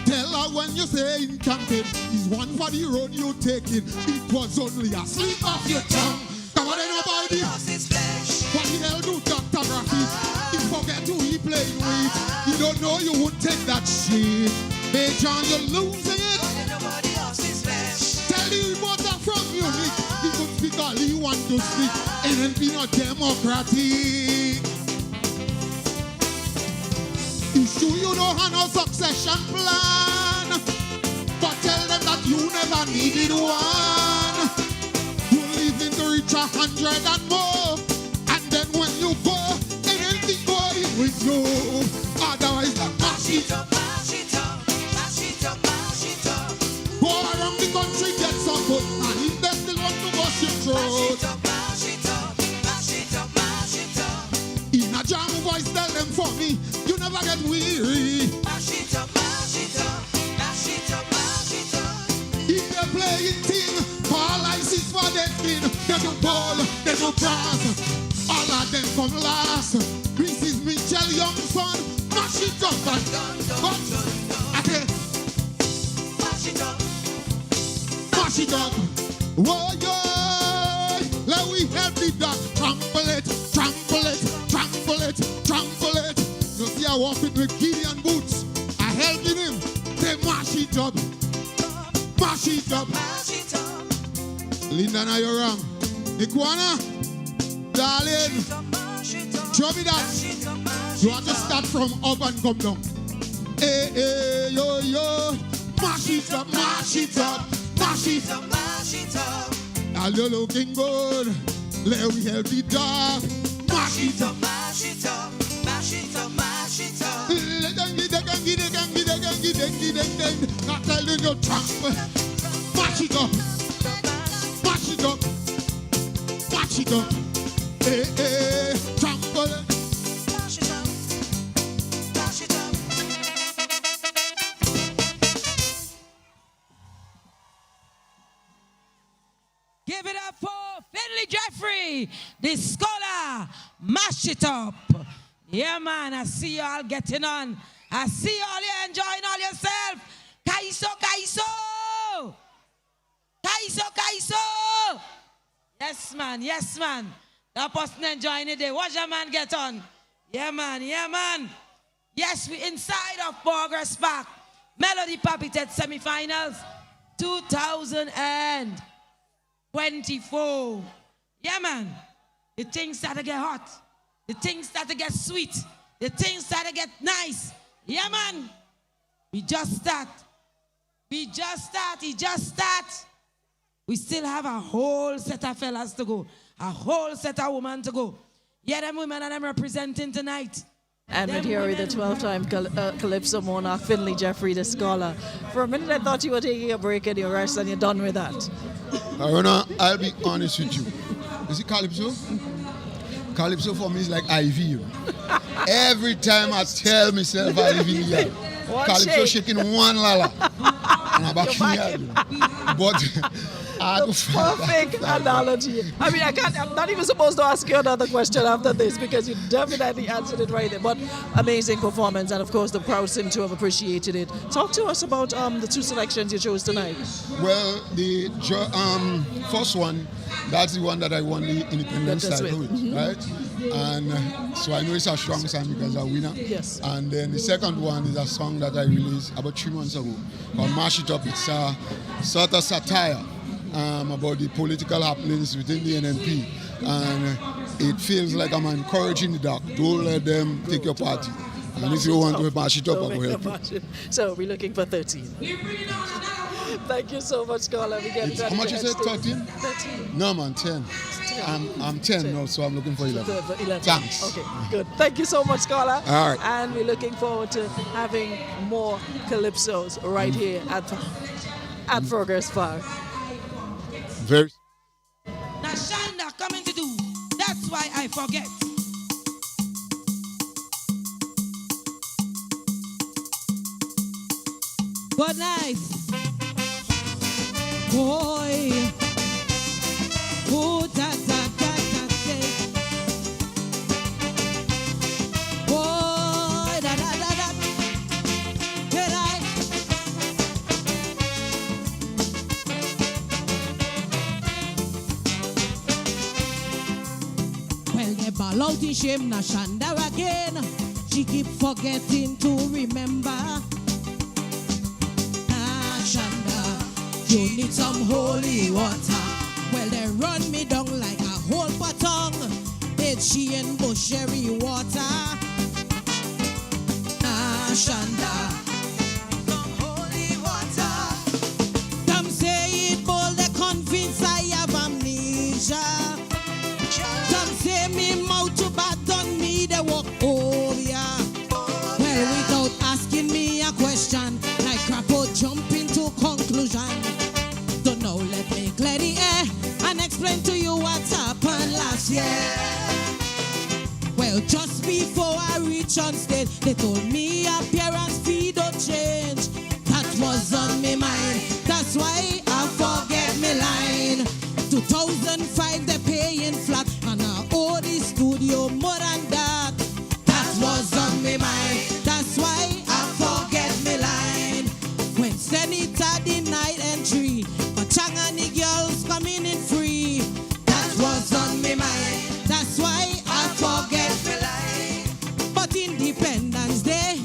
Tell her when you say in campaign is one for the road you taking. It was only a slip of your tongue. Come on, nobody else's flesh. What the hell do Dr. Rafi? He forget who he playing with. You don't know you would take that shit. Hey John, you're losing it. Nobody else's flesh. Tell the reporter from Munich he could speak all he want to speak and then be not democratic. Issue you know have no succession plan, but tell them that you never needed one. You're living to reach 100 and more, and then when you go, anything going with you. Otherwise, mash it up, mash it up, mash it up, mash it up. Go around the country, get some good, and if they still want to bust your throat, mash it up, mash it up, mash it up, mash it up. In a jam voice, tell them for me. You never get weary. Mash it up, mash it up, mash it up, mash it up. If they're playing team, all I see for their skin. They do ball, they do brass. All of them come last. This is Mitchell Youngson. Mash it up and okay. Mash it up, mash it up. Whoa, yo, let we help the dog. Trample it, trample it, trample it, trample it. You see I walking with Gideon boots. I helping him. They mash it up. Mash it up. Mash it up. Linda, now you're wrong. Iguana, darling, show me that. You want to start from up and come down. Hey, hey, yo, yo. Mash it up, mash it up, mash it up, mash it up. Now you're looking good. Let me help the dog. Mash it up, mash it up, mash it up, mash it up. Not telling you trump. Mash it up, mash it up, mash it up. Hey, hey, trample. Mash it up, mash it up. Kelly, the scholar, mash it up. Yeah, man, I see you all getting on. I see you all here enjoying all yourself. Kaiso, Kaiso! Kaiso, Kaiso! Yes, man, yes, man. That person enjoying it there. Watch your man get on. Yeah, man, yeah, man. Yes, we inside of Progress Park. Melody Papitette semifinals 2024. Yeah, man. The things start to get hot. The things start to get sweet. The things start to get nice. Yeah, man. We just start. We just start. He just start. We still have a whole set of fellas to go. A whole set of women to go. Yeah, them women and them representing tonight. And with Yuri, the 12-time Calypso monarch, Finley Jeffrey, the scholar. For a minute, I thought you were taking a break in your rest, and you're done with that. Arona, I'll be honest with you. You see Calypso? Calypso for me is like IV. Every time I tell myself I live in here, Calypso shaking one lala. And I'm back here. But Perfect analogy. I mean, I'm not even supposed to ask you another question after this because you definitely answered it right there. But amazing performance, and of course, the crowd seem to have appreciated it. Talk to us about the two selections you chose tonight. Well, the first one, that's the one that I won the independence title with, right? And so I know it's a strong song because I'm a winner. Yes. And then the second one is a song that I released about 3 months ago called Mash It Up. It's a sort of satire about the political happenings within the NNP. And it feels like I'm encouraging the dark. Don't let them take your party. And if you want to mash it up, I'll help you. So we're looking for 13. Thank you so much, Scholar. How much you said, 13? 13. No, man, 10. I'm 10 now, so I'm looking for 11. 11. Thanks. Okay, good. Thank you so much, Scholar. All right. And we're looking forward to having more Calypsos right here at Progress Park. Very. Now Shanda coming to do. That's why I forget. Good night. Boy. Oh, da, da, da, da, say. Boy, da, da, da, da. Hey, well, they ball out in shame, now Shanda again. She keep forgetting to remember. You need some holy water. Well, they run me down like a whole patong. It's she and bushery water. Shanda, some holy water. Them say it bold, they convince I have amnesia. Some say me mouth too bad on me, they walk over ya. Well, without asking me a question, like Crapo jump into conclusion. So now let me clear the air and explain to you what happened last year. Well, just before I reach on stage, they told me appearance fee don't change. That was on my mind, that's why I forget my line. 2005 they paying flat, and I owe the studio more than that. That was on my mind, that's why I forget my line. When Senator denied entry, Chang and the girls coming in free. That was on my mind. That's why I forget my line. But Independence Day,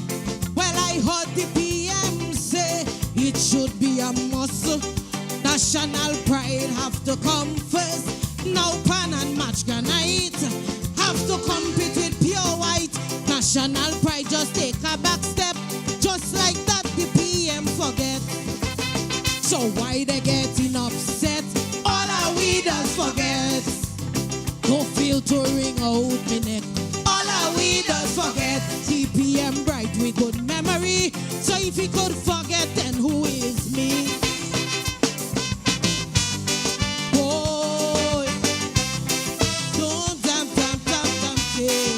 well, I heard the PM say it should be a must. National pride have to come first. Now pan and match granite have to compete with pure white. National pride just take a back step. Just like that the PM forget. So why they getting upset? All our leaders forget. No filtering out me neck. All our leaders forget. TPM bright with good memory. So if he could forget, then who is me? Boy, don't damn say.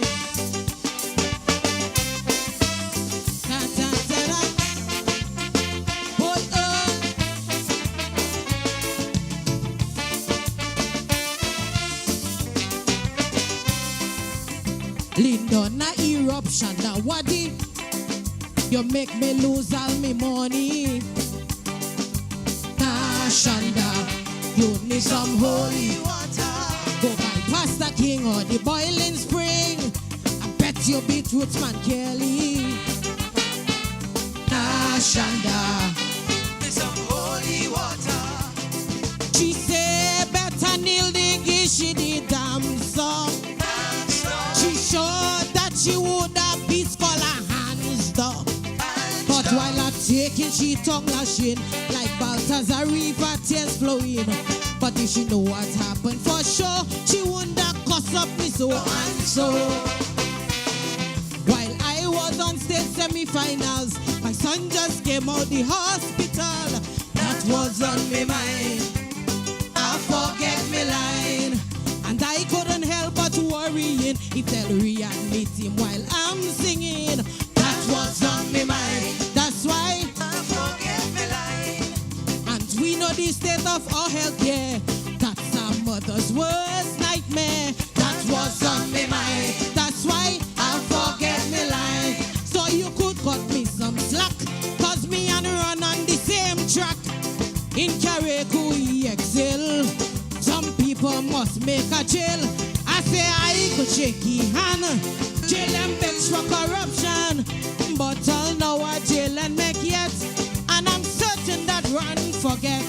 Lindon a eruption, now what it? You make me lose all me money. Nah, Shonda, you need some holy water. Go by Pastor King or the boiling spring. I bet you beat Rootsman Kelly. Nah, Shonda, Need some holy water. she say better kneel the gishi the damn song. She sure that she would have beat for her hands down. But while I'm taking, she tongue lashing like Balthazar river tears flowing. But if she know what happened for sure, she wouldn't have cuss up me so and so. While I was on stage semi-finals, my son just came out the hospital. That was on my mind. I forget me line. And I couldn't help but worrying if they'll readmit him while I'm singing. That was on my mind. That's why I forget me line. and we know the state of our health care. That's our mother's worst nightmare. That was on my mind. That's why I forget me line. So you could cut me some slack, cause me and run on the same track. In Kareku EXL, some people must make a jail. I say I could shake his hand, jail them begs for corruption. But all know a jail and make yet, and I'm certain that run forget.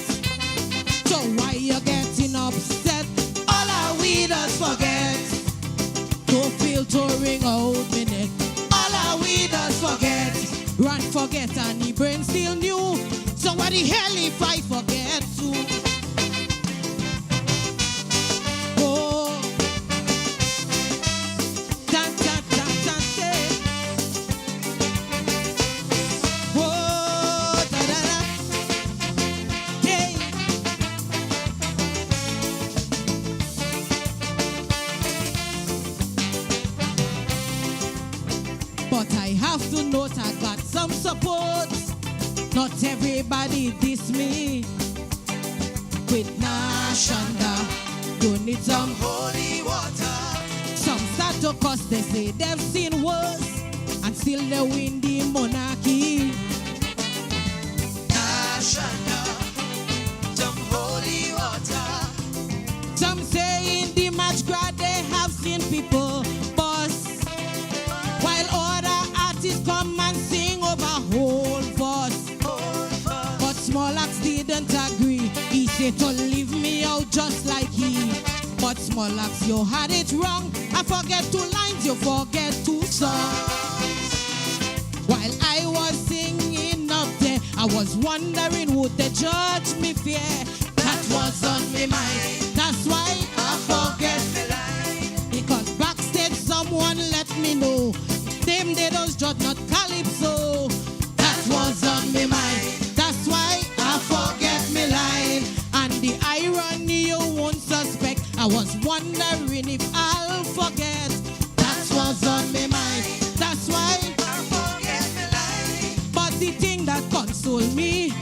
So why you getting upset? All our weeders forget. Don't feel touring out me neck. All our weeders forget. Run forget and the brain still new. So what the hell if I forget to? Oh, tan tan tan tan say. Oh, da da da. Hey. But I have to note I got some support. Not everybody diss me. With Nashanda, you need some holy water. Some start to cuss, they say they've seen worse, and still they win the monarchy. Nashanda, some holy water. Some say in the match grad they have seen people bust, while other artists come and sing over whole verse. But Smolax didn't agree. He said to leave me out just like he. But Smolax, you had it wrong. I forget 2 lines, you forget 2 songs. While I was singing up there, I was wondering would they judge me fair. That was on my mind. That's why I forget the line. Because backstage someone let me know them they don't judge not Calypso. That was on my mind. That's why I forget me line. And the irony you won't suspect, I was wondering if I'll forget. That was on my mind. That's why I forget me line. but the thing that console me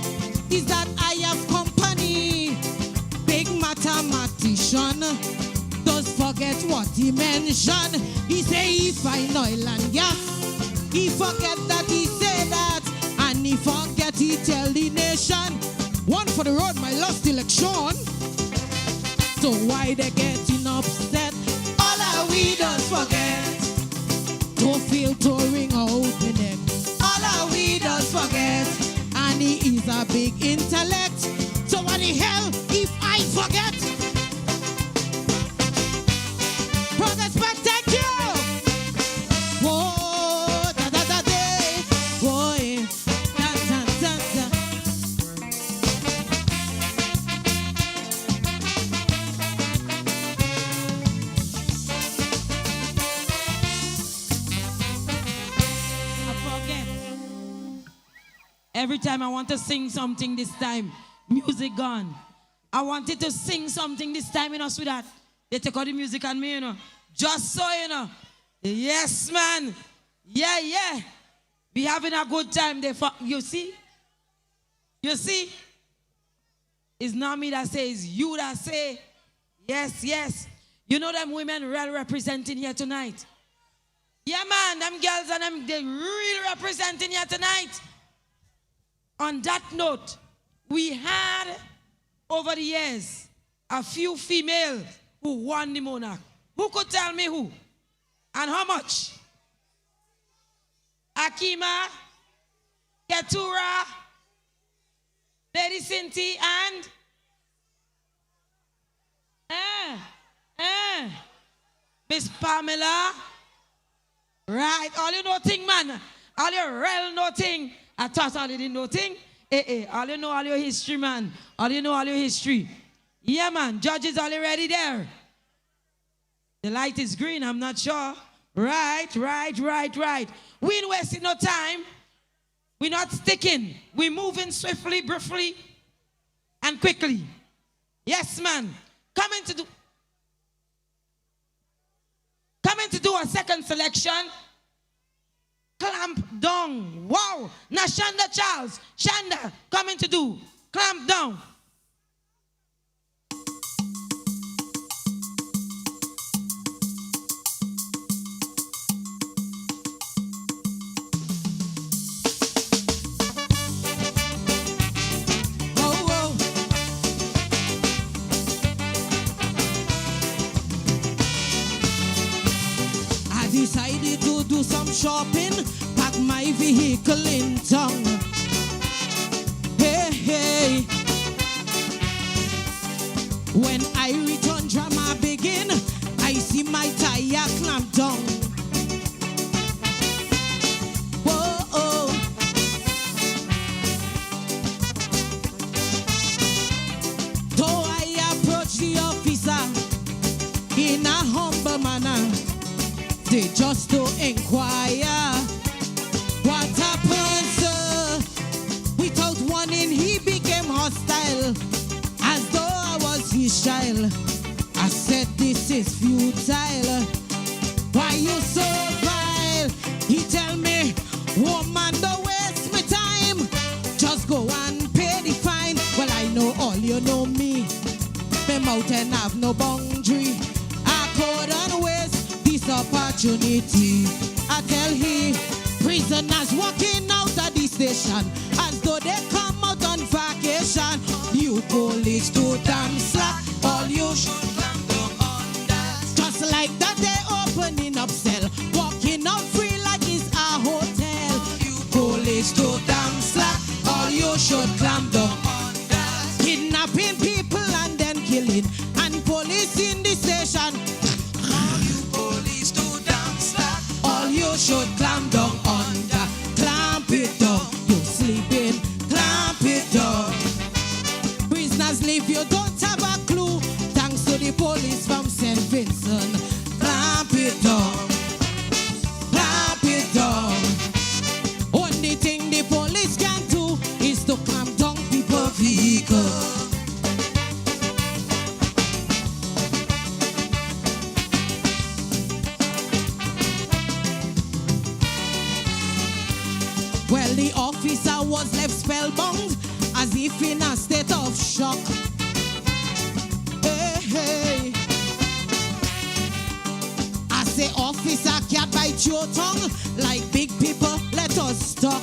is that I have company. Big mathematician does forget what he mentioned. He say he find oil and gas. He forget that he say that. And he forget he tell the nation. One for the road, my lost election. So why they getting upset? All our weeders forget. Don't feel touring out the neck. All our weeders forget. And he is a big intellect. So what the hell if I forget? Progress back, thank you. Whoa, da da da day. Whoa, eh. Da da da da. I forget. Every time I want to sing something this time, music gone. I wanted to sing something this time, sweetheart. They take all the music on me, Just so, Yes, man. Yeah, yeah. Be having a good time there. You see? You see? It's not me that say, it's you that say. Yes, yes. You know them women well representing here tonight. and them girls and them, they really representing here tonight. On that note, we had over the years a few females who won the Monarch. Who could tell me who? And how much? Akima, Ketura, Lady Cinti, and Miss Pamela. Right, all you know thing, man. All you real know thing. I thought all you didn't know thing. All you know all your history, man. All you know all your history. Yeah, man, judges already there. The light is green, I'm not sure. Right. We ain't wasting no time. We're not sticking. We're moving swiftly, briefly, and quickly. Yes, man. Coming to do a second selection. Clamp down. Wow. Now Shanda Charles. Shanda coming to do Clamp Down. Decided to do some shopping, pack my vehicle in town. Hey. When I return, drama begin. I see my tire clamp down. Whoa. Though I approach the officer in a humble manner, they just to inquire what happened, sir. Without warning, he became hostile, as though I was his child. I said, this is futile. Why you so vile? He tell me, woman, don't waste my time. Just go and pay the fine. Well, I know all you know me. My mouth and have no boundary. I couldn't waste this opportunity. I tell he, prisoners walking out of the station as though they come out on vacation. You police too damn slack, all you should clamp down on that. Just like that they opening up cell, walking out free like it's a hotel. You police too damn slack, all you should clamp down on that. Kidnapping people and then killing, and police in the station. You should clamp down under, clamp it down. You sleeping, clamp it down. Prisoners leave, you don't have a clue. Thanks to the police from St. Vincent. Clamp it down, clamp it down. Only thing the police can do is to clamp down people's vehicles. Well, the officer was left spellbound, as if in a state of shock. Hey. I say, officer, can't bite your tongue. Like big people, let us talk.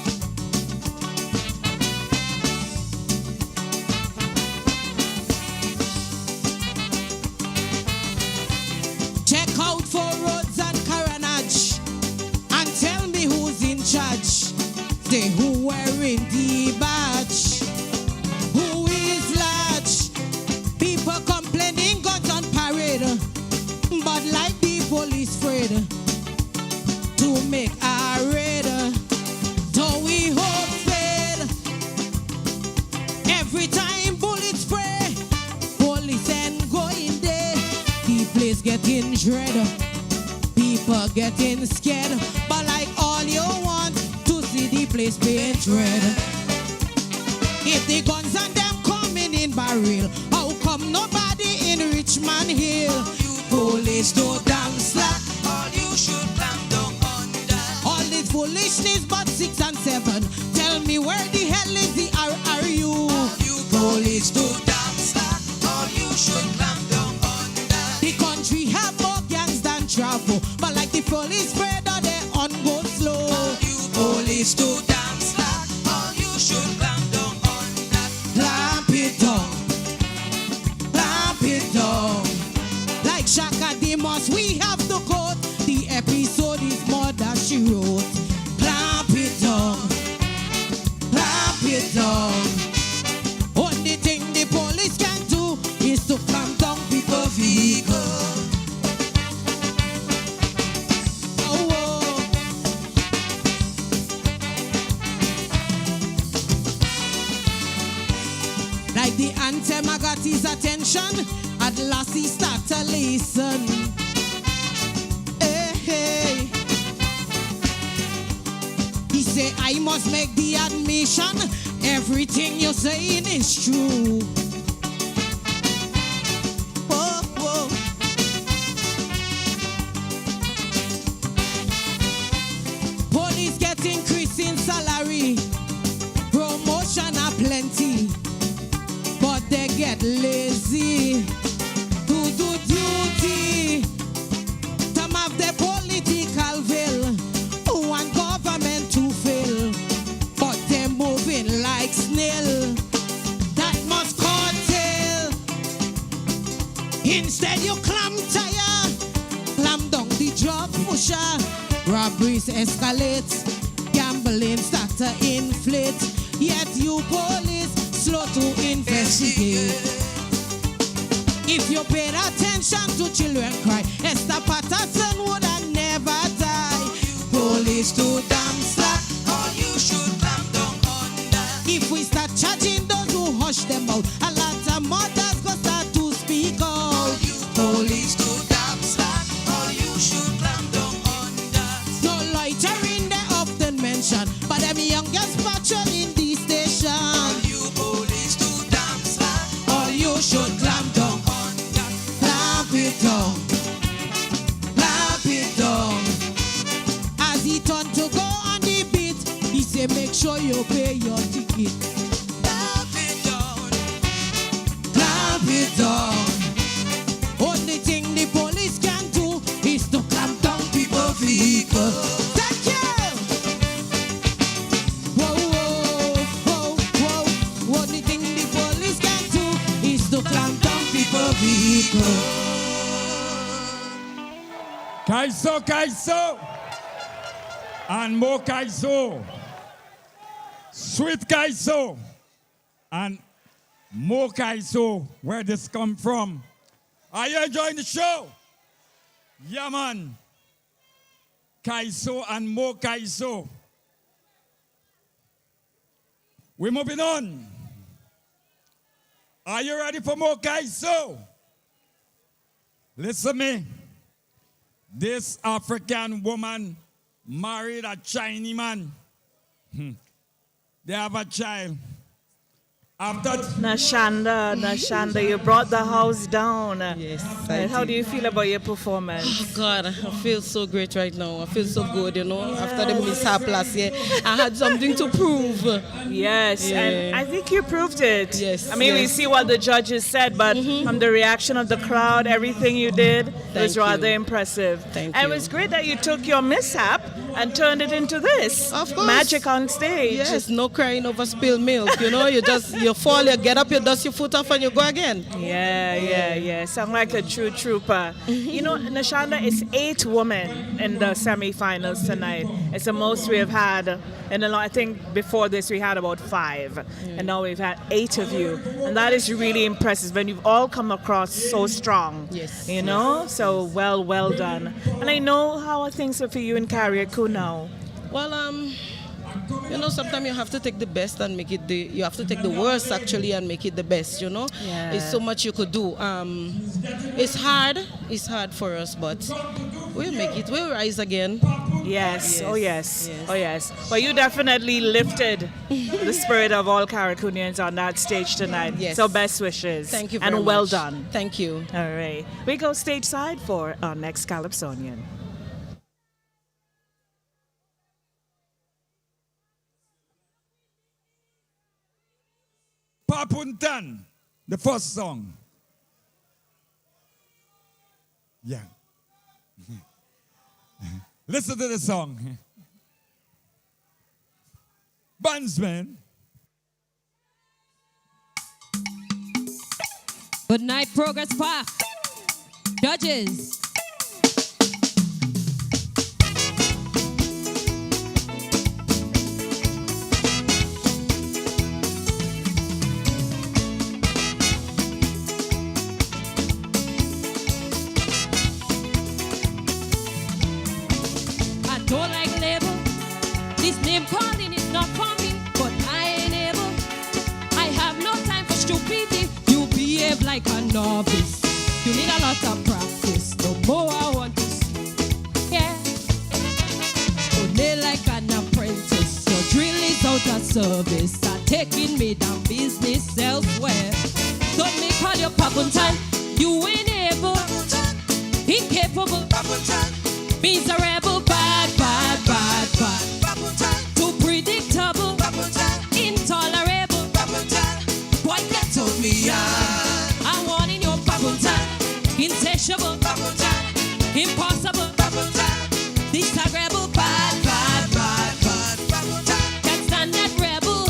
Check out for roads and carnage, and tell me who's in charge. They who wearing the badge, who is large. People complaining, guns on parade, but like the police afraid to make a raid. Though we hope fade, every time bullets spray, police and go in there, the place getting dread, people getting scared, but like all you want, the place paint red. If the guns and them coming in barrel, how come nobody in Richmond Hill? Police don't damn slack, all you should clamp down on that. All this foolishness but 6 and 7. Tell me where the hell is the RRU? Police don't damn slack, all you should clamp down on that. The country have more gangs than travel, but like the police spread on their ongoing. Police to dance like all you should clamp down on that. Clamp it down. Clamp it down. Like Shaka Demus, we have to quote. The episode is more than she wrote. Clamp it down. Clamp it down. Only thing the police can do is to clamp down people vehicle. Oh, oh. Like the anthem, I got his attention. At last he start to listen. Hey, hey. He say, I must make the admission. Everything you're saying is true. Whoa, whoa. Police get increase in salary. Promotion are plenty. But they get lazy to do duty. Some of the political will want government to fail, but they're moving like snail. That must curtail. Instead you clamp tire, clamp down the drug pusher. Robberies escalate, gambling start to inflate. Yet you police slow to investigate. If you paid attention to children cry, Esther Patterson would have never died. Police to damn slack, all you should clamp down on that. if we start charging those who hush them out, a lot of mothers go start to speak out. Police to damn slack, all you should clamp down on that. No loitering they often mention, but them youngest patrolling the station. Police to damn slack, all you should clamp down on that. Clamp it down. Clamp it down. As he turned to go on the beat, he said, make sure you pay your ticket. Clamp it down. Clamp it down. Only thing the police can do is to clamp down people vehicle. Thank you. Whoa, whoa, whoa, whoa. Only thing the police can do is to clamp down people vehicle. Kaiso, Kaiso. And more Kaiso. Sweet Kaiso. And more Kaiso. Where this come from? Are you enjoying the show? Yeah, man. Kaiso and more Kaiso. We're moving on. Are you ready for more Kaiso? Listen to me. This African woman married a Chinese man. They have a child. After Nashanda, you brought the house down. Yes. How do you feel about your performance? Oh God, I feel so great right now. I feel so good, you know. After the mishap last year, I had something to prove. Yes, Yeah. and I think you proved it. Yes. I mean, we yes. see what the judges said, but from the reaction of the crowd, everything you did was Thank rather you. impressive. Thank and you. it was great that you took your mishap and turned it into this. Of course. Magic on stage. Yes, no crying over spilled milk. You know, you fall, you get up, you dust your foot off, and you go again. Yeah. Sound like a true trooper. You know, Nashanda, it's 8 women in the semifinals tonight. It's the most we have had. And I think before this we had about 5. And now we've had 8 of you. And that is really impressive when you've all come across so strong. Yes. You know? So well done. And I know how are things for you in Carriacou now. Well, you know, sometimes you have to take the best and make it you have to take the worst actually and make it the best, you know. Yeah. There's so much you could do. It's hard for us, but we'll make it. We'll rise again. Yes. Oh yes. Well, you definitely lifted the spirit of all Carriacouians on that stage tonight. Yes. So best wishes. Thank you very and well much. done. Thank you. All right. We go stage side for our next Calypsonian. Papuntan, the first song. Yeah. Listen to the song. Bunsman. Good night, Progress Park. Judges. I don't like label. This name calling is not for me, but I ain't able. I have no time for stupidity. You behave like a novice. You need a lot of practice. The more I want to see, yeah. Only like an apprentice. Your drill is out of service. I'm taking me down business elsewhere. Don't me call you Papitette. You ain't able, incapable, miserable, bad, bad, bad, bad. Too predictable, intolerable. What you told me, I want in your Papitette. Insatiable, impossible, disagreeable, bad, bad, bad, bad. Can't stand that rebel,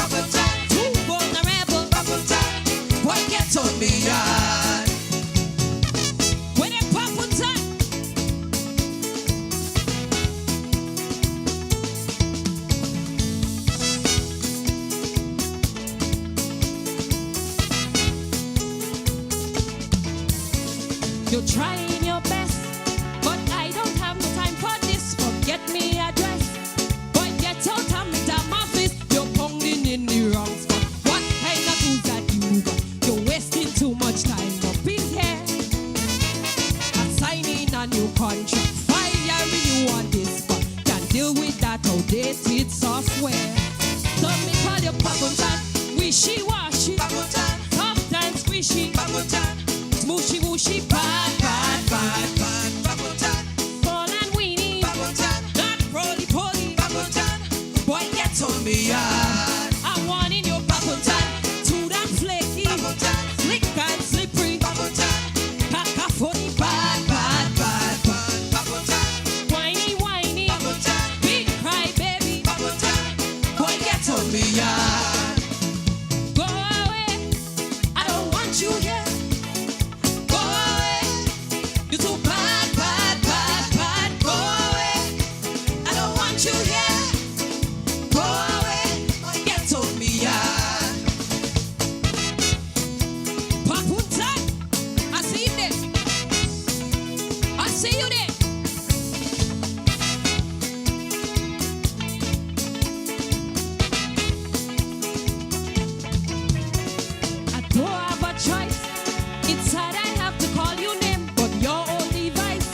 too vulnerable. What you told me, when it Papitette. You're trying your best, but I don't have no time for this. Forget me address. Boy, get out of me damn office. You're pounding in the wrong spot. What kind of tools that you got? You're wasting too much time up in here. I'm signing a new contract. Firing you on this spot. Can't deal with that outdated software. Some me call you Papitette. Wishy-washy. Soft and squishy. Smooshy wooshy, bad, bad, bad, bad. Fall and weenie, not roly-poly. Boy, get on me, I want in your Papitette. Too damn flaky, slick and slippery. Cacophony, bad, bad, bad, bad. Whiny, whiny, big cry baby. Boy, get on me, go away, I don't want you here. Go away, you're too bad, bad, bad, bad. Go away, I don't want you here. Go away, get on me, Papitette, I see you there. I see you there. I don't have a choice. It's sad I have to call you name, but your old device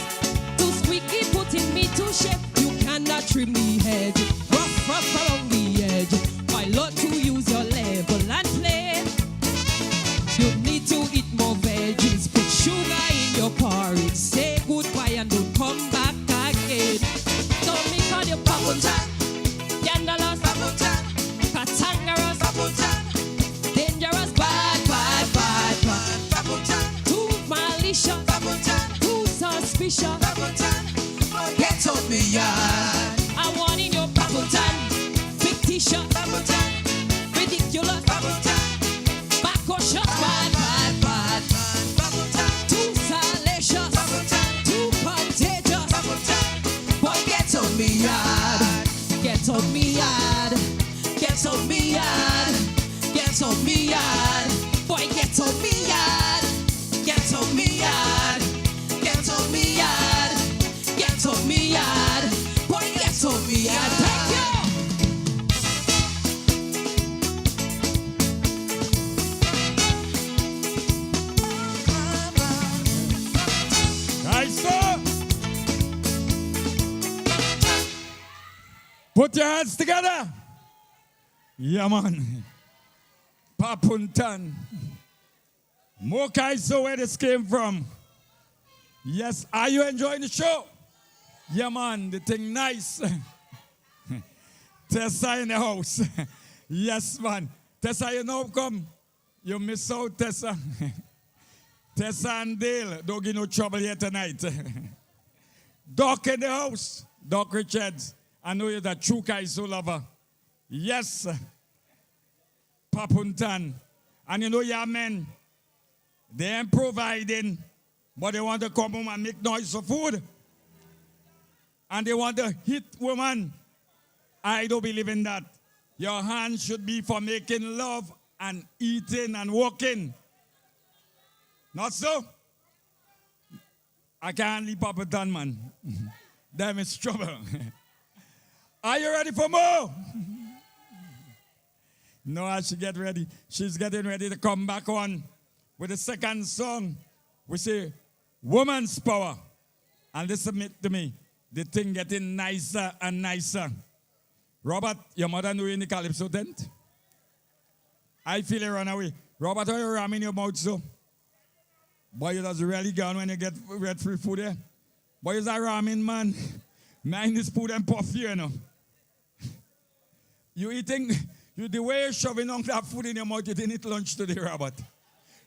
too squeaky, putting me to shape. You cannot trim me head, rough, rough around the edge. I love to use your level and play. You need to eat more veggies, put sugar in your porridge. Say goodbye and don't come back again. Don't me call you Papitette, scandalous, cantankerous, dangerous, bad, bad, bad, bad. Too malicious, too suspicious. Get on me, I want in your Papitette. Fictitious, ridiculous, backwashus, bad, bad, bad. Too salacious, too contagious. Boy, get on me, get on me, get on me, get on me, boy, get on me, get on me, get on me, get on me, boy, get on me, thank you. Nice, sir. Put your hands together. Yeah, man. Papitette. More Kaiso, where this came from. Yes, are you enjoying the show? Yeah, man, the thing nice. Tessa in the house. Yes, man. Tessa, you know, come. You miss out, Tessa. Tessa and Dale, don't give no trouble here tonight. Doc in the house. Doc Richards. I know you're the true Kaiso lover. Yes, Papuntan. And you know your men, they ain't providing, but they want to come home and make noise for food. And they want to hit women. I don't believe in that. Your hands should be for making love and eating and walking. Not so? I can't leave Papuntan, man. Them is trouble. Are you ready for more? No, I should get ready. She's getting ready to come back on with the second song. We say, Woman's Power. And listen to me. The thing getting nicer and nicer. Robert, your mother knew you in the Calypso tent? I feel it run away. Robert, are you ramming your mouth so? Boy, you that's really gone when you get red free food there. Boy, is that ramming, man? Mine is food and puff here, you know. You eating... the way you're shoving on that food in your mouth, you didn't eat lunch today, Robert.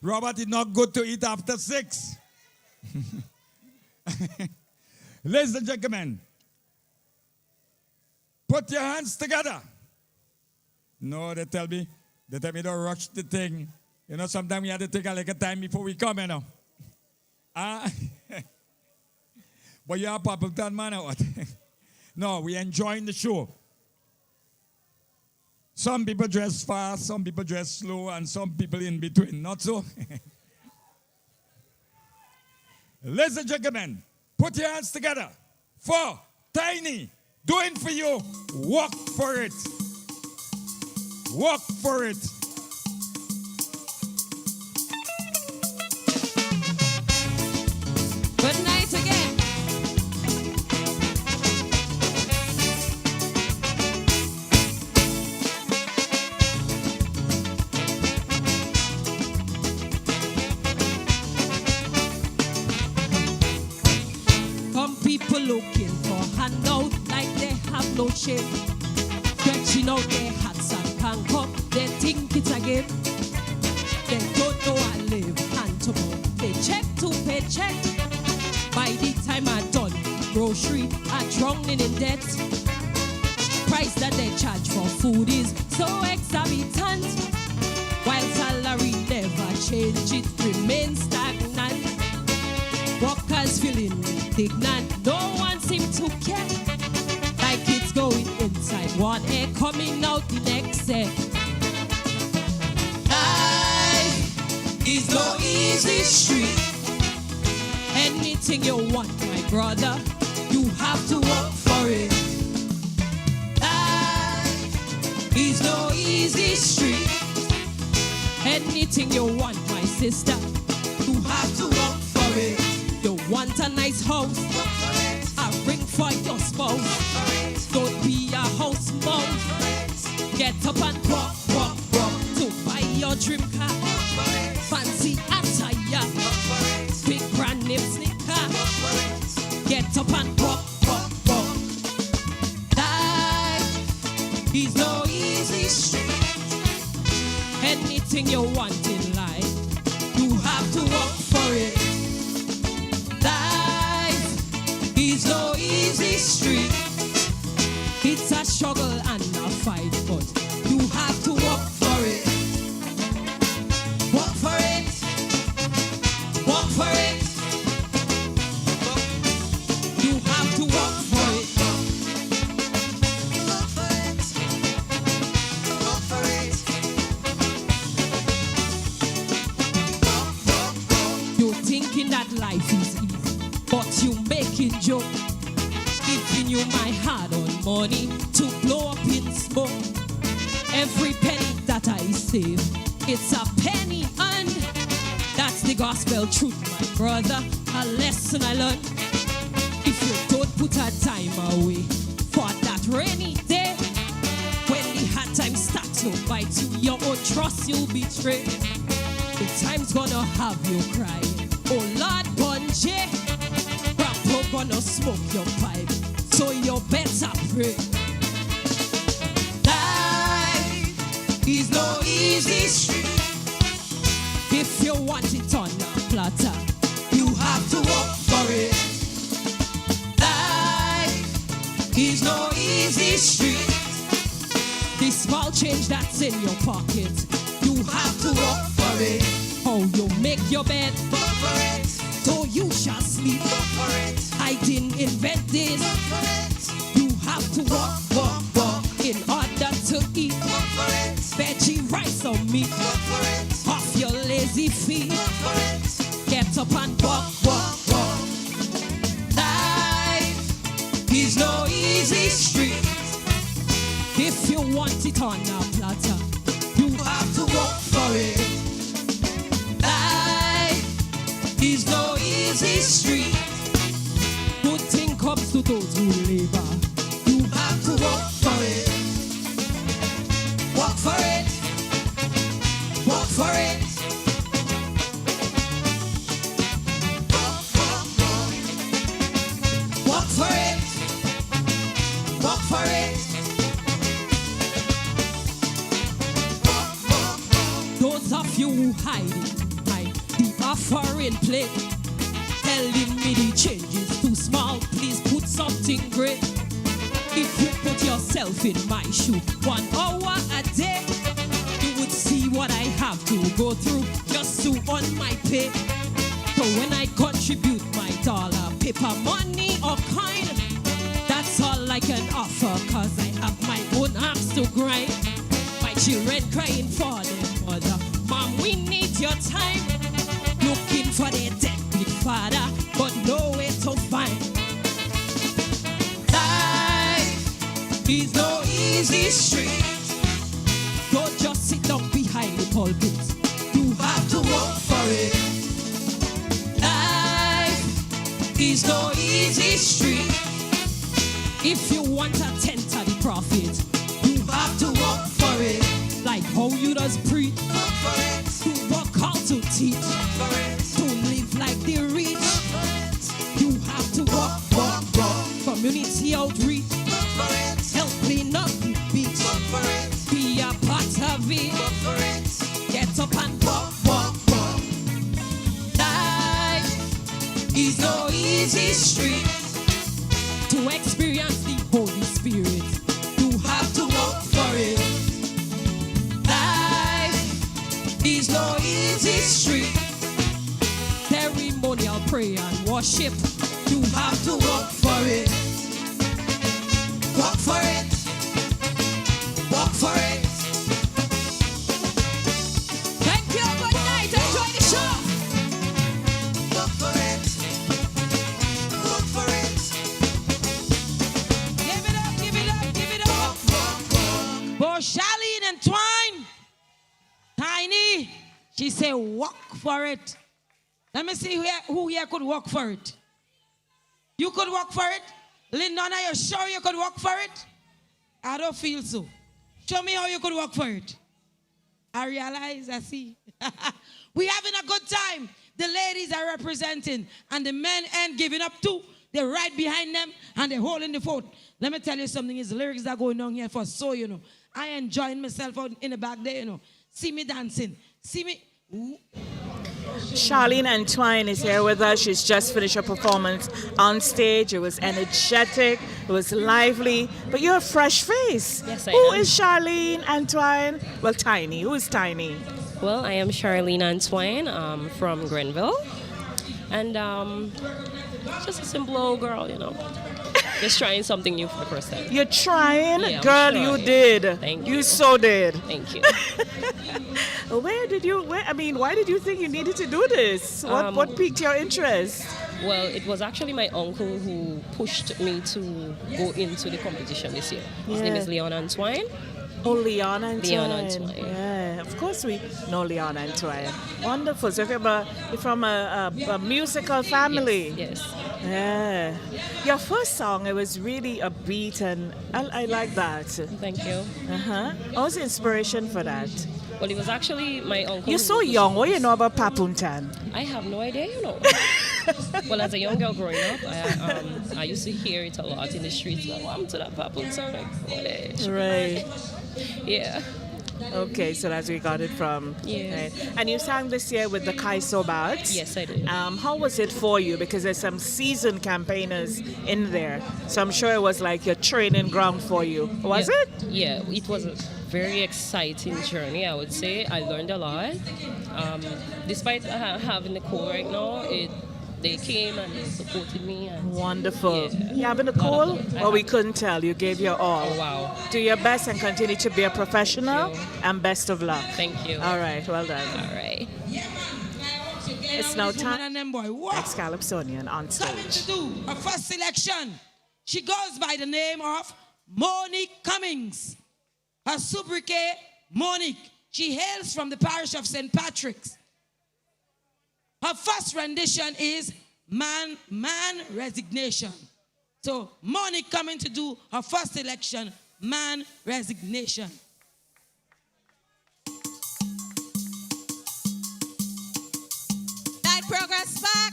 Robert, it's not good to eat after 6. Ladies and gentlemen, put your hands together. No, they tell me don't rush the thing. You know, sometimes we have to take a little time before we come, you know. But you are Papuntan, man, or what? No, we're enjoying the show. Some people dress fast, some people dress slow, and some people in between. Not so? Ladies and gentlemen, put your hands together for Tiny. Doing for you. Walk for it. Walk for it. Good night again. People looking for handout like they have no shame. Stretching out their hats and can't come, they think it's a game. They don't know I live hand to mouth. They check to paycheck. By the time I done grocery, I'm drowning in debt. Price that they charge for food is so exorbitant. While salary never change, it remains stagnant. Workers feeling indignant, no one seems to care. Like it's going inside one air, coming out the next air. Life is no easy street. Anything you want, my brother, you have to work for it. Life is no easy street. Anything you want, my sister, you have to work for it. You want a nice house, a ring for your spouse. Don't be a house mouse. Get up and walk to buy your dream car. Fancy attire, big brand name sneaker. Get up and walk. Life is no easy street. Anything you want in life, you have to work for it. It's no easy street. It's a struggle and a fight, but you have to work for it. Work for it. Work for it. You have to work for it. Work for it. Work for it. You're thinking that life is easy, but you making joke. Giving you my hard-earned money to blow up in smoke. Every penny that I save, it's a penny earned. That's the gospel truth, my brother, a lesson I learned. If you don't put a time away for that rainy day, when the hard times start to bite you, your own trust you'll betray. The time's gonna have you crying, oh Lord Bunjay. Grandpa gonna smoke your pipe, so you better pray. Life is no easy street. If you want it on a platter, you have to work for it. Life is no easy street. This small change that's in your pocket. You have to work for it. How you make your bed, work for it. So you shall sleep, work for it. I didn't invent this, work for it. You have to work, work, work in order to eat, work for it. Veggie, rice or meat, work for it. Off your lazy feet, work for it. Get up and walk, walk, walk. Life is no easy street. If you want it on a platter, you have to work for it. Life is no easy street. Good thing comes to those who labor. You have to work for it. Work for it. Work for it. Work for it. Work for it. Those of you who hide the offering plate, telling me the change is too small, please put something great. If you put yourself in my shoe 1 hour a day, you would see what I have to go through just to earn my pay. So when I contribute my dollar, paper money or coin, that's all I can offer, cause I have my own axe to grind. My children crying for their mother. Mom, we need your time. Looking for their deadbeat father, but nowhere to find. Life is no easy street. Don't just sit down behind the pulpit. You have to work for it. Life is no easy street. If you want a tenth of the profit, you have to work for it. Like how you does preach, work for it. To work how to teach, work for it. To live like the rich, work for it. You have to work, work, work. Community outreach, work for it. Help clean up the beach, work for it. Be a part of it, work for it. Get up and walk, walk, walk. Life is no easy street. To experience the Holy Spirit, you have to work for it. Life is no easy street. Ceremonial prayer and worship, you have to work for it. Work for it. Work for it. Thank you. Good night. Enjoy the show. Work for it. Work for it. Give it up, give it up, give it up. For Charlene and Twine, Tiny, she said, walk for it. Let me see who here could walk for it. You could walk for it? Lyndon, are you sure you could walk for it? I don't feel so. Show me how you could walk for it. I realize, I see. We having a good time. The ladies are representing, and the men ain't giving up too. They're right behind them, and they're holding the fort. Let me tell you something. It's lyrics that are going on here for so, you know. I enjoying myself out in the back there, you know. See me dancing. See me. Ooh. Charlene Antwine is here with us. She's just finished her performance on stage. It was energetic, it was lively, but you're a fresh face. Yes, I Who am. is Charlene Antwine? Well, Tiny. Who is Tiny? Well, I am Charlene Antwine from Grenville. And just a simple old girl, you know. Just trying something new for the first time. You're trying? Yeah, Girl, I'm you trying. did. Thank you. You so did. Thank you. Why did you think you needed to do this? What piqued your interest? Well, it was actually my uncle who pushed me to go into the competition this year. His name is Leon Antwine. Oh, Leon Antwine. Leon Antwine. Yeah, of course we know Leon Antwine. Wonderful. So you're from a musical family. Yes. Yeah. Your first song, it was really upbeat, and I like that. Thank you. What was the inspiration for that? Well, it was actually my uncle. You're so young. What do you know about Papuntan? I have no idea, you know. Well, as a young girl growing up, I used to hear it a lot in the streets. Like, I'm to that Papuntan. Like, what is? Right. Yeah. Okay, so that's where you got it from. Yeah. Right. And you sang this year with the Kaiso Bats. Yes, I did. How was it for you? Because there's some seasoned campaigners in there. So I'm sure it was like your training ground for you. Was it? Yeah, it was a very exciting journey, I would say. I learned a lot. Despite having the cold right now, they came and they supported me. And Wonderful. Yeah. You having a cold? Well, we couldn't tell. You gave your all. Oh, wow. Do your best and continue to be a professional. And best of luck. Thank you. All right. Well done. All right. It's now time. And them boy, what? Ex-Calypsonian on Coming stage. to do her first selection. She goes by the name of Monique Cummings. Her sobriquet, Monique. She hails from the parish of St. Patrick's. Her first rendition is Man Resignation. So Monique coming to do her first selection, Man Resignation. Night Progress back.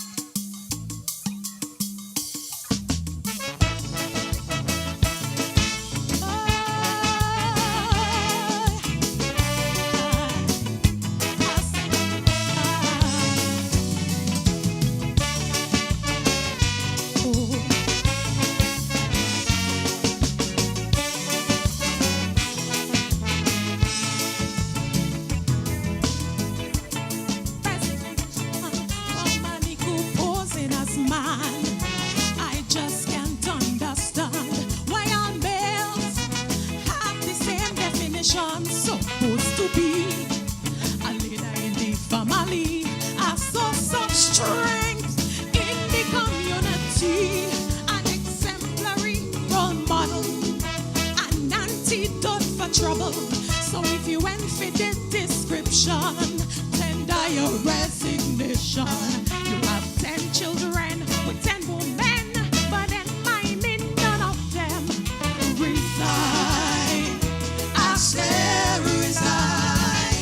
Supposed to be a leader in the family. I saw such strength in the community, an exemplary role model, an antidote for trouble. So if you went for the description, tender your resignation. You have 10 children with 10 women, but then minding none of them resign. I say resign.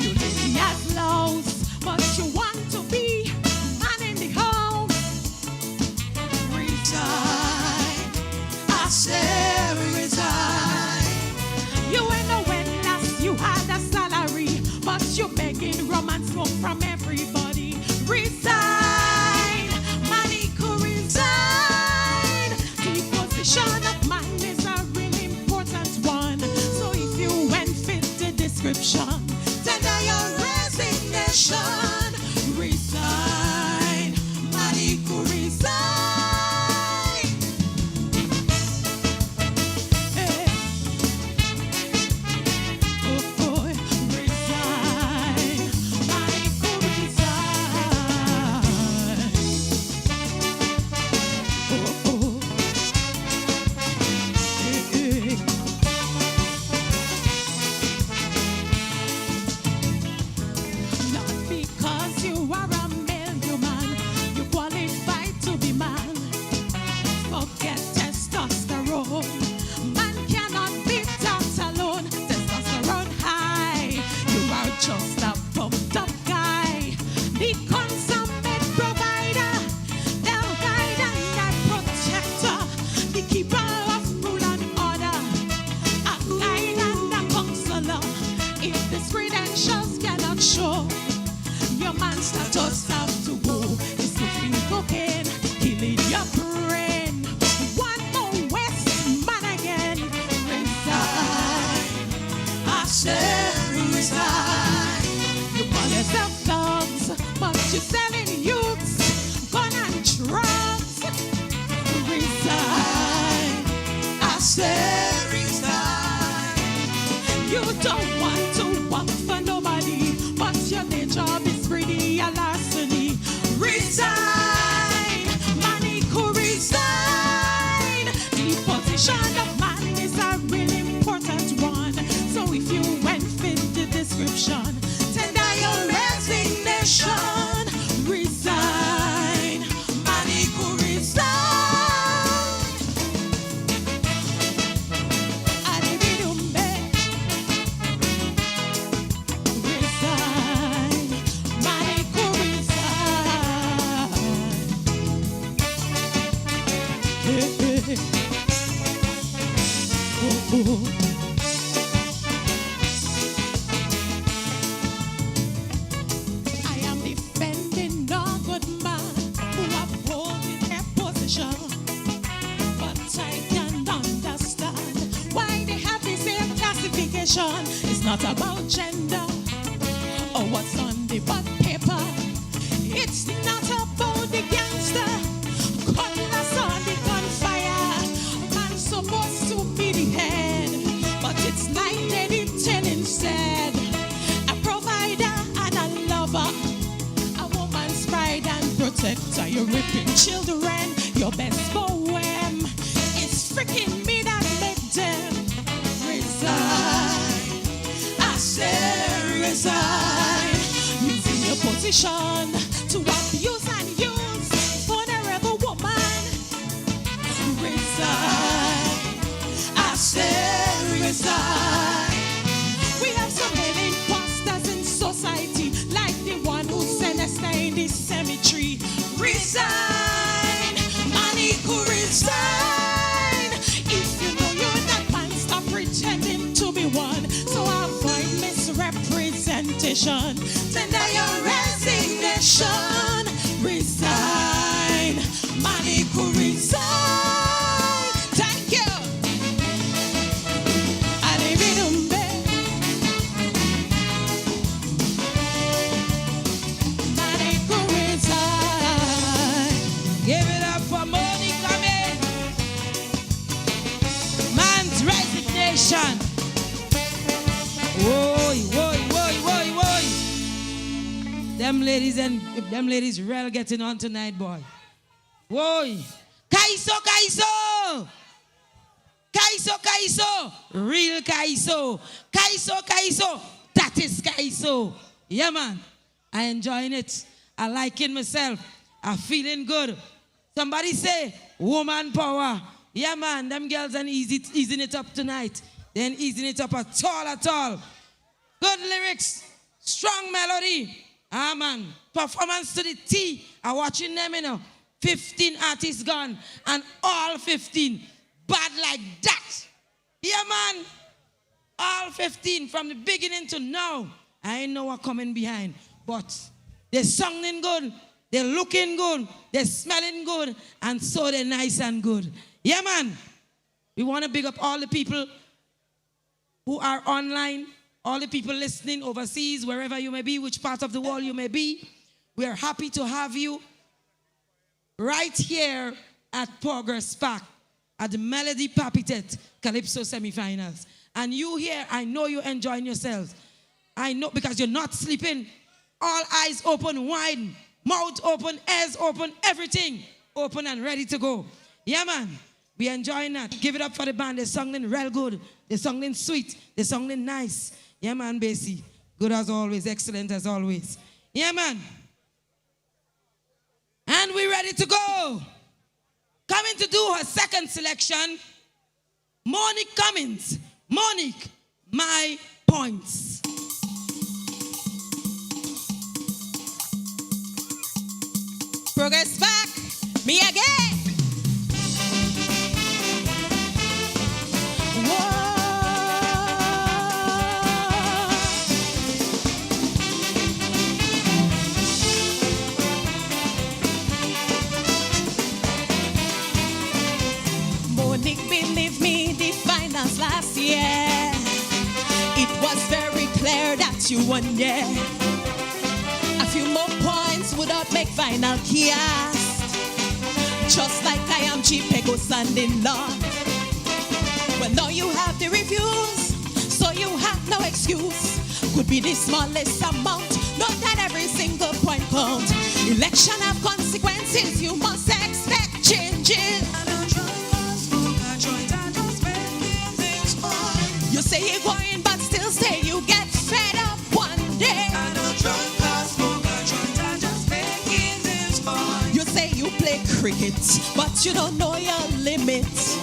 You live as lows, but you want to be man in the home. Resign. I say resign. You ain't know when last you had a salary, but you're begging rum and smoke from everybody. Resign. Monique, resign. The position of man is a really important one. So if you went fit the description, tender your resignation. Resign. Monique, resign. Hey. Oh, boy. Resign. Monique, resign. Oh, oh. Hey, hey. Not because you are a male man, you qualify to be man. Forget testosterone. Man cannot be taught alone. Testosterone high. You are just a pumped up guy. The consummate provider, the guide and the protector, the keeper of rule and order, a guide and a counselor. If these credentials cannot show, your man status have to go. It's sniffing cocaine, killing your brain. One more West man again. Resign. I say resign. You call yourself thugs, but you're selling youths, gun and drugs. Resign. I say resign. You don't want to work for nobody, but your day job is pretty a larceny. Resign. Monique, resign. The position of man is a really important one. So if you went fit the description, tender your resignation. Resign. Monique, resign. Adibidumbe. Resign. Monique, resign. Hey, hey. Oh, oh. nation. It's not about gender or what's on the butt paper. It's not about the gangster, cutlass on the gunfire. Man's supposed to be the head, but it's 9-10 instead. A provider and a lover, a woman's pride and protector. You're ripping children, your best poem. It's freaking me that make them resign. I say resign. Using your position to abuse and use vulnerable woman. Resign. I say resign. We have so many imposters in society, like the one who sent us in the cemetery. Resign. Monique, resign. If you know you're not man, stop pretending to be one. So avoid misrepresentation. Tender your resignation. Resign. Monique, resign. Thank you. Alibidumbe. Monique, resign. Give it up for Monique Cummings. Man's resignation. Woi, woi, woi, woi, woi. Them ladies real getting on tonight, boy. Woi. Kaiso, Kaiso. Kaiso, Kaiso. Real Kaiso. Kaiso, Kaiso. That is Kaiso. Yeah, man. I enjoying it. I liking myself. I feeling good. Somebody say, woman power. Yeah, man. Them girls are easing it up tonight. They ain't easing it up at all. Good lyrics. Strong melody. Ah, man. Performance to the T. I'm watching them, 15 artists gone. And all 15 bad like that. Yeah, man. All 15 from the beginning to now. I ain't know what coming behind. But they're singing good. They're looking good. They're smelling good. And so they're nice and good. Yeah, man. We want to big up all the people who are online, all the people listening overseas, wherever you may be, which part of the world you may be. We are happy to have you right here at Progress Park at the Melody Papitette Calypso semifinals. And you here, I know you're enjoying yourselves. I know because you're not sleeping. All eyes open wide, mouth open, ears open, everything open and ready to go. Yeah, man. We enjoying that. Give it up for the band. They're singing real good. They're singing sweet. They're singing nice. Yeah, man, Basie. Good as always. Excellent as always. Yeah, man. And we're ready to go. Coming to do her second selection, Monique Cummings. Monique, my points. Progress back. Me again. Monique, believe me, the finals last year, it was very clear that you won, yeah. A few more points would have make final cast. Just like I am G-Pego standing long. Well, now you have the reviews, so you have no excuse. Could be the smallest amount, not that every single point count. Election have consequences, you must expect changes. You say you're going, but still say you get fed up one day. I don't drunk or smoke, I joint, I just making this fun. You say you play cricket, but you don't know your limits.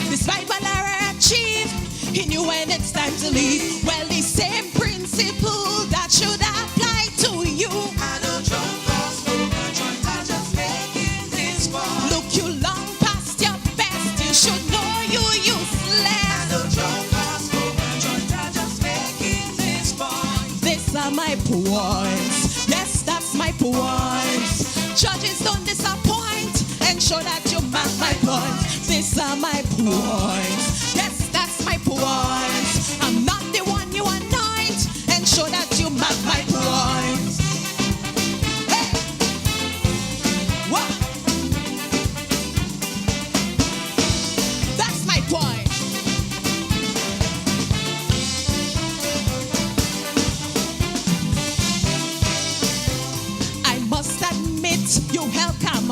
Despite what I achieve, he knew when it's time to leave. Well, the same principle that should apply to you. I don't drunk or smoke, I joint, I just making this fun. Look, you long past your best, you should know you useless. I don't drunk or smoke, I joint, I just making this fun. These are my points. Yes, that's my points. Judges don't disappoint. Ensure that you mark my points. These are my points. Yes, that's my points. I'm not the one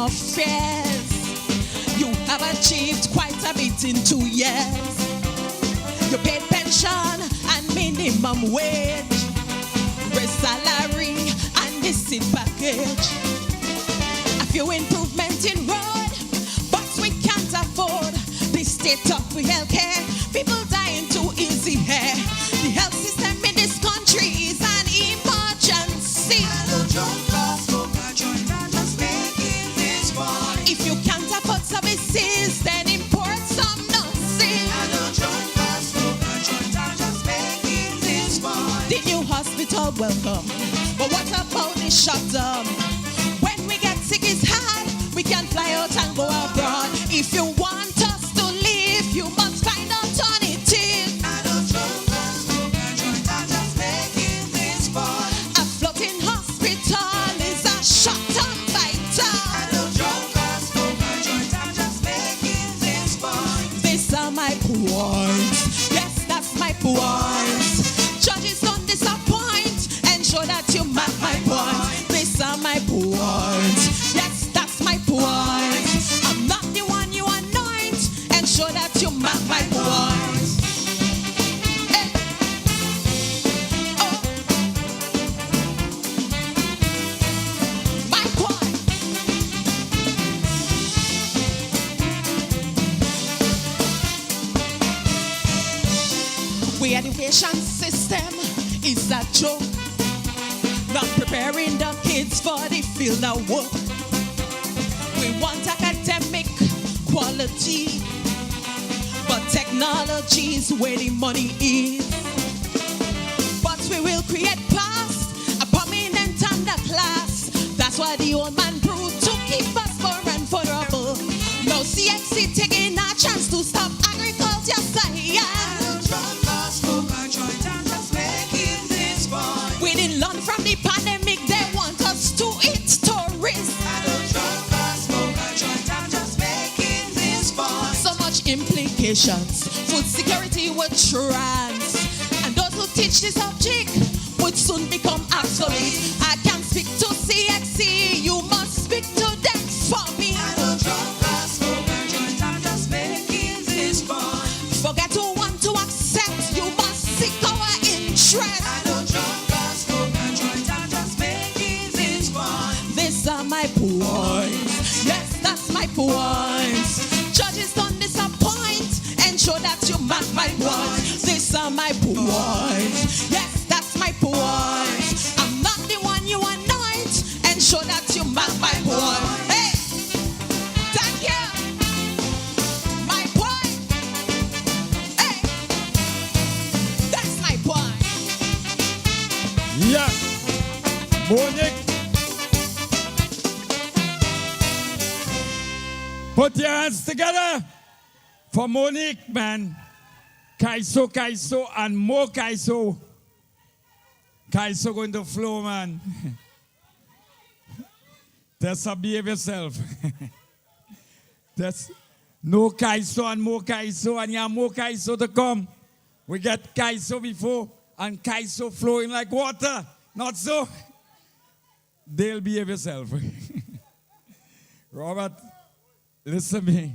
affairs. You have achieved quite a bit in 2 years. You paid pension and minimum wage, raise salary and visit package. A few improvements in road, but we can't afford the state of healthcare. People dying too easy here. The health system in this country is an emergency. If you can't afford services, then import some nursing. The new hospital welcome, but what about the shutdown? When we get sick it's hard, we can fly out and go abroad. If you want us to live, you must find alternatives. A floating hospital is a shut-down vital. These are my points. Yes, that's my points. Judges don't disappoint. Ensure that you mark my points. These are my points. Yes, that's my points. I'm not the one you anoint. Ensure that you mark my points. Hey. Oh. My point. We education system is a joke. Not preparing the kids for the field of work. We want academic quality, but technology is where the money is. But we will create past a prominent underclass. That's why the old man brewed to keep us poor and vulnerable. No CXC taking a chance to stop agriculture science. We didn't learn from the pandemic, they want us to eat tourists. So much implications, food security would trans. And those who teach the subject would soon become obsolete. I can't speak to CXC, you must speak to them for me. Forget to want to accept, you must seek our interest. These are my points. Yes, that's my points. Judges don't disappoint. Ensure that you mark my points. These are my points. Yes, that's my points. I'm not the one you anoint. Ensure that you mark my points. Hey, thank you. My point. Hey, that's my point. Yeah. Monique. Put your hands together for Monique, man. Kaiso, and more Kaiso. Kaiso going to flow, man. Just behave yourself. That's no Kaiso and more Kaiso, and you have more Kaiso to come. We get Kaiso before, and Kaiso flowing like water. Not so. They'll behave yourself. Robert, listen to me.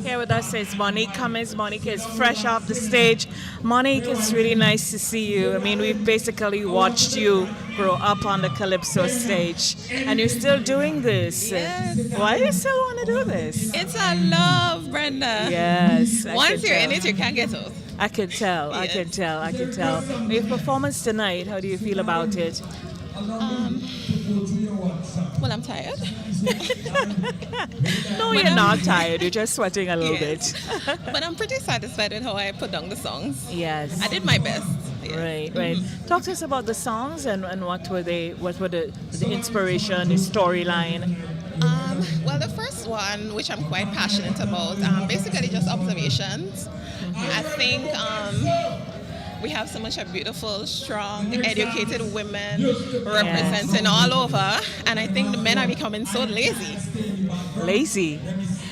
Here with us is Monique Cummings. Monique is fresh off the stage. Monique, it's really nice to see you. I mean, we've basically watched you grow up on the Calypso stage, and you're still doing this. Yes. Why do you still want to do this? It's a love, Brenda. Yes. Once you're in it, you can't get out. I can tell. I can tell. I can tell. Your performance tonight, how do you feel about it? Well, I'm tired. No, you're not tired. You're just sweating a little bit. But I'm pretty satisfied with how I put down the songs. Yes. I did my best. Right, right. Talk to us about the songs and what were they? What were the inspiration, the storyline? Well, the first one, which I'm quite passionate about, basically just observations. I think we have so much of beautiful, strong, educated women representing all over, and I think the men are becoming so lazy. Lazy.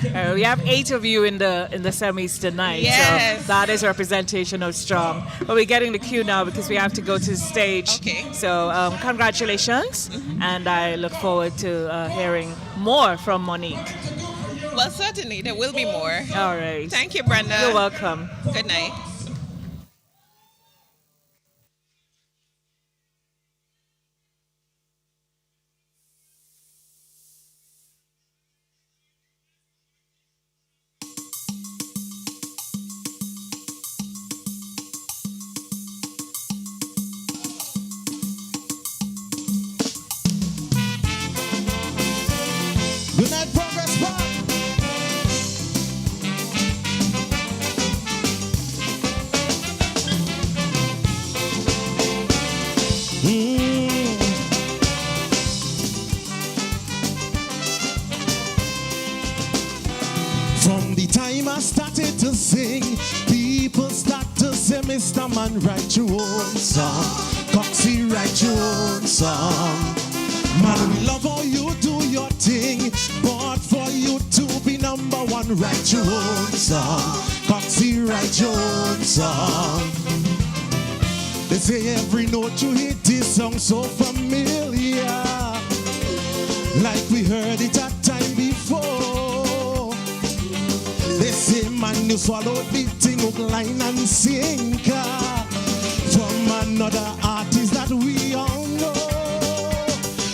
We have 8 of you in the semis tonight, Yes. so that is representation of strong. But we're getting the cue now because we have to go to the stage. Okay. So congratulations, and I look forward to hearing more from Monique. Well, certainly, there will be more. All right. Thank you, Brenda. You're welcome. Good night. Good night, Progress Park. From the time I started to sing, people start to say, Mr. Man, write your own song. Coxie, write your own song. Man, we love how you do your thing, but for you to be number one, write your own song. Coxie, write your own song. They say every note you hit this song so familiar, like we heard it a time before. They say, man, you swallowed the thing hook, line and sinker from another artist that we all know.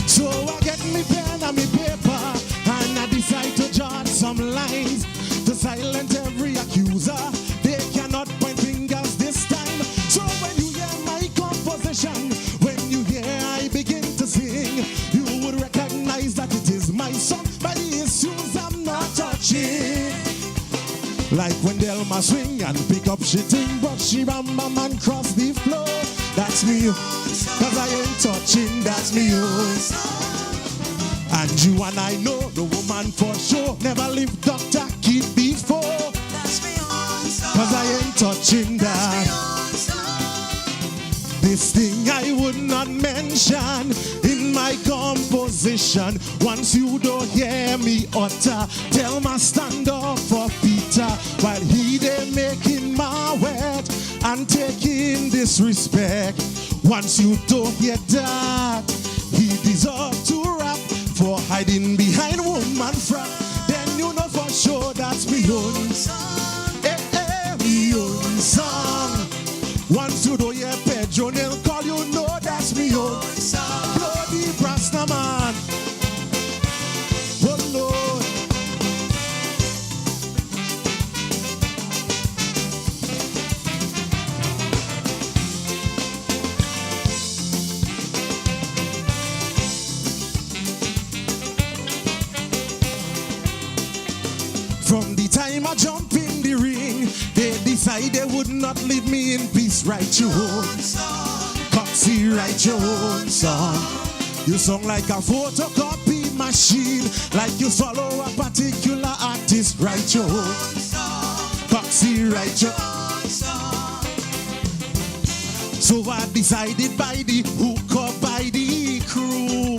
So I get me pen and me paper, and I decide to jot some lines to silence every accuser. They cannot point fingers this time. So when you hear my composition, when you hear I begin to sing, you would recognize that it is my song. But the issues I'm not touching, like when Delma swing and pick up she ting, but she ram a man cross the floor. That's me, cause I ain't touching, that's me. And you and I know the woman for sure never lived Dr. Keith before. Cause I ain't touching that. This thing I would not mention in my composition. Once you don't hear me utter, tell my stand up for Peter, while he they making my wet and taking disrespect. Once you don't hear that, he deserves to rap for hiding behind woman front. Then you know for sure that's me own, me own song. Once you don't hear Pedro, they'll call you know that's me own bloody Rasta man. Oh Lord. From the time I jump in the ring, they decide they would not leave me in peace. Write your own song. Coxie, write your own song. You song like a photocopy machine, like you follow a particular artist. Write your own song. Coxie, write your own song. So I decided by the hook or by the crew,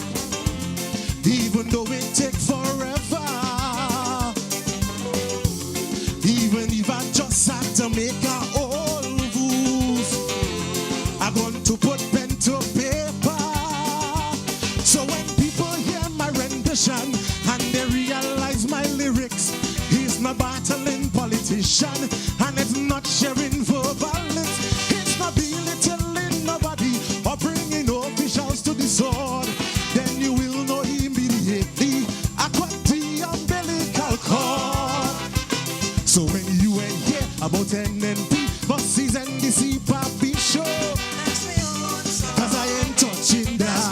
even though it take forever, even if I just have to make a whole move, I'm going to put pen to paper. So when people hear my rendition and they realize my lyrics, he's not battling politician and it's not sharing violence. It's not belittling nobody or bringing officials to the sword. Then you will know immediately I cut the umbilical cord. So when you ain't here about NNP, buses and the CPAP show, cause I ain't touching that.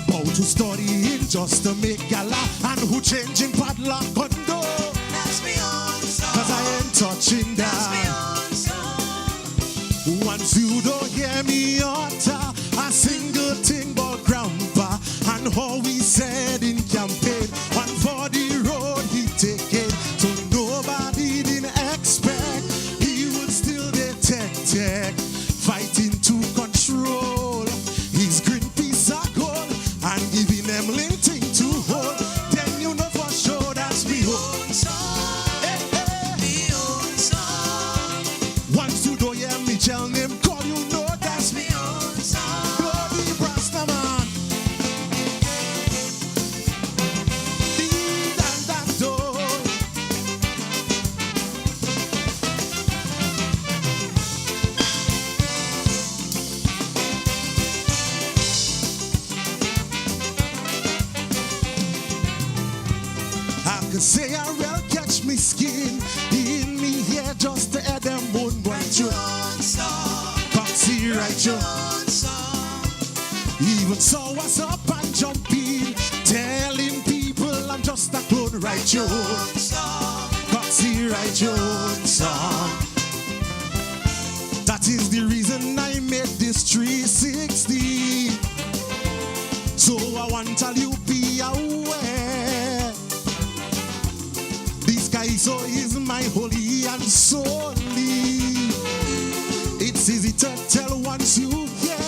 Bow to studying just to make gala, and who changing padlock on door, cause I ain't touching that. Once you don't hear me utter a single thing but grandpa and how we said in campaign, and for the road he take it, so nobody didn't expect he would still detect Angel name call, you know that's me own song. Bloody Rastaman. Dee dan dan do. I could say I will catch me skin in me here just to add them bone going through. Coxie right you. Even so what's up and jumping, telling people I'm just a clone right you. Coxie right you song. That is the reason I made this 360. So I want all you be aware. This guy so is my holy and solely. It's easy to tell once you hear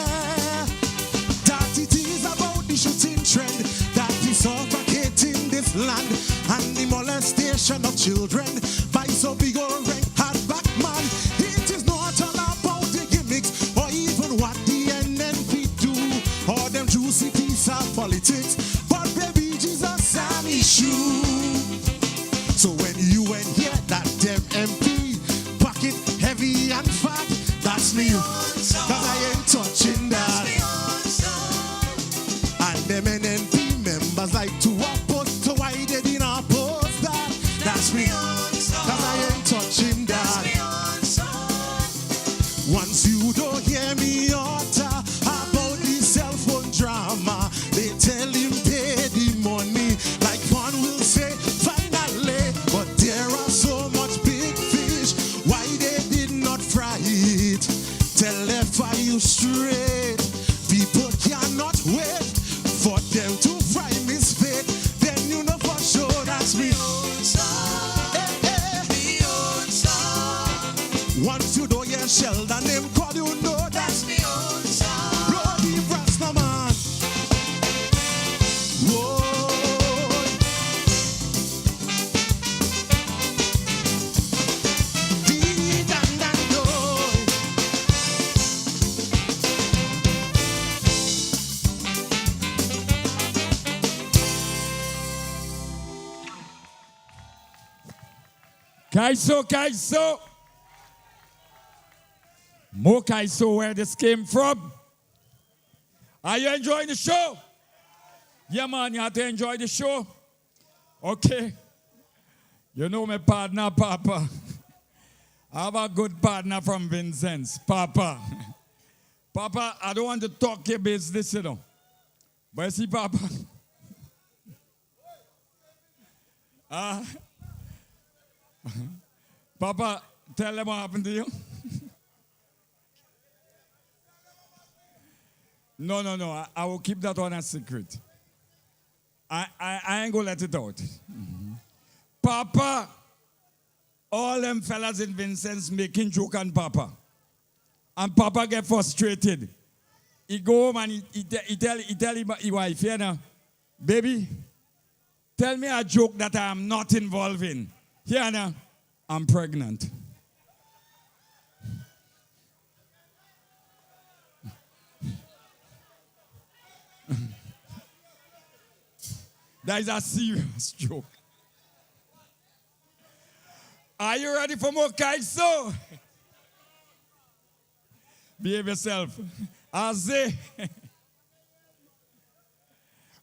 that it is about the shooting trend that is suffocating this land and the molestation of children by so big old rank hardback man. It is not all about the gimmicks or even what the NNP do or them juicy piece of politics, but baby Jesus an issue. So when you ain't hear that them MP pocket heavy and fat, that's me. Cause I ain't touching that. And them NNP members like to oppose to why they didn't oppose that. That's me. Cause I ain't touching that. Once you don't hear me utter about the cell phone drama, they tell him pay the money like one will say finally. But there are so much big fish, why they did not fry it? Tell them fire you straight. People cannot wait for them to fry Miss Fate. Then you know for sure that's me. Once you don't hear Sheldon name call, you know that's me own song. Bloody Rastaman. Whoa. Dee dan dan do. Kaiso. More Kaiso, where this came from. Are you enjoying the show? Yeah, man, you have to enjoy the show. Okay. You know my partner, Papa. I have a good partner from Vincent's, Papa. Papa, I don't want to talk your business, you know. But see, Papa. Papa, tell them what happened to you. No. I will keep that one a secret. I ain't gonna let it out. Papa, all them fellas in Vincent's making joke on Papa. And Papa get frustrated. He go home and he tell his wife, you know, baby, tell me a joke that I am not involved in. Here now, I'm pregnant. That is a serious joke. Are you ready for more Kaiso? Behave yourself. Aze.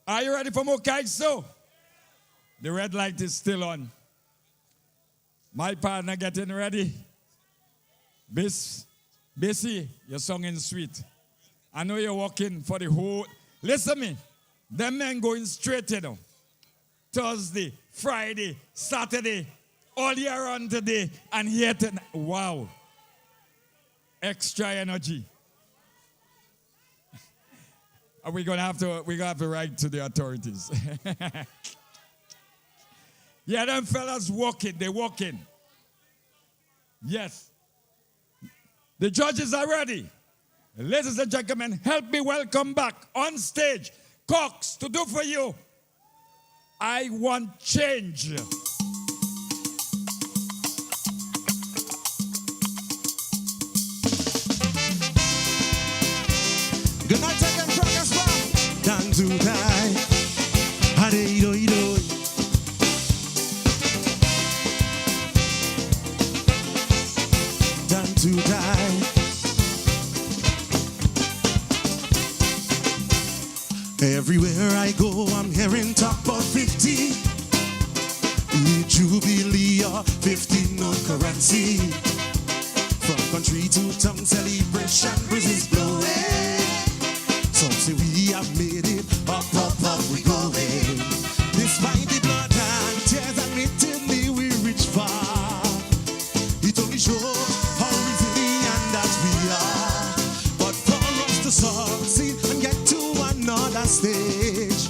Are you ready for more Kaiso? The red light is still on. My partner getting ready. Bessie, your song is sweet. I know you're working for the whole. Listen me. Them men going straight, you know. Thursday, Friday, Saturday, all year round today, and here tonight. Wow. Extra energy. We're gonna have to write to the authorities. Yeah, them fellas walking, they're walking. Yes. The judges are ready. Ladies and gentlemen, help me welcome back on stage Cox to do for you I Want Change. done to die. Hade-do-do. Done to die. Everywhere I go, I'm hearing talk about 50. Jubilee or 50 no currency. From country to town, celebration breezes blowing. Some say we have made it, up, we going. Despite the blood and tears, admittedly we reach far. It only shows how resilient that we are. But for us to succeed and get to another stage,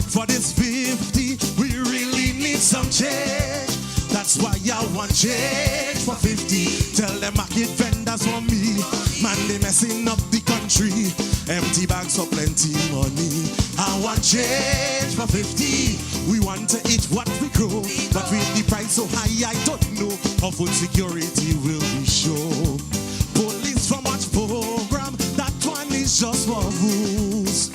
for this 50, we really need some change. That's why I want change for 50. Tell them market vendors for me. Man, they messing up the country. Empty bags for plenty money. I want change for 50. We want to eat what we grow. But with the price so high, I don't know how food security will be sure. Police from much program, that one is just for rules.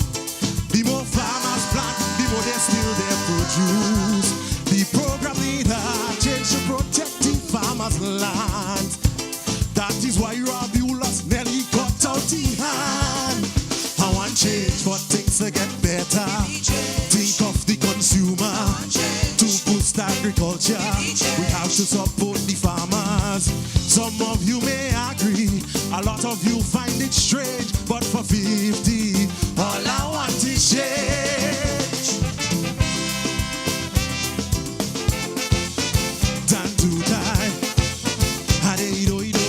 The more farmers plant, the more they steal their produce. The program need a change to protect the farmers' land. That is why Rabulus nearly cut out the hand. I want change for things to get better. Think of the consumer to boost agriculture. We have to support the farmers. Some of you may agree, a lot of you find it strange, but for 50, all I want is change. Time to die. Hade-do-do.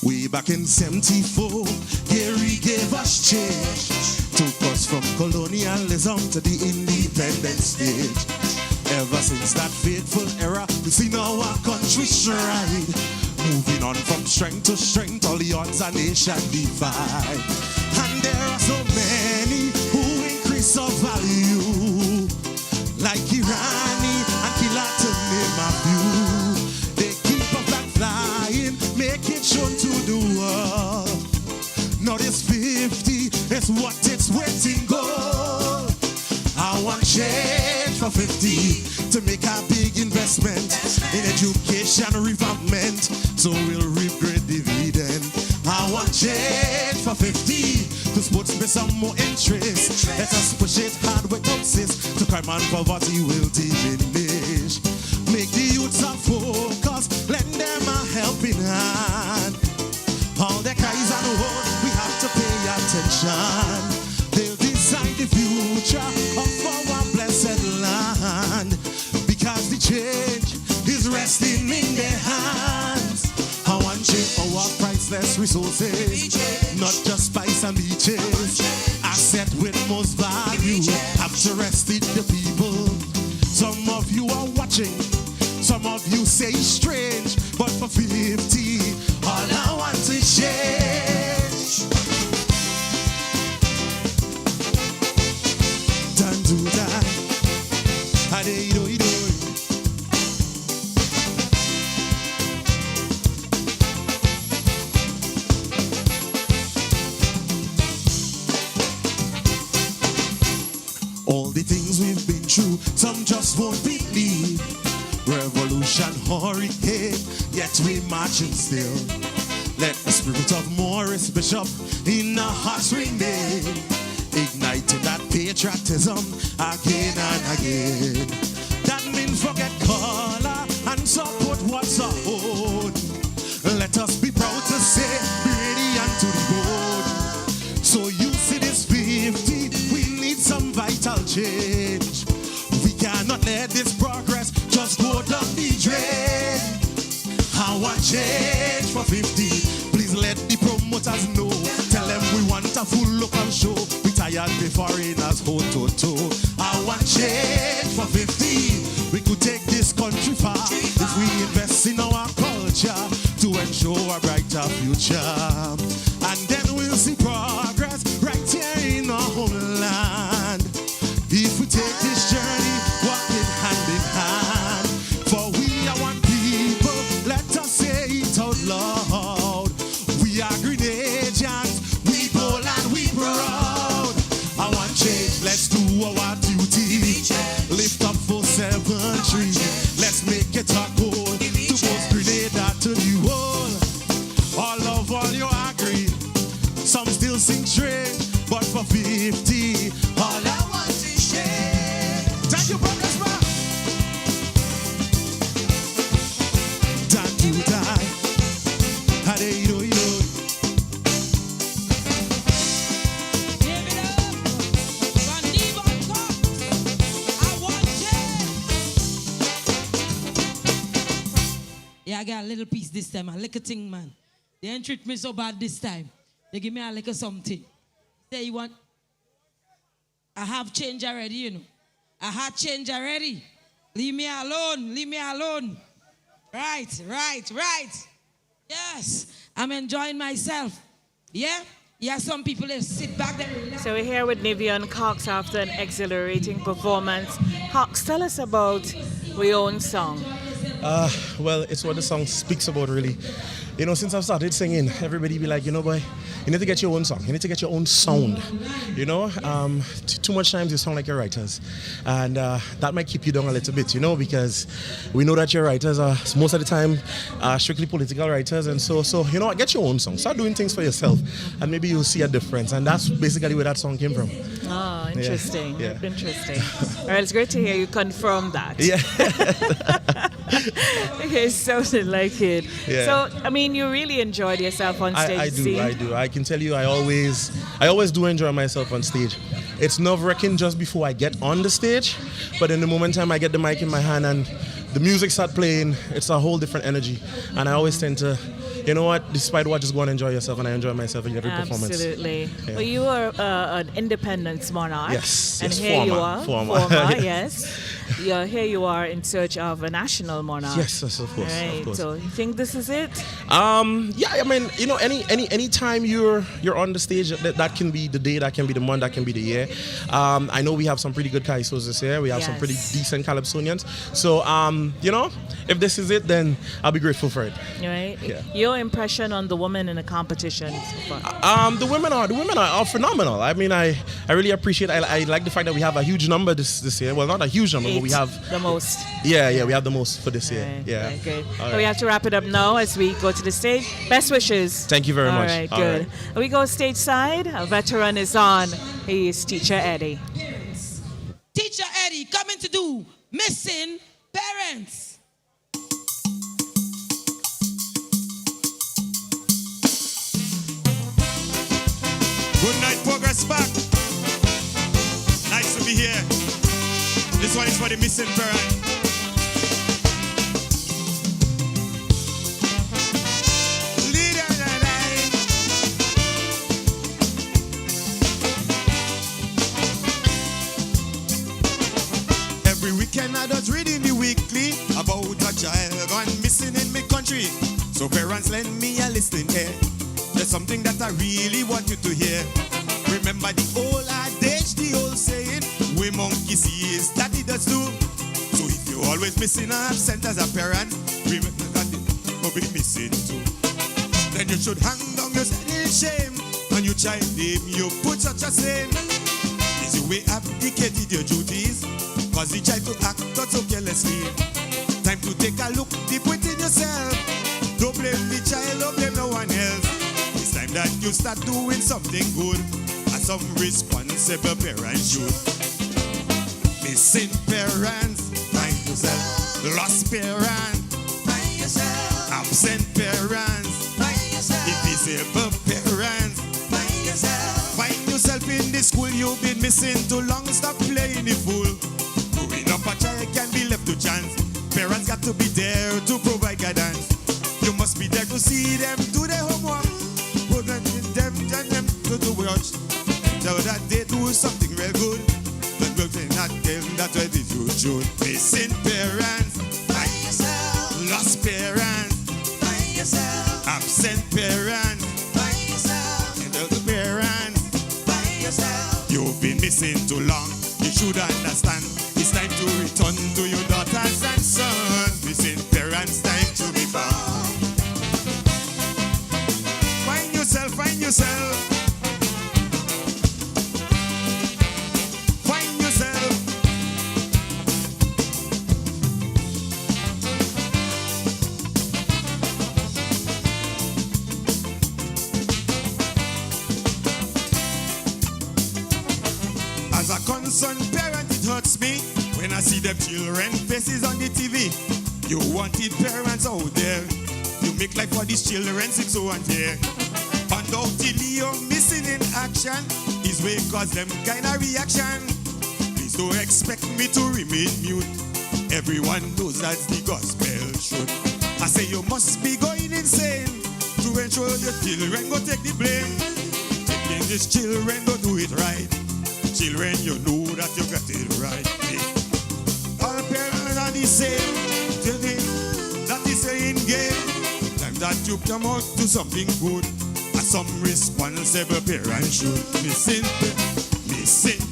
Way back in 74, Gary gave us change. Took us from colonialism to the independent stage. Ever since that fateful era, we've seen our country stride. Moving on from strength to strength, all the odds our nation divide. And there are so many who increase our value, like Irani and Kila to name a few. They keep a flag flying, make it shown to the world. Now this 50 is what it's waiting goal. I want change for 50 to make a big investment in education revampment, so we'll reap great dividend. I want change for 50 to sports me some more interest. Let us push it hard without cease, to crime and poverty will diminish. Make the youths a focus, lend them a helping hand. All the cries and woes, we have to pay attention. They'll decide the future of our blessed land, because the change is resting in their hands. I want change our priceless resources, not just spice and beaches. Asset with most value have to rest in the people. Some of you are watching, some of you say strange, but for 50, all I want is change. Time to die. Hade-do-do. All the things we've been through, some just won't believe. Revolution, hurricane, yet we marching still. Let the spirit of Morris Bishop in our hearts remain, igniting that patriotism again and again. That means forget color and support what's our own. Let us be proud to say, be radiant to the bone. So you see this 50, we need some vital change. We cannot let this progress just go down the drain. I want change for 50. Please let the promoters know. Tell them we want a full local show. We tired the foreigners hold to toe. I want change for 50. We could take this country far if we invest in our culture to ensure a brighter future. And then we'll see progress right here in our homeland. If we take this journey, walking hand in hand. our duty. Lift up for 7-3. Let's make it a goal. To post Grenada to the world. All love, all you agree. Some still sing straight, but for 50, all I want is share. Thank you, brothers, man. Time to die. Hade-do-do. Yeah, I got a little piece this time, a little thing, man. They ain't treat me so bad this time. They give me a little something. Say you want, I have change already, you know. I had change already. Leave me alone, leave me alone. Right. Yes, I'm enjoying myself. Yeah? Yeah, some people, they sit back there. So we're here with Nivian Cox after an exhilarating performance. Cox, tell us about your own song. Well, it's what the song speaks about, really. You know, since I've started singing, everybody be like, you know, boy, you need to get your own song. You need to get your own sound. You know, too much times you sound like your writers. And that might keep you down a little bit, you know, because we know that your writers are, most of the time, strictly political writers. And so, you know, get your own song. Start doing things for yourself. And maybe you'll see a difference. And that's basically where that song came from. Oh, interesting. Yeah. Interesting. All right, it's great to hear you confirm that. Yeah. It sounded like it. Yeah. So, I mean, you really enjoyed yourself on stage. I do. I can tell you, I always do enjoy myself on stage. It's nerve-wracking just before I get on the stage, but in the moment I get the mic in my hand and the music start playing, it's a whole different energy. And I always tend to, you know what, despite what, just go and enjoy yourself, and I enjoy myself in every performance. Absolutely. Yeah. Well, you are an independence monarch. Yes, and yes, here you former, are. former. Yes. Here you are in search of a national monarch. Yes, of course. Right. Of course. So you think this is it? Yeah, I mean, you know, any time you're on the stage, that can be the day, that can be the month, that can be the year. I know we have some pretty good calypsos this year. We have some pretty decent calypsonians. So, you know, if this is it, then I'll be grateful for it. Right. Yeah. Your impression on the women in the competition so far? The women are phenomenal. I mean, I really appreciate. I like the fact that we have a huge number this year. Well, not a huge number, but we have the most. Yeah, we have the most for this year. Yeah. Right, good. All So we have to wrap it up now as we go to the stage. Best wishes. Thank you very much. All right, All good. right. We go stage side. A veteran is on. He is Teacher Eddie. Teacher Eddie coming to do Missing Parents. Good night, Progress back. Nice to be here. This one is for the missing parent. Every weekend I just reading the weekly about a child gone missing in my country. So parents lend me a listening ear. There's something that I really want you to hear. Remember the old adage, the old saying, we monkey see is that it does too. So if you're always missing or absent as a parent, remember that it will be missing too. Then you should hang down yourself in shame. On your child name you put such a saying. Is your way abdicated your duties? Cause you try to act not so carelessly. Time to take a look deep within yourself. Don't blame the child, don't blame no one else. It's time that you start doing something good, as some responsible parents should. Missing parents, find yourself. Lost parents, find yourself. Absent parents, find yourself. Disabled parents, find yourself. Find yourself in the school you've been missing too long. Stop playing the fool. Growing up a child can be left to chance. Parents got to be there to provide guidance. You must be there to see them do their homework. Put them to the work. So that they do something real good. But look, they not them, that's what it should. Missing parents, find yourself. Lost parents, find yourself. Absent parents, find yourself. And the parents, find yourself. You've been missing too long. You should understand. It's time to return to your daughters and sons. Missing parents, time to be found. Find yourself, find yourself. Find yourself. As a concerned parent, it hurts me when I see them children faces on the TV. You wanted parents out there. You make life for these children, sick so unfair. Undoubtedly, you're missing in action. Is way cause them kind of reaction. Please don't expect me to remain mute. Everyone knows that's the gospel truth. I say you must be going insane to ensure your children go take the blame. Taking these children go do it right. Children, you know that you got it right. All parents are the same. Children, that is saying game. Time that you come out to something good. As some responsible parents should. Missing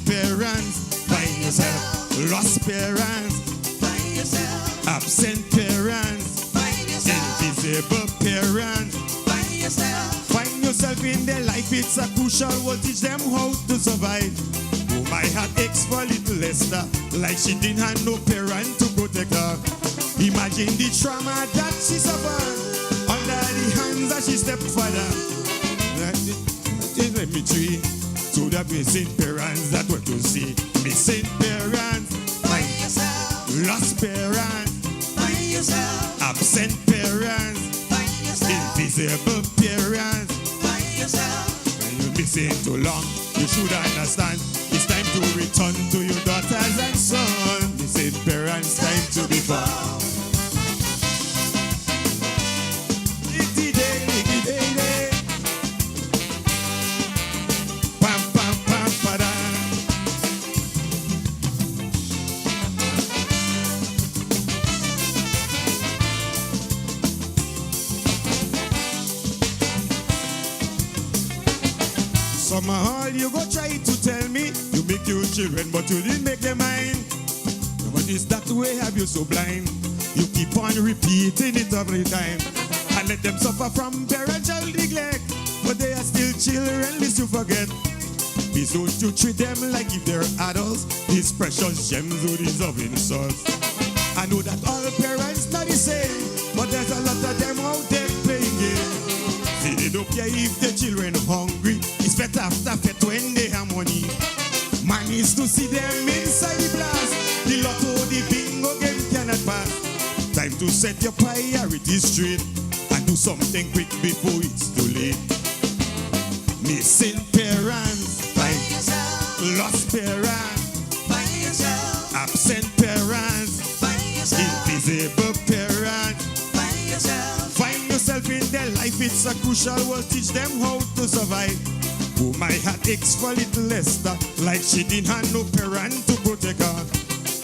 parents, find yourself. Lost parents, find yourself. Absent parents, find yourself. Invisible parents, find yourself. Find yourself in their life. It's a crucial will teach them how to survive. Oh, my heart aches for little Esther, like she didn't have no parent to protect her. Imagine the trauma that she suffered under the hands of she stepfather. Let me treat to the missing parents that were to see. Missing parents, find yourself. Lost parents, find yourself. Absent parents, find yourself. Invisible parents, find yourself. When you're missing too long, you should understand. It's time to return to your daughters and sons. Missing parents, time to be found. Somehow you go try to tell me you make your children, but you didn't make them mine. But is that the way have you so blind? You keep on repeating it every time and let them suffer from parental neglect. But they are still children, lest you forget. Please don't you treat them like if they're adults. These precious gems who deserve insults. I know that all parents not the same, but there's a lot of them out there playing games. See, they don't care if the children hungry. It's better after fete when they have money. Man is to see them inside the blast. The lotto, the bingo game cannot pass. Time to set your priorities straight and do something quick before it's too late. Missing parents, find yourself. Lost parents, find yourself. Absent parents, find yourself. Invisible parents, find yourself. Find yourself in their life. It's a crucial will teach them how to survive. Oh, my heart aches for little Esther, like she didn't have no parent to protect her.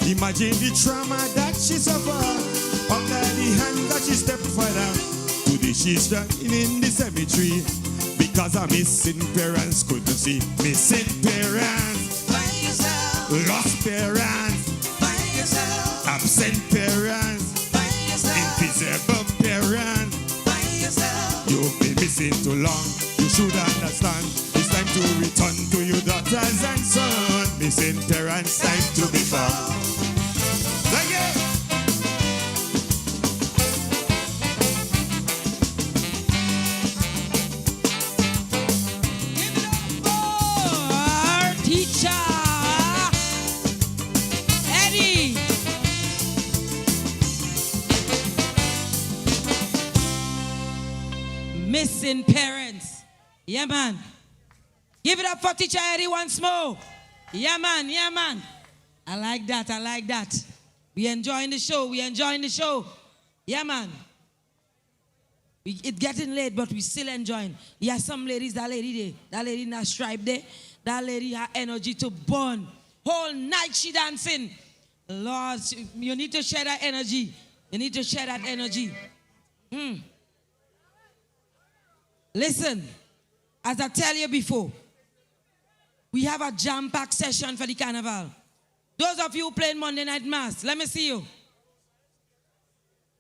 Imagine the trauma that she suffered under the hand that she stepfather. Today she's standing in the cemetery because her missing parents couldn't see. Missing parents, find yourself. Lost parents, find yourself. Absent parents, find yourself. Invisible parents, find yourself. You've been missing too long. You should understand. It's time to return to your daughters and sons. Missing parents, time to be found. Thank you. Our teacher, Eddie. Missing parents. Yeah, man. Give it up for teacher Eddie once more. Yeah, man. Yeah, man. I like that. I like that. We enjoying the show. We enjoying the show. Yeah, man. It's getting late, but we still enjoying. Yeah, some ladies, that lady there, that lady in that stripe there, that lady has energy to burn. Whole night she dancing. Lord, you need to share that energy. You need to share that energy. Listen, as I tell you before, we have a jam-packed session for the carnival. Those of you playing Monday Night Mass, let me see you.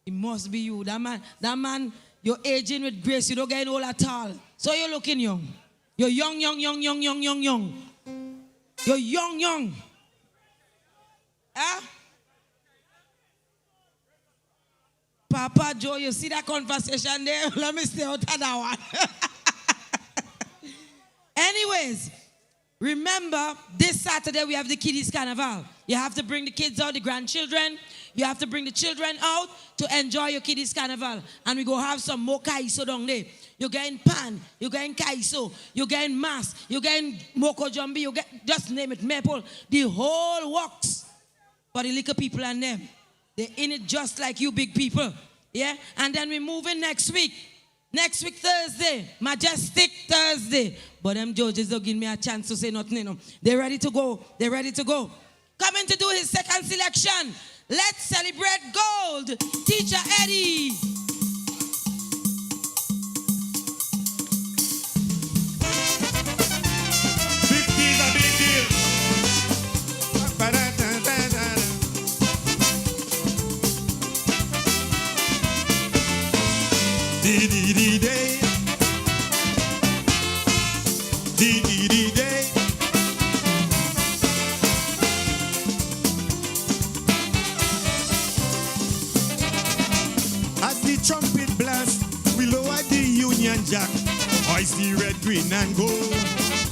It must be you. That man, you're aging with grace. You don't get old at all. So you're looking young. You're young. You're young. Huh? Papa Joe, you see that conversation there? Let me stay out of that one. Anyways, Remember, this Saturday we have the Kiddies Carnival. You have to bring the kids out, the grandchildren. You have to bring the children out to enjoy your Kiddies Carnival. And we go have some more kaiso down there. You're getting pan, you're getting kaiso, you're getting mass, you're getting moko jambi, you get, just name it, maple. The whole works for the little people and them. They're in it just like you big people. Yeah? And then we move in next week. Next week, Thursday, Majestic Thursday. But them judges don't give me a chance to say nothing. You know. They're ready to go. They're ready to go. Coming to do his second selection. Let's celebrate gold. Teacher Eddie. Dee-dee-dee-day. Dee-dee-dee-day. As the trumpet blast, we lower the Union Jack. Hoist the red, green, and gold.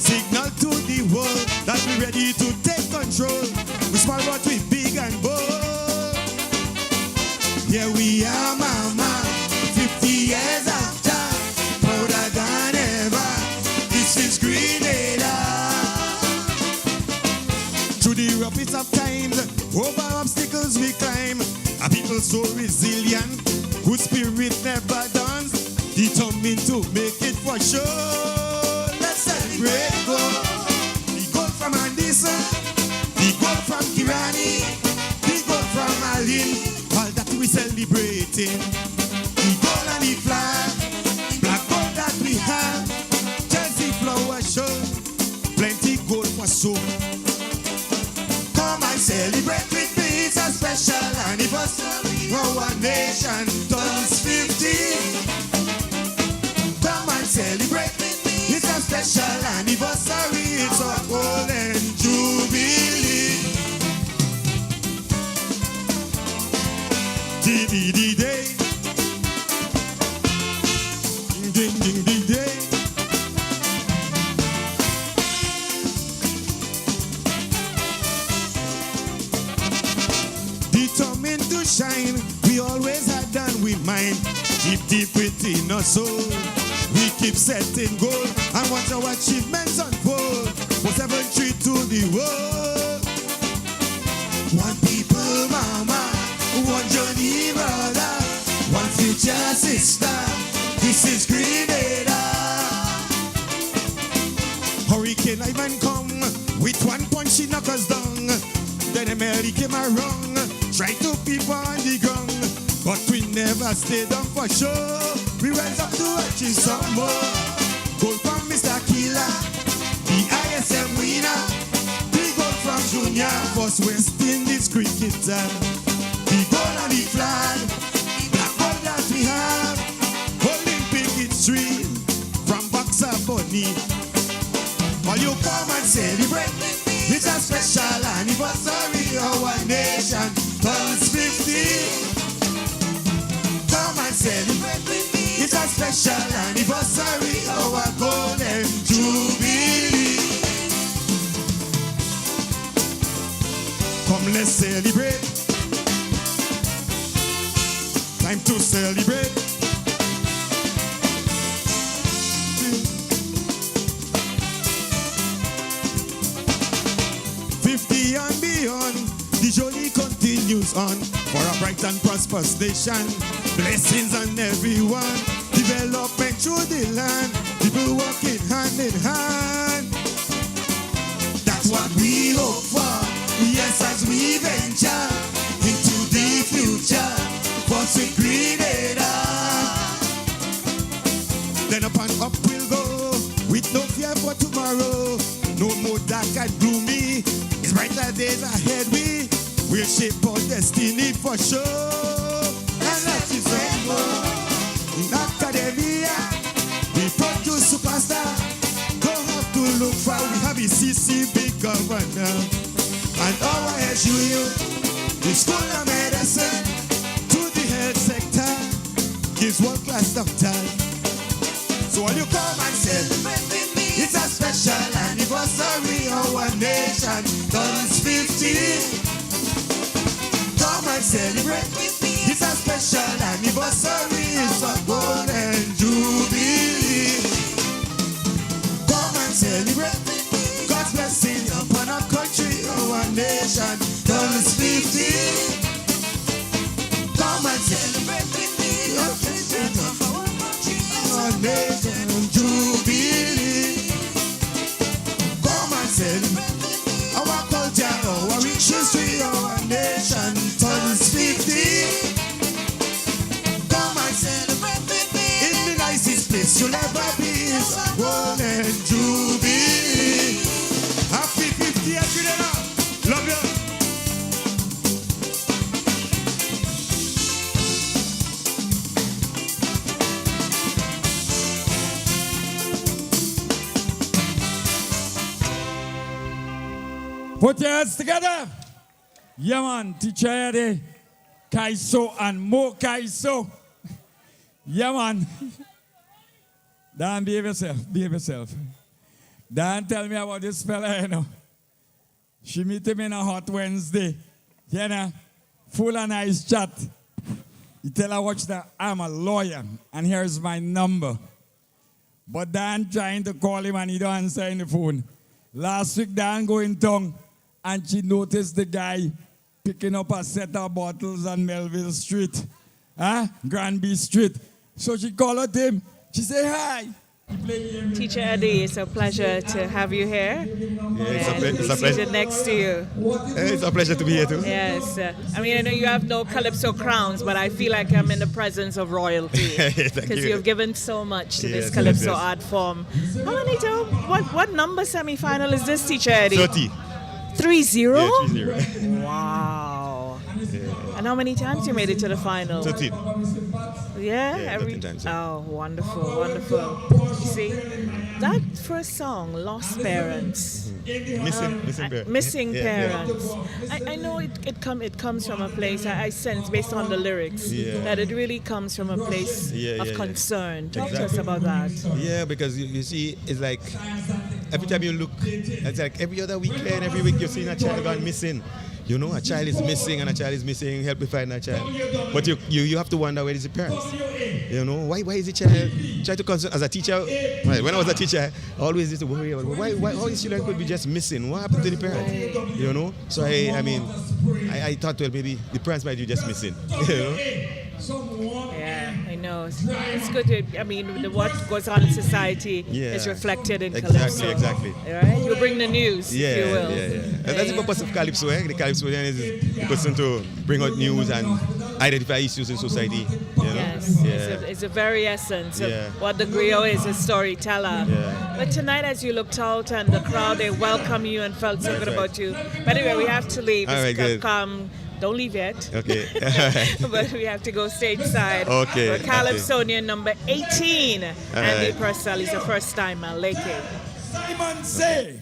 Signal to the world that we're ready to take control. We small but we big and bold. Here we are, mama. 50 years after, prouder than ever. This is Grenada. Through the roughest of times, over obstacles we climb. A people so resilient, whose spirit never dawns, determined to make it for sure. Let's celebrate gold. The gold from Anderson, the gold from Kirani, the gold from Alin. All that we celebrating. The flag, black gold that we have, Chelsea flower show, plenty gold for soap. Come and celebrate with me, it's a special anniversary. Our nation turns 50. Come and celebrate with me, it's a special anniversary. It's a golden jubilee. Dee-dee-dee-day. Ding, ding, ding, day. Determined to shine, we always had done with mind. Deep, deep within our soul, we keep setting goal and watch our achievements unfold. Whatever treat to the world. One people, mama, one journey, brother, one future sister. This is Grenada. Hurricane Ivan come with one punch he knock us down. Then Mary came around, tried to peep on the ground, but we never stayed down for sure. We rise up to achieve some more. Gold from Mr. Killer, the ISM winner. The gold from Junior, first West Indies cricketer. The gold on the flag, black gold that we have. Street from Boxer Bunny. All you come and celebrate. It's a special anniversary. Our nation turns 50. Come and celebrate with me. It's a special anniversary. Our golden jubilee. Come, let's celebrate. Time to celebrate. 50 and beyond, the journey continues on for a bright and prosperous nation. Blessings on everyone, development through the land, people working hand in hand. That's what we hope for, yes, as we venture into the future for sweet Grenada. Then up and up we'll go, with no fear for tomorrow, no more dark and gloomy. It's brighter days ahead, we'll shape our destiny for sure. And let's just go in academia, we produce superstar. Don't have to look far, we have a CC big governor. And our SUU, the school of medicine, to the health sector, gives world-class doctors. So when you come and celebrate with me, it's a special anniversary. anniversary, our nation turns 50. Come and celebrate with me. It's a special anniversary. It's a golden jubilee. Come and celebrate with me. God's blessing upon our country, our nation turns 50. Come and celebrate with me. Your blessing of our country, our nation jubilee. Come and celebrate with me. Our culture, our rich history, our nation turns 50. Come and celebrate with me. In the nicest place you'll ever be. It's a golden jubilee. Happy 50th today. Love you. Put your hands together. Yeah, man. Teacher Eddie, Kaiso, and more Kaiso. Yeah, man. Dan, behave yourself. Behave yourself. Dan, tell me about this fella, you know. She meet him in a hot Wednesday. You know, full of nice chat. He tell her, watch that, I'm a lawyer, and here's my number. But Dan trying to call him, and he don't answer in the phone. Last week, Dan going tongue, and she noticed the guy picking up a set of bottles on Melville Street, Granby Street. So she called him. She said, hi. Teacher Eddie, it's a pleasure to have you here. Yeah, it's a pleasure. Seated next to you. It's a pleasure to be here too. Yes. I mean, I know you have no Calypso crowns, but I feel like I'm in the presence of royalty. Because you've given so much to this Calypso art form. How many what number semi-final is this, Teacher Eddie? 30. 3-0? Yeah, 3-0. Wow. Yeah. And how many times you made it to the final? 13. Yeah, every 13 times. Yeah. Oh, wonderful, wonderful. You see, that first song, Lost Parents. Missing parents. I know it comes from a place, I sense based on the lyrics, that it really comes from a place of concern. Talk to us about that. Yeah, because you see, it's like every time you look, it's like every other weekend, every week you're seeing a child gone missing. You know, a child is missing and a child is missing, help me find that child. But you have to wonder, where is the parents? You know, why is the child try to concern as a teacher? Well, when I was a teacher, I always used to worry about why all these children could be just missing. What happened to the parents? You know? So I thought, well, maybe the parents might be just missing. You know? Yeah, I know. It's good to, what goes on in society is reflected in Calypso. Exactly. Right? You bring the news, if you will. And that's the purpose of Calypso. The Calypso is the person to bring out news and identify issues in society. You know? Yes, it's the very essence of what the griot is, a storyteller. But tonight, as you looked out and the crowd, they welcome you and felt so good about you. But anyway, we have to leave. All right, good. Don't leave yet. Okay. But we have to go stage side. Okay. For Calypsonian number 18. Andy Purcell is the first timer. Leke. Simon say.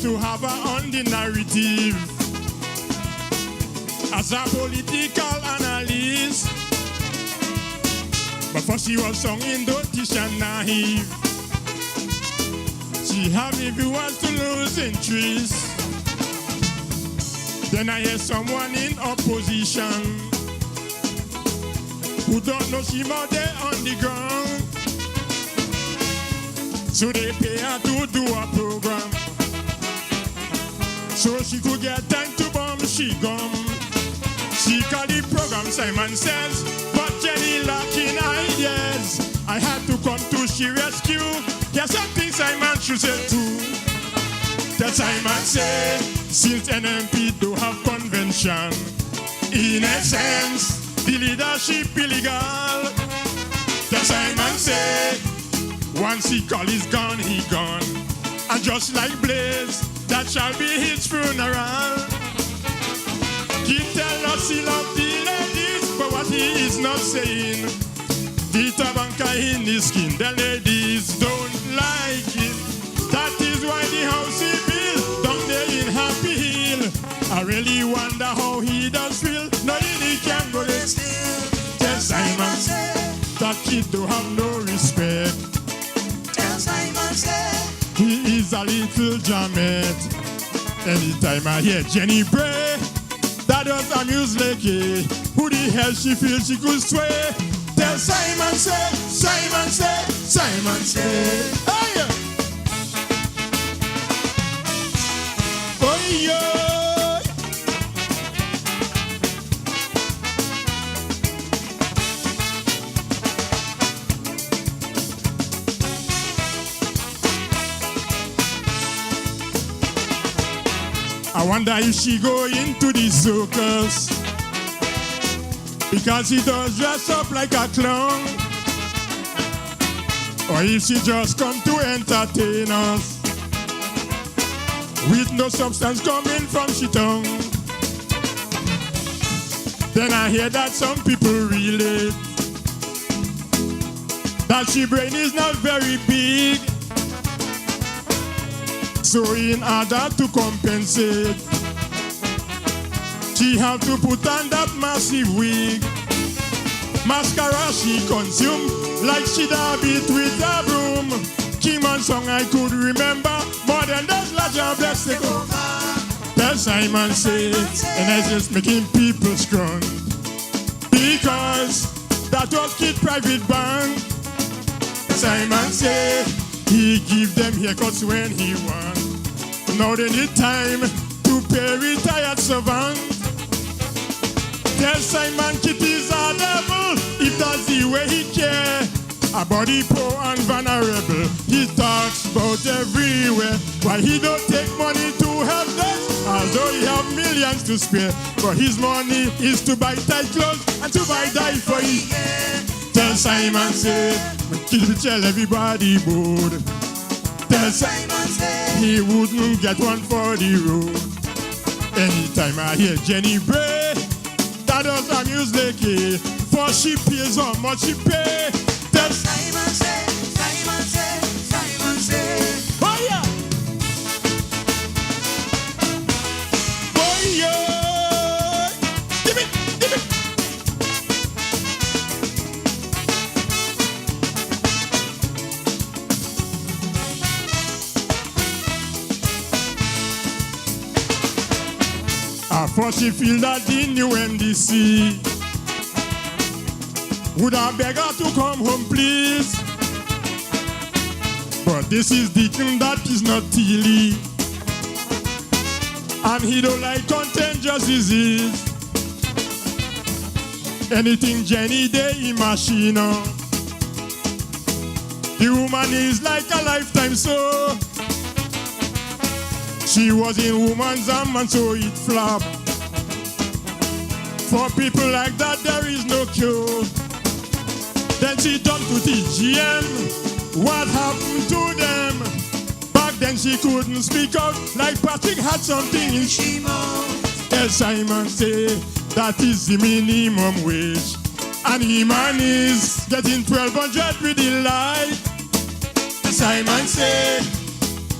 To have her on the narrative as a political analyst, but first she was sung in dotish and naive. She had me viewers to lose interest. Then I hear someone in opposition who don't know she out there on the ground, so they pay her to do a program so she could get time to bomb she gum. She called the program, Simon says, but Jenny lacking ideas. I had to come to she rescue. There's something Simon should say too. That Simon said, since NMP do have convention, in essence, the the leadership illegal. The Simon say, once he call is gone, he gone. And just like Blaze, that shall be his funeral. He tell us he love the ladies, but what he is not saying, the tabanca in his skin, the ladies don't like it. That is why the house he built down there in Happy Hill. I really wonder how he does feel, knowing he can't go there still. Tell Simon that kid don't have no respect. Tell Simon say he is a little jammet. Anytime I hear Jenny Bray, that does amuse Lakey. Who the hell she feels she could sway? Tell Simon say, Simon say, Simon say. Hey! Oh yeah! I wonder if she go into the circus, because she does dress up like a clown, or if she just come to entertain us with no substance coming from she tongue. Then I hear that some people relate that she brain is not very big, so in order to compensate, she have to put on that massive wig. Mascara she consume like she da beat with a broom. King-Man song I could remember more than that larger bless the go. Tell Simon say, and I just making people strong, because that was Kid Private Bank. Simon say he give them haircuts when he want. Now they need time to pay retired servant. Tell Simon Kitty's a devil if that's the way he care. A body poor and vulnerable, he talks about everywhere. Why he don't take money to help them, although he have millions to spare. But his money is to buy tight clothes and to buy dye for it. Tell Simon say, Kitty tell everybody bored. Tell Simon say, he wouldn't get one for the road. Anytime I hear Jenny Bray, that does amuse Lakey, for she pays how much she pay. Tell Simon say, Simon say, Simon say. Oh yeah! Oh yeah! Give it, give it! For she feel that the new NDC would have beg her to come home, please. But this is Deacon that is not Tilly, and he don't like contagious disease. Anything Jenny they machine on. The woman is like a lifetime so. She was in woman's arm and so it flopped. For people like that there is no cure. Then she turned to TGM. What happened to them? Back then she couldn't speak out, like Patrick had something in she mouth. Tell Simon say that is the minimum wage, and he man is getting 1,200 with the light. Simon say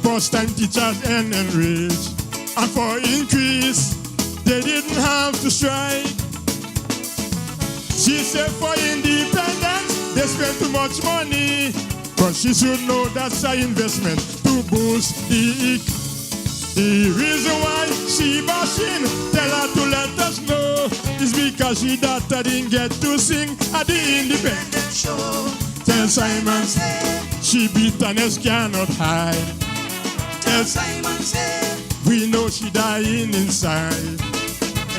first time teachers earn enraged, and for increase they didn't have to strike. She said for independence they spend too much money, but she should know that's an investment to boost the economy. The reason why she bashing, tell her to let us know, is because she daughter didn't get to sing at the independent show. Tell Simon she bitterness cannot hide. Tell Simon we know she dying inside.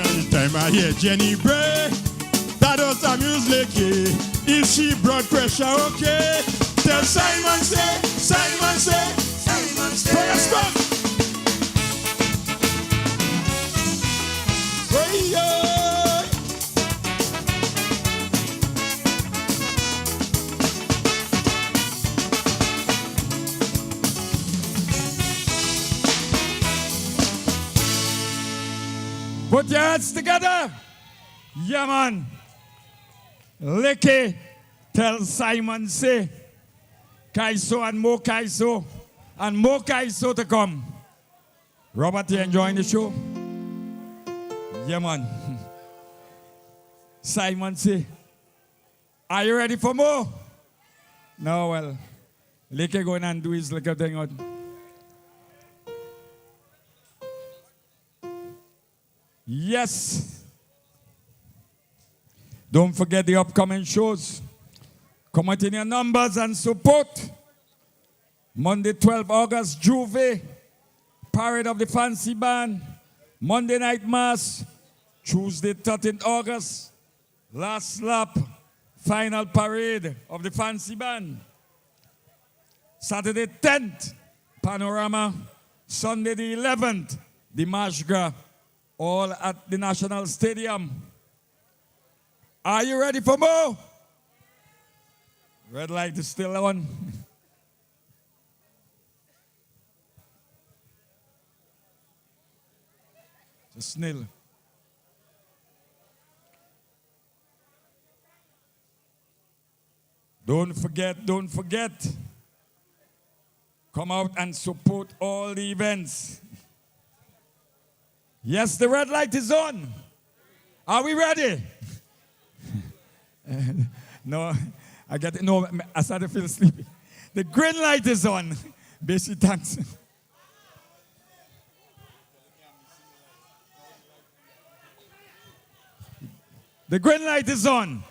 Anytime I hear Jenny Bray, that does amuse Lakey. If she blood pressure okay, tell Simon Simon press back. Put your hands together. Yeah, man. Licky, tell Simon, say, Kaiso and more Kaiso, and more Kaiso to come. Robert, you enjoying the show? Yeah, man. Simon, say, are you ready for more? No, well, Licky going and do his little thing out. Yes. Don't forget the upcoming shows. Come out in your numbers and support. Monday, 12 August, Juve, Parade of the Fancy Band. Monday Night Mass. Tuesday, 13th August, Last Lap, Final Parade of the Fancy Band. Saturday, 10th, Panorama. Sunday, the 11th, the Mashgra, all at the National Stadium. Are you ready for more? Red light is still on. Just nil. Don't forget. Come out and support all the events. Yes, the red light is on. Are we ready? No, I get it. No, I started to feel sleepy. The green light is on. Basic thanks. The green light is on.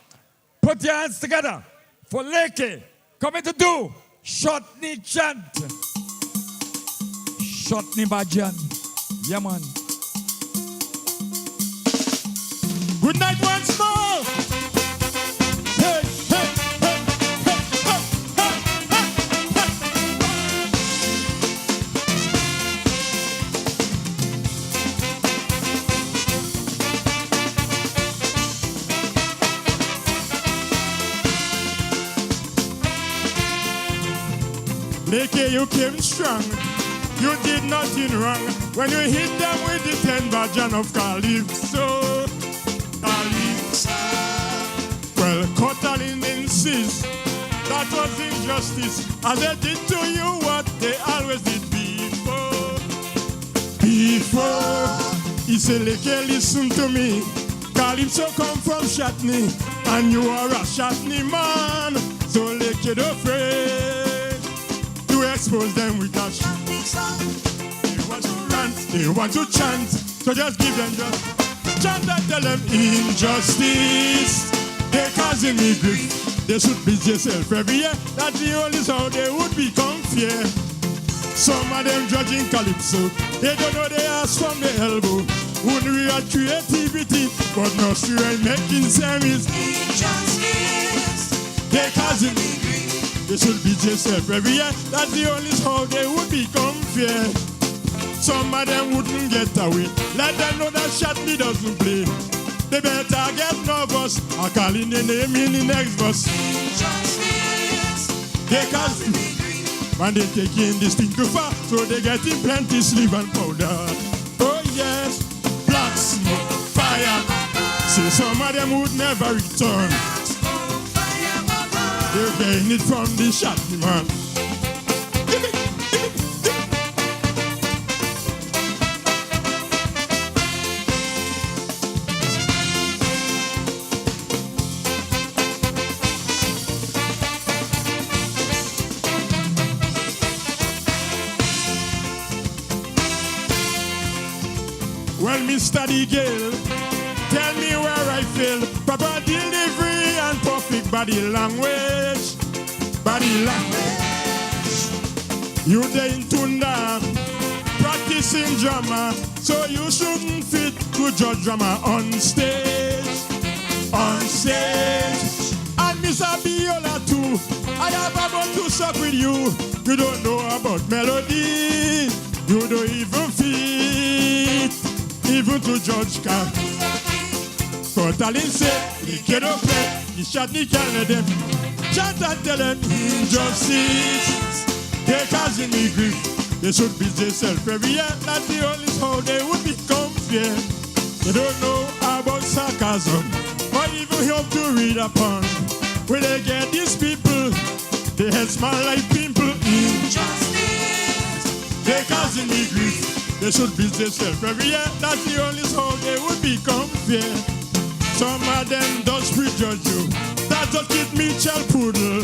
Put your hands together for Leke. Coming to do Shotni chant. Shotni Bajan. Yeah, man. Good night once more. Hey, hey, hey, hey, hey, Leke, you came strong. You did nothing wrong when you hit them with the 10 version of Calypso. Calypso. Well, Kotalin insists that was injustice, as they did to you what they always did before. He said, Leke, listen to me. Calypso come from Shatney, and you are a Shatney man. So Leke, don't afraid to expose them with a Shatney song. They want to rant, they want to chant, so just give them just chant and tell them injustice. They causing me grief. They should beat yourself every year. That's the only how they would become fair. Some of them judging Calypso, they don't know they ask from the elbow. Wouldn't react creativity, but no sure making sense is injustice. They causing me grief. They should beat yourself every year. That's the only how they would become fair. Some of them wouldn't get away. Let them know that Shatney doesn't play. They better get nervous. I call in the name in the next bus. They causing me grief. When they taking this thing too far, so they getting plenty sleeve and powder. Oh yes, black smoke, fire. See, some of them would never return. They're getting it from the Shatney man. Well, Mr. D. Gale, tell me where I fail. Proper delivery and perfect body language. Body language. You there in Tunda, practicing drama, so you shouldn't fit to judge drama on stage. On stage. And Miss Abiola too, I have about to suck with you. You don't know about melody. You don't even fit. Even to judge car. Kotalin say, he cannot play, he Shatney can't let them. Chant and tell them injustice. They causing me grief. They should beat themselves every year. That's the only how they would become fair. You don't know about sarcasm, or even hope to read upon. Where they get these people, they head smile like pimple. Injustice, they causing me grief. They should beat themselves every year. That's the only how they would become fair. Some of them does prejudge you. That just keep me child poodle.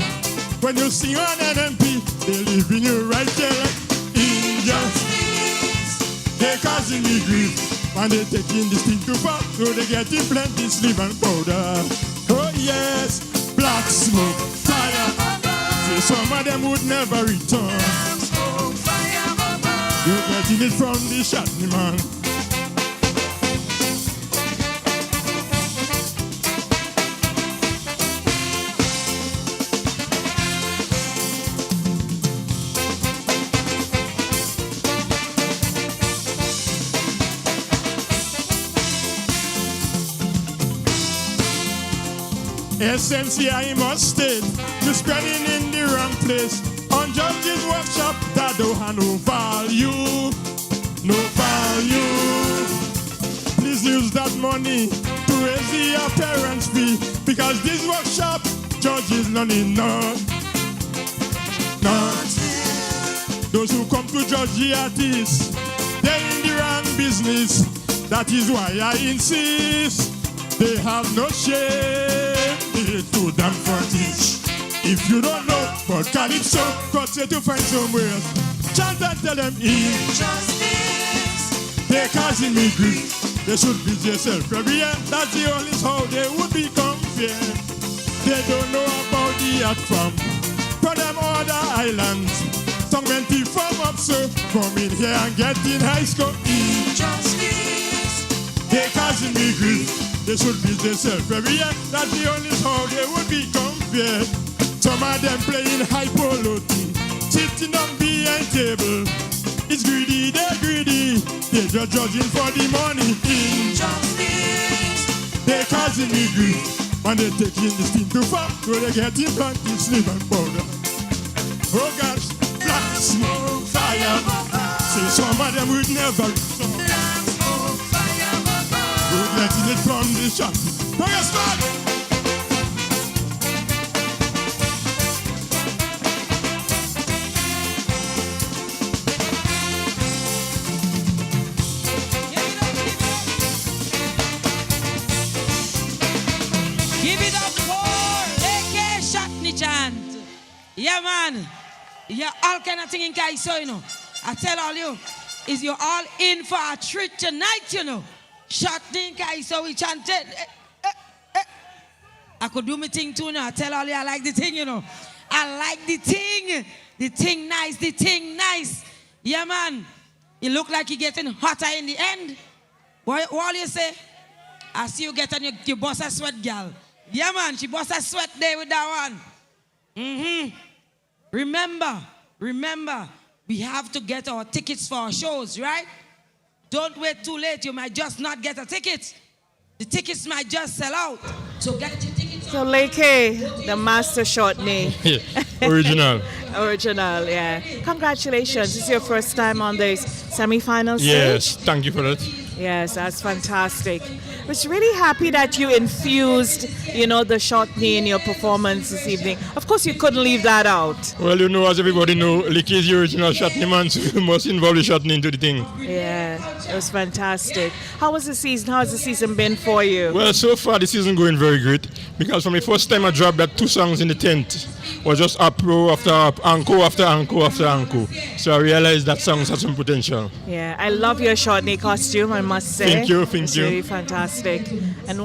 When you sing on NMP, they leaving you right there like injustice. They causing me grief. And they taking this thing too far, so they getting plenty sleep and powder. Oh yes, black smoke, fire. Say some of them would never return. You're getting it from the Shatney man. SMC, I must state, you're spending in the wrong place. On Judge's workshop, that don't have no value. No value. Please use that money to raise the appearance fee. Because this workshop, Judge is learning not. Those who come to judge the artists, they're in the wrong business. That is why I insist. They have no shame. It's too damn frontage. If you don't know about Calypso, God say to find somewhere. Chant and tell them injustice. They're causing me grief. They should be themselves every year. That's the only how they would become fair. They don't know about the art from them other islands. Some mentee from up so come in here and get in high school. Injustice. They're causing me grief. They should be themselves every year. That's the only how they would become fair. Some of them playing hypology, sitting on behind table. It's greedy, they're greedy. They're just judging for the money. Injustice. They're causing me grief. And they're taking this thing too far, so they're getting plenty sleep and powder. Oh gosh, black smoke, fire. Say some of them would never return. We're letting it from the shop. Bring us back! Give it up for Leke Shatney chant. Yeah, man. You're all kind of thing in Kaiso, you know. I tell all you, is you all in for a treat tonight, you know. Shatney in Kaiso, we chanted. I could do my thing too now. I tell all you, I like the thing, you know. I like the thing. The thing nice, the thing nice. Yeah, man. You look like you're getting hotter in the end. What you say? I see you getting your boss a sweat, girl. Yeah, man, she bust a sweat there with that one. Remember, we have to get our tickets for our shows, right? Don't wait too late. You might just not get a ticket. The tickets might just sell out. So get your tickets. So Leke, the master Shatney. Original. Original, yeah. Congratulations. This is your first time on the semi-final stage? Yes, thank you for that. Yes, that's fantastic. I was really happy that you infused, the Shatney in your performance this evening. Of course, you couldn't leave that out. Well, as everybody knows, Licky is the original Shatney man, so you must involve the Shatney into the thing. Yeah, it was fantastic. How was the season? How has the season been for you? Well, so far the season going very great, because from the first time I dropped that 2 songs in the tent, was just encore after encore after encore after encore. So I realized that songs had some potential. Yeah, I love your Shatney costume, I must say. Thank you. It's really fantastic. And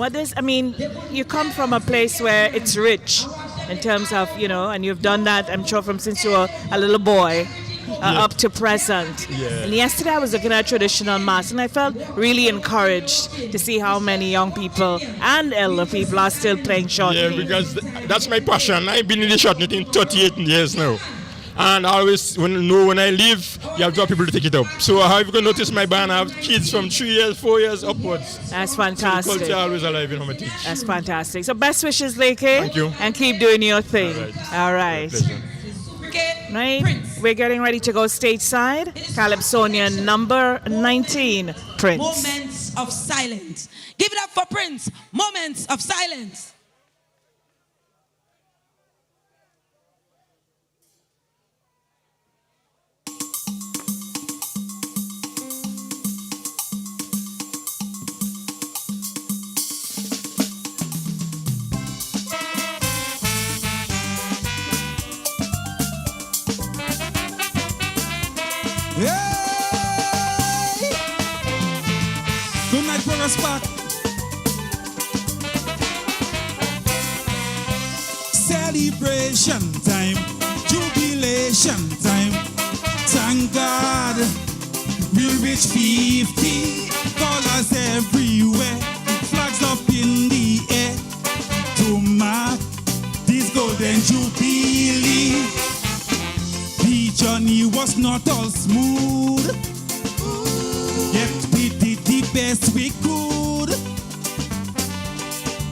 you come from a place where it's rich in terms of, and you've done that, I'm sure, from since you were a little boy. Up to present. Yeah. And yesterday I was looking at traditional mass and I felt really encouraged to see how many young people and elder people are still playing Shatney. Yeah, because that's my passion. I've been in the Shatney thing 38 years now. And I always when I leave, you have to have people to take it up. So how you going to notice my band? I have kids from 3 years, 4 years upwards. That's fantastic. So the culture always alive in how I teach. That's fantastic. So best wishes, Leke. Thank you. And keep doing your thing. All right. Right, we're getting ready to go stateside. Calypsonian number 19, Prince. Moments of silence. Give it up for Prince. Moments of silence. Hey! Good night, Progress Park. Celebration time, jubilation time. Thank God we reach 50. Colors everywhere, flags up in the air to mark this golden jubilee. The journey was not all smooth, yet we did the best we could.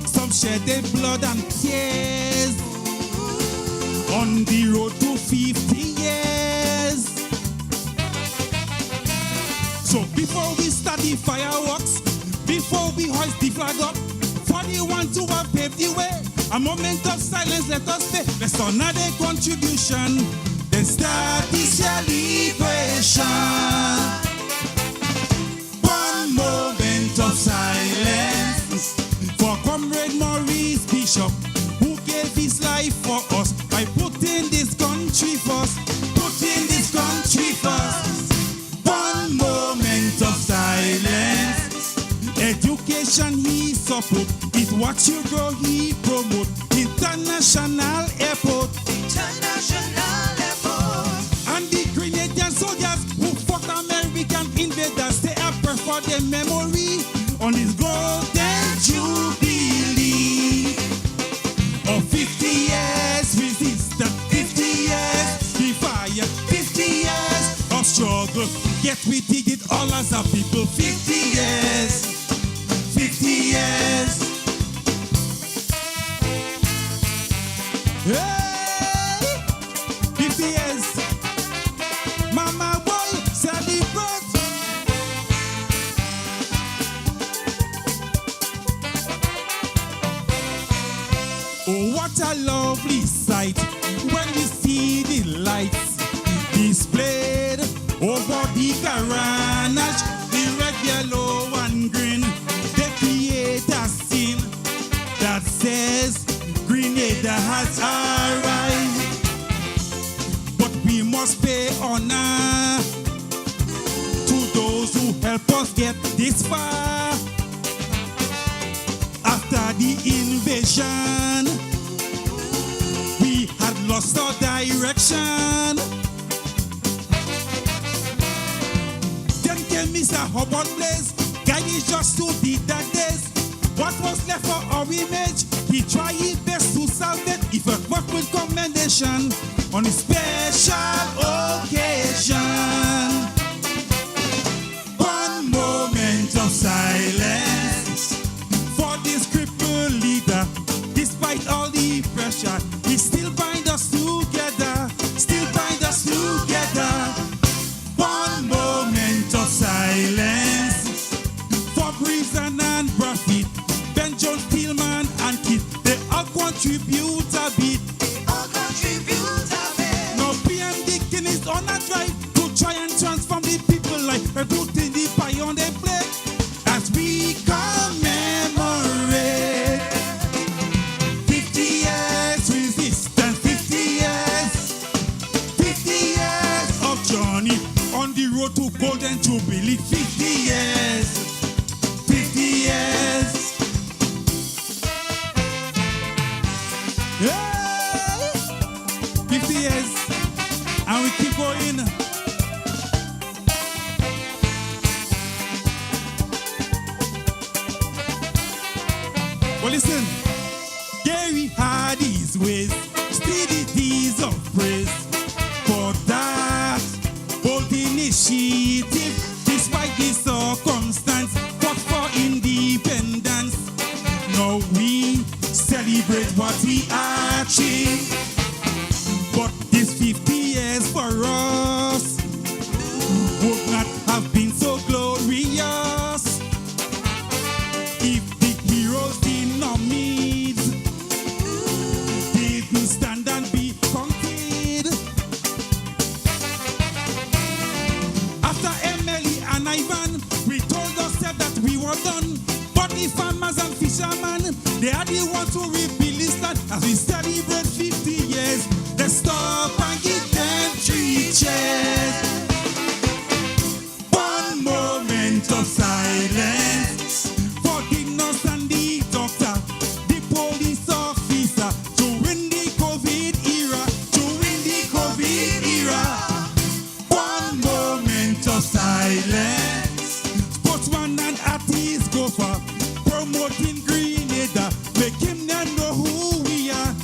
Some shed their blood and tears on the road to 50 years. So before we start the fireworks, before we hoist the flag up, for the ones who have paved the way, a moment of silence, let us pay. Let's honor their contribution. Then start the celebration. One moment of silence for Comrade Maurice Bishop, who gave his life for us by putting this country first. Putting this country first. One moment of silence. Education he support. It what you grow he promote. International airport. International airport. And the Grenadian soldiers who fought American invaders, they are pray for their memory on this golden jubilee of 50 years resistance, 50 years defiance, 50 years of struggle. Yet we did it all as a people. 50 years, 50 years. Hey, 50 years. Mama boy, celebrate. Oh, what a lovely sight when we see the lights displayed over the carnage, the red, yellow, and green. They create a scene that says Grenada has arrived. But we must pay honor to those who help us get this far. After the invasion, we had lost our direction. Then came Mr. Hubbard Blaze, guiding just to the dark days. What was left for our image, he tried his best to salve it. If it worked with commendation on a special occasion. One moment of silence for this crippled leader. Despite all the pressure, he still bind us together. Still bind us together. One moment of silence for prison and profit. Ben Jones, Tillman, and Kit, they all contribute a bit. They all contribute a bit. Now PM Dixon is on a drive to try and transform the people life by putting the pie on their plate as we commemorate 50 years resistance, 50 years of journey on the road to golden jubilee. 50 years, 50 years. Hey! 50 years, and we keep going. Well, listen, Gary had his ways, steady deeds of praise for that bold initiative, despite the circumstance, fought for independence. Now we celebrate what we achieved. But this 50 years for us would not have been so glorious to rebuild this land as we celebrate 50 years. Let's stop and give them 3 cheers. One moment of silence for the nurse and the doctor, the police officer, during the COVID era, during the COVID era. One moment of silence. Sportsman and artist go for promoting Grenada, make him not know who we are.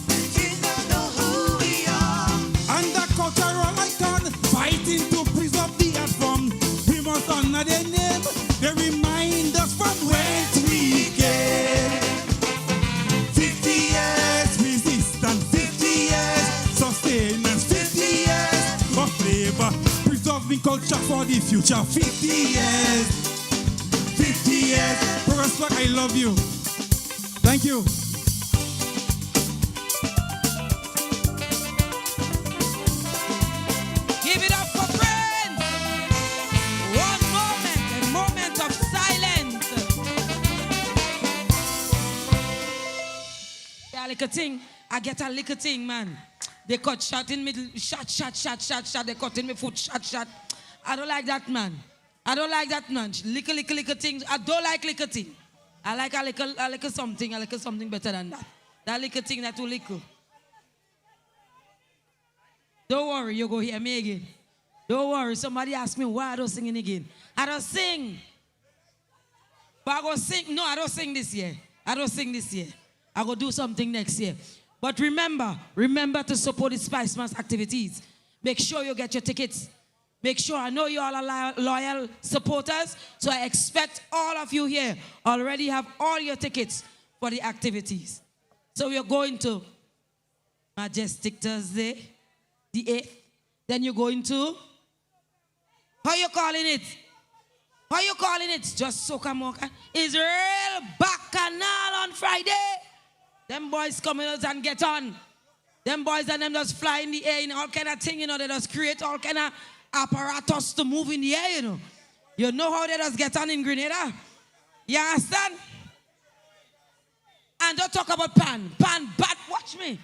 And the cultural icon fighting to preserve the art form. We must honor their name. They remind us from whence we came. 50 years resistance, 50 years sustenance, 50 years of flavor, preserving culture for the future. 50 years, 50 years. Professor, I love you. Thank you. Give it up for friends. One moment, a moment of silence. Yeah, like a thing. I get a little thing, man. They cut shot in middle, shot. They cut in my foot, shot. I don't like that, man. I don't like that, man. Little things. I don't like little thing. I like a little something. I like something better than that. That little thing, that too little. Don't worry, you go hear me again. Don't worry, somebody asked me why I don't sing again. I don't sing. But I go sing. No, I don't sing this year. I go do something next year. But remember to support the Spicemas activities. Make sure you get your tickets. Make sure, I know you all are loyal supporters, so I expect all of you here already have all your tickets for the activities. So we're going to Majestic Thursday, the 8th. Then you're going to, how you calling it? Just Soca Mocha. Israel Bacchanal on Friday. Them boys coming out and get on. Them boys and them just fly in the air in all kind of thing, they just create all kind of apparatus to move in the air, You know how they just get on in Grenada? You understand? And don't talk about pan, but watch me.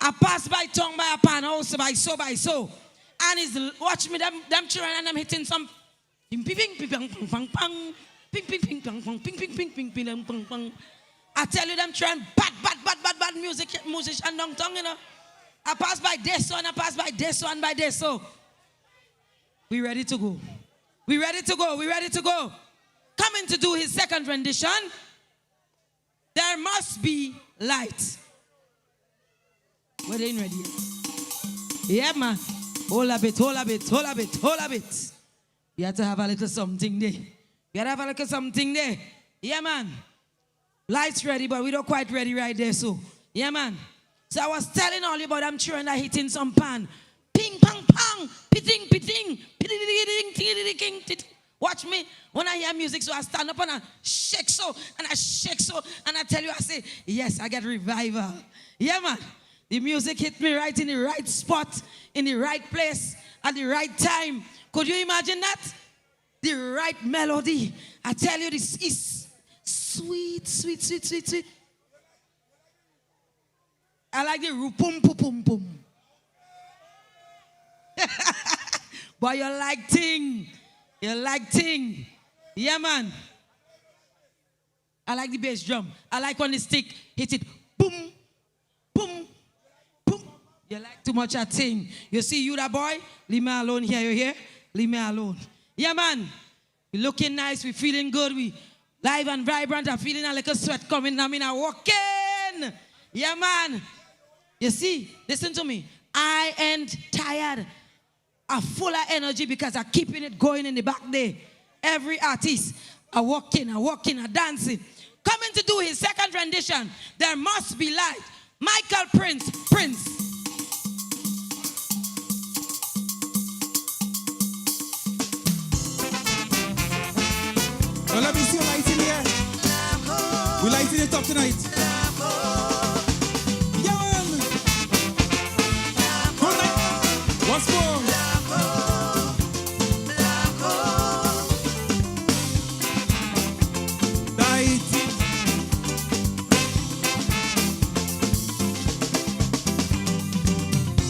I pass by tongue by a pan, also by so. And it's, watch me, them children and them hitting some ping ping. I tell you, them children bad musician downtown, I pass by this one, by this. We ready to go. Coming to do his second rendition, There Must Be Light. Well, they ain't ready yet. Yeah, man. Hold a bit. You have to have a little something there. Yeah, man. Lights ready, but we don't quite ready right there, so. Yeah, man. So I was telling all you about them children that hitting some pan. Ping, pang, pang. Pitting. Watch me. When I hear music, so I stand up and I shake so. And I tell you, I say, yes, I get revival. Yeah, man. The music hit me right in the right spot, in the right place, at the right time. Could you imagine that? The right melody. I tell you, this is sweet. I like the pum pum pum. But you like ting. Yeah, man. I like the bass drum. I like when the stick hit it. Boom, boom, boom. You like too much a thing. You see you that boy? Leave me alone here. You hear? Leave me alone. Yeah, man. We looking nice. We feeling good. We live and vibrant. I'm feeling a little sweat coming. I mean, I'm walking. Yeah, man. You see? Listen to me. I ain't tired. I'm full of energy because I'm keeping it going in the back there. Every artist, I walking, I dancing. Coming to do his second rendition, There Must Be Light. Michael Prince. Well, let me see you lighting here. We're lighting it up tonight. Yeah, man. Good night. What's more?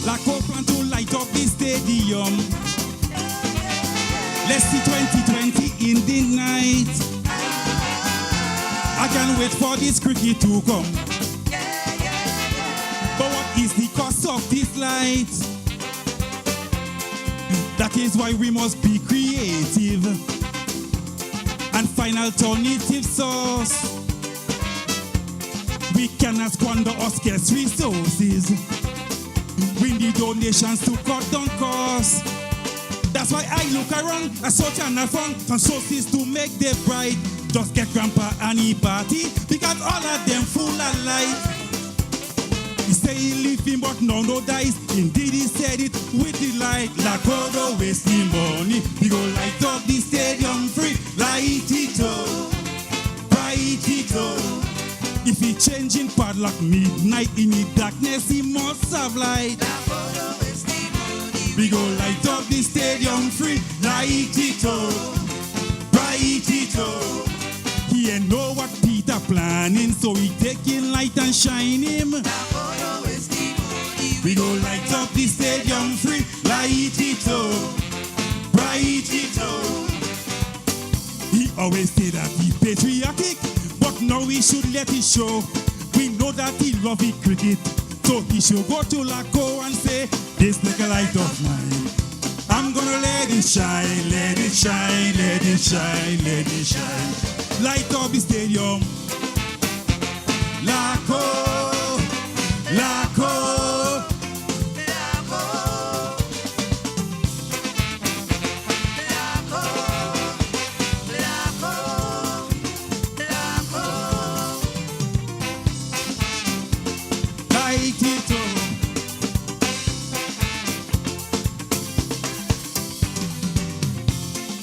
Laco plan to light up the stadium. Let's see 2020 in the night. I can't wait for this cricket to come. But what is the cost of this light? That is why we must be creative and find alternative source. We cannot squander our scarce resources. We need donations to cut down costs. That's why I look around, I search and I found some sources to make the bride. Just get grandpa and he party, because all of them full of life. He say he living but no dice. Indeed he said it with delight. Like all the wasting money, we go light up the stadium free. Light it up, bright it up. If he changing padlock midnight in the darkness, he must have light. We go light up the stadium free. Light it up, bright it up. He ain't know what Peter planning, so he taking light and shine him. We go light up the stadium free. Light it up, bright it up. He always say that he patriotic, but now we should let it show. We know that he love it cricket, so he should go to Laco and say, this little light of mine, I'm gonna let it shine, let it shine, let it shine, let it shine. Light up the stadium. Laco, Laco.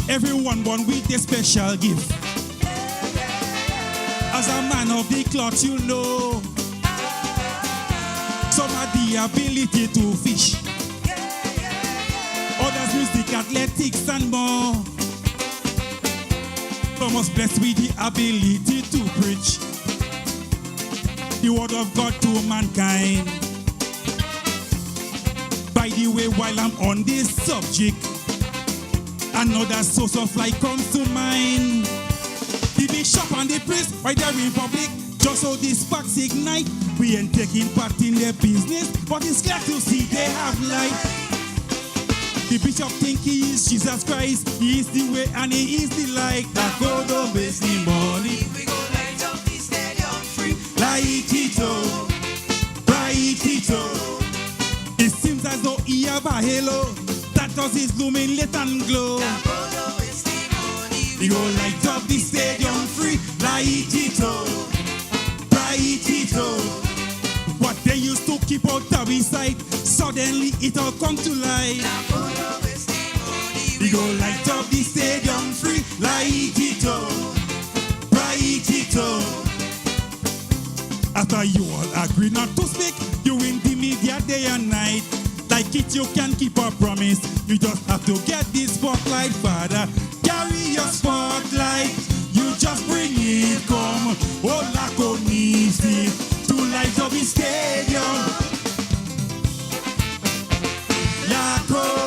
Everyone born with a special gift. As a man of the cloth, you know, some have the ability to fish, others music, athletics, and more. Some was blessed with the ability to preach the word of God to mankind. By the way, while I'm on this subject, another source of light comes to mind. The bishop and the priest, by the republic, just so these sparks ignite. We ain't taking part in their business, but it's glad to see they have light. The bishop think he is Jesus Christ, he is the way and he is the light. That God don't waste the money. We go light up the stadium free. Light it up, bright it up. It seems as though he have a halo that does his luminate and glow. We go light up the stadium free. Light it up, bright it up. What they used to keep out of his sight, suddenly it all come to light. We go light up the stadium free. Light it up, bright it up. After you all agree not to speak, you in the media day and night. Like it, you can keep a promise. You just have to get this spotlight, Father. Carry your spotlight. You just bring it, come. Oh, Laco needs it to light up his stadium. Laco.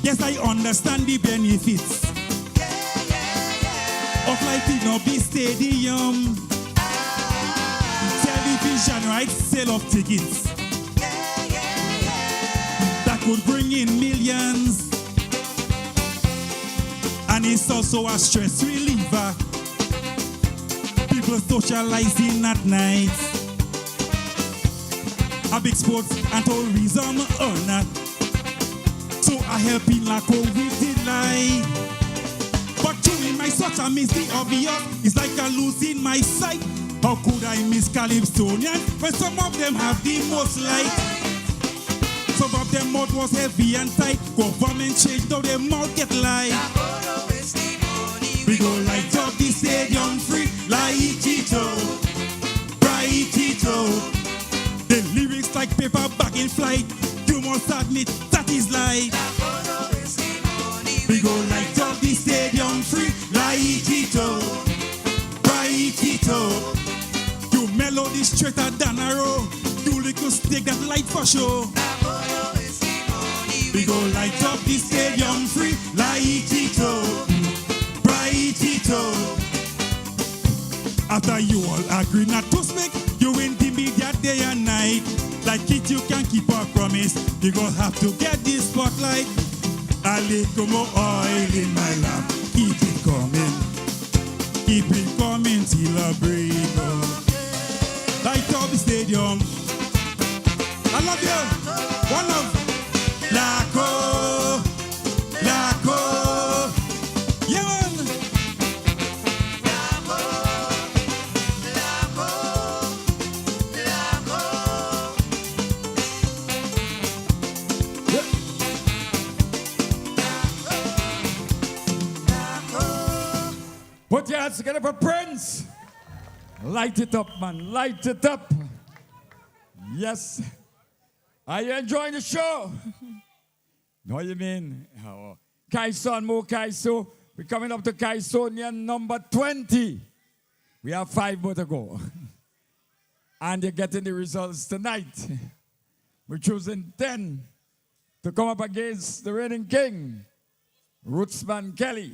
Yes, I understand the benefits of lighting up the stadium. Television rights, sale of tickets that could bring in millions. And it's also a stress reliever. People socializing at night. A big sports and tourism owner. So I help in Laco with the light. But doing my such I miss the obvious. It's like I losing my sight. How could I miss Calypsonian when some of them have the most light? Some of them mouth was heavy and tight. Government changed, though their mouth get light. We go light up the stadium it, that is light. We go light up the stadium free. Light it up, bright it up. You melody straighter than a row. You little stick that light for show. We go light up the stadium free. Light it up, bright it up. After you all agree not to speak, you in the media day and night. Like it, you can keep our promise. You gonna have to get this spotlight. A little more oil in my lamp. Keep it coming till a break up. Light up the stadium. I love you. One love. Laco, Laco. Yeah, man. Put your hands together for Prince. Light it up, man. Light it up. Yes. Are you enjoying the show? Know what you mean? Oh. Kaison, Mo Kaiso. We're coming up to Kaisonian number 20. We have 5 more to go. And you're getting the results tonight. We're choosing 10 to come up against the reigning king, Rootsman Kelly.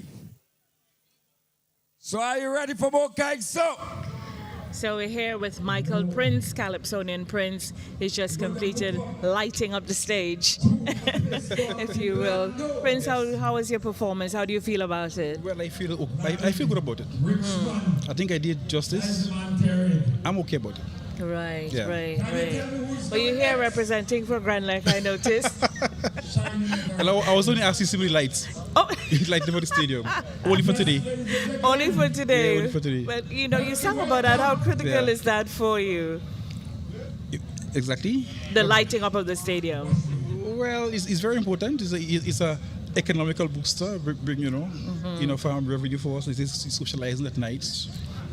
So are you ready for Mo Kaiso? So we're here with Michael Prince, Calypsonian Prince. He's just completed lighting up the stage, if you will. Prince, how was your performance? How do you feel about it? Well, I feel good about it. I think I did justice. I'm okay about it. Right, Yeah. right. Well, you're here representing for Grand Lake, I noticed. Well, I was only asking simply lights. Oh. Light for the stadium. Only for today. Only for today. Yeah, only for today. But, you know, you sang about that. How critical is that for you? Exactly. The lighting up of the stadium. Well, it's very important. It's a economical booster. Bring farm revenue for us. It's socializing at night.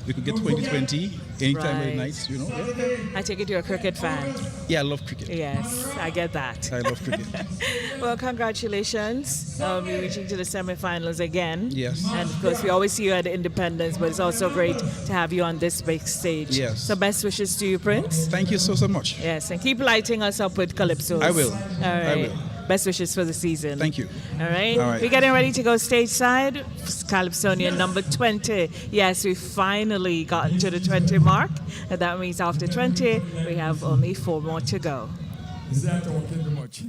We could get 2020 anytime of the night, I take it you're a cricket fan. Yeah, I love cricket. Yes, I get that. I love cricket. Well, congratulations. You're reaching to the semifinals again. Yes. And of course, we always see you at the Independence, but it's also great to have you on this big stage. Yes. So best wishes to you, Prince. Thank you so much. Yes, and keep lighting us up with Calypsos. I will. All right. I will. Best wishes for the season. Thank you. All right. All right. We're getting ready to go stage side. Calypsonian number 20. Yes, we've finally gotten to the 20 mark. And that means after 20, we have only 4 more to go. Thank you very much.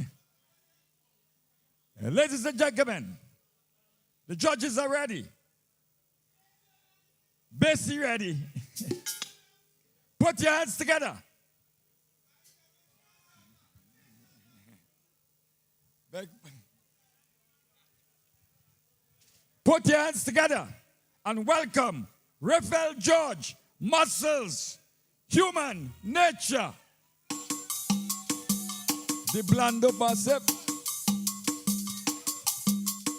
Ladies and gentlemen, the judges are ready. Bessie ready. Put your hands together. Put your hands together and welcome Raphael George, Muscles, Human Nature. The Blando Basep.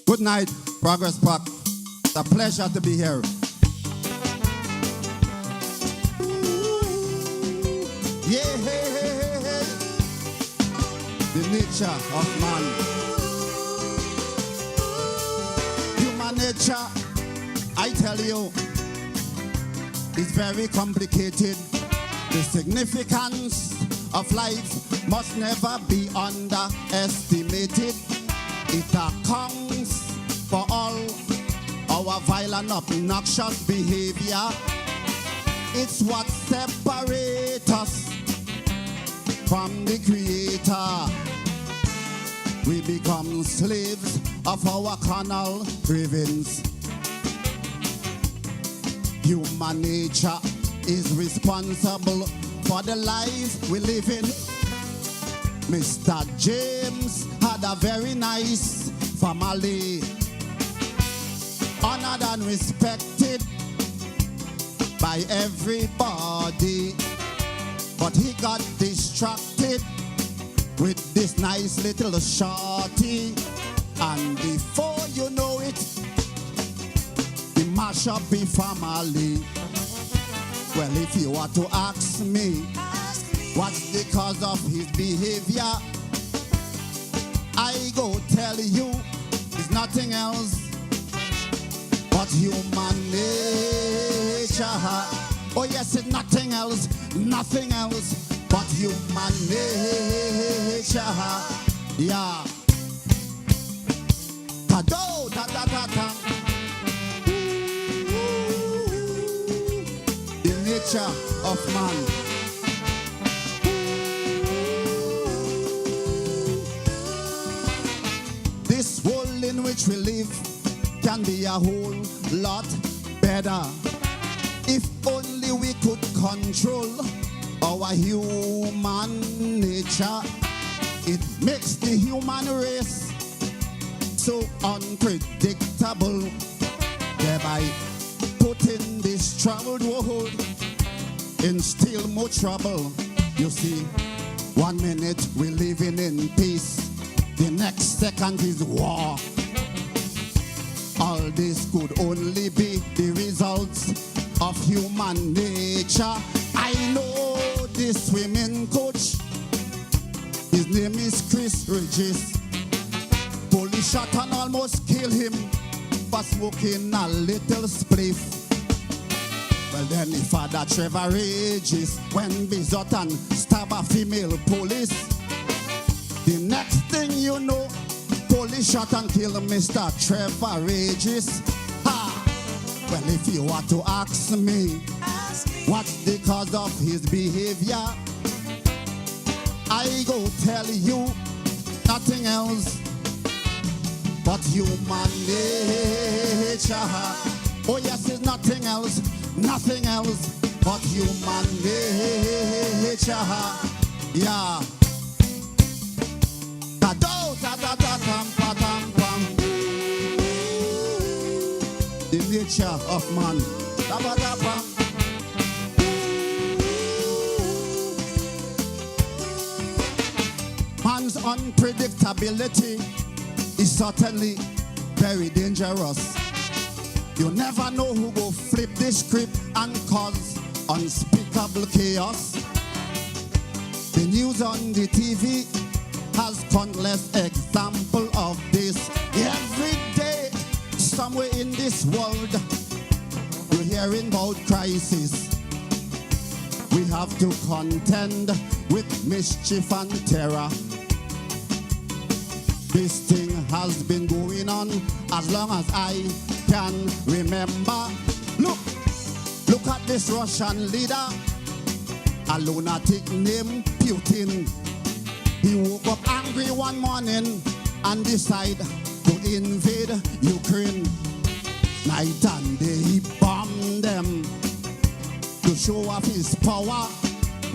Good night, Progress Park. It's a pleasure to be here. Yeah, hey, hey, hey, hey. The nature of man. Human nature, I tell you, is very complicated. The significance of life must never be underestimated. It accounts for all our violent, obnoxious behavior. It's what separates us from the Creator. We become slaves of our carnal cravings. Human nature is responsible for the life we live in. Mr. James had a very nice family, honored and respected by everybody. But he got distracted with this nice little shorty, and before you know it, he mash up the family. Well, if you were to ask me what's the cause of his behavior, I go tell you, it's nothing else but human nature. Oh yes, it's nothing else but human nature. Yeah. Ta-do, ta-ta-ta-ta. The nature of man. This world in which we live can be a whole lot better if only we could control our human nature. It makes the human race so unpredictable, thereby putting this troubled world in still more trouble. You see, 1 minute we're living in peace, the next second is war. All this could only be the results of human nature. I know this swimming coach, his name is Chris Regis. Police shot and almost killed him for smoking a little spliff. Well then the father Trevor Regis went bizot and stab a female police. The next thing you know, police shot and kill Mr. Trevor Regis. Ha! Well, if you want to ask me what's the cause of his behavior, I go tell you nothing else but human nature. Oh yes, it's nothing else but human nature. Yeah. The nature of man. Man's unpredictability is certainly very dangerous. You never know who will flip this script and cause unspeakable chaos. The news on the TV has countless example of this. Every day, somewhere in this world, we're hearing about crisis. We have to contend with mischief and terror. This thing has been going on as long as I can remember. Look at this Russian leader, a lunatic named Putin. He woke up angry one morning and decided to invade Ukraine. Night and day he bombed them to show off his power.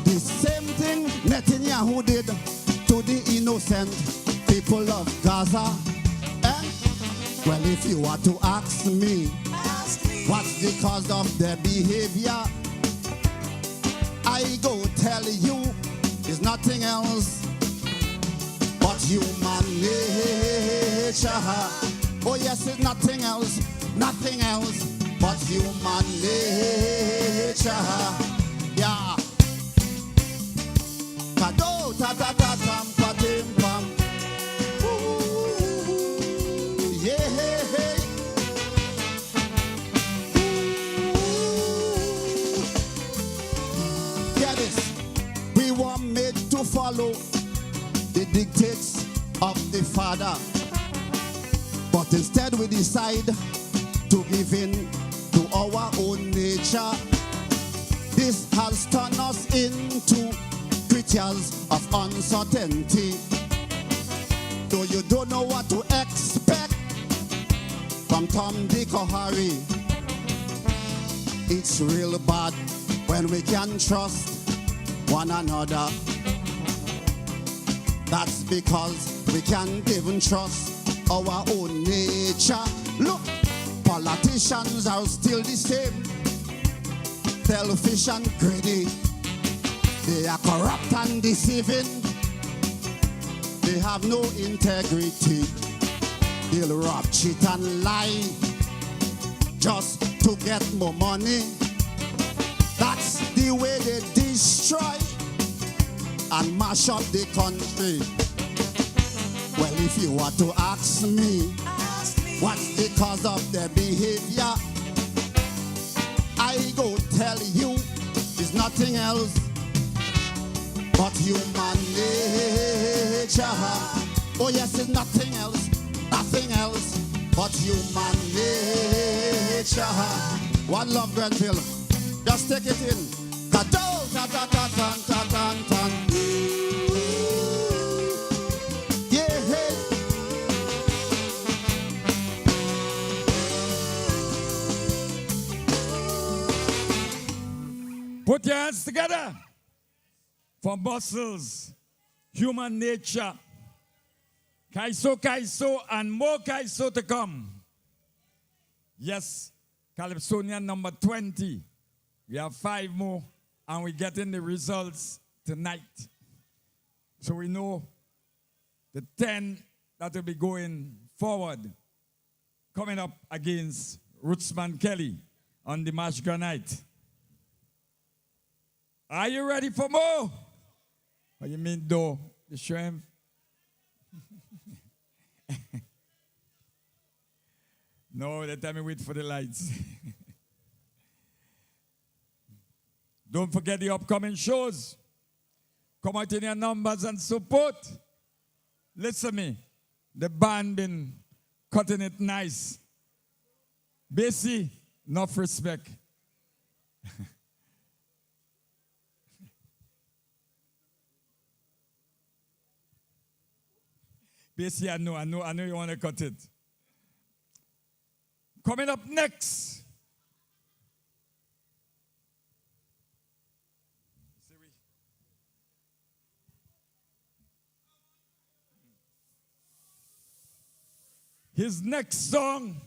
The same thing Netanyahu did to the innocent people of Gaza. Well, if you are to ask me what's the cause of their behavior, I go tell you it's nothing else but human nature. Oh yes, it's nothing else but human nature. Yeah. Kado ta ta ta tam patim pam. Yeah, hey, hey. Get this. We were made to follow the dictates of the Father, but instead we decide to give in to our own nature. This has turned us into creatures of uncertainty. So you don't know what to expect from Tom, Dick or Harry. It's real bad when we can trust one another. That's because we can't even trust our own nature. Look, politicians are still the same, selfish and greedy. They are corrupt and deceiving. They have no integrity. They'll rob, cheat and lie just to get more money. That's the way they destroy and mash up the country. Well, if you want to ask me what's the cause of their behavior, I go tell you it's nothing else but human nature. Oh yes, it's nothing else but human nature. One love, Grenville. Just take it in. Ta-ta-ta-ta-ta-ta-ta-ta. Yeah, hey. Put your hands together for Muscles, Human Nature. Kaiso, and more Kaiso to come. Yes, Calypsonian number 20. We have 5 more, and we're getting the results tonight. So we know the 10 that will be going forward, coming up against Rootsman Kelly on the Mash Granite. Are you ready for more? What you mean, though? The shrimp? No, they tell me wait for the lights. Don't forget the upcoming shows. Come out in your numbers and support. Listen to me. The band been cutting it nice. Basie, enough respect. Basie, I know you want to cut it. Coming up next. His next song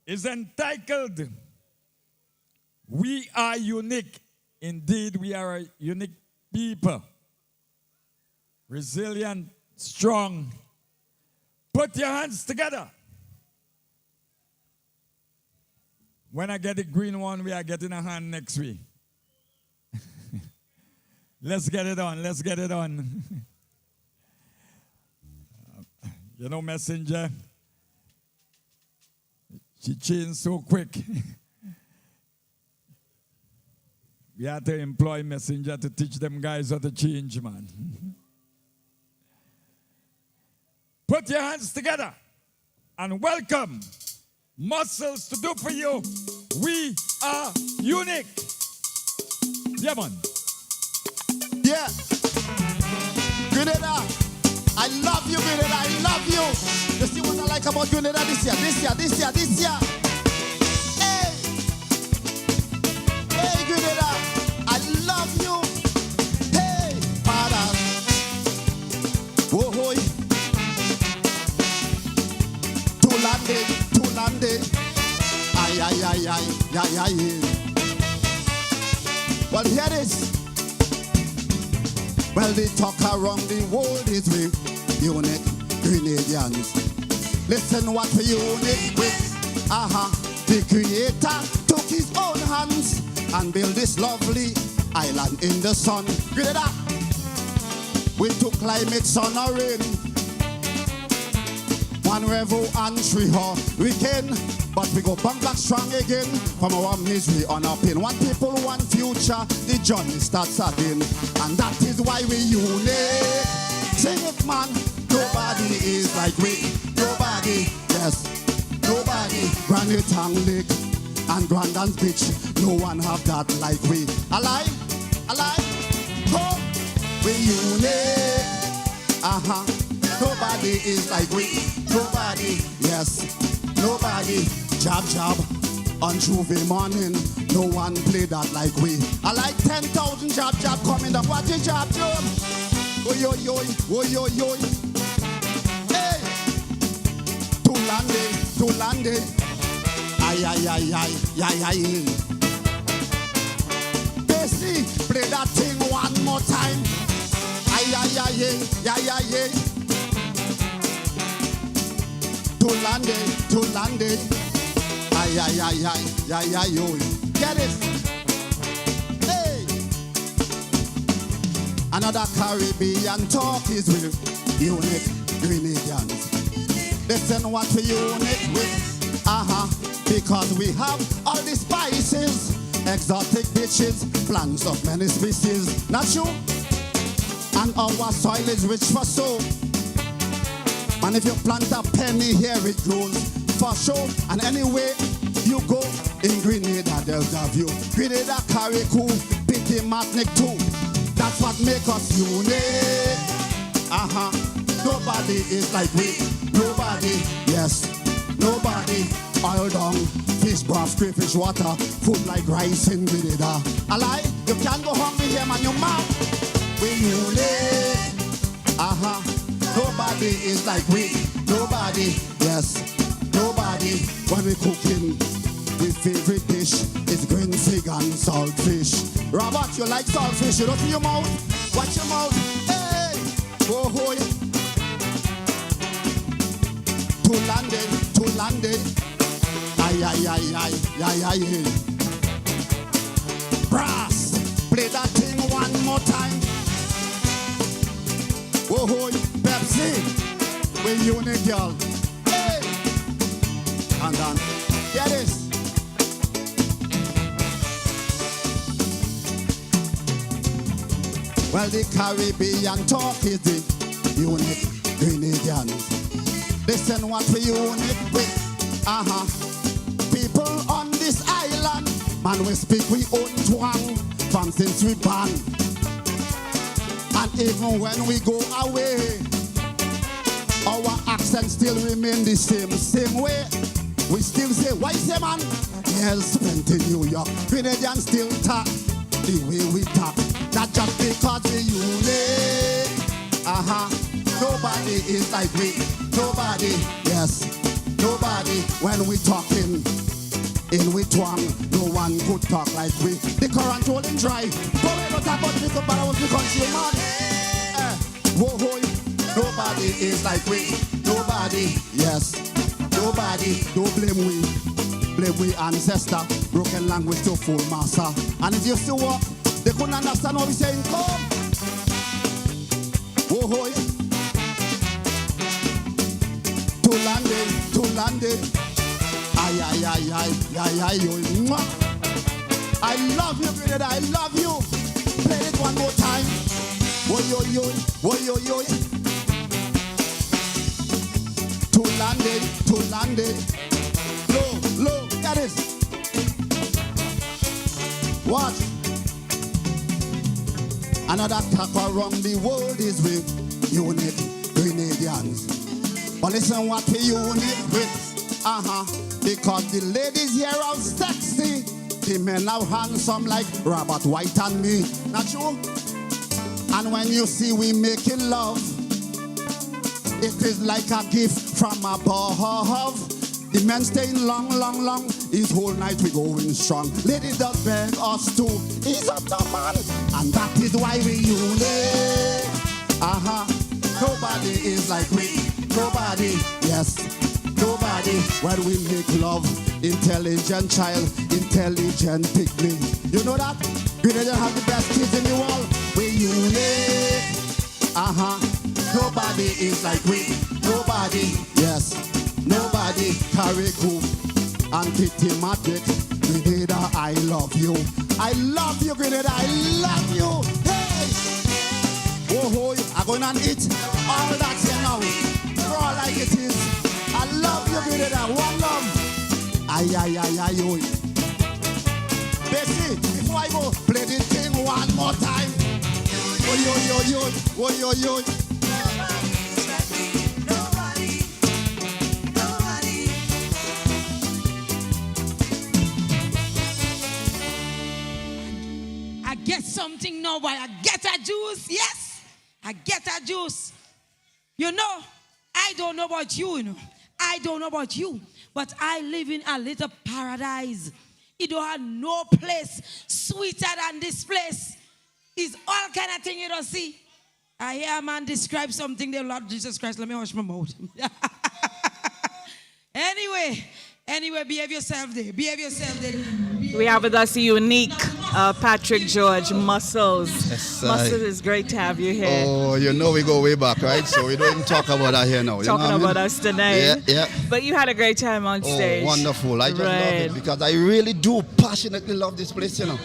is entitled, We Are Unique. Indeed, we are a unique people. Resilient, strong. Put your hands together. When I get the green one, we are getting a hand next week. Let's get it on. Let's get it on. You know, Messenger, she changed so quick. We had to employ Messenger to teach them guys how to change, man. Put your hands together and welcome Muscles to do for you. We are unique. Yeah, man. Yeah. Grenada. I love you, Grenada. I love you. You see what I like about Grenada this year? Hey. Hey, Grenada. I love you. Hey, Father. Whoa, hoy. Tulande. Ay. Well, here it is. Well, they talk around the world is we unique Grenadians. Listen what we unique with. The Creator took his own hands and built this lovely island in the sun. Grenada. We took climate, sun or rain. One revel and 3 weekend. But we go back strong again from our misery on our pain. One people, one future, the journey starts again. And that is why we unique. Sing it, man. Nobody is like we. Nobody, yes. Nobody. Granite and Lake and Grandans Beach. No one have that like we. Alive? Oh, we unique. Nobody is like we. Nobody, yes. Nobody. Jab on Juve morning. No one play that like we. I like 10,000 jab coming up. Watch it, jab. Oy. Hey. Tulande. Ay. Basie, play that thing one more time. Ay. Tulande. Ay. Get it. Hey. Another Caribbean talk is with unique Grenadians. Listen what we unique with, because we have all the spices, exotic dishes, plants of many species, not true? And our soil is rich for so. And if you plant a penny here, it grows for sure. And anyway you go in Grenada, Delta View, Grenada, Carriacou, Pity Martinique too. That's what make us unique. Nobody is like we. Nobody, yes, nobody. Oil down, fish broth, crayfish water, food like rice in Grenada. A lie, you can't go hungry here, man, you mad. We unique. Nobody is like we. Nobody, yes, nobody. When we cooking, the favorite dish is green fig and saltfish. Robert, you like saltfish? You don't see your mouth? Watch your mouth. Hey, oh hoy. To London. Ay, ay, ay, ay, ay, ay, ay. Brass, play that thing one more time. Oh hoy, Pepsi, we unique girl. Hey, and then, get this. Well, the Caribbean talk is the unique Grenadians. Listen what we unique with. People on this island, man, we speak we own twang from since we born. And even when we go away, our accent still remain the same way. We still say, why say man? Yes, spent in New York. Grenadians still talk the way we talk. Not just because we unique. Nobody is like we. Nobody, yes, nobody. When we talking in we twang, no one could talk like we. The current holding dry. Go away, don't talk about the little but I was the country man. Whoa, whoa. Nobody is like we. Nobody, yes, nobody. Don't blame we. Blame we ancestor. Broken language to full master. And if you still walk, they couldn't understand what we saying. Come. Whoa, whoa. To London. Ay, ay, ay, ay, ay, ay, yo. I love you, Grenada. I love you. Play it one more time. Woy, yo, yo, woy, yo, yo. To London. Low, that is. What? Another talk around the world is with unique Grenadians. But listen what we unique with. Because the ladies here are sexy. The men are handsome like Robert White and me. Not true? And when you see we making love, it is like a gift from above. The men staying long. This whole night we going strong. Ladies just beg us to ease up the man. And that is why we unique. Nobody is like we. Nobody, yes, nobody. When we make love, intelligent child, intelligent pygmy. You know that? Grenadians have the best kids in the world. We unique. Nobody is like we. Nobody, yes, nobody. Carriacou and Pity Martinique. Grenada, I love you. I love you, Grenada. I love you. Hey! Oh, I'm going to eat all that here now. All like it is. I love you, Grenada. One love. Ay, ay, ay, ay, oy. Bessie, before I go, play this thing one more time. Oy, oy, oy, oy. Oy, oy, oy. I get something now, but I get a juice. Yes, I get a juice. You know, I don't know about you, I don't know about you, but I live in a little paradise. It don't have no place sweeter than this place. It's all kind of thing you don't see. I hear a man describe something, the Lord Jesus Christ. Let me wash my mouth. Anyway, behave yourself there. Behave yourself there. We have with us a unique Patrick George, Muscles. Yes, Muscles, it's great to have you here. Oh, you know we go way back, right? So we don't even talk about that here now. Talking about us tonight. Yeah, yeah. But you had a great time on stage. Oh, wonderful. I just love Right. it because I really do passionately love this place, you know.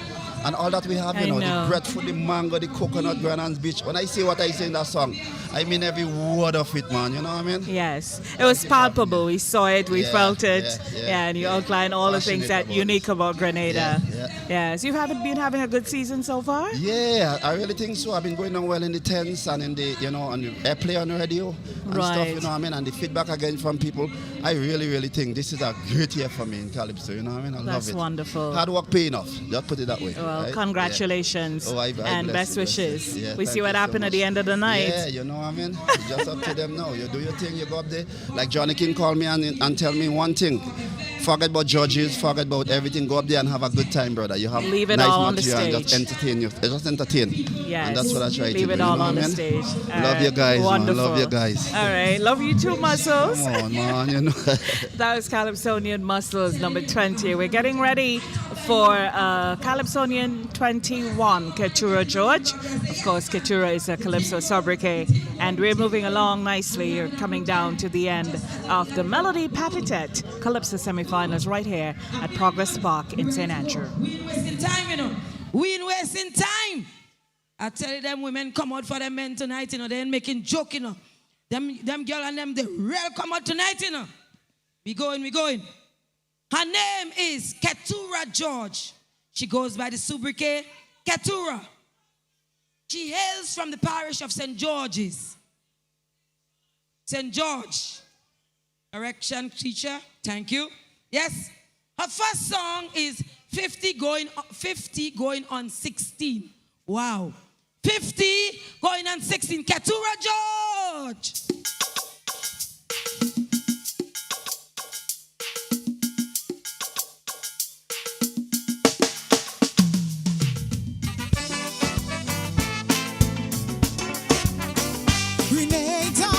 And all that we have, I you know, know. the breadfruit, the mango, the coconut, Granans Beach. When I say what I say in that song, I mean every word of it, man. You know what I mean? Yes, it was palpable. We saw it, we Yeah, felt it, yeah. and you outlined all the things that unique about Grenada. Yeah. Yes, you haven't been having a good season so far. Yeah, I really think so. I've been going on well in the tents and in the, you know, on the airplay on the radio and stuff, Right. you know what I mean? And the feedback again from people. I really, really think this is a great year for me in Calypso, you know what I mean? I love That's it. wonderful. Hard work paying off. Just put it that way. Well, right? congratulations Yeah. Oh, I and bless best you, bless you. wishes. Yeah, We thank see what you so happened at the much. end of the night. Yeah, you know what I mean? It's just up to them now. You do your thing, you go up there. Like Johnny King called me and tell me one thing. Forget about judges, forget about everything. Go up there and have a good time, brother. You have Leave it nice all on the material and just stage. entertain you. Just entertain. Yes. And that's what I try to do. Leave it you all know on what the I mean? stage. All Love right. you guys, Wonderful. man. Love you guys. All right. Love you too, Muscles. Come on, man. You know. That was Calypsonian Muscles number 20. We're getting ready for Calypsonian 21, Keturah George. Of course, Keturah is a Calypso sobriquet. And we're moving along nicely. You're coming down to the end of the Melody Papitette Calypso semifinals right here at Progress Park in St. Andrew. We ain't wasting time, you know. We ain't wasting time. I tell you, them women come out for them men tonight, you know. They ain't making joke, you know. Them girl and them, they real come out tonight, you know. We going. Her name is Keturah George. She goes by the sobriquet Keturah. She hails from the parish of St. George's. St. George. Correction, teacher. Thank you. Yes. Her first song is 50 going on 16. Wow. 50 going on 16. Keturah George. Grenada,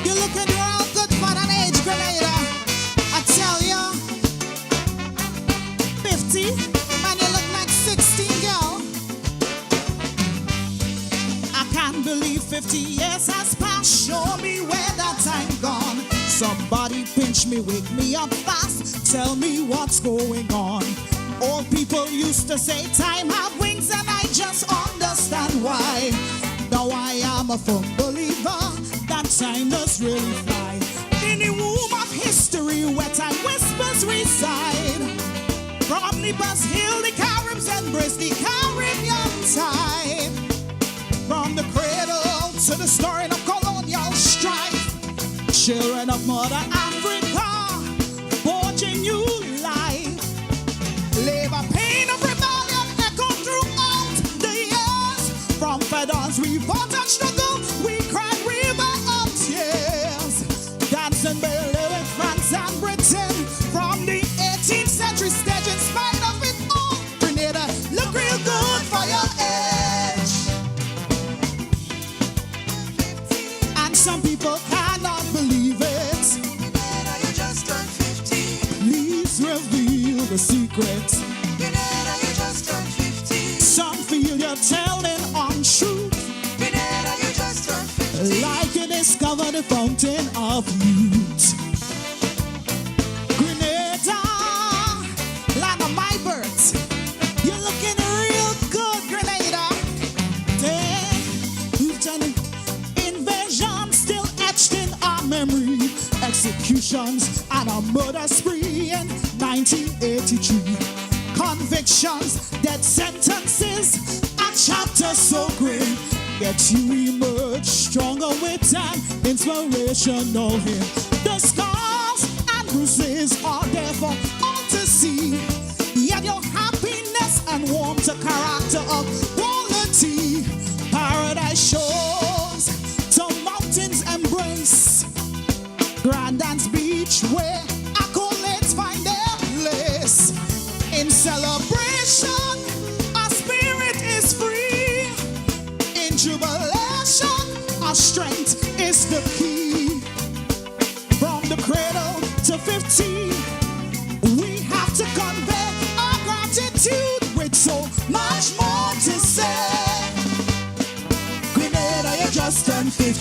you're looking real good for an age, Grenada. I tell ya, 50, man, you look like 16, girl. I can't believe 50 years has passed. Show me where that time gone. Somebody pinch me, wake me up fast. Tell me what's going on. Old people used to say time have wings, and I just understand why. Now I am a firm believer that time does really fly. In the womb of history where time whispers reside. From the Bus Hill, the Caribs embrace the Caribbean tide. From the cradle to the stirring of colonial strife. Children of Mother Africa, forging new life. Labor pain of rebellion echoed throughout the years. From Fedon's revolt and struggle, we cried river of tears. Dancing barely with France and Britain. From the 18th century stage, in spite of it all, Grenada, look real good for your age. And some people cannot believe it. You just turned 50. Please reveal the secret. Grenada, you just turned 50. Some feel you're telling untruth. Grenada, you just turned 50. Like you discovered the fountain of youth. Grenada, land of my birth. You're looking real good, Grenada. Then you've done invasion still etched in our memory. Executions and a murder spree in 1983. Convictions, death sentences, a chapter so grim. Yet you emerge stronger with an inspirational hymn. The scars and bruises are there for all to see. Yet your happiness and warmth, a character of quality. Paradise shores, some mountains embrace. Grandance Beach, where accolades find their place. In celebration, our spirit is free. In jubilation, our strength is the key. From the cradle to 15, we have to convey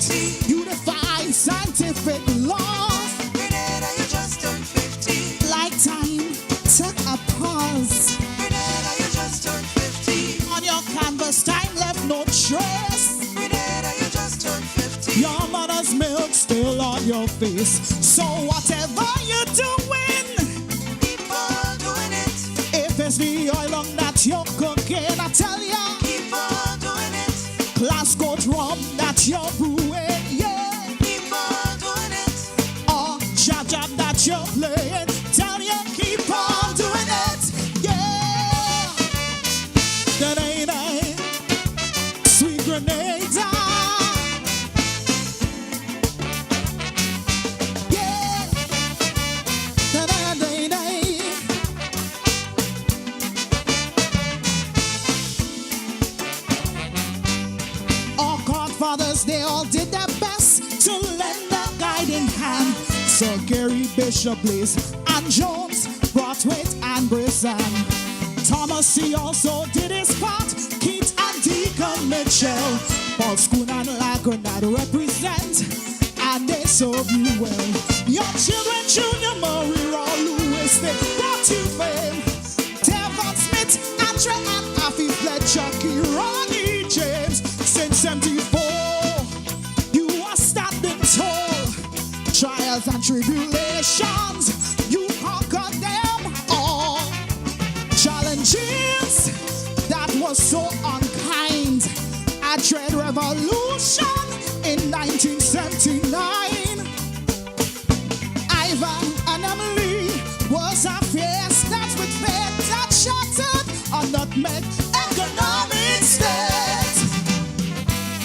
50. You defy scientific laws. Grenada, you just turned 50. Like time took a pause. Grenada, you just turned 50. On your canvas, time left no trace. Grenada, you just turned 50. Your mother's milk still on your face. So whatever you're doing, keep on doing it. If it's the oil that you're cooking, I tell ya, keep on doing it. Glasgow rum that you're brewing, yeah. Keep on doing it. Or jab jab that you're playing, tell ya, keep on doing it, yeah. Grenada, sweet Grenada. Fathers, they all did their best to lend a guiding hand. Sir Gary, Bishop Blaze, and Jones, Broadweight, and Brisbane. Thomas, he also did his part. Keith and Deacon Mitchell, Paul Schoon and Lagron that represent, and they serve you well. Your children, Junior Murray, Raw Lewis, they brought you fame. Devon Smith, Andre and Affy Fletcher, Ronnie James, since 74. Trials and tribulations, you conquered them all. Challenges that was so unkind. A trade revolution in 1979. Ivan and Emily was a fierce dance with fate that shattered a nutmeg economic state.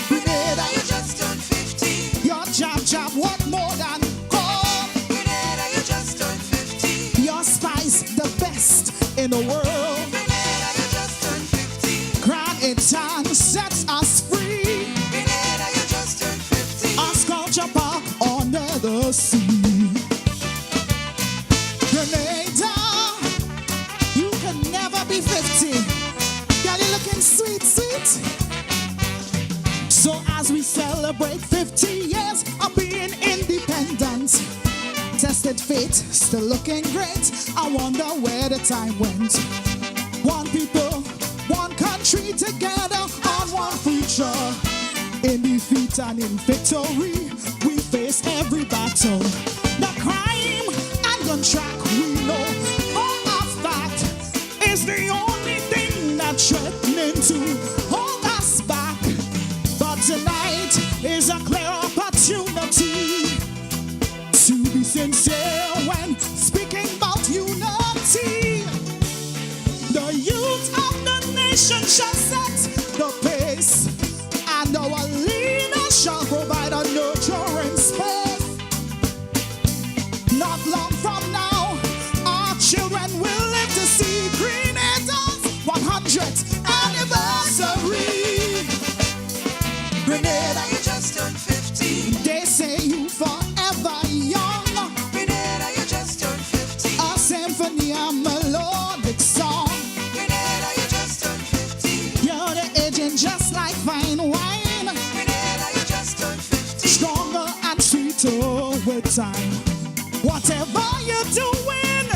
Grenada, you just turned 50. Your jab, what more than the best in the world. Grenada, you just turned 50. Grand Etan sets us free. Grenada, you just turned 50. A sculpture park under the sea. Grenada, you can never be 50. Girl, you're looking sweet, sweet. So as we celebrate 50 years of being independent, tested fate, still looking great. I wonder where the time went. One people, one country together on one future. In defeat and in victory, we face every battle. The crime and gun track we know for a fact is the only thing that's threatening to hold us back. But tonight is a clear opportunity to be sincere when speaking about unity. The youth of the nation shall set the pace, and our leaders shall provide a nurturing space. Not long from now, our children will live to see Grenada's 100th anniversary. Grenada, you just turned 50. They say you forever young. Grenada, you just turned 50. A symphony, a melodic song. Grenada, you just turned 50. You're the aging just like fine wine. Grenada, you just turned 50. Stronger and sweeter with time. Whatever you're doing,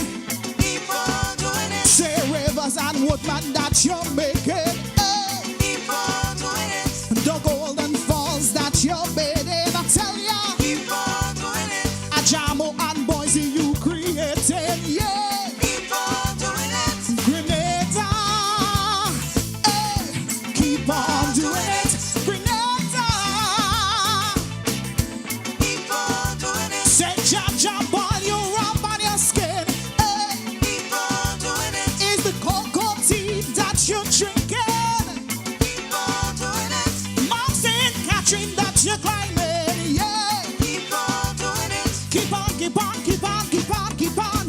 keep on doing it. Say rivers and woodman that you're making. Hey. Keep on doing it. The golden falls that you're bathing, I tell ya. Keep on doing it. A Jamo and Boise you creating, yeah. Keep on doing it. Grenada, hey. Keep on doing it. Grenada, keep on doing it. say jab jab on your rump on your skin, hey. Keep on doing it. Is the cocoa tea that you're drinking? Keep on doing it. Mount St. Catherine that you're climbing, yeah. Keep on doing it. Keep on, keep on, keep on, keep on, keep on,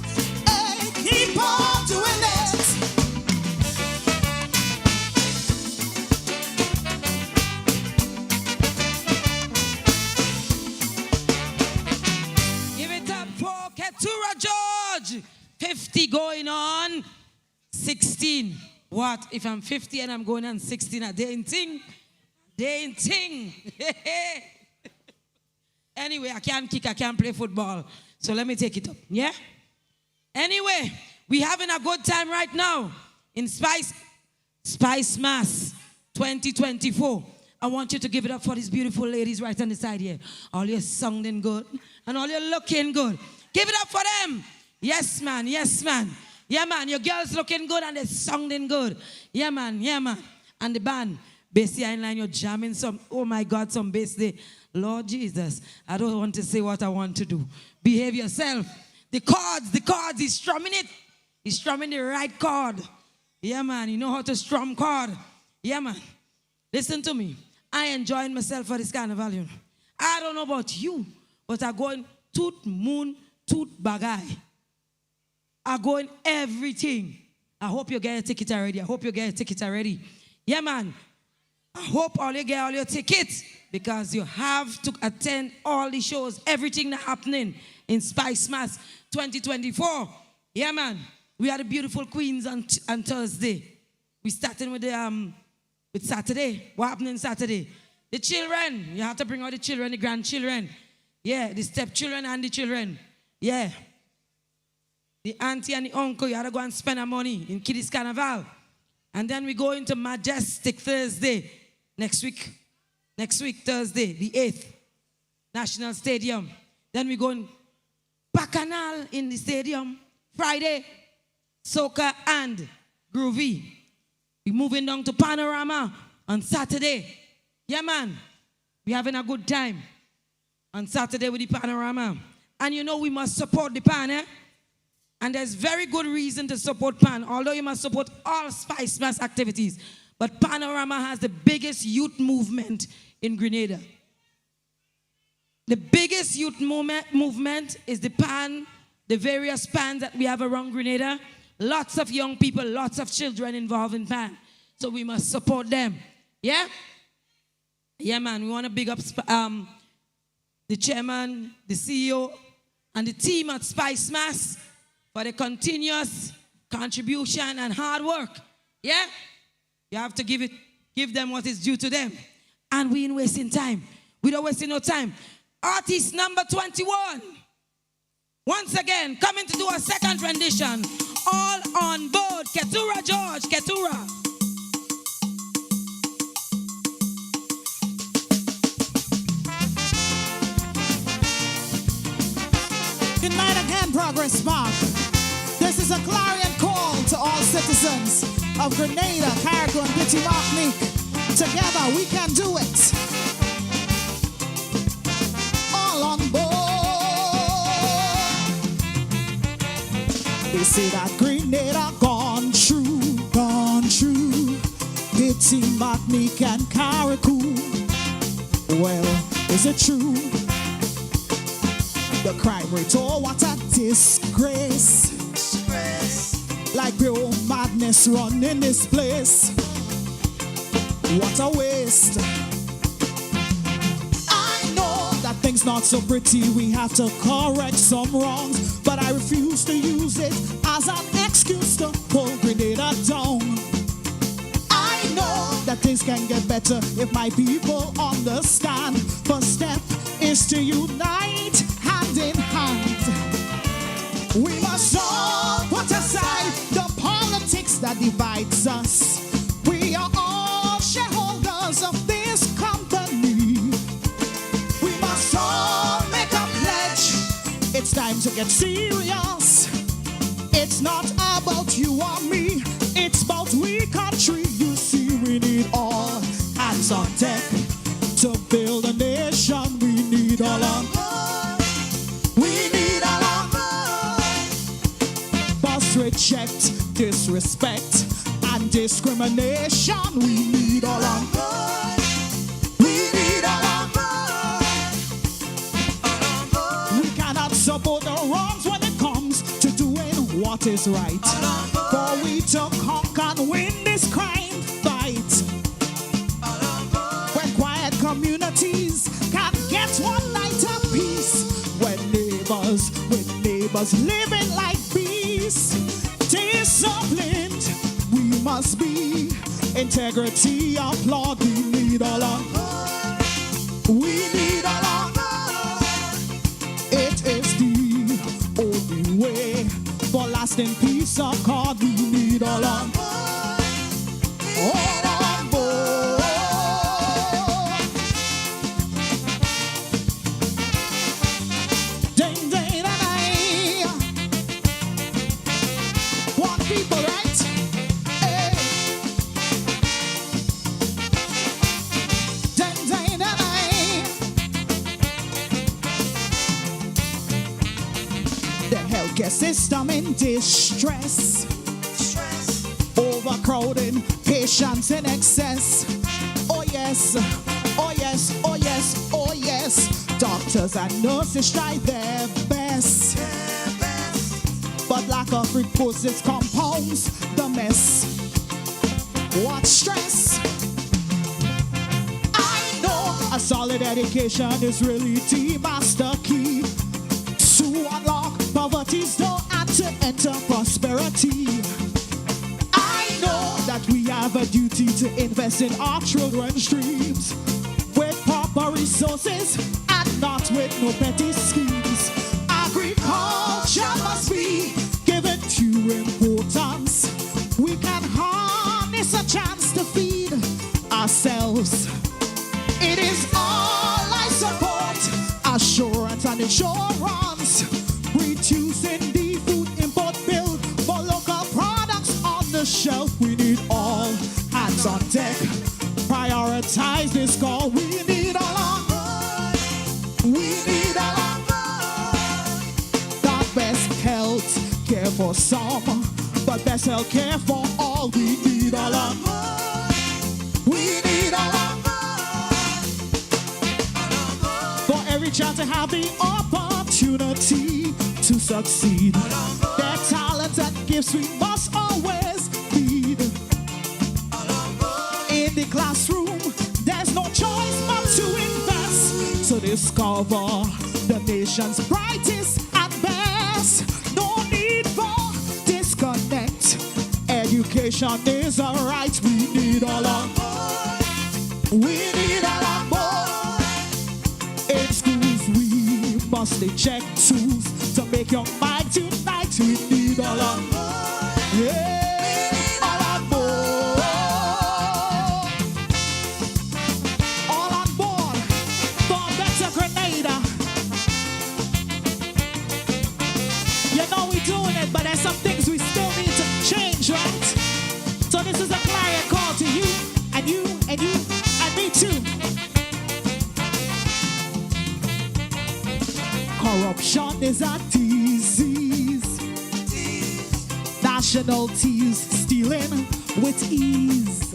hey. Keep on doing it. Give it up for Keturah George. 50 going on 16. What? If I'm 50 and I'm going on 16, a day in ting? Day in ting. Anyway, I can't kick, I can't play football. So let me take it up, yeah? Anyway, we having a good time right now in Spicemas 2024. I want you to give it up for these beautiful ladies right on the side here. All you sounding good and all you looking good. Give it up for them. Yes, man. Yes, man. Yeah, man. Your girls looking good and they sounding good. Yeah, man. Yeah, man. And the band, bassy in line, you're jamming some, oh my God, some bass there. Lord Jesus, I don't want to say what I want to do. Behave yourself. The chords, he's strumming it. He's strumming the right chord. Yeah, man, you know how to strum chord. Yeah, man. Listen to me. I enjoying myself for this carnival, you know. I don't know about you, but I'm going toot moon, toot bagay. I'm going everything. I hope you get a ticket already. Yeah, man. I hope all you get all your tickets because you have to attend all the shows, everything that's happening in Spicemas 2024. Yeah, man. We are the beautiful queens on Thursday. We starting with with Saturday. What happening Saturday? The children. You have to bring out the children, the grandchildren. Yeah, the stepchildren and the children. Yeah. The auntie and the uncle, you have to go and spend our money in Kiddies Carnival. And then we go into Majestic Thursday. Next week, Thursday, the 8th, National Stadium. Then we go in Bacchanal in the stadium. Friday, Soca and Groovy. We're moving down to Panorama on Saturday. Yeah, man. We're having a good time on Saturday with the Panorama. And you know we must support the Pan, eh? And there's very good reason to support Pan, although you must support all Spicemas activities. But Panorama has the biggest youth movement in Grenada. The biggest youth movement is the Pan, the various Pans that we have around Grenada. Lots of young people, lots of children involved in Pan. So we must support them. Yeah? Yeah, man. We want to big up the chairman, the CEO, and the team at Spicemas for the continuous contribution and hard work. Yeah? You have to give them what is due to them. And we ain't wasting time. We don't waste no time. Artist number 21. Once again, coming to do a second rendition. All on board. Keturah George, Keturah. Good night again, Progress Mark. This is a clarion call to all citizens of Grenada, Carriacou, and Petit Martinique. Together we can do it. All on board. They say that Grenada gone true. Petit Martinique and Carriacou. Well, is it true? The crime rate, oh, what a disgrace. Like pure madness running this place. What a waste. I know that things not so pretty. We have to correct some wrongs, but I refuse to use it as an excuse to pull Grenada down. I know that things can get better if my people understand. First step is to unite hand in hand. We must all put aside the politics that divides us. We are all shareholders of this company. We must all make a pledge. It's time to get serious. It's not about you or me. It's about we country. You see, we need all hands on deck to build a nation. We need all on board. We need all on board. Bus reject disrespect and discrimination. We need all on board. We need all on board. We cannot support the wrongs when it comes to doing what is right. For we to conquer and win this crime fight. When quiet communities can get one night of peace. When neighbors with neighbors living like beasts. Disciplined we must be. Integrity applaud. We need all on board. We need all on board. lasting peace of God. We need all on board. All on board. Ding, ding, ding. One people, right? Hey. Ding, ding, ding. The healthcare system in distress. Overcrowding, patients in excess. Oh yes, oh yes, oh yes, oh yes. Doctors and nurses try their best. But lack of resources compounds the mess. What stress? I know a solid education is really the master key to unlock poverty's door and to enter prosperity. I know that we have a duty to invest in our children's dreams with proper resources and not with no petty schemes. Agriculture must be given due importance. We can harness a chance to feed ourselves. It is all I support, assurance and insurance, reducing the food import bill for local products on the shelf. We need all hands on deck. Prioritize this call. We need all on board. We need all on board. Not best health care for some, but best health care for all. We need all on board. We need all on board. For every child to have the opportunity to succeed. Their talents and gifts we must always feed. In the classroom, there's no choice but to invest to discover the nation's brightest and best. No need for disconnect. Education is a right. We need all on board. We need all on board. In schools, we must check tools to make your mind tonight. We need all on board. Yeah, all on board. All on board for a better Grenada. You know we're doing it, but there's some things we still need to change, right? So this is a clarion call to you, and you, and you, and me too. Corruption is a disease. Nationalities stealing with ease.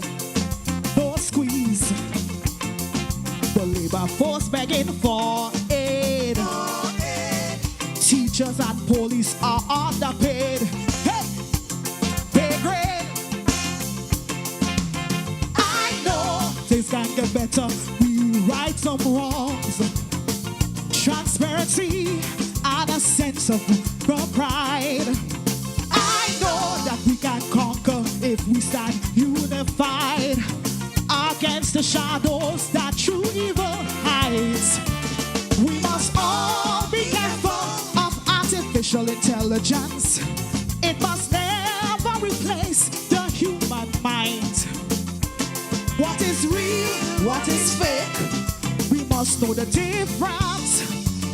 No squeeze. The labor force begging for aid. Teachers and police are underpaid. Hey, pay grade. I know things can get better. We right some wrongs. Transparency and a sense of pride. I know that we can conquer if we stand unified against the shadows that true evil hides. We must all be careful of artificial intelligence. It must never replace the human mind. What is real, what is fake? We must know the difference.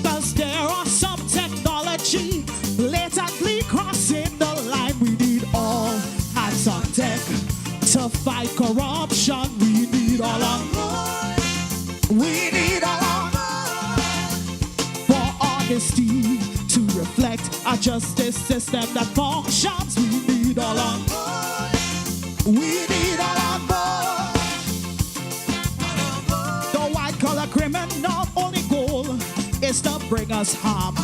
Cause there are some technology blatantly crossing the line. We need all hands on deck to fight corruption. We need all on board. We need all on board. For honesty to reflect a justice system that functions. We need all on board. We need all on board. The white collar criminal only goal is to bring us harm.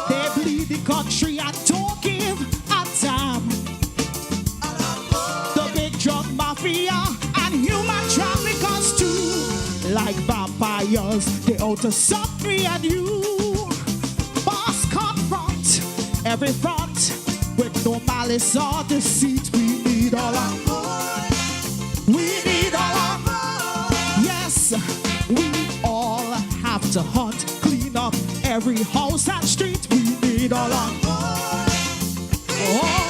They bleed the country and don't give a damn. The big drug mafia and human traffickers too. Like vampires, they out to suck me and you. Must confront every front with no malice or deceit. We need all on board. We need all on board. Yes, we all have to hunt, clean up every house and street. We need all on board. Oh.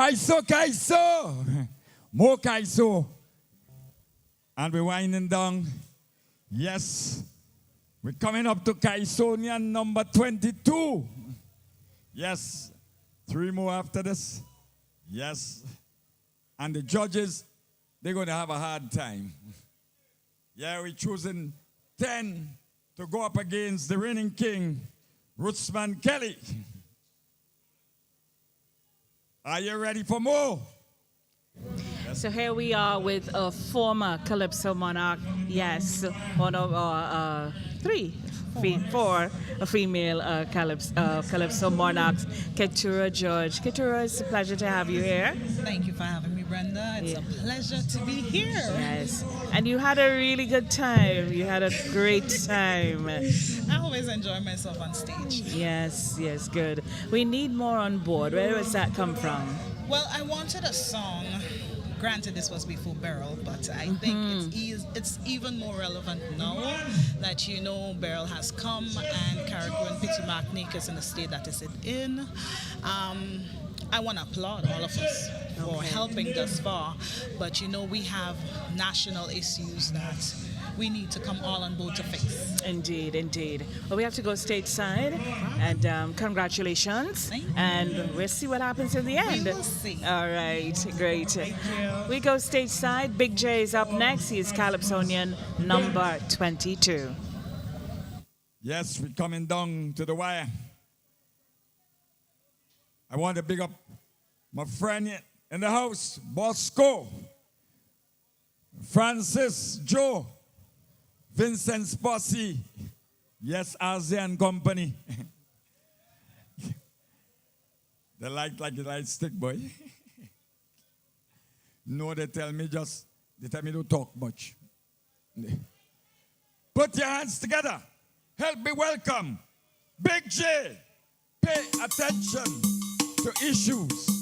Kaiso. More Kaiso. And we're winding down. Yes. We're coming up to Kaisonian number 22. Yes. 3 more after this. Yes. And the judges, they're going to have a hard time. Yeah, we're choosing 10 to go up against the reigning king, Rootsman Kelly. Are you ready for more? So here we are with a former Calypso monarch. Yes, one of our four female Calypso monarchs, Keturah George. Keturah, it's a pleasure to have you here. Thank you for having me, Brenda. It's a pleasure to be here. Yes, and you had a really good time. You had a great time. I always enjoy myself on stage. Yes, good. We need more on board. Where does that come from? Well, I wanted a song. Granted, this was before Beryl, but I think it's even more relevant now that Beryl has come and Carriacou and Pity Martinique is in the state that is in. I want to applaud all of us for helping thus far, but we have national issues that we need to come all on board to fix. Indeed. Well, we have to go stateside, and congratulations. And we'll see what happens in the end. We will see. All right, great. Thank you. We go stateside. Big J is up next. He is Calypsonian number 22. Yes, we're coming down to the wire. I want to big up my friend in the house, Bosco, Francis, Joe, Vincent Spossy, yes, ASEAN Company. They like the light stick, boy. No, they tell me don't talk much. Put your hands together. Help me welcome Big J. Pay attention to issues.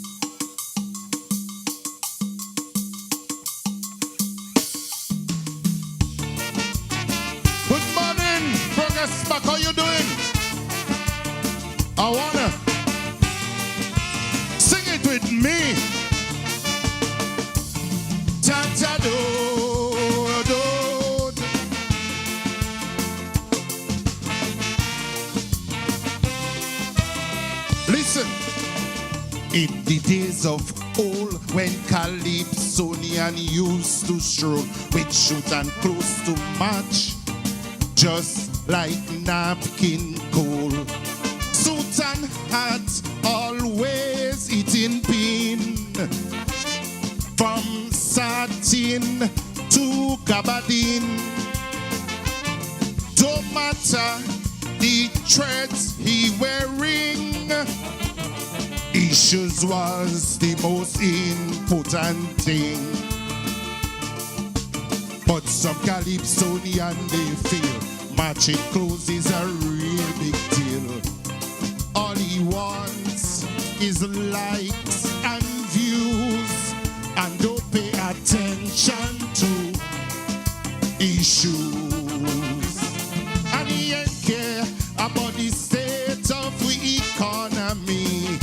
Good morning, Progress Back. How you doing? I wanna sing it with me. Ta ta do do. Listen, in the days of old, when Calypsonian used to stroll with shoot and close to match, just like napkin coal. Suit and hat, always eating pin. From satin to gabardine. Don't matter the threads he wearing. Issues was the most important thing. But some Calypsonian they feel matching clothes is a real big deal. All he wants is likes and views, and don't pay attention to issues. And he ain't care about the state of the economy.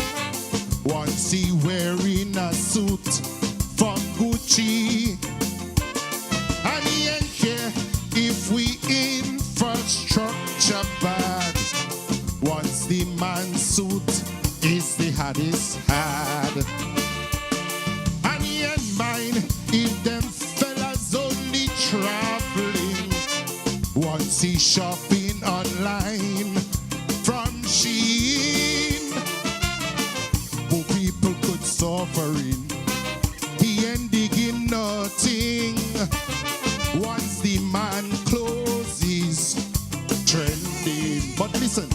Once he wearing a suit from Gucci. And he ain't care if we infrastructure bad. Once the man's suit is the hardest had. And he ain't mind if them fellas only traveling. Once he shopping online from Shein. Poor people could suffering. He ain't digging nothing. Once the man closes trending. But listen,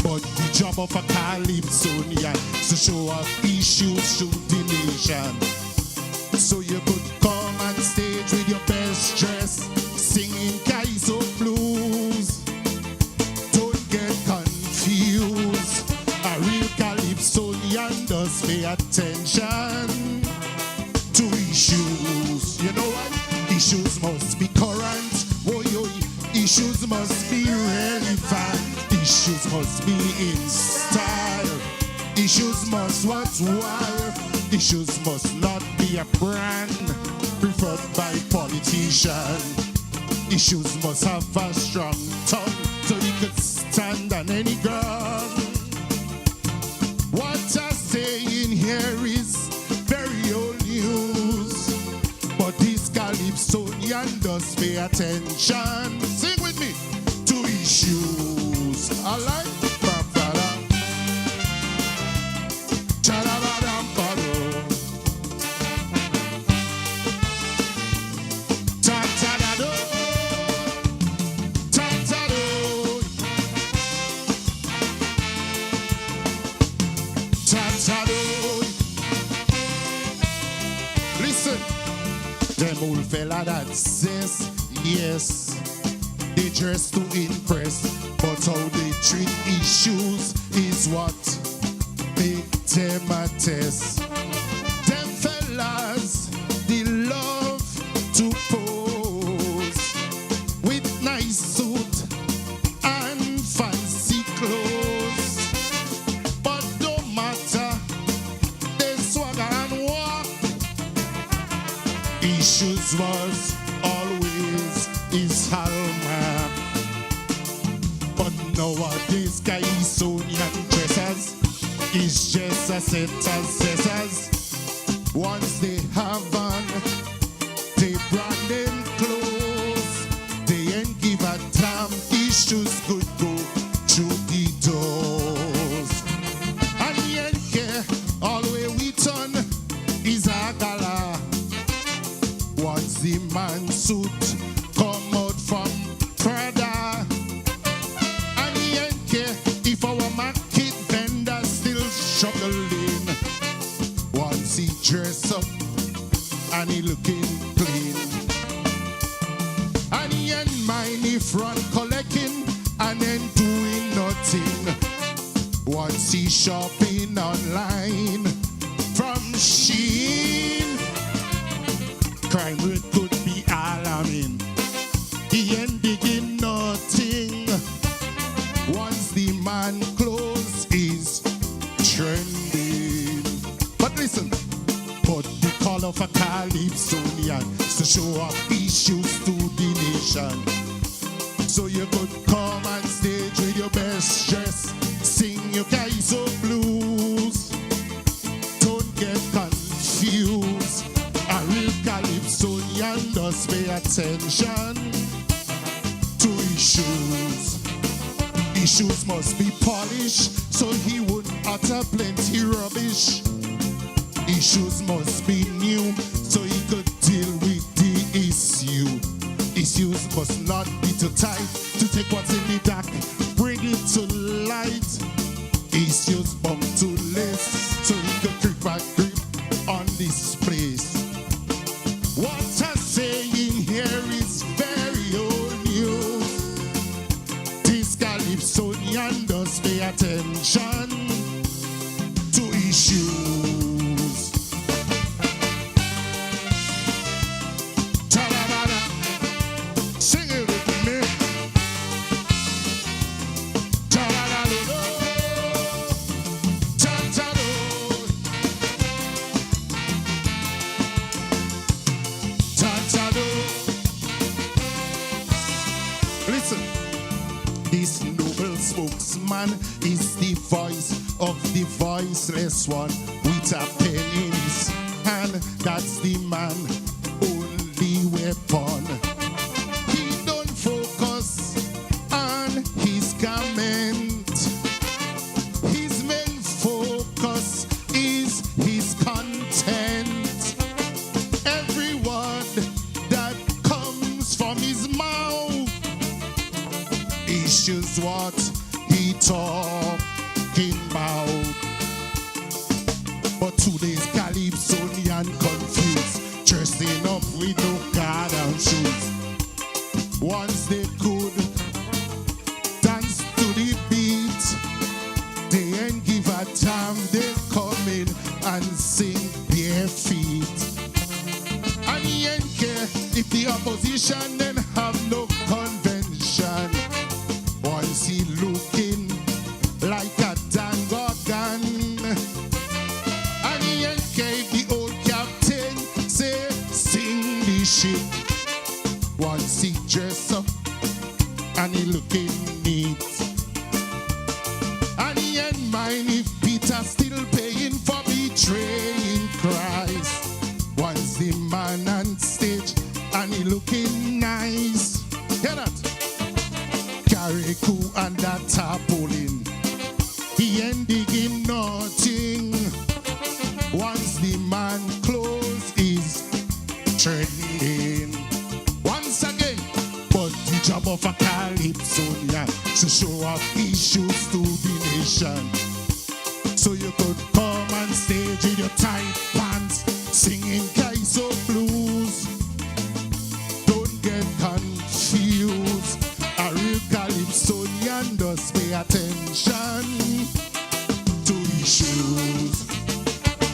but the job of a Calypsonian is to show off issues to the nation. So you could come on stage with your best dress, singing Kaiso blues. Don't get confused. A real Calypsonian does pay attention to issues. You know what? Issues must be current. Oh, yo, issues must be relevant. Issues must be in style. Issues must what's wire. Issues must not be a brand preferred by politicians. Issues must have a strong tongue so he could stand on any ground. What I say in here is very old news, but this Calypsonian does pay attention. Sing with me to issues. I like old fella that says yes, they dress to impress, but how they treat issues is what make them a test. Them fellas, they love to pose with nice suit and fancy clothes, but no matter they swagger and walk, issues was always his hallmark. But nowadays, Calypsonian dressers is just a set of scissors. Once they have on they brand them clothes, they ain't give a damn. Issues could go through the doors. And he ain't care, all the way we turn is a gala. Once the man suit come out from Prada, and he ain't care if our market vendor still struggling. Once he dress up and he looking clean, and he ain't mind if run collecting and then doing nothing. Once he shopping online from Shein, crime rate could be alarming. He ain't digging nothing. Once the man clothes is trending. But listen, but the call of a Calypsonian to show off issues to the nation. So you could come on stage with your best dress, sing your Calypso blues. Don't get confused. A real Calypsonian does pay attention to issues. Issues must be polished so he would utter plenty rubbish. Issues must be new so he could deal with the issue. Issues must not be too tight to take what's in the dark, bring it to light. Issues bump to list so he could creep and grip on this place. What I'm saying here is very old news. This Calypsonian does pay attention to issues. Ta-da-da-da. Sing it with me. Ta-da-da-da-da. Ta-ta-da. Listen, this noble spokesman is the voice of the voiceless one with a pen in his hand. That's the man only weapon. He don't focus on his garment. His main focus is his content. Every word that comes from his mouth issues what he talking about. But today's Calypsonian confused, dressing up with no guard and shoes. Once they could dance to the beat, they ain't give a damn. They come in and sing bare feet. And he ain't care if the opposition then have no convention. Once he looking like a dang organ, he looking neat. And he ain't mind if Peter still paying for betraying Christ. Once the man on stage and he looking nice. Hear that? Carry coup and that tarpaulin. He ain't digging nothing. Once the man close is trending. Once again, but the job of a Calypso to show off issues to the nation. So you could come on stage in your tight pants, singing Calypso blues. Don't get confused. A real Calypsonian does pay attention to issues.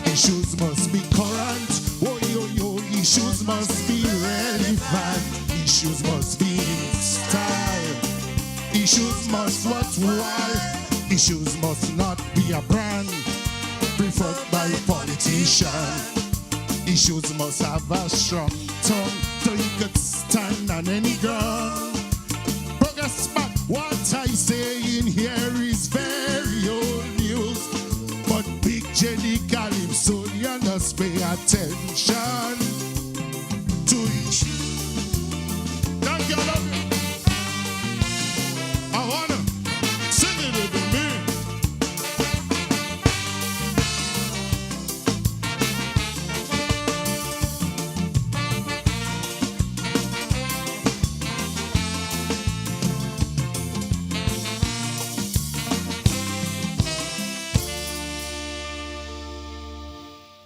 Issues must be current. Oh, yo, yo, issues must be relevant. Issues must be in style. Issues must worthwhile. Issues must not be a brand preferred by a politician. Issues must have a strong tongue so you could stand on any ground. Progress back, what I say in here is very old news. But Big Jenny Calypso, you must pay attention to issues. Thank you, love you. I wanna sing it with me.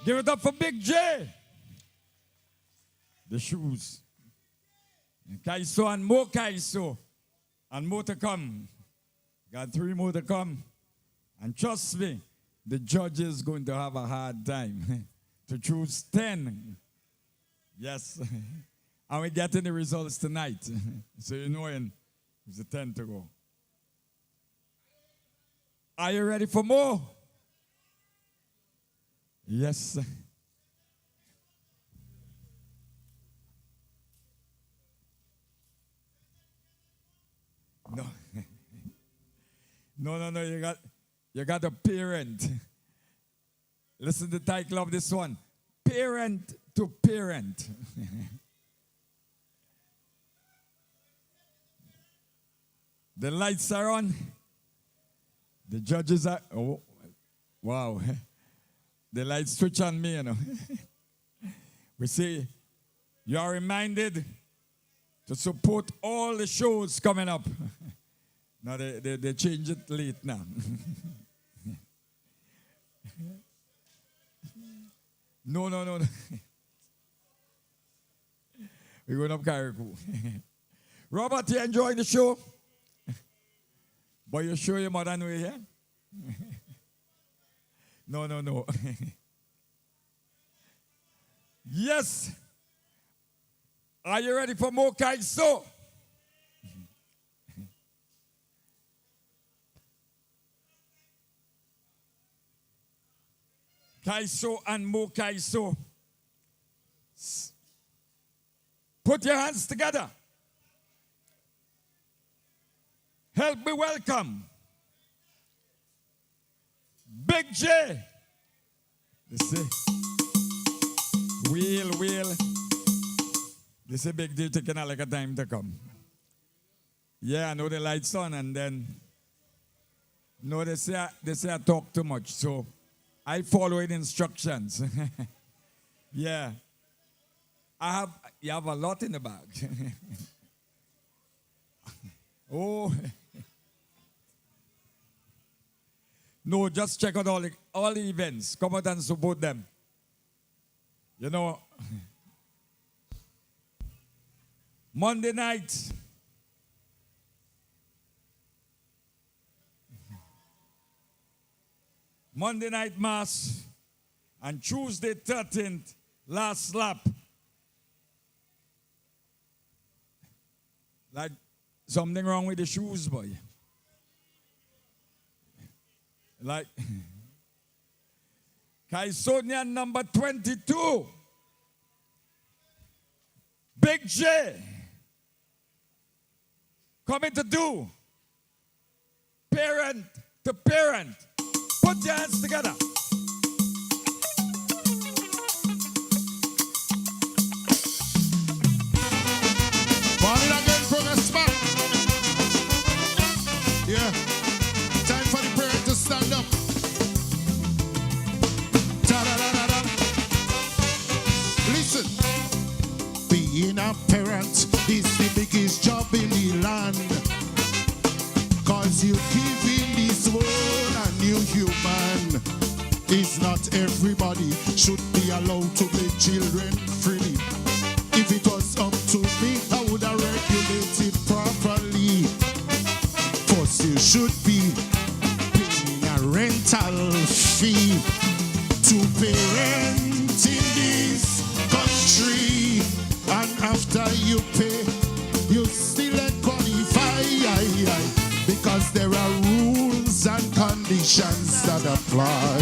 Give it up for Big J. The shoes. Calypso and more Calypso. And more to come. Got 3 more to come. And trust me, the judge is going to have a hard time to choose 10. Yes. And we're getting the results tonight. So you know it's a 10 to go. Are you ready for more? Yes. No. No, you got a parent. Listen to the title of this one. Parent to parent. The lights are on. The judges are, oh, wow. The lights switch on me, you know. We say, you are reminded to support all the shows coming up. Now they change it late now. No. We're going up Carriacou. Robert, you enjoying the show? But you sure your mother know here? No. Yes. Are you ready for more Calypso? Calypso and more Calypso. Put your hands together. Help me welcome Big J. This is Wheel. This is Big J taking a like a time to come. Yeah, I know the lights on, and then no, they say I talk too much, so I follow the instructions. Yeah. You have a lot in the bag. Oh. No, just check out all the events. Come out and support them. You know, Monday night, Mass, and Tuesday 13th, last lap. Like something wrong with the shoes, boy. Like Calypsonian number 22, Big J. coming to do. Parent to parent. Put your hands together. Morning again, progress back. Yeah. Time for the parent to stand up. Ta-da-da-da-da. Listen. Being a parent is the biggest job in the land. Cause you give in this world a new human. It's not everybody should be allowed to make children freely. If it was up to me, I would have regulated properly. First, you should be paying a rental fee to parent in this country. And after you pay, you still ain't qualify. Because there are rules and conditions that apply.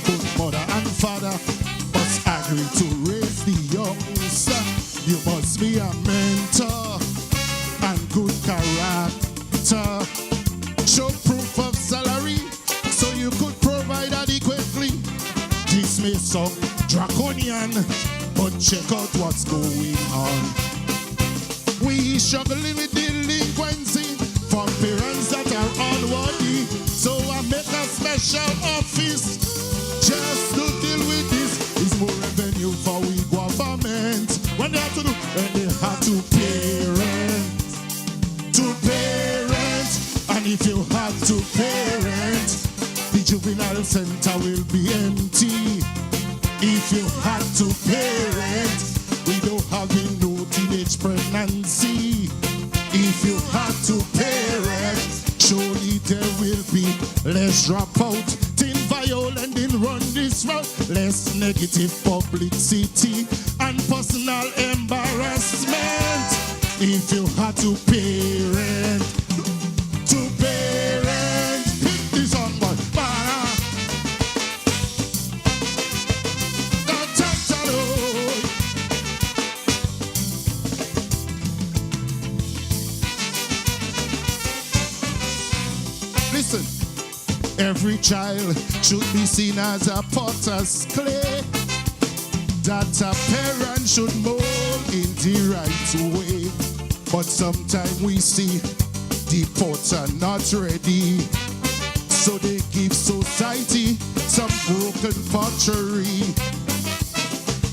Both mother and father must agree to raise the youngster. You must be a mentor and good character. Show proof of salary so you could provide adequately. This may sound draconian, but check out what's going on. We struggling with delinquency from parents that are unworthy. So I make a special office just to deal with this. It's more revenue for we government. When they have to do, when they have to parent. And if you have to parent, the juvenile center will be empty. If you have to parent, we don't have no teenage pregnancy. If you have to parent, surely there will be less dropout. Teen violent in run this route, less negative publicity and personal embarrassment. If you have to parent, pick this on one. Listen, every child should be seen as a potter's clay that a parent should mold in the right way. But sometimes we see the potter not ready, so they give society some broken pottery.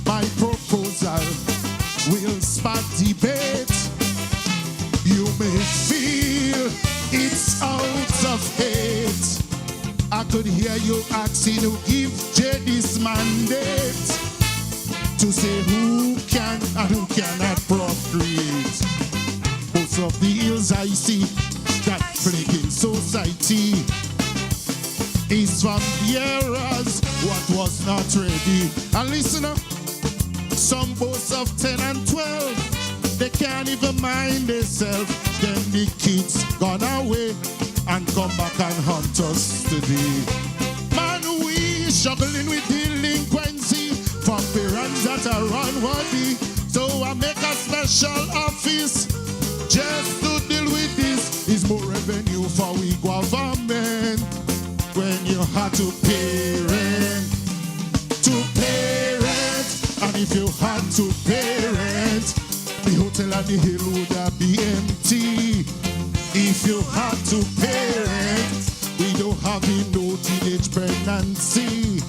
My proposal will spark debate. You may feel it's out of hate. I could hear you asking to give Jay this mandate to say who can and who cannot procreate. Most of the ills I see that plaguing society is from the eras what was not ready. And listen up, some boast of 10 and 12, they can't even mind themselves. Then the kids gone away and come back and hunt us today. Man, we struggling with delinquency from parents that are unworthy. So I make a special office just to deal with this. Is more revenue for we government. When you have to parent, and if you had to parent, the hotel at the hill would be empty. If you had to parent, we don't have no teenage pregnancy.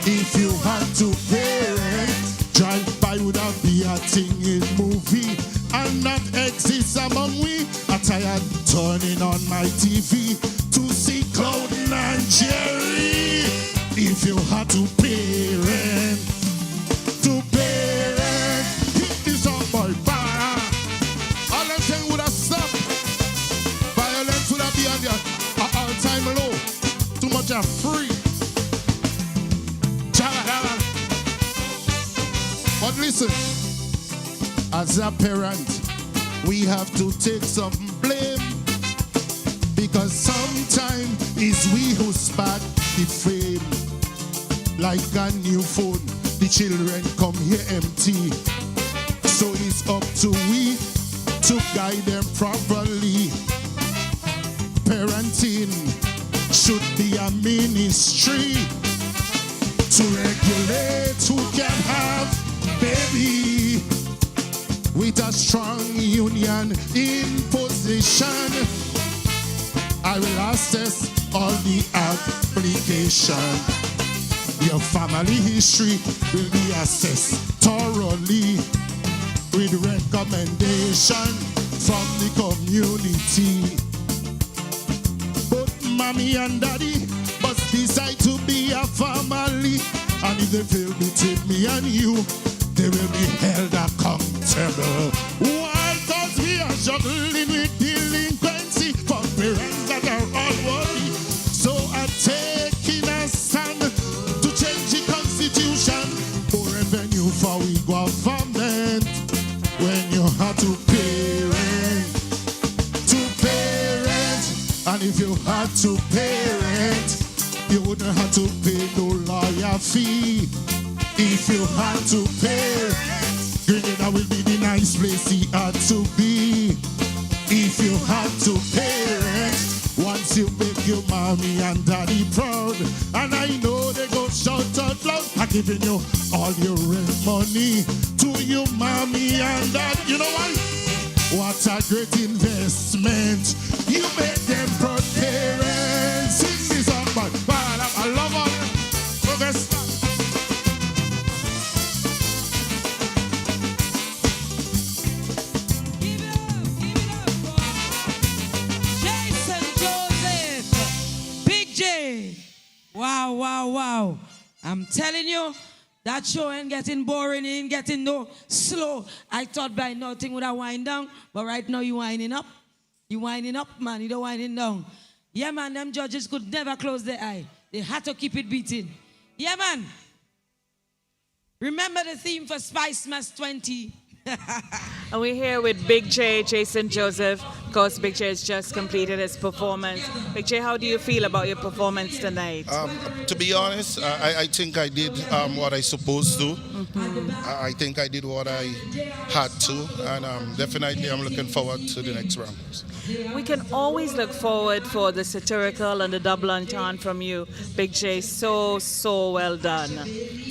If you had to parent, drive-by would be a thing in movie and not exist among we. I tired turning on my TV to see Cloudin and Jerry. If you had to parent, hit this on boy, all them thing would have stopped. Violence would have been on the all-time low. Too much of free. But listen, as a parent, we have to take some blame, because sometimes it's we who spark the fame. Like a new phone, the children come here empty. So it's up to we to guide them properly. Parenting should be a ministry to regulate who can have baby with a strong union in position. I will assess all the application. Your family history will be assessed thoroughly with recommendation from the community. Both mommy and daddy must decide to be a family, and if they fail between me and you, they will be held accountable. Why? Cause we are juggling with delinquency for parents that are all worried. So I'm taking a stand to change the constitution. More revenue for we government. When you have to parent, and if you had to parent, you wouldn't have to pay no lawyer fee. If you had to pay, Grenada will be the nice place he had to be. If you had to parent, once you make your mommy and daddy proud, and I know they go shout out loud, I'm giving you all your rent money to your mommy and dad. You know what? What a great investment. You make them proud parents. Sing this song, but I love it. Okay, stop. Wow, wow, wow. I'm telling you, that show ain't getting boring, it ain't getting no slow. I thought by now thing would have wind down, but right now you winding up. You winding up, man, you don't winding down. Yeah, man, them judges could never close their eye. They had to keep it beating. Yeah, man. Remember the theme for Spicemas 20. And we're here with Big J, Jason Joseph. Of course, Big J has just completed his performance. Big J, how do you feel about your performance tonight? To be honest, I think I did what I supposed to. I think I did what I had to, and definitely I'm looking forward to the next round. We can always look forward for the satirical and the double entendre from you, Big J. So well done.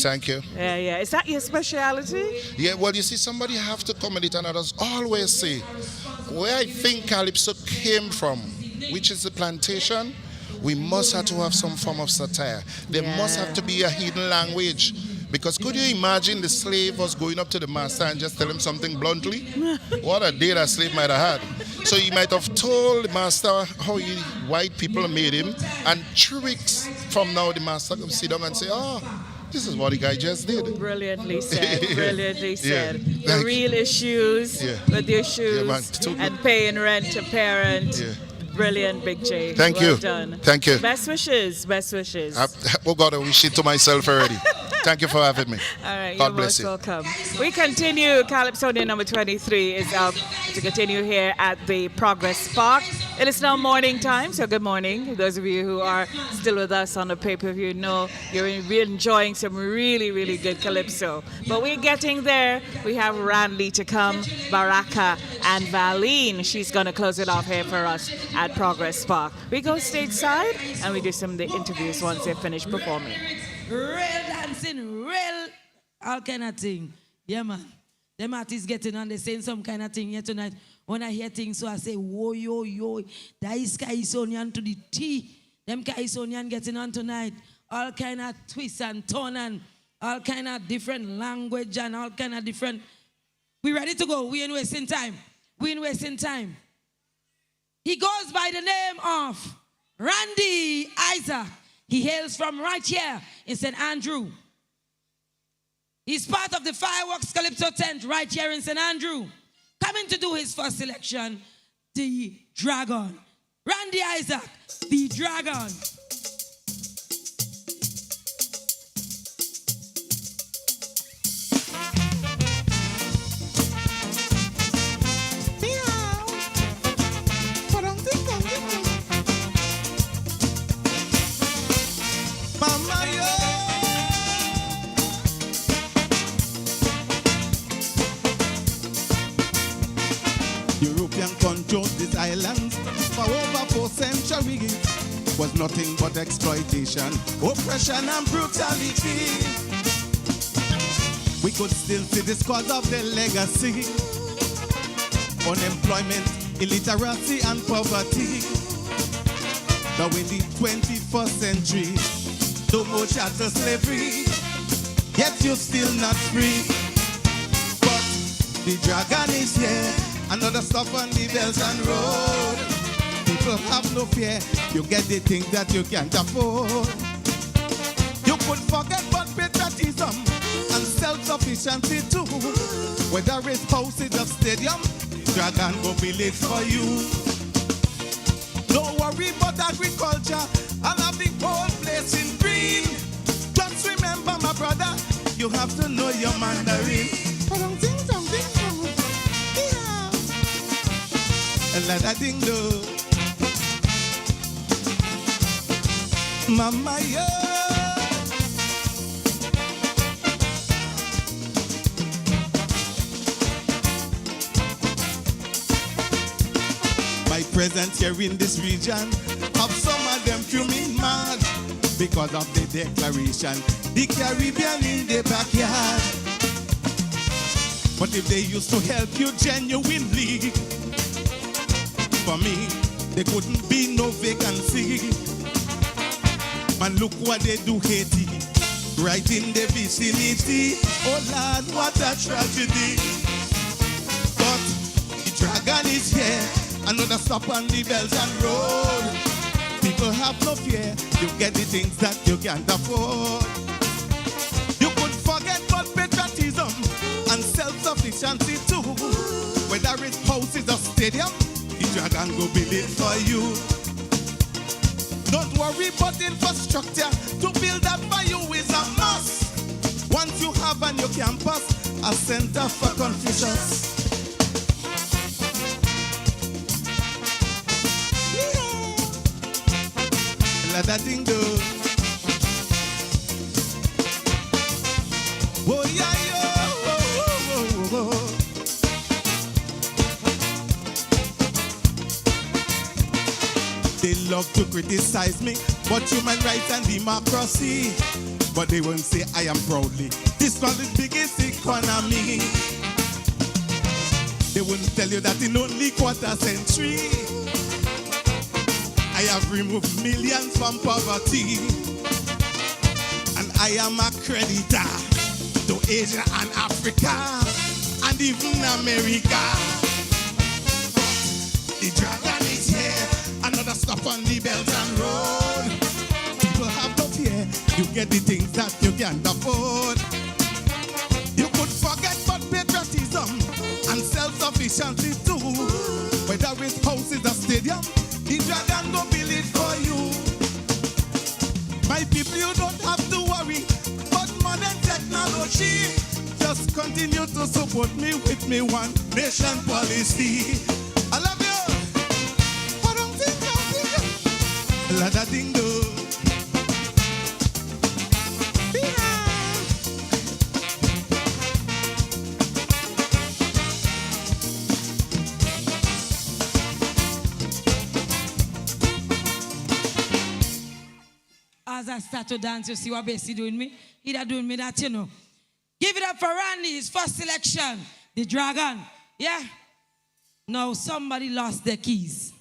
Thank you. Yeah. Is that your speciality? Yeah, well, you see, somebody have to come in it, and others always say, where I think Calypso came from, which is the plantation, we must have to have some form of satire. There must have to be a hidden language. Because could you imagine the slave was going up to the master and just tell him something bluntly? What a day that slave might have had. So he might have told the master how white people made him, and 3 weeks from now the master could sit down and say, this is what the guy just did. Brilliantly said, brilliantly said. Yeah. The real issues with your shoes and paying rent to parent. Yeah. Brilliant, Big J. Thank well you. Done. Thank you. Best wishes, best wishes. Oh God, I wish it to myself already. Thank you for having me. All right, God you're bless most you. welcome. We continue. Calypsonian number 23 is up to continue here at the Progress Park. It is now morning time, so good morning. Those of you who are still with us on the pay-per-view know you're enjoying some really, really good Calypso. But we're getting there. We have Randy to come, Baraka, and Valene. She's going to close it off here for us at Progress Park. We go stateside and we do some of the interviews once they're finished performing. Real dancing, real all kind of thing. Yeah, man. Them artists getting on, they saying some kind of thing here tonight. When I hear things, so I say, whoa, yo, that is Calypsonian to the T. Them Calypsonian getting on tonight. All kind of twists and turn and all kind of different language and all kind of different. We ready to go? We ain't wasting time. We ain't wasting time. He goes by the name of Randy Isaac. He hails from right here in St. Andrew. He's part of the Fireworks Calypso tent right here in St. Andrew. Coming to do his first selection, the Dragon. Randy Isaac, the Dragon. You controlled these islands for over 4 centuries was nothing but exploitation, oppression, and brutality. We could still see this cause of their legacy: unemployment, illiteracy, and poverty. Now in the 21st century, no more chattel slavery, yet you're still not free. But the dragon is here, another stop on the Belton Road. People have no fear, you get the things that you can't afford. You could forget about patriotism and self-sufficiency too. Whether it's houses or stadium, dragon go build it for you. Don't worry about agriculture, I'll have the whole place in green. Just remember, my brother, you have to know your Mandarin. Let that ding do. Mama, yeah. My presence here in this region have some of them fuming mad because of the declaration, the Caribbean in the backyard. But if they used to help you genuinely, for me, there couldn't be no vacancy. Man, look what they do, Haiti, right in the vicinity. Oh Lord, what a tragedy. But the dragon is here, another stop on the Belton Road. People have no fear, you get the things that you can't afford. You could forget about patriotism and self-sufficiency too. Whether it's houses or stadium, the dragon go build it for you. Don't worry about infrastructure, to build that for you is a must. Once you have on your campus a center for Confucius. Let that thing go. Oh yeah, yo. They love to criticize me, but human rights and democracy. But they won't say I am proudly this one is biggest economy. They wouldn't tell you that in only quarter century I have removed millions from poverty, and I am a creditor to Asia and Africa and even America. The dragon is here, another stop on the Belton Road. People have no fear, you get the things that you can't afford. You could forget about patriotism and self-sufficiency too. Whether it's houses or stadium, the dragon go build it for you. My people, you don't have to worry about modern technology. Just continue to support me with me one nation policy. I love you. I don't think I'll la da ding do. As I start to dance, you see what Bessie doing me? He that doing me that, you know. Give it up for Randy, his first selection. The dragon. Yeah? Now somebody lost their keys.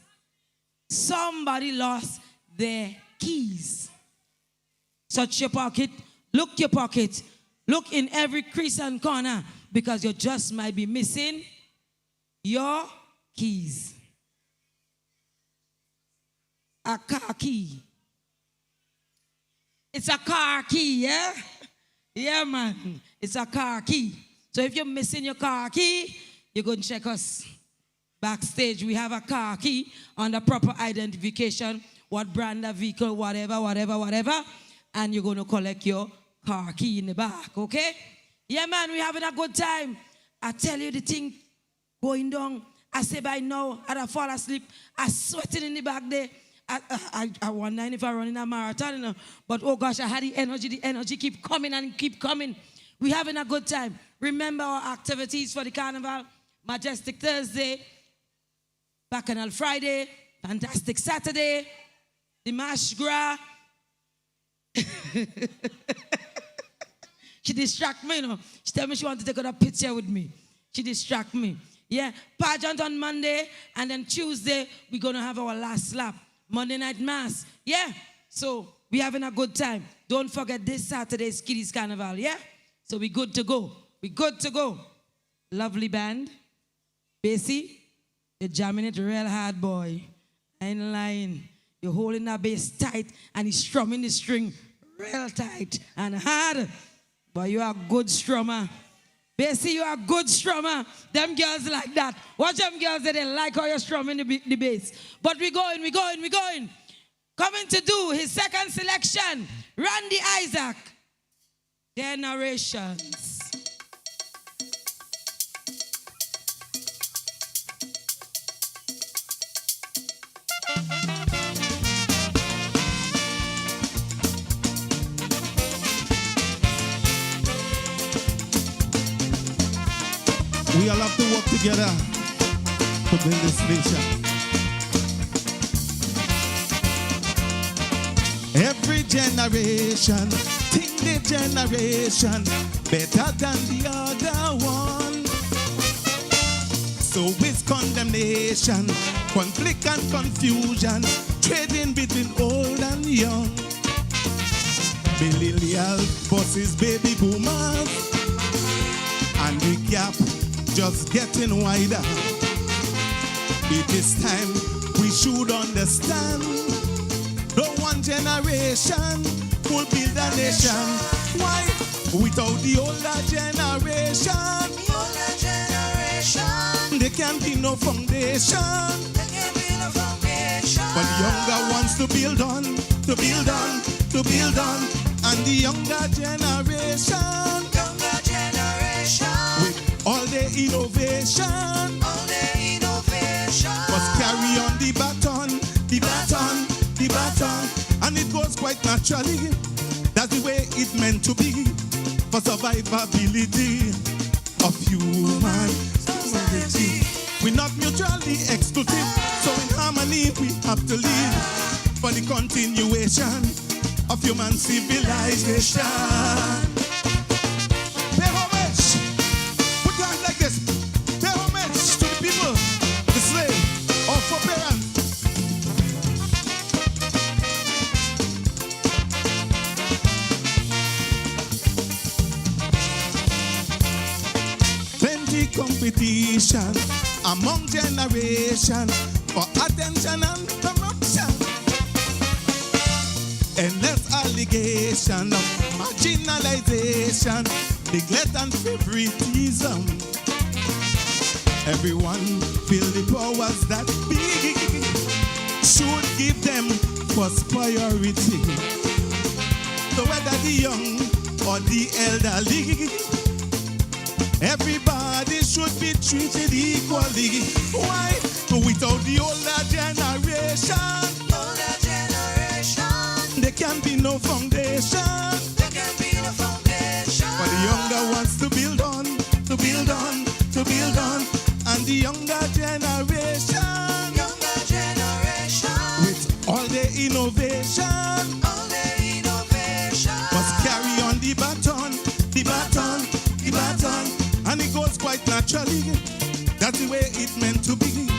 Somebody lost their keys. Search your pocket. Look your pocket. Look in every crease and corner, because you just might be missing your keys. A car key. It's a car key, yeah? Yeah, man. It's a car key. So if you're missing your car key, you go and check us. Backstage, we have a car key on the proper identification, what brand of vehicle, whatever. And you're going to collect your car key in the back, okay? Yeah, man, we having a good time. I tell you the thing going down. I say by now, I'd fall asleep. I sweating in the back there. I wonder if I run in a marathon, you know. But oh gosh, I had the energy keep coming and keep coming. We having a good time. Remember our activities for the carnival. Majestic Thursday, Bacchanal Friday, fantastic Saturday, Dimash Gra. She distract me, you know. She tell me she want to take a picture with me. She distract me. Yeah, pageant on Monday, and then Tuesday, we're going to have our last lap. Monday night mass. Yeah, so we're having a good time. Don't forget this Saturday's Kiddies Carnival, yeah? So we're good to go. We're good to go. Lovely band. Bassy, you're jamming it real hard, boy. I ain't lying. You're holding that bass tight, and he's strumming the string real tight and hard. But you are a good strummer. Bassy, you are a good strummer. Them girls like that. Watch them girls, they like how you're strumming the bass. But we're going. Coming to do his second selection, Randy Isaac, Generations. We all have to work together to build this nation. Every generation, think the generation better than the other one. So it's condemnation, conflict and confusion, trading between old and young. Millennial versus baby boomers, and the gap just getting wider. It is time we should understand. No one generation will build a nation. Why? Without the older generation, there can be no foundation. But the younger ones to build on, to build on, to build on. And the younger generation, with all the innovation, must carry on the baton, the baton, the baton. And it goes quite naturally. That's the way it's meant to be, for survivability of human society. We're not mutually exclusive, so in harmony we have to live for the continuation of human civilization. Pay homage. Put your hands like this. Pay homage to the people, the slave, or forbearance. Plenty competition among generation for attention and corruption. Endless allegation of marginalization, neglect and favoritism. Everyone feel the powers that be should give them first priority. So whether the young or the elderly, everybody should be treated equally. Why? Without the older generation, there can be no foundation. For the younger ones to build on, to build on, to build on. And the younger generation, with all the innovation, must carry on the baton, the baton, the baton. And it goes quite naturally. That's the way it's meant to be,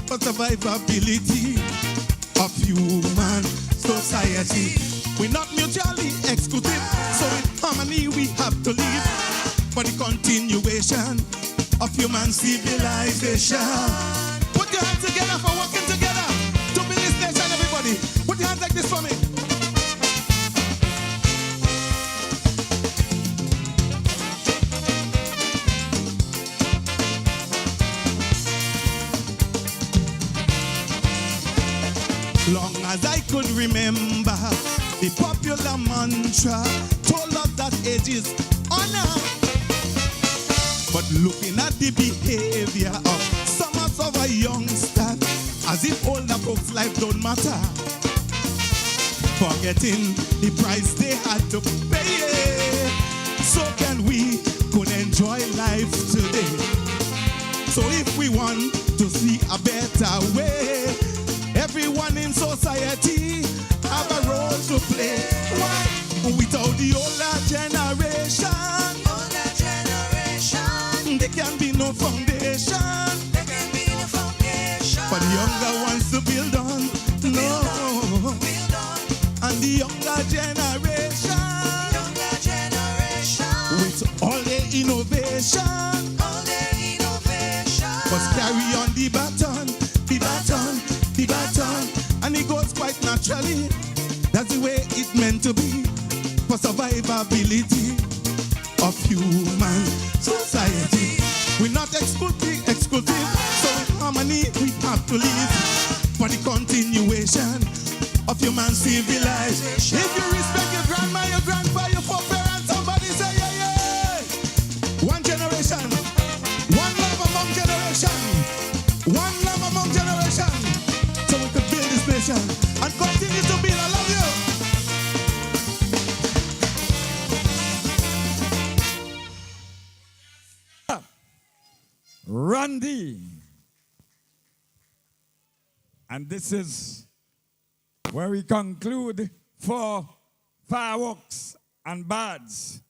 for survivability of human society. We're not mutually exclusive, so in harmony we have to live for the continuation of human civilization. Put your hands together for working together to build this nation, everybody. Put your hands like this for me. Long as I could remember, the popular mantra told us that age is honor. But looking at the behavior of some of our youngsters, as if older folks' life don't matter, forgetting the price they had to pay, so can we could enjoy life today. So if we want to see a better way. Everyone in society have a role to play. Why? Without the older generation, there can be no foundation. For the younger ones to build on, no. And the younger generation, with all their innovation, must carry on the baton, the baton, the baton, and it goes quite naturally. That's the way it's meant to be for survivability of human society. We're not exclusive, so in harmony we have to live for the continuation of human civilization. If you respect your grandma, your grandpa, your foreparents, somebody say yeah, yeah. One generation, one love among generation, one love among generation, so we could build this nation and continue to build. I love you. Randy. And this is where we conclude for fireworks and bads.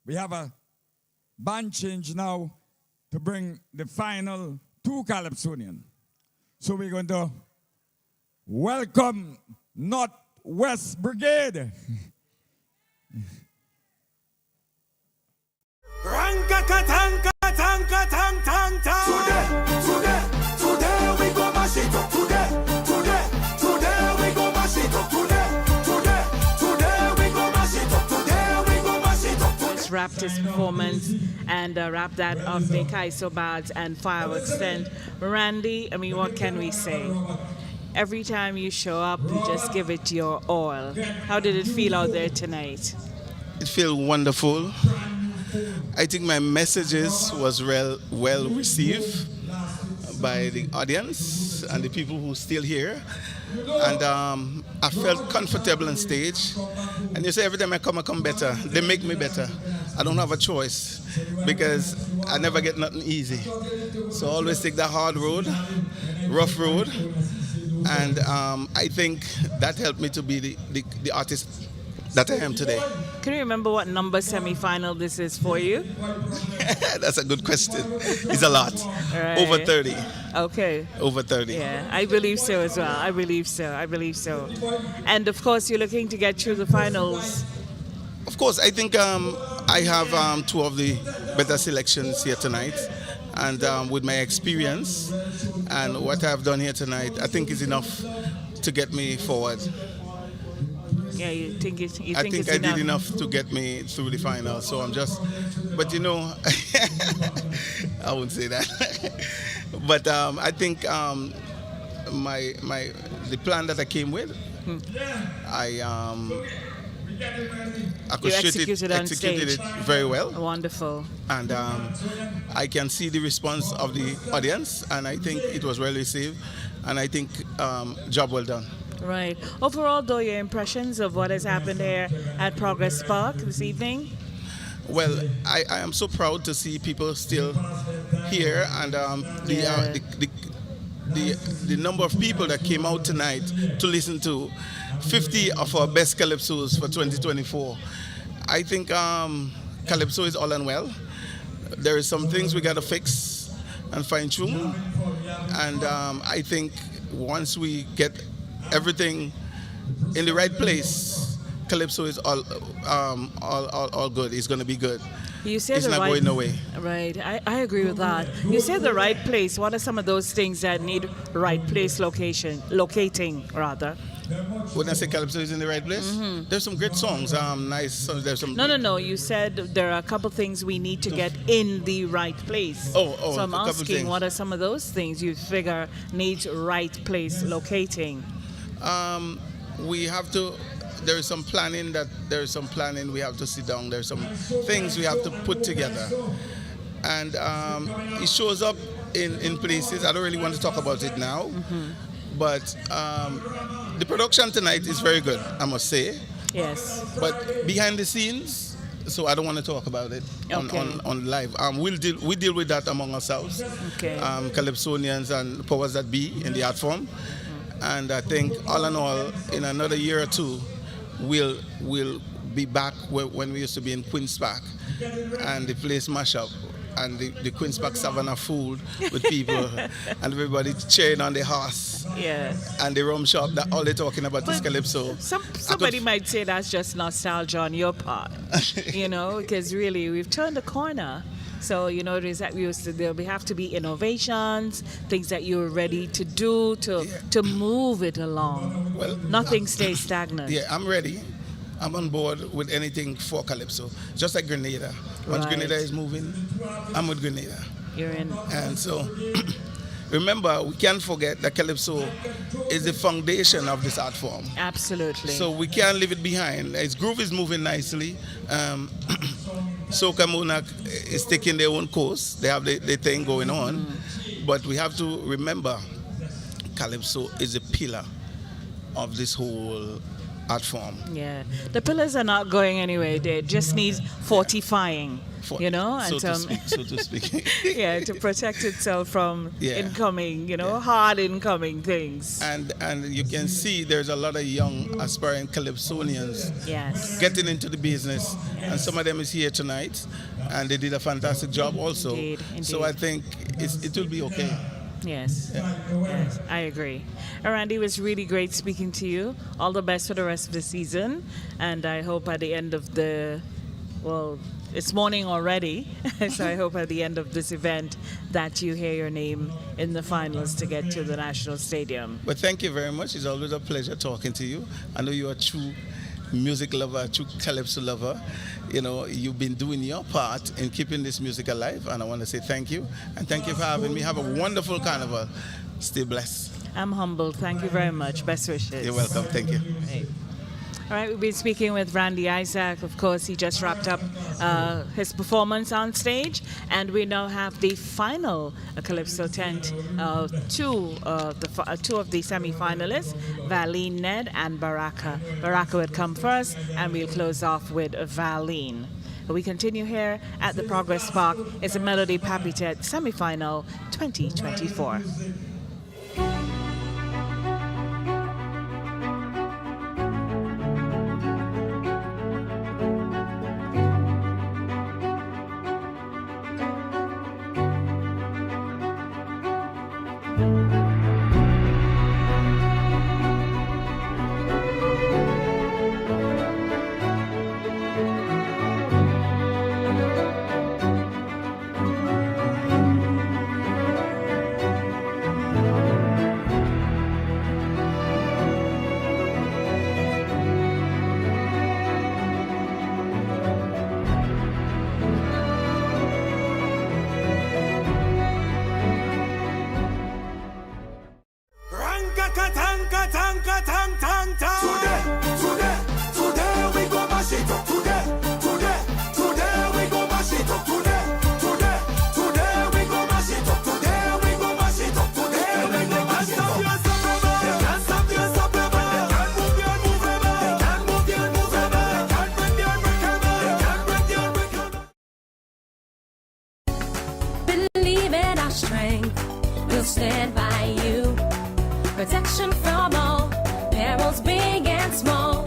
We have a band change now to bring the final two Calypsonian. So we're going to welcome Northwest Brigade. Ranka-ka-tanka, tanka, tang, tang, tang. Today, we go mash it up. Today, we go mash it up. Today, we go mash it up. Today, we go mash it up. Let's wrap this performance and wrap that of the Kaiso Bads and fireworks. Then, Randy, I mean, what can we say? Every time you show up, you just give it your all. How did it feel out there tonight? It feels wonderful. I think my messages was well received by the audience and the people who still here. And I felt comfortable on stage. And you say every time I come better. They make me better. I don't have a choice because I never get nothing easy. So I always take the hard road, rough road. And I think that helped me to be the artist that I am today. Can you remember what number semi-final this is for you? That's a good question. It's a lot. Right. Over 30. Okay. Over 30. Yeah, I believe so as well. I believe so. And of course, you're looking to get through the finals. Of course, I think I have two of the better selections here tonight. And with my experience and what I've done here tonight, I think is enough to get me forward. Yeah, you think it's I think I did enough to get me through the final. So I'm just, but you know, I wouldn't say that. But I think the plan that I came with, I executed it very well. Wonderful. And I can see the response of the audience, and I think it was well received, and I think job well done. Right. Overall, though, your impressions of what has happened here at Progress Park this evening? Well, I am so proud to see people still here, and the number of people that came out tonight to listen to 50 of our best calypsos for 2024. I think calypso is all and well. There is some things we got to fix and fine tune, and I think once we get everything in the right place, calypso is all good. It's going to be good. You say it's the not right, going away. Right, I agree with that. You say the right place. What are some of those things that need right place locating rather? When I say calypso is in the right place, there's some great songs. Nice songs. There's some. No. You said there are a couple things we need to get in the right place. Oh. So I'm a couple asking, things. what are some of those things you figure needs right place locating? We have to. There is some planning we have to sit down. There's some things we have to put together, and it shows up in places. I don't really want to talk about it now, but the production tonight is very good, I must say. Yes. But behind the scenes, so I don't want to talk about it on live. We deal with that among ourselves, Calypsonians and powers that be in the art form. And I think all in all, in another year or two, we'll be back when we used to be in Queen's Park, and the place mash up. And the Queen's Park Savannah food with people and everybody cheering on the horse. Yeah. And the rum shop, that all they're talking about is Calypso. Somebody might say that's just nostalgia on your part, because really we've turned the corner. So, there have to be innovations, things that you're ready to do to move it along. Well, nothing stays stagnant. Yeah, I'm ready. I'm on board with anything for Calypso, just like Grenada. Once Grenada is moving, I'm with Grenada. You're in. And so, remember, we can't forget that Calypso is the foundation of this art form. Absolutely. So we can't leave it behind. Its groove is moving nicely. Soca Monarch is taking their own course. They have their thing going on. But we have to remember, Calypso is a pillar of this whole art form. Yeah, the pillars are not going anywhere. They just need fortifying, and so to speak. yeah, to protect itself from incoming, hard incoming things. And you can see there's a lot of young aspiring Calypsonians getting into the business, and some of them is here tonight, and they did a fantastic job also. Indeed. So I think it will be okay. Yes, yes, I agree. Randy, it was really great speaking to you. All the best for the rest of the season. And I hope at the end of it's morning already. So I hope at the end of this event that you hear your name in the finals to get to the National Stadium. But thank you very much. It's always a pleasure talking to you. I know you're a true music lover, a true Calypso lover. You've been doing your part in keeping this music alive, and I want to say thank you. And thank you for having me. Have a wonderful carnival. Stay blessed. I'm humbled. Thank you very much. Best wishes. You're welcome. Thank you. Hey. All right, we've been speaking with Randy Isaac. Of course, he just wrapped up his performance on stage, and we now have the final Calypso tent. Two of the semi-finalists, Valene Ned and Baraka. Baraka would come first, and we'll close off with Valene. We continue here at the Progress Park. It's a Melody Papitette semi-final 2024. Believe in our strength, we'll stand by you. Protection from all perils, big and small.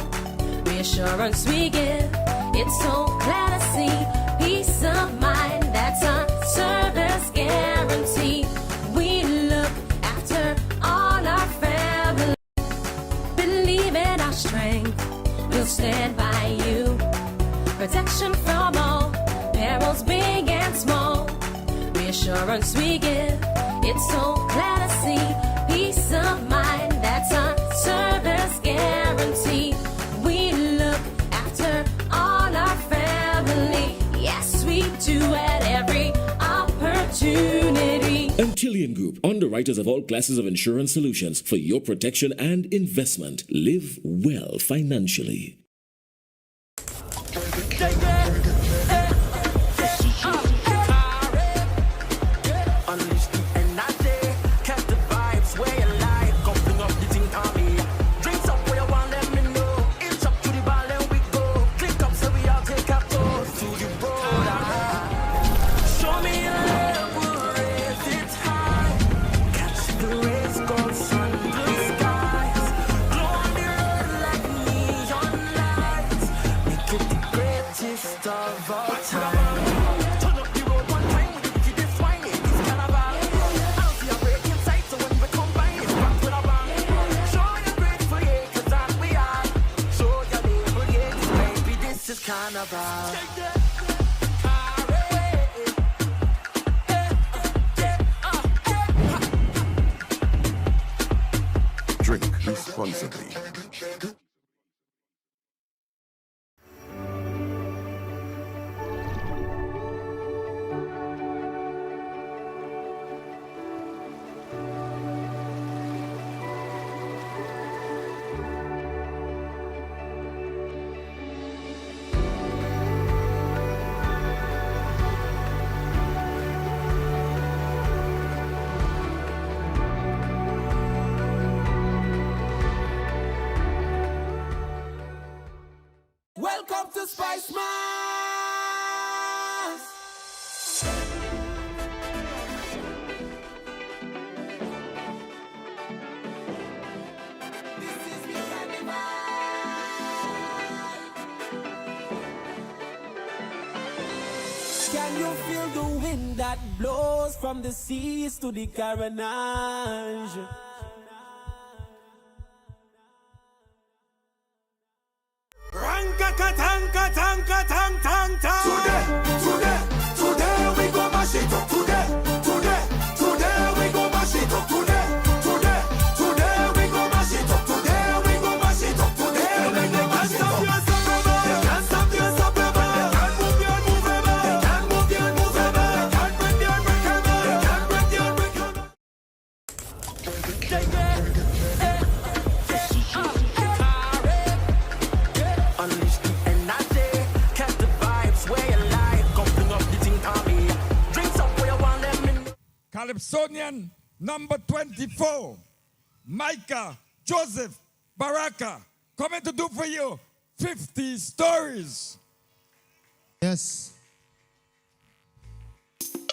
Reassurance we give, it's so clear to see. Peace of mind, that's our service guarantee. We look after all our family. Believe in our strength, we'll stand by you. Protection from all perils, big and small. Reassurance we give, it's so clear to see. Peace of mind, that's our service guarantee. We look after all our family. Yes, we do at every opportunity. Antillean Group, underwriters of all classes of insurance solutions for your protection and investment. Live well financially. Carnival. Drink responsibly. Welcome to Spicemas. Can you feel the wind that blows from the seas to the Carnage? Ranka tanka tanka tang tang tang. Today we go mash it up. Today we go mash it up. Today we go mash it up. Today we go mash it up. Today we go mash it up. You can't stop your unstoppable. You can't move your unmovable. You can't move your unmovable. You can't break the unbreakable. You can't break the unbreakable. Unleash the energy, catch the vibes where you like. Come bring up the thing, Tommy. Drinks up where you want them in. Calypsonian number 24, Micah Joseph Baraka, coming to do for you 50 stories. Yes.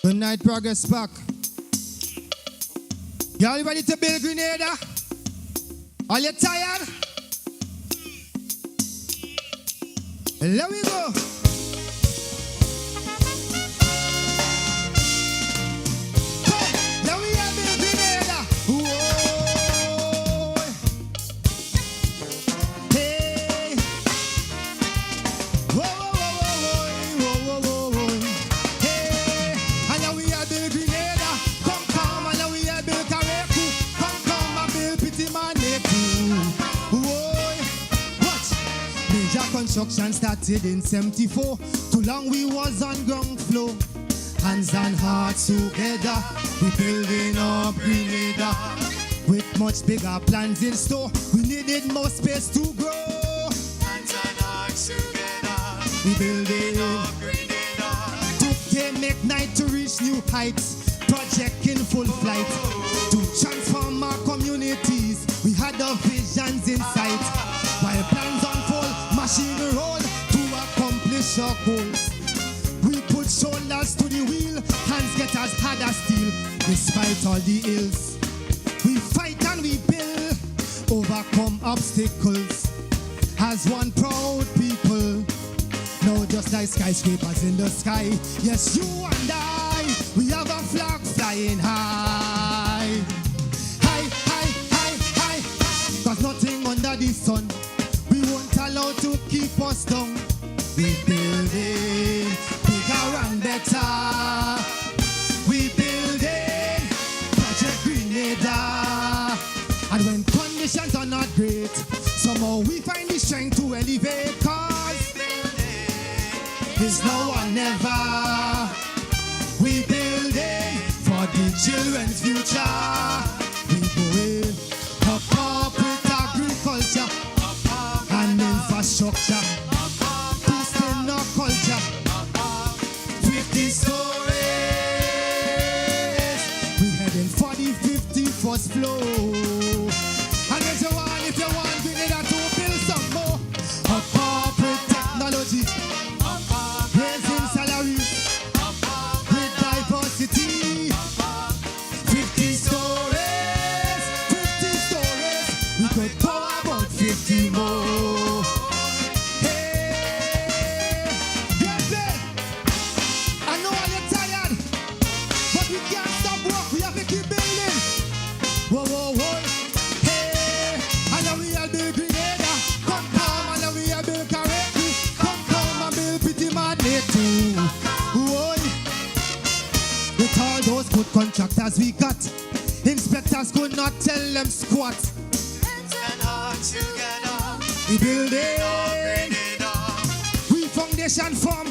Good night, Progress back. Y'all ready to build Grenada? Are you tired? Let me go. Now we have build Grenada. Whoa. Hey. Whoa, whoa, whoa. Hey. And now we have build Grenada. Come, and now we have build Kareku. Come, and build Pitimaneku. Whoa. Watch. Major construction started in 74. Too long we was on ground floor. Hands and hearts together, we building up Grenada. With much bigger plans in store, we needed more space to grow. Hands and hearts together, we building up Grenada. Took day, make night to reach new heights. Project in full flight. To transform our communities, we had our visions in sight. While plans unfold, machine roll to accomplish our goals. We put shoulders to the wheel, hands get as hard as steel. Despite all the ills, we fight and we build, overcome obstacles as one proud people. No, just like skyscrapers in the sky. Yes, you and I, we have a flag flying high. High, high, high, high. Cause nothing under the sun we won't allow to keep us down. We building bigger and better. We building Project Grenada. And when conditions are not great, somehow we find the strength to elevate. Cause it's now or never. We building for the children's future. We going up with agriculture and infrastructure. Boosting our culture. 50 stories. We heading for the 51st floor. And if you want Grenada to build some more. A corporate technology. Raising salaries. With diversity. 50 stories. 50 stories. We could power about 50 more. Hey, get it. I know you're tired, but we can't stop work. We have to keep building. Whoa, whoa, whoa. Hey, and now we are build Grenada. Come, and now we are build Kareku. Come, and contractors we got. Inspectors could not tell them squat. We building. We foundation firm,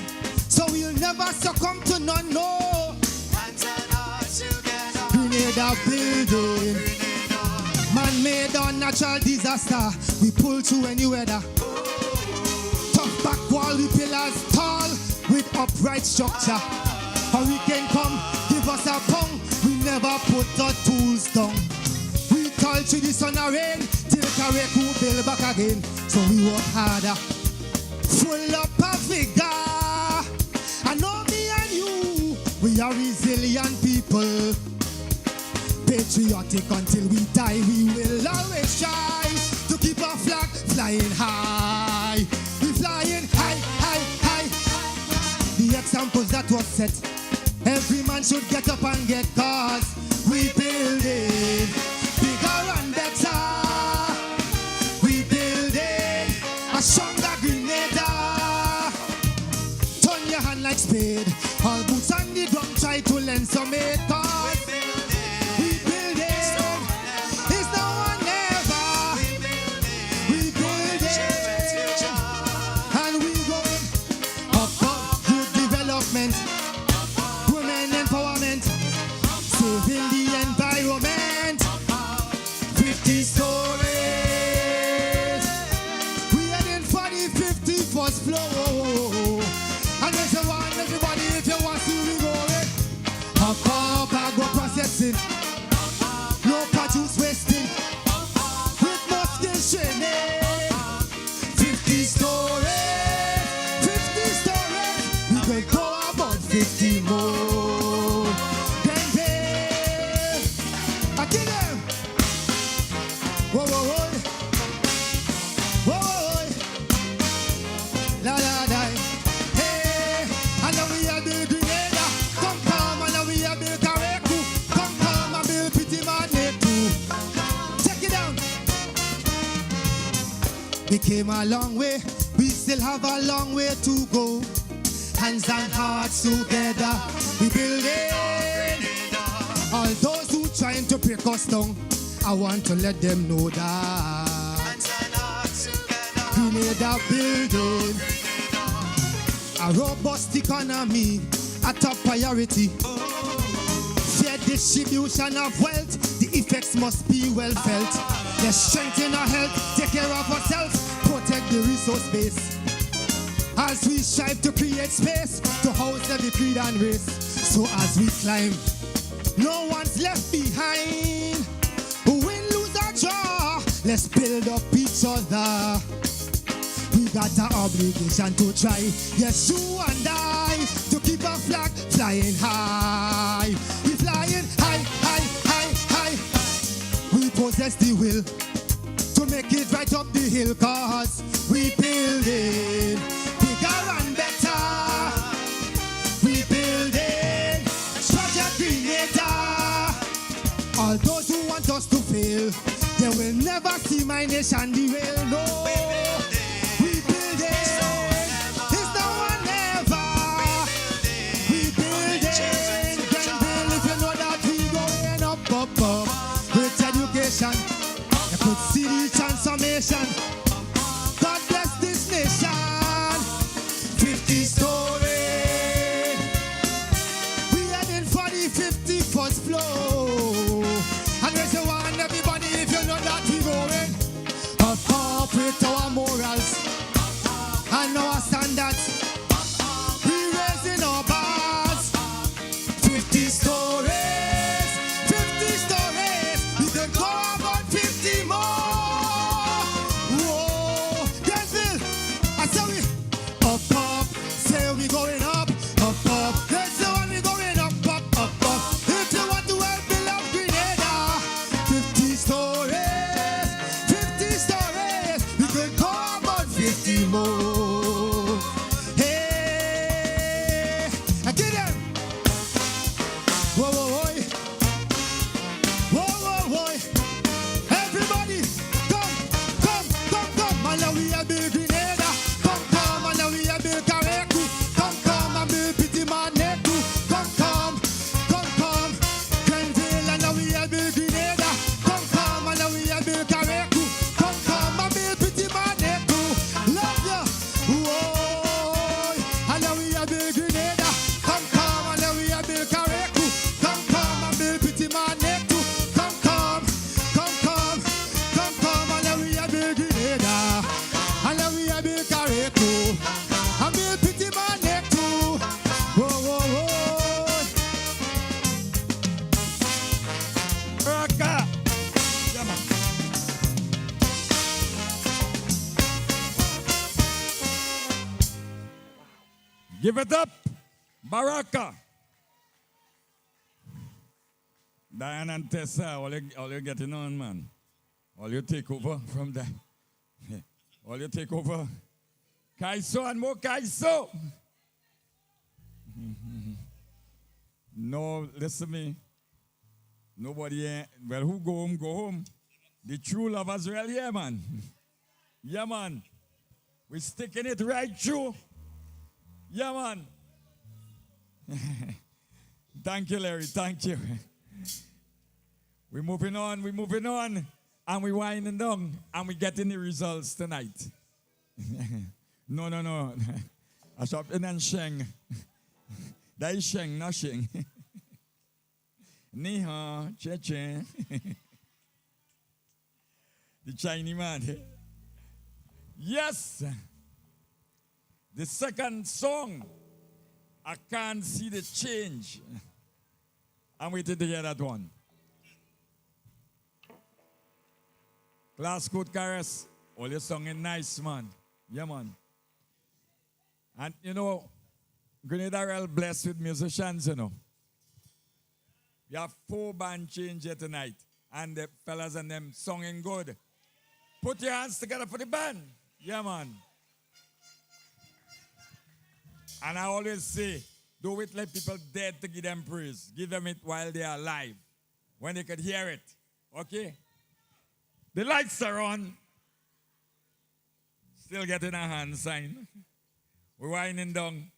so we'll never succumb to none. No. Grenada building. Man-made or natural disaster, we pull through any weather. Tough back wall, we pillars tall with upright structure. Hurricane come, give us a pound, we never put our tools down. We toil through the sun and rain, till Kareku build back again. So we work harder, full up of vigor. I know me and you, we are resilient people. Patriotic until we die, we will always try to keep our flag flying high. We flying high, high, high. The examples that was set, every man should get up and get cause. We building bigger and better. We building a stronger Grenada. Turn your hand like spade, all boots on the drum, try to lend some aid cause. Women empowerment, saving the environment. 50 stories. We heading for the 51st floor. And there's a one, everybody, if you want to be going. Up, agro processing. No produce wasting. With more skill training. 50 stories. 50 stories. We can go about 50 more. Then pay. I get them. Whoa, whoa, whoa. Whoa, whoa. La, la, la. Hey. And now we are the Grenada. Come, come. And now we are the Kareku. Come, come. And build Pity Magnet too. Check it down. We came a long way. We still have a long way to go. Hands and hearts together, we build it. All those who trying to break us down, I want to let them know that Grenada building a robust economy, a top priority. Fair distribution of wealth, the effects must be well felt. Let's strengthen our health, take care of ourselves, protect the resource base. As we strive to create space to house every creed and race. So as we climb, no one's left behind. Win, lose or draw, let's build up each other. We got an obligation to try, yes, you and I, to keep our flag flying high. We flying high, high, high, high. We possess the will to make it right up the hill, cause we build it. And better, we building stronger Grenada. All those who want us to fail, they will never see my nation derail. No, we building. It's no one ever. We building. Then if you know that we going up, up, up with education, you could see the transformation. God bless this nation. 50 stories. We heading for the 51st floor. And there's a one, everybody, if you know that we going up with our morals and our standards. We raising our bars. 50 stories. 50 stories. We can go about 50 more. Whoa, Denville, I saw we up. Say we going up, up, up. Let's say when we going up, up, up, up. If you want to help me love Grenada, 50 stories, 50 stories. We could go about 50 more. Give it up, Baraka. Diane and Tessa, all you getting on, man. All you take over from that. All you take over. Kaiso and more Kaiso. No, listen to me. Nobody, well, who go home, go home. The true lovers really here, man. Yeah, man. We're sticking it right through. Yeah, man. Thank you, Larry. Thank you. We're moving on, and we're winding down, and we're getting the results tonight. No. I shop in and Sheng. That is Sheng, not Sheng. Ni hao, che. The Chinese man. Yes. The second song, I can't see the change. I'm waiting to hear that one. Class Code Caress, all your songing nice, man. Yeah, man. And, you know, Grenada are well blessed with musicians, you know. We have 4 band change here tonight, and the fellas and them singing good. Put your hands together for the band. Yeah, man. And I always say, do it like people dead to give them praise. Give them it while they are alive, when they could hear it. Okay? The lights are on. Still getting a hand sign. We're winding down.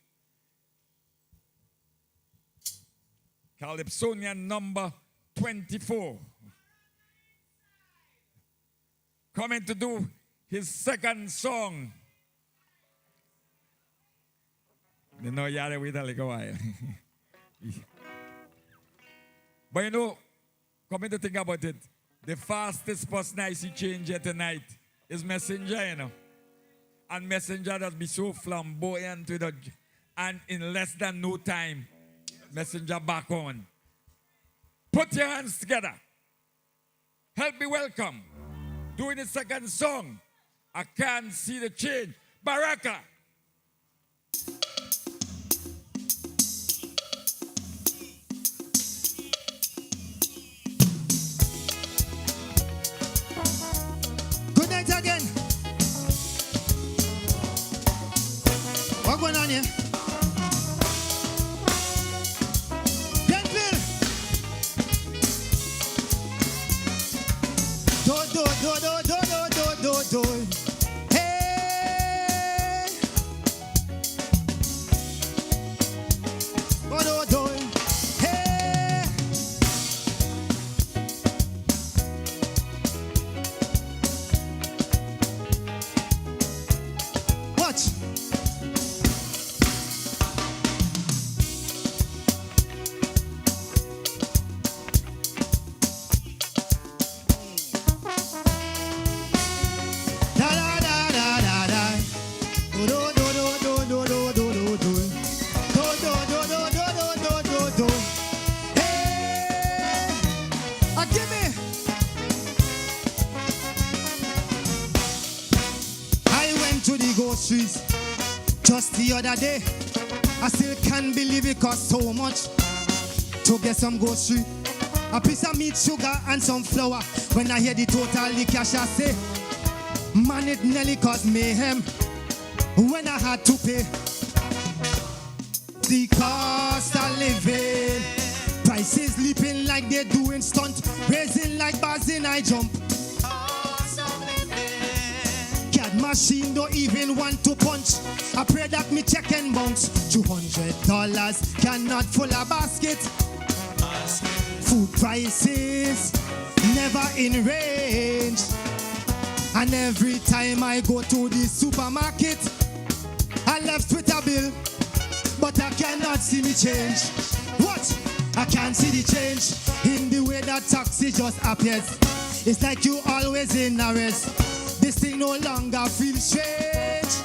Calypsonian number 24. Coming to do his second song. You know, you had to wait a little while. But you know, coming to think about it, the fastest person I see change here tonight is Messenger, you know. And Messenger does be so flamboyant with it. And in less than no time, Messenger back on. Put your hands together. Help me welcome. Doing the second song. I can't see the change. Baraka. Good night again. What's going on here? Denville. Do. Hey. Do. Hey. Watch. Streets just the other day. I still can't believe it cost so much to get some grocery. A piece of meat, sugar, and some flour. When I hear the total, the cash I say, man, it nearly caused mayhem when I had to pay. The cost of living, prices leaping like they're doing stunt, raising like bars in I jump. Machine don't even want to punch. I pray that me check and bounce. $200 cannot full a basket. Food prices never in range. And every time I go to the supermarket, I left with a bill, but I cannot see me change. What? I can't see the change in the way that taxi just appears. It's like you always in a race. This thing no longer feels strange.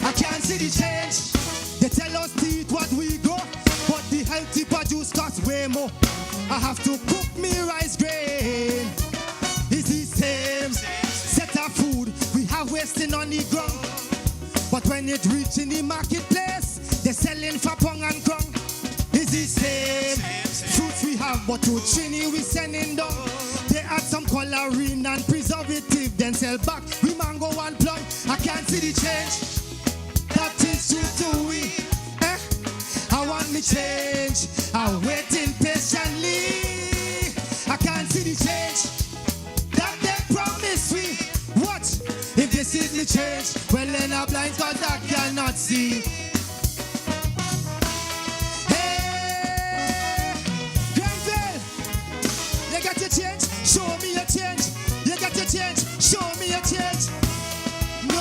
I can't see the change. They tell us to eat what we grow, but the healthy produce costs way more. I have to cook me rice grain. It's the same set of food we have wasting on the ground. But when it reach in the marketplace, They're selling for pong and crong. It's the same. Fruits we have, but to Trini we sending down. They add some coloring and preservative, then sell back. We mango and plum. I can't see the change. That is true to we. I want me change. I'm waiting patiently. I can't see the change that they promise me. What if this is the change? Well, then I'm blind cause I cannot see. Hey, Granville, you got to change. Show me a change. You got to change. Show me a change. No.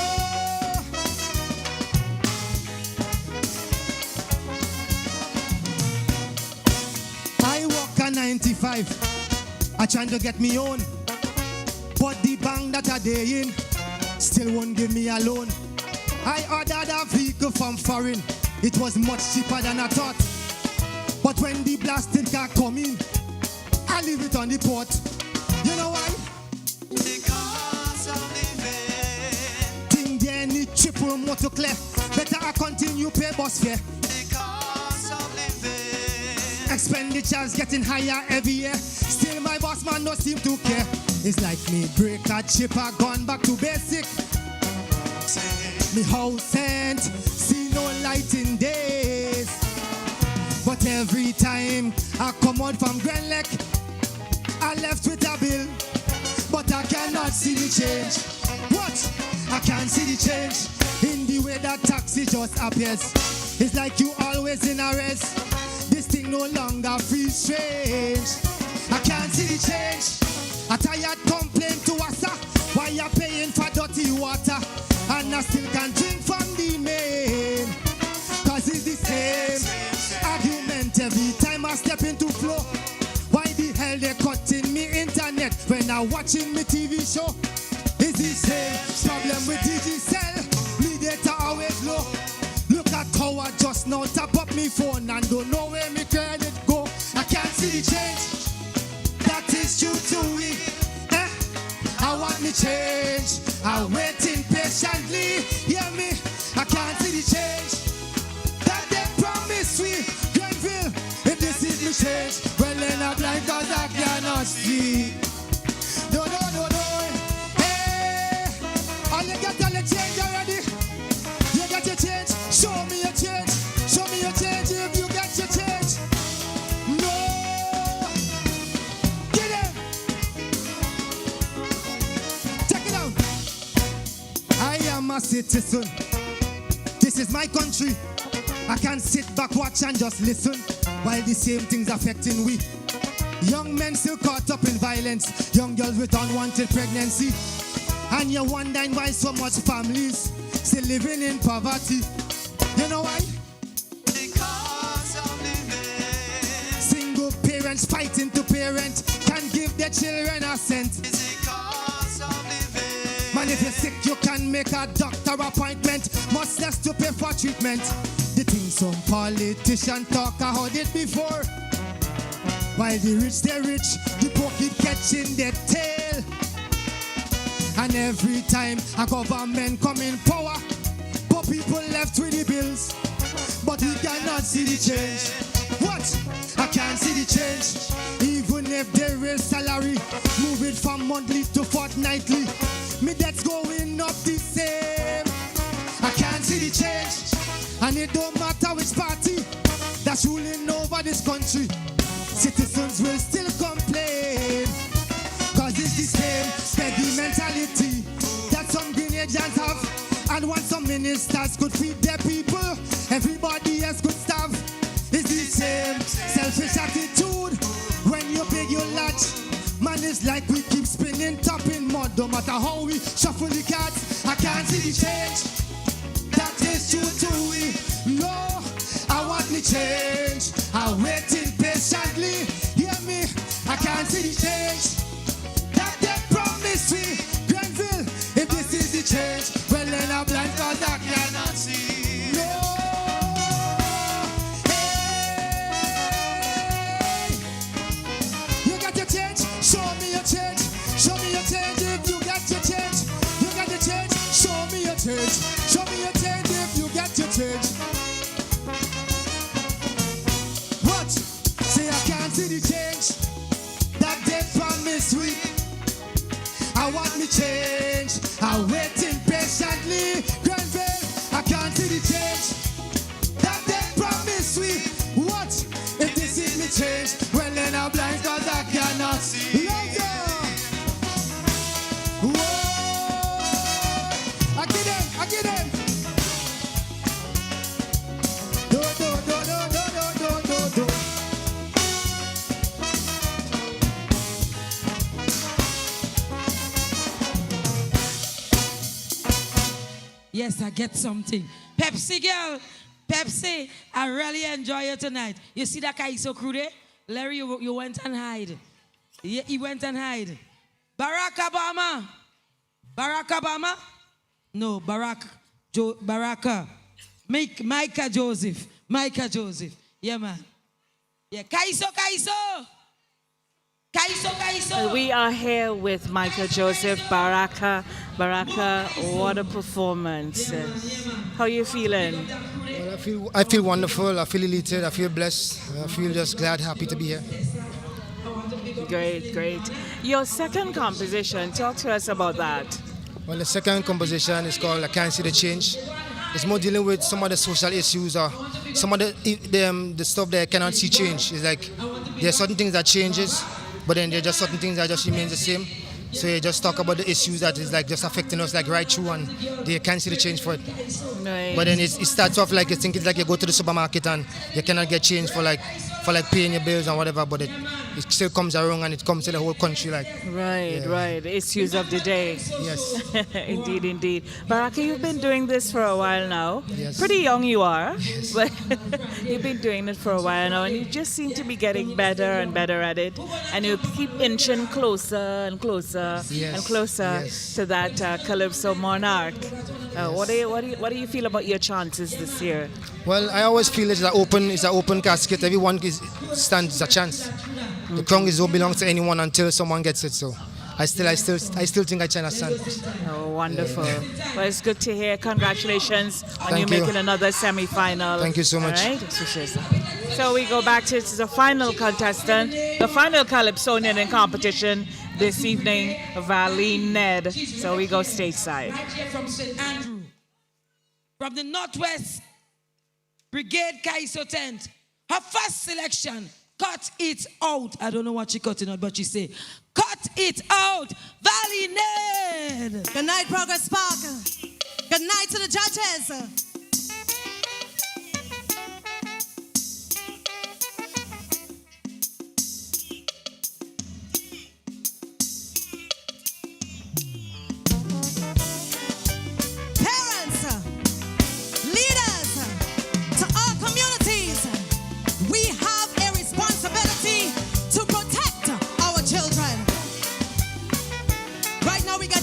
I walk a 95. I trying to get me own, but the bank that I day in still won't give me a loan. I ordered a vehicle from foreign. It was much cheaper than I thought. But when the blasted car come in, I leave it on the port. You know why? Because of living. Think they need triple motor clef. Better I continue pay bus fare. Because of living. Expenditures getting higher every year. Still my boss man no seem to care. It's like me break a chip, I gone back to basic. Me house ain't see no light in days. But every time I come out from Grand Lake, I left with a bill, but I cannot see the change. What? I can't see the change in the way that taxi just appears. It's like you always in a race. This thing no longer feels strange. I can't see the change. A tired complaint to us, why you paying for dirty water, and I still can't drink from the main. Cause it's the same argument every time I step into flow. Why the hell they cutting me internet when I watching me TV show? It's the same problem with Digicel. Me data always low. Look at how I just now tap up me phone and don't know where me credit go. I can't see the change. That is true to me. I want me change. I'm waiting patiently. Hear me? I can't see the change that they promise me. Granville, if this is the change, well then I'm blind cause I cannot see. No. Hey, all you got all the change already. You got your change. Show me your change. Show me your change if you got your change. No. Get it. Check it out. I am a citizen. This is my country. I can't sit back, watch and just listen while the same things affecting we. Young men still caught up in violence. Young girls with unwanted pregnancy. And you're wondering why so much families still living in poverty. You know why? Because of living. Single parents fighting to parent can't give their children a cent. Because of living. Man, if you're sick, you can make a doctor appointment. Much less to pay for treatment. The thing some politicians talk, I heard it before. While the rich, they're rich, the poor keep catching their tail. And every time a government come in power, poor people left with the bills. But we cannot see the change. What? I can't see the change. Even if there is salary, move it from monthly to fortnightly. Me debt's going up the same. I can't see the change. And it don't matter which party that's ruling over this country. Citizens will still complain. Cause it's the same steady mentality that some Grenadians have. And once some ministers could feed their people, everybody else could starve. It's the same selfish attitude. When you big, you large. Man, it's like we keep spinning top in mud. No matter how we shuffle the cards, I can't see the change. That is true to we. No, I want me change. I'm waiting patiently. Hear me? I can't see the change that they promise me. Granville, if this is the change, well then I'm blind cause I cannot see. No. Hey. You got your change? Show me your change. Show me your change if you got your change. You got your change? Show me your change. Show me your change if you got your change. them. Do, do, do, do, do, do, do, do, do. Yes, I get something. Pepsi girl, Pepsi, I really enjoy you tonight. You see that Kaiso crew there? Larry, you went and hide. Yeah, he went and hide. Baraka Obama. Baraka Obama? No, Baraka. Micah Joseph. Micah Joseph. Yeah, man. Yeah, Kaiso. We are here with Michael Joseph, Baraka. Baraka, what a performance. How are you feeling? Well, I feel wonderful. I feel elated. I feel blessed. I feel just glad, happy to be here. Great. Your second composition, talk to us about that. Well, the second composition is called I Can't See the Change. It's more dealing with some of the social issues or some of the stuff that I cannot see change. It's like there are certain things that changes, but then there are just certain things that just remain the same. So you just talk about the issues that is like just affecting us like right through, and they can't see the change for it. Right. But then it starts off like you think it's like you go to the supermarket and you cannot get change for like paying your bills and whatever, but it still comes around and it comes to the whole country like. Right. Issues of the day. Yes. Indeed. Baraka, you've been doing this for a while now. Yes. Pretty young you are, yes. But you've been doing it for a while now, and you just seem to be getting better and better at it, and you keep inching closer and closer and closer to that Calypso monarch. What do you feel about your chances this year? Well, I always feel it's an open casket. Everyone stands a chance. The crown is don't belong to anyone until someone gets it. So I still think I stand a chance. Oh, wonderful. Yeah. Well, it's good to hear. Congratulations on Thank you you. making another semi-final. Thank you so much. All right. So we go back to the final contestant, the final Calypsonian in competition this evening, Valene. So we go stateside. From St. Andrew, from the Northwest Brigade Kaiso tent, her first selection, Cut It Out. I don't know what she cutting out, but she say, cut it out, Valene. Good night, Progress Park. Good night to the judges.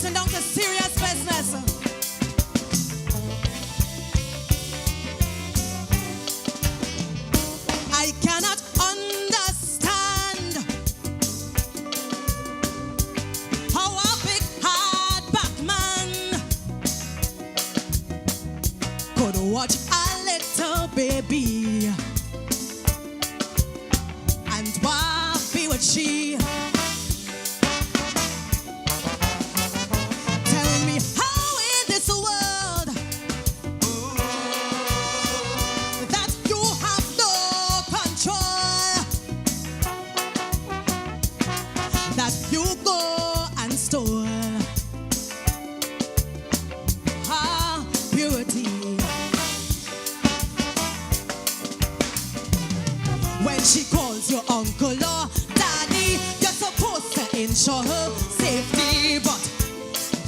Down to serious business. I cannot understand how a big hard-back man could watch a little baby and waffy with she. Ensure her safety, but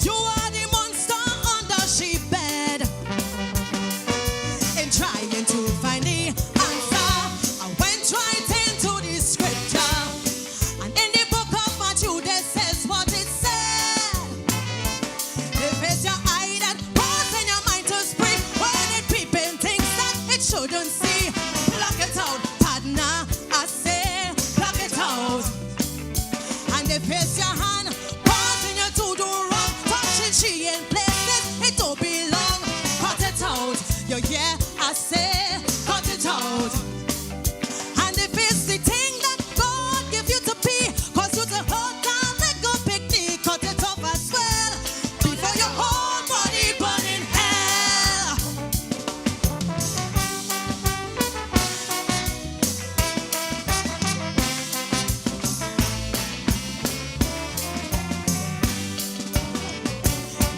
you are the monster under she bed. In trying to find the answer, I went right into the scripture, and in the book of Matthew, there says what it said. If it's your eye that causing your mind to spring, when it peeping things that it shouldn't see, pluck it out, partner. I say, pluck it out. If it's your hand causing you to do wrong, touching she in places it don't belong, cut it out. You hear I say, cut it out. And if it's the thing that God give you to be, cause you to hurt down the good picnic, cut it off as well, before your whole body burn in hell.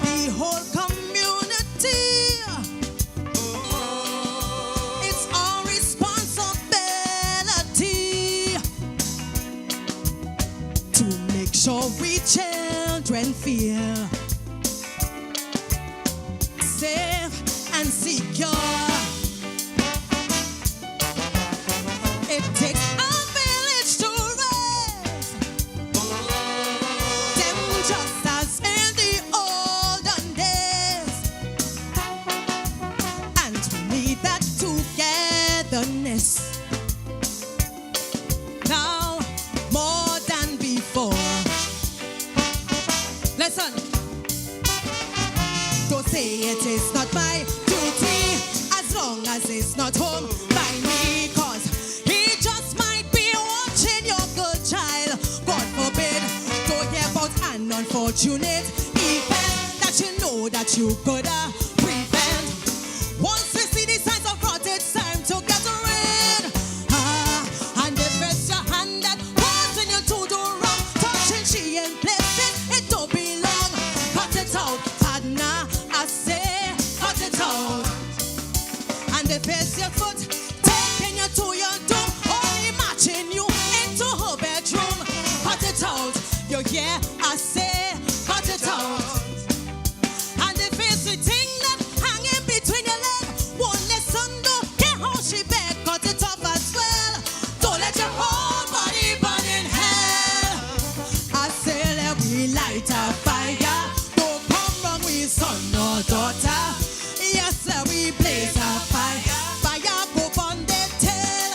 The whole community can feel safe and secure. It takes a village to raise them just as in the olden days. And we need that togetherness now more than before. Listen, don't say it is not my duty as long as it's not home by me, cause he just might be watching your good child. God forbid, don't hear about an unfortunate event that you know that you could prevent. Once we see the signs of fraud, it's time to get rid. And if it's your hand that causing you to do wrong, touching she in places it don't belong, cut it out, Tadna, I say, cut it out. And if it's your foot taking you to your doom, only matching you into her bedroom, cut it out. You hear, I say, cut it out. And if it's the thing that hanging between your legs, won't listen, don't care how she beg, cut it off as well. Don't let your whole body burn in hell. I say let we light a fire, don't come wrong with son or daughter. Yes, let we blaze a fire, fire go on the tail.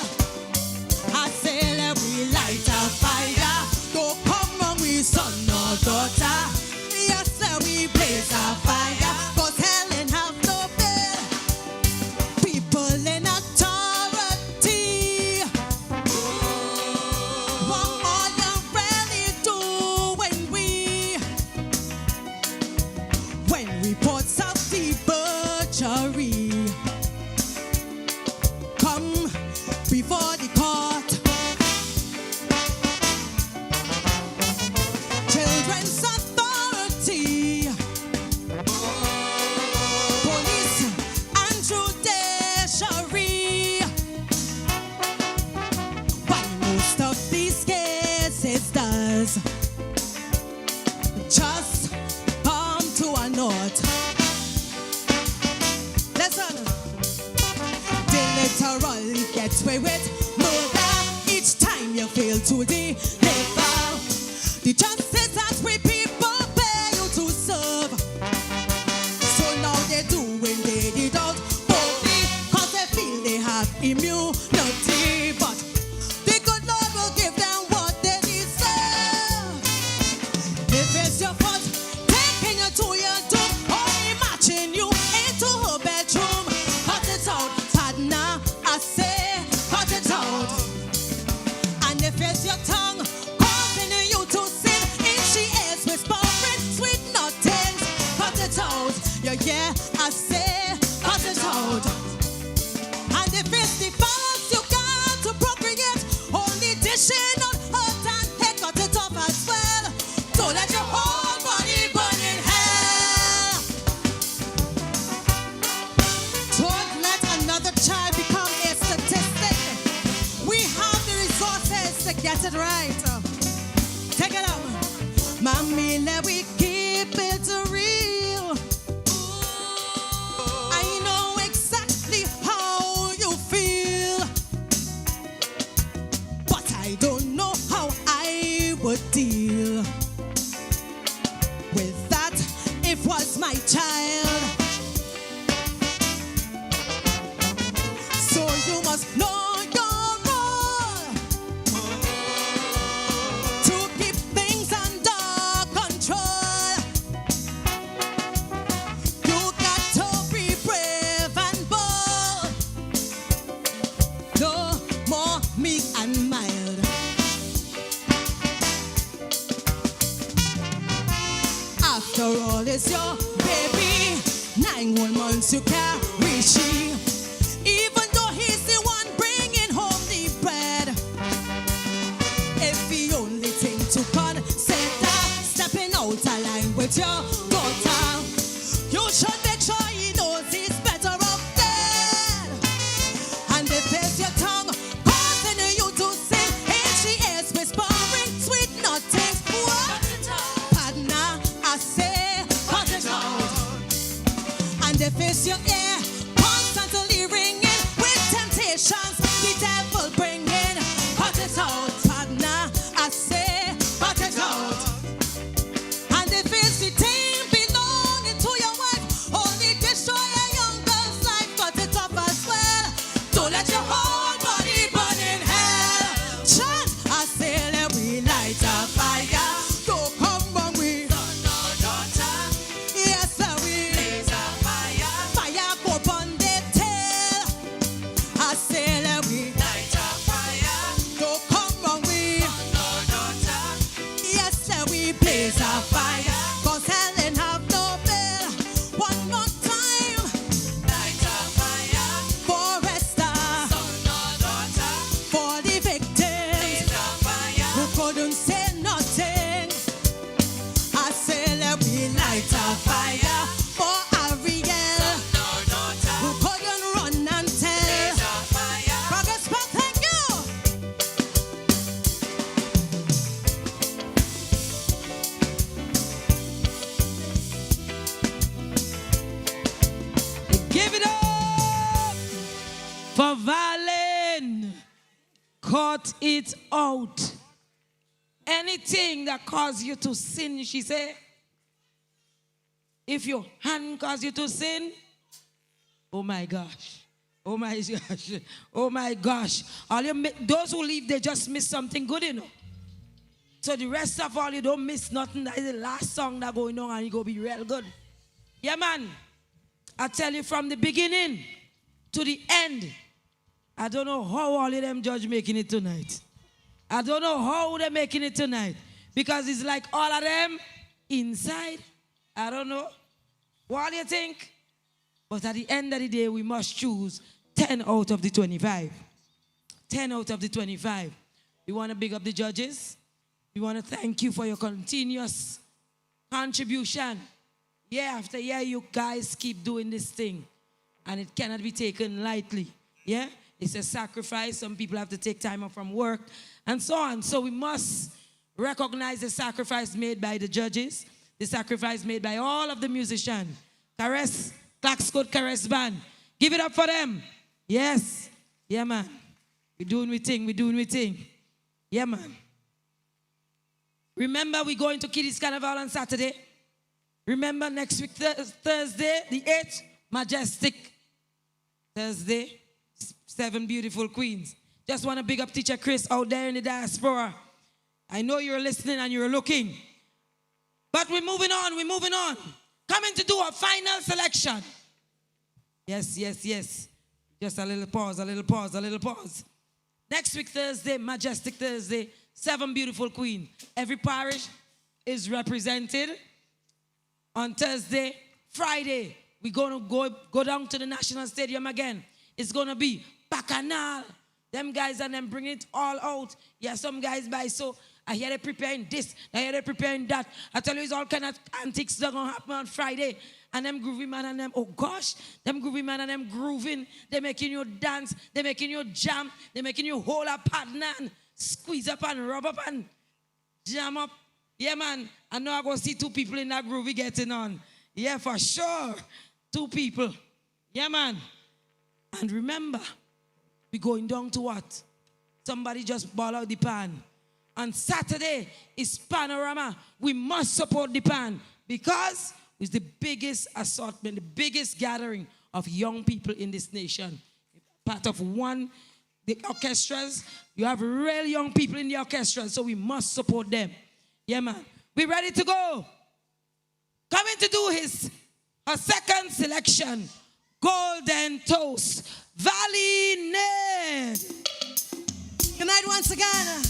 I say let we light a fire, don't come wrong with son or daughter. Yes, let we blaze a fire, cause hell ain't have no bill. People in authority, what all you really do when reports of debauchery come before the court. Children's authority, police and judiciary. Why most of these cases does just come to a note. Listen, they literally get away with murder each time you fail to deliver the justice that we people pay you to serve. So now they're doing they don't boldly, cause they feel they have immunity. But the good Lord will give them what they deserve. If it's your fault, taking you to your doom, only matching you into her bedroom, cut it out, Tadna, I say, cut it out. And if it's your tongue causing you to sin, if she is whispering sweet nothings, cut it out. You hear, I say, cut it out. And if it's the balance you got to procreate, only dishing on earth and head, cut it off as well. Don't let your whole body burn in hell. Don't let another child become a statistic. We have the resources to get it right. Take it out. Mommy, let we keep it real. I know exactly how you feel, but I don't know how I would deal with that if was my child. So you must know your role to keep things under control. You got to be brave and bold, no more meek and mild. After all, it's your baby, 9 whole months you carry she. Even though he's the one bringing home the bread, if the only thing to consider stepping out of line with your daughter, you should make sure he knows he's better off dead. And if it's your tongue causing you to sin, and she is whispering sweet nothings, what? Partner, I they face your ear, constantly ringing with temptations the devil bringing. Cut it out, partner, I say, cut it out. And if it's the thing belonging to your wife, only destroy a young girl's life, cut it off as well. Don't let your whole body burn in hell. Chant, I say, let we light a fire. Don't come when we son or daughter. Yes, sir, we blaze a fire. Fire go burn the tail. I say, let we light a fire. Don't come when we son or daughter. Yes, sir, we blaze a fire. Cause hell ain't have no bill. One more time. Light a fire. For Esther. Son or daughter. For the victims. Blaze a fire. Who couldn't say nothing. I say let me light a fire. For Ariel. Son or daughter. Who couldn't run and tell. Blaze a fire. Progress, but thank you. Give it up for Valene. Cut it out. Anything that causes you to sin, she said. If your hand causes you to sin, oh my gosh. Oh my gosh. Oh my gosh. Those who leave, they just miss something good, you know. So the rest of all, you don't miss nothing. That is the last song that going on and you go be real good. Yeah, man. I tell you from the beginning to the end, I don't know how all of them judge making it tonight. I don't know how they're making it tonight. Because it's like all of them inside. I don't know. What do you think? But at the end of the day, we must choose 10 out of the 25. 10 out of the 25. We want to big up the judges. We want to thank you for your continuous contribution. Year after year, you guys keep doing this thing. And it cannot be taken lightly. Yeah? It's a sacrifice. Some people have to take time off from work and so on. So we must recognize the sacrifice made by the judges, the sacrifice made by all of the musicians. Caress, Claxcode Caress Band. Give it up for them. Yes. Yeah, man. We're doing we thing. We're doing we thing. Yeah, man. Remember, we're going to Kiddies Carnival on Saturday. Remember, next week, Thursday, the 8th, Majestic Thursday, 7 beautiful queens. Just want to big up Teacher Chris out there in the diaspora. I know you're listening and you're looking. But we're moving on, we're moving on. Coming to do a final selection. Yes, yes, yes. Just a little pause, a little pause, a little pause. Next week, Thursday, Majestic Thursday, 7 beautiful queens. Every parish is represented. On Thursday, Friday, we're going to go down to the National Stadium again. It's going to be Bacchanal. Them guys and them bring it all out. Yeah, some guys buy so. I hear they preparing this. I hear they preparing that. I tell you, it's all kind of antics that are going to happen on Friday. And them groovy man and them, oh gosh, them groovy man and them grooving. They're making you dance. They're making you jam. They're making you hold up, partner, and squeeze up and rub up and jam up. Yeah, man. I know I'm going to see 2 people in that groovy getting on. Yeah, for sure. 2 people. Yeah, man. And remember, we're going down to what? Somebody just ball out the pan. On Saturday is Panorama. We must support the pan because it's the biggest assortment, the biggest gathering of young people in this nation. Part of the orchestras. You have real young people in the orchestra, so we must support them. Yeah, man. We ready to go? Coming to do her second selection, Golden Toast, Valene. Good night once again.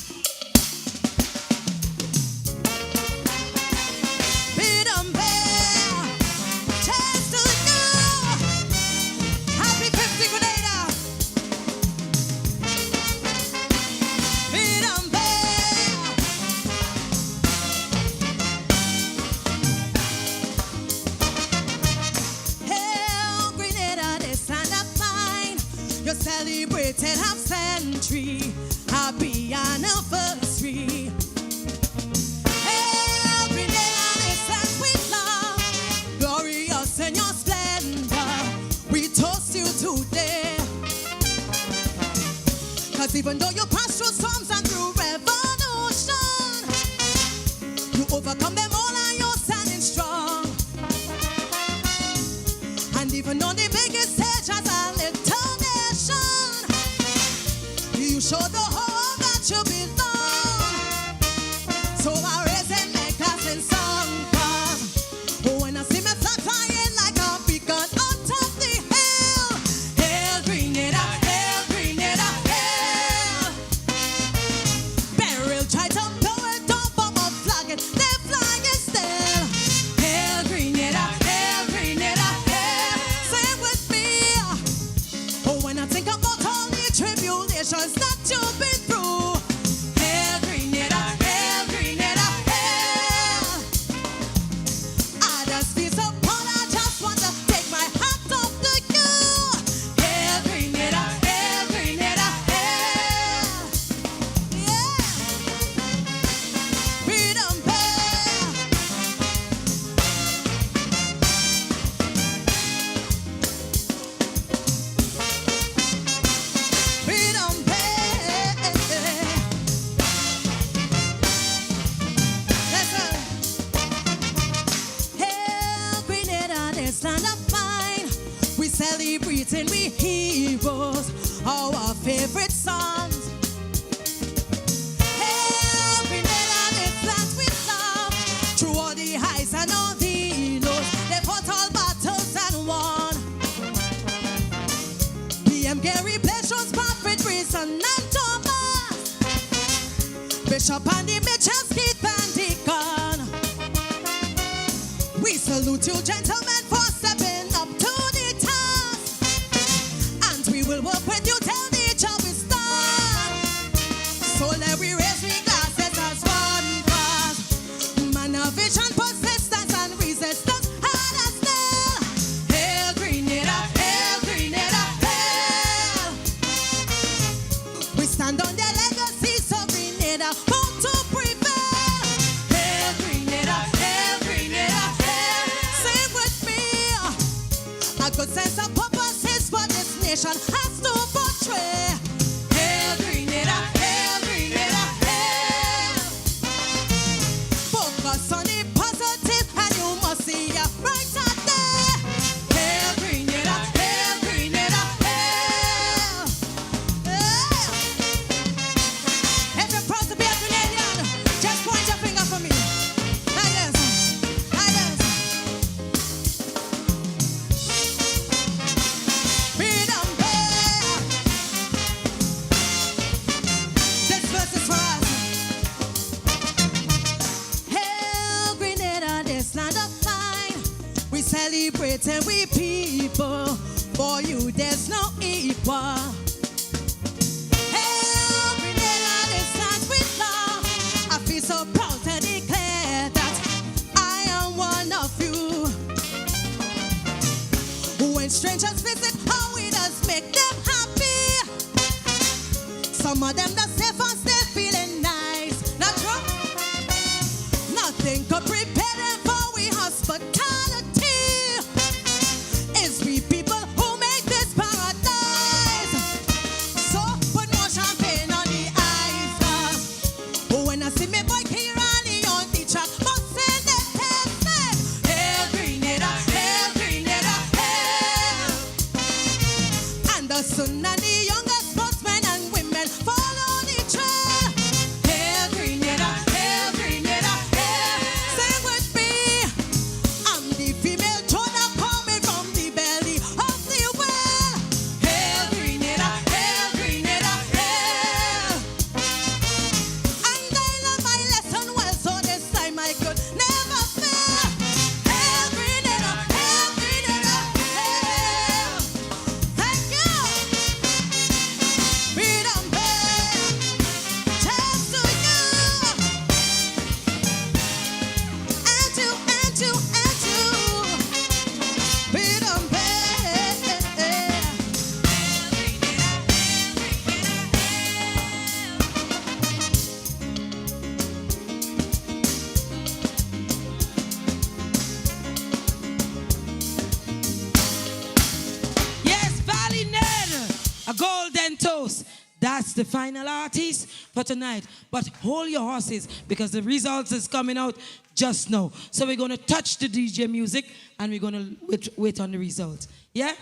Celebrated half century, happy anniversary. Every day and it's as we love, glorious in your splendor. today. Cause even though you pass through storms and through revolution, you overcome them all and you're standing strong. And even on the biggest stage as a little nation, you show the hope that you belong. So I raise in my class in song, cause when I see me flag flying like a beacon on top the hill, hail Grenada, hail Grenada, hail. Beryl tried to blow it up, but my flag it, their flag is still. Hail Grenada, hail Grenada, hail. Sing with me. Oh, when I think about all the tribulations that you've been through, hail Grenada, hail Grenada, hail. I just feel so proud, I just want to take my hat off to you. Hail Grenada, hail Grenada, hail. Yeah. Freedom Bell. Freedom Bell. Listen. Hail Grenada, this land of mine. We celebrating, we heroes, our favorite songs. Hail Grenada, this land we love. Through all the highs and all the lows, they fought all battles and won. PM Gary Blessions, Prophet Reason and Thomas, Bishop Andy Mitchell, Keith and Deacon. We salute you, gentlemen, for stepping up to the task. And we will work with you till the job is done. So let we raise we glasses as one cause. Man of vision, persistence, and resistance, hard as nail. Hail Grenada, hail Grenada, hail. We stand on their legacy, so Grenada bound to prevail. Hail Grenada, hail Grenada, hail. Sing with me. A good sense of purpose is what this nation has to portray. Hail Grenada, hail Grenada, hail. Focus on the positive and you must see a brighter day. Hail Grenada, hail Grenada, hail. Hail. If you're proud to be a Grenadian, just point your finger for me. Like this, like this. Freedom Bell. This verse is for us. Hail Grenada, this land of mine. We celebrate and we people. For you, there's no equal. Hail Grenada, this land we love. I feel so proud to declare that I am one of you. When strangers visit, how we does make them happy. Some of them the safe and stay feeling nice. Not true? Nothing could prepare them for we hospitality. It's we people who make this paradise. So put more champagne on the ice. When I see me boy Kirani on the track, must say they tell me, hail Grenada, hail Grenada, hail. And the son and the younger sportsmen and women follow the trail. Hail Grenada, hail Grenada, hail. Sing with me. I'm the female Jonah coming from the belly of the whale. Hail Grenada, hail Grenada, hail. And I learned my lesson well, so this time I could never fail. Hail Grenada, hail Grenada, hail. Thank you. announce the final artist for tonight. But hold your horses because the results is coming out just now. So we're going to touch the DJ music and we're going to wait on the results. Yeah?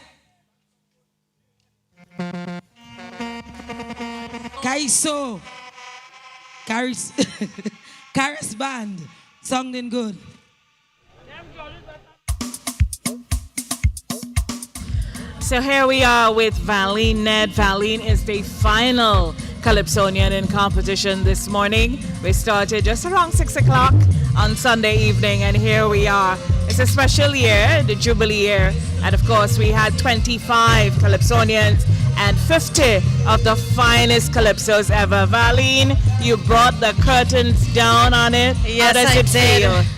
Kaiso. Karis Band. Sounding good. So here we are with Valene Ned. Valene is the final Calypsonian in competition this morning. We started just around 6 o'clock on Sunday evening, and here we are. It's a special year, the Jubilee year, and of course we had 25 Calypsonians and 50 of the finest Calypsos ever. Valene, you brought the curtains down on it. Yes, how does I it did. feel?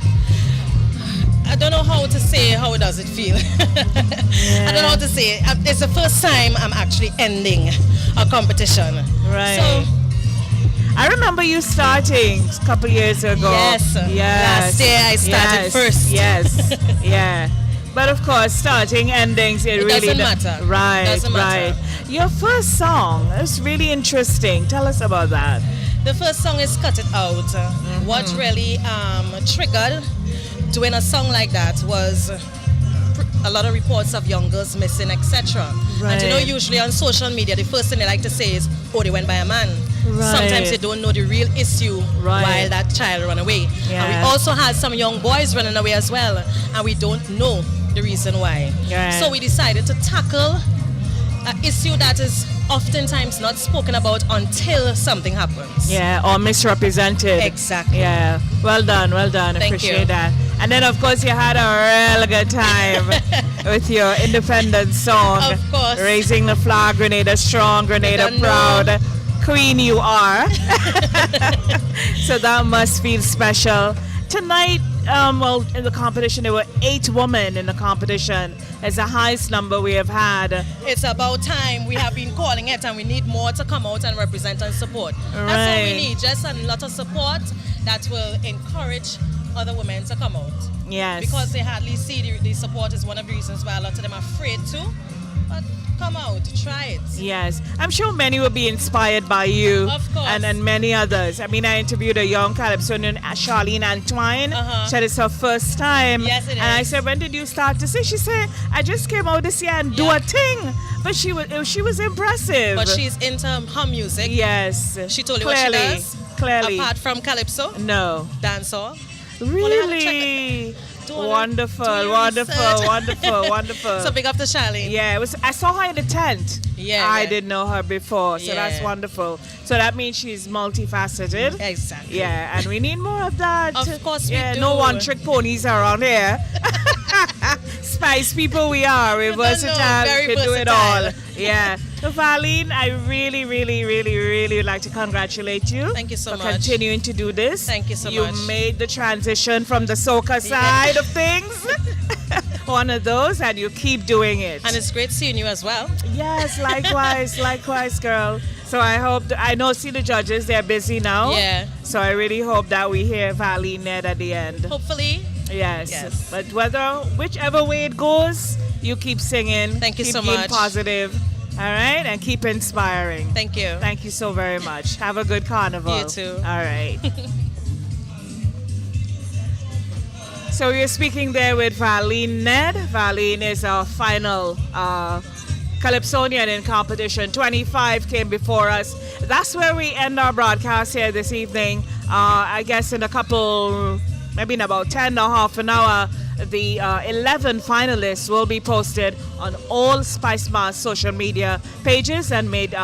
I don't know how to say how does it feel. I don't know how to say it. It's the first time I'm actually ending a competition. Right. So I remember you starting a couple years ago. Yes. Last year I started first. Yes. Yeah. But of course, starting, endings, it really doesn't matter. Right. Doesn't matter. Right. Your first song is really interesting. Tell us about that. The first song is Cut It Out. What really triggered doing a song like that was a lot of reports of young girls missing, etc. And you know, Right. usually on social media, the first thing they like to say is, oh, they went by a man. Right. Sometimes they don't know the real issue why that child ran away. And Yeah. we also had some young boys running away as well, and we don't know the reason why. Right. So we decided to tackle an issue that is oftentimes not spoken about until something happens. Yeah, or misrepresented. Exactly. Yeah. Well done, well done. Thank Appreciate you. that. And then of course you had a real good time with your independent song. Of course. Raising the flag, Grenada strong, Grenada don't proud. know. Queen you are. So that must feel special. Tonight, well, in the competition, there were 8 women in the competition. It's the highest number we have had. It's about time. We have been calling it, and we need more to come out and represent and support. That's all we Right. need, just a lot of support that will encourage other women to come out. Yes. Because they hardly see the support is one of the reasons why a lot of them are afraid to. But come out, try it. Yes, I'm sure many will be inspired by you. Of course. And many others. I mean, I interviewed a young Calypsonian, Charlene Antoine. She said it's her first time. Yes, it And I is. said, when did you start to sing? She said, I just came out this year and do a thing. But she was impressive. But she's into her music. Yes. She told you Clearly. what she does? Clearly. Apart from Calypso? No. Dancehall? Really? Wonderful, wonderful, wonderful, wonderful. So big up to Charlene. Yeah, I saw her in the tent. Yeah, I yeah. didn't know her before, so that's Yeah. wonderful. So that means she's multifaceted. Exactly. Yeah, and we need more of that. Of course we yeah, do. no one-trick ponies around here. Spice people we are. We're versatile. very We can do it all. versatile. Yeah. So Valene, I really, really, really, really would like to congratulate you. Thank you so for much. continuing to do this. Thank you so You much. made the transition from the soca side of things. One of those, and you keep doing it. And it's great seeing you as well. Yes, likewise, likewise, girl. So I hope, see the judges, they're busy now. Yeah. So I really hope that we hear Valene Ned at the end. Hopefully. Yes. Yes. But whichever way it goes, you keep singing. Thank you keep so being much. positive. All right, and keep inspiring. Thank you. Thank you so very much. Have a good carnival. You too. All right. So we're speaking there with Valene Ned. Valene is our final Calypsonian in competition. 25 came before us. That's where we end our broadcast here this evening. I guess in a couple, maybe in about 10 or half an hour, the 11 finalists will be posted on all Spicemas social media pages and made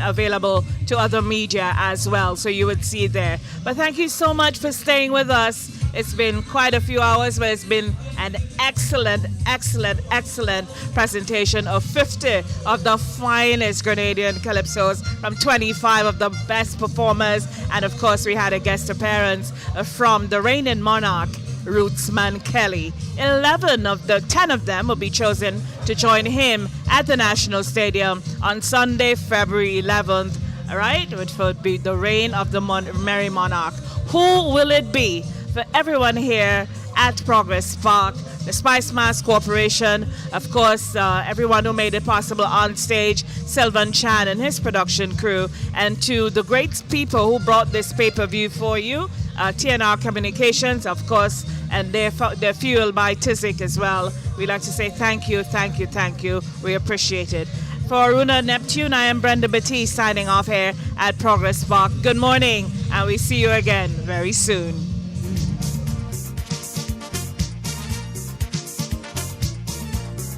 available to other media as well. So you would see it there. But thank you so much for staying with us. It's been quite a few hours, but it's been an excellent, excellent, excellent presentation of 50 of the finest Grenadian Calypsos from 25 of the best performers. And of course, we had a guest appearance from the reigning monarch, Rootsman Kelly. 10 of them will be chosen to join him at the National Stadium on Sunday, February 11th, all right, which will be the reign of the Merry Monarch. Who will it be? For everyone here at Progress Park the Spicemas Corporation, of course, everyone who made it possible on stage, Sylvan Chan and his production crew, and to the great people who brought this pay-per-view for you, TNR Communications, of course, and they're fueled by Tizik as well. We'd like to say thank you, thank you, thank you. We appreciate it. For Aruna Neptune, I am Brenda Batiste signing off here at Progress Park. Good morning, and we see you again very soon.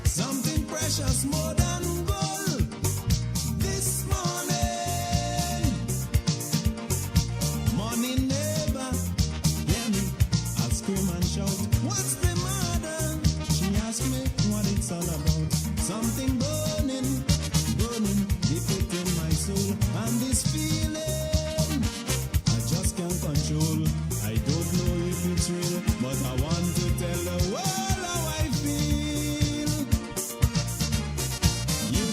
Something precious more than gold this morning. Morning neighbor, hear me, I'll scream and shout, what's the matter? She asked me what it's all about. Something burning, deep within my soul. And this feeling, I just can't control. I don't know if it's real, but I want to tell the world how I feel. You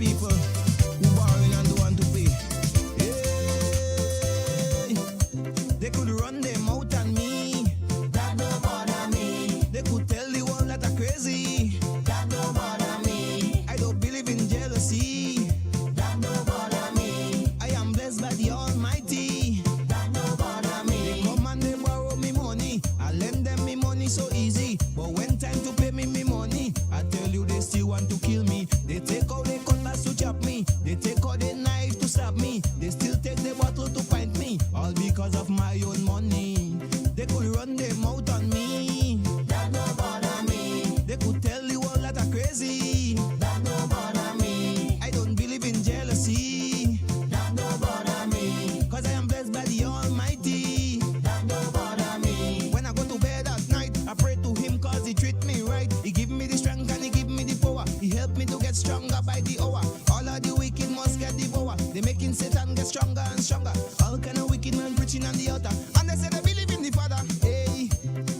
people who borrowing and don't want to pay. Hey, they could run their mouth on me. That don't bother me. They could tell the world that I'm crazy. That don't bother me. I don't believe in jealousy. That don't bother me. I am blessed by the Almighty. That don't bother me. They come and they borrow me money. I lend them me money so easy. But when time to pay me money, I tell you they still want to kill me. They take out their cutlass to chop me. They take out their knife to stab me. They still take the bottle to pint me. All because of my own money. They could run their mouth on me. That don't bother me. They could tell the world that I'm crazy. That don't bother me. I don't believe in jealousy. That don't bother me. Cause I am blessed by the Almighty. That don't bother me. When I go to bed at night, I pray to him cause he treat me right. He give me the strength and he give me the power. He help me to get stronger by the hour. All of the wicked must get devoured. They making Satan get stronger and stronger. All kind of wicked men preaching on the altar. And they say they believe in the Father. Hey,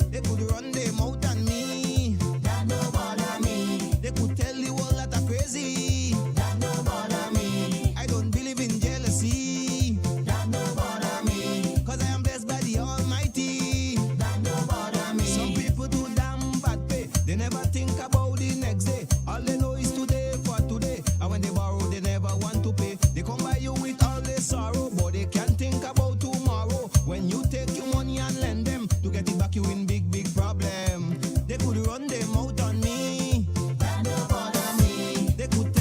they could run their mouth on me. That don't bother me. They could tell the world that I'm crazy. That don't bother me. I don't believe in jealousy. That don't bother me. Cause I am blessed by the Almighty. That don't bother me. Some people do damn bad pay. They never think about the next day. All they know is today for today. And when they borrow, they never want to pay. They come by you with all their sorrow, but they can't think about tomorrow. When you take your money and lend them, to get it back you in big problem. They could run their mouth on me. That don't bother me. They could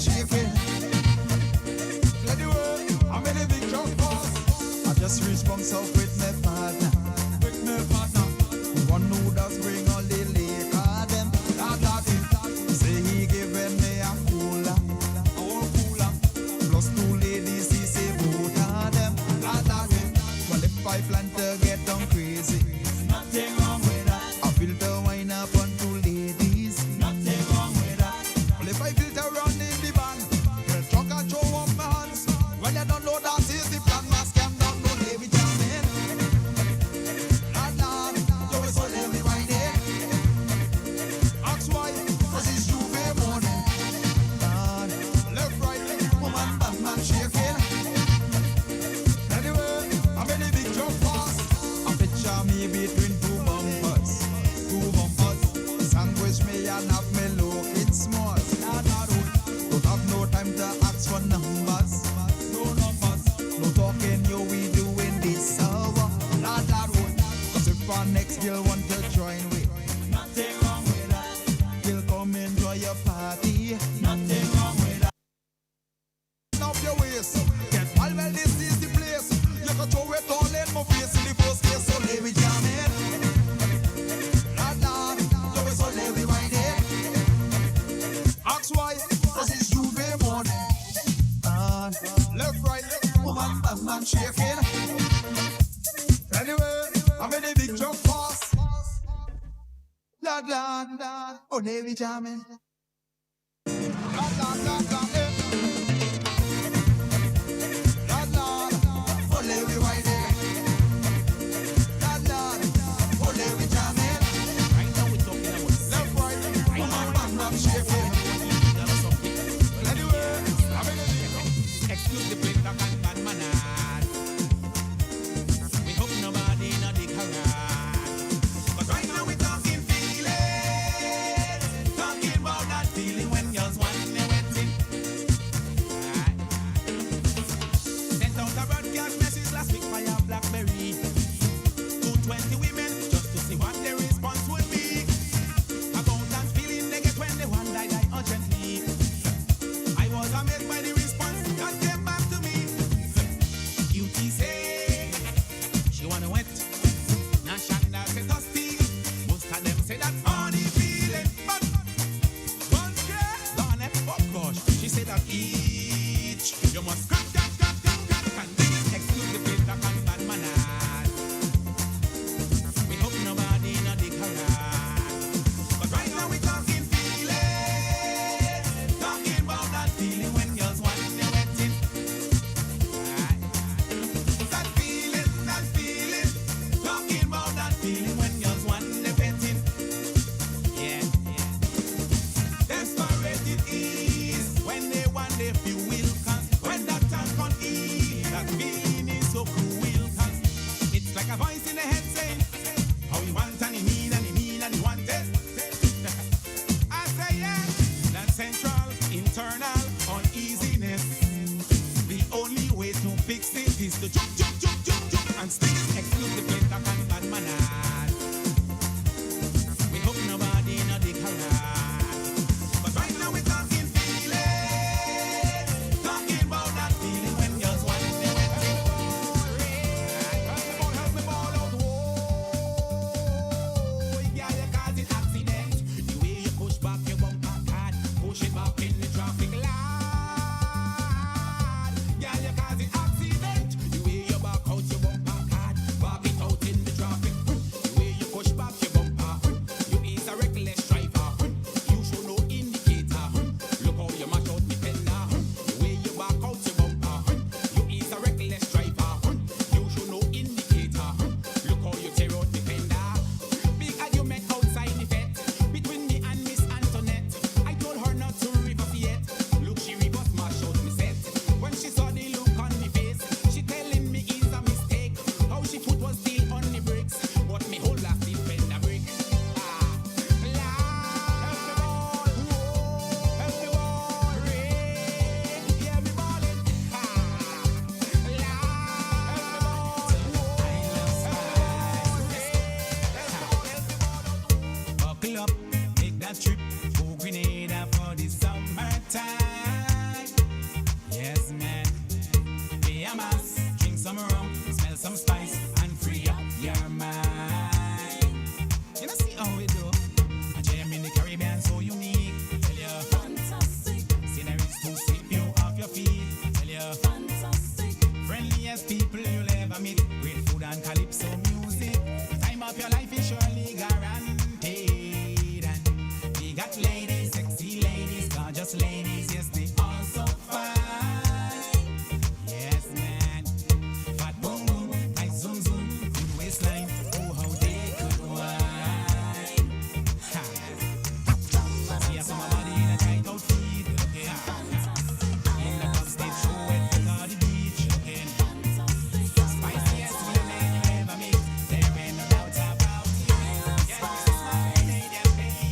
shaking. Let the world, I'm in a big truck boss. I just reached from south with my partner. With my partner. One who does bring all the liquor, them. That it. Say he giving me a cooler. Plus 2 ladies, he say both of them. That it. Well, if I plan to get down crazy, nothing wrong with that. I filter wine up on 2 ladies, nothing wrong with that. Well, if I filter run in the van, the truck and show up my hands. Well, you don't know that is the plan, my scam don't know they be jamming. Lord, you is all every Friday. Ask why, cause it's Juve morning. Lord, left, right, woman, bam, man, shaking. Anyway, I'm in the big truck fast. I picture me between 2 bumpers. 2 bumpers. Sandwich me and have me looking small. Don't have no time to ask for numbers. No numbers. No talking, yo, we doing this hour. Cause if our next girl want to join with, nothing wrong with that. Girl, come enjoy your party. Nothing wrong with that. Up your waist. Get all well, this is the place. You can throw it all in my face in the first place. So let me jam it. Lord, you is all every Friday. Ask why, cause it's Juve morning. Left, right, woman, bam, man, shaking. Anyway, I'm in the big truck fast. Lord, oh, they be jamming. Lord, eh. Lord, oh, they be riding. Lord, oh, they be jamming. Right now we're talking about left, right, woman, bam, bam, shaking. Anyway, I'm in the big truck. Excuse the plate, and bad manners. We hope nobody in a dick harass. But right now we're talking feelings. Talking about that feeling when girls want their wedding. Sent out a broadcast message last week by a Blackberry. 220 women just to see what their response would be. About that feeling they get when they want die urgently. I was amazed by the response that came back to me. Cutie say she wanna wet. Now Shanda say dusty. Most of them say that funny feeling. But one girl, Lorne, oh gosh, she said that each you must crack and dig it. Excuse the plate and bad manners. We hope nobody in a dick harass. But right now we talking feelings. Talking about that feeling when girls want their wedding. That feeling. Talking about that feeling when girls want their wedding. Yeah. Desperate it is when they want their fuel. Cause when that tank on E, that feeling is so cruel. Cause it's like a voice in the head saying, how you want and you need and you need and you want it. I say yeah, that central, internal uneasiness. The only way to fix it is to jump and stick it. Exclude the plate and bad manners. We hope nobody in a dick harass. But right now we're talking feelings. Talking about that feeling when girls want their wedding. Help me ball out. Whoa, yeah, you cause it accident. The way you push back your bumper card, push it back in the traffic light. Yeah, you cause it accident. The way you some spice and free up your mind. You know, see how we do. A gem in the Caribbean so unique. Tell you, fantastic. Sceneries to sweep you off your feet. Tell you, fantastic. Friendliest people you'll ever meet. Great food and calypso music. The time of your life is surely guaranteed. And we got ladies, sexy ladies, gorgeous ladies. Yes, they all so fine. Yes, man. Fat boom boom, tight zoom zoom, good waistline. Oh, how they could wine. Ha. See some of body in a tight outfit. Okay, in the club stage show at the Garden Beach. Okay, spiciest women you ever meet. There ain't no doubt about it. Yes, my Canadian baby.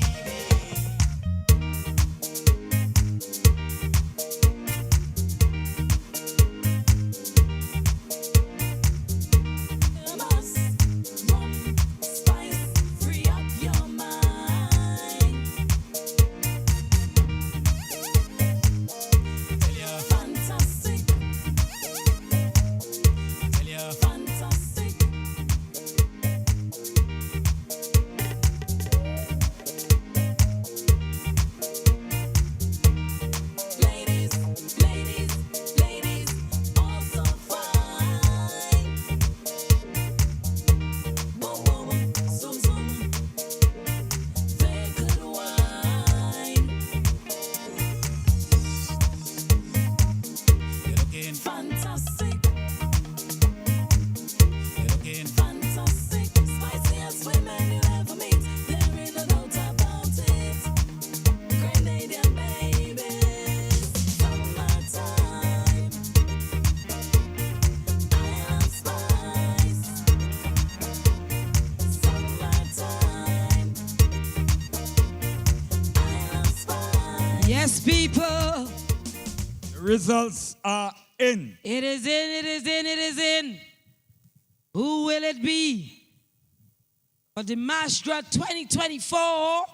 Spice, free up your mind. Tell you, fantastic. Tell you, fantastic. Ladies, ladies, ladies, all so fine. Boom, boom, zoom, zoom. They could wine. You're looking fantastic. You're looking fantastic. Spiciest women you'll ever meet. There ain't no doubt about it. Canadian babies, summertime. I love spice. Summertime. I love spice. Yes, people. The results are in. It is in, it is in, it is in. Who will it be? For the Mastra 2024.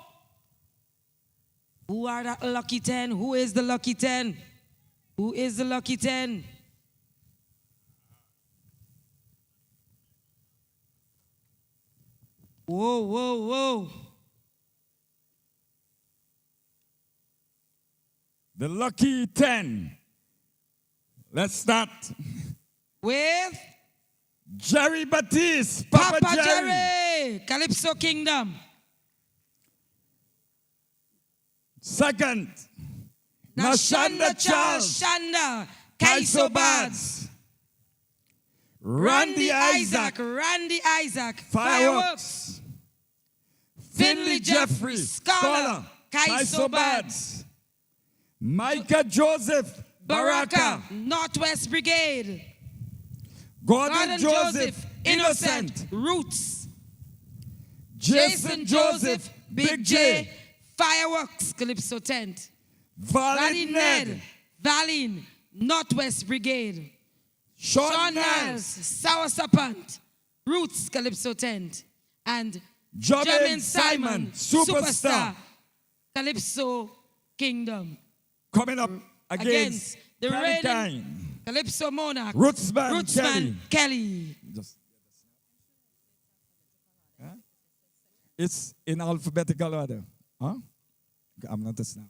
Who are the lucky 10? Who is the lucky 10? Who is the lucky 10? Whoa, whoa, whoa. The lucky 10. Let's start with Jerry Baptiste, Papa Jerry, Calypso Kingdom. Second, Nashanda Charles, Shanda, Kaiso Bads. Randy Isaac, Fireworks. Finley Jeffrey, Scholar, Kaiso Bads. Micah Joseph, Baraka, Northwest Brigade. Gordon Joseph, Innocent, Roots. Jason Joseph, Big J, Fireworks, Calypso Tent. Valene Ned, Valene, Northwest Brigade. Sean Niles, Sour Serpent, Roots, Calypso Tent. And Jobin Simon, Superstar, Calypso Kingdom. coming up against the reigning Valentine. Calypso Monarch, Rootsman Kelly. It's in alphabetical order. Huh? I'm not a snap.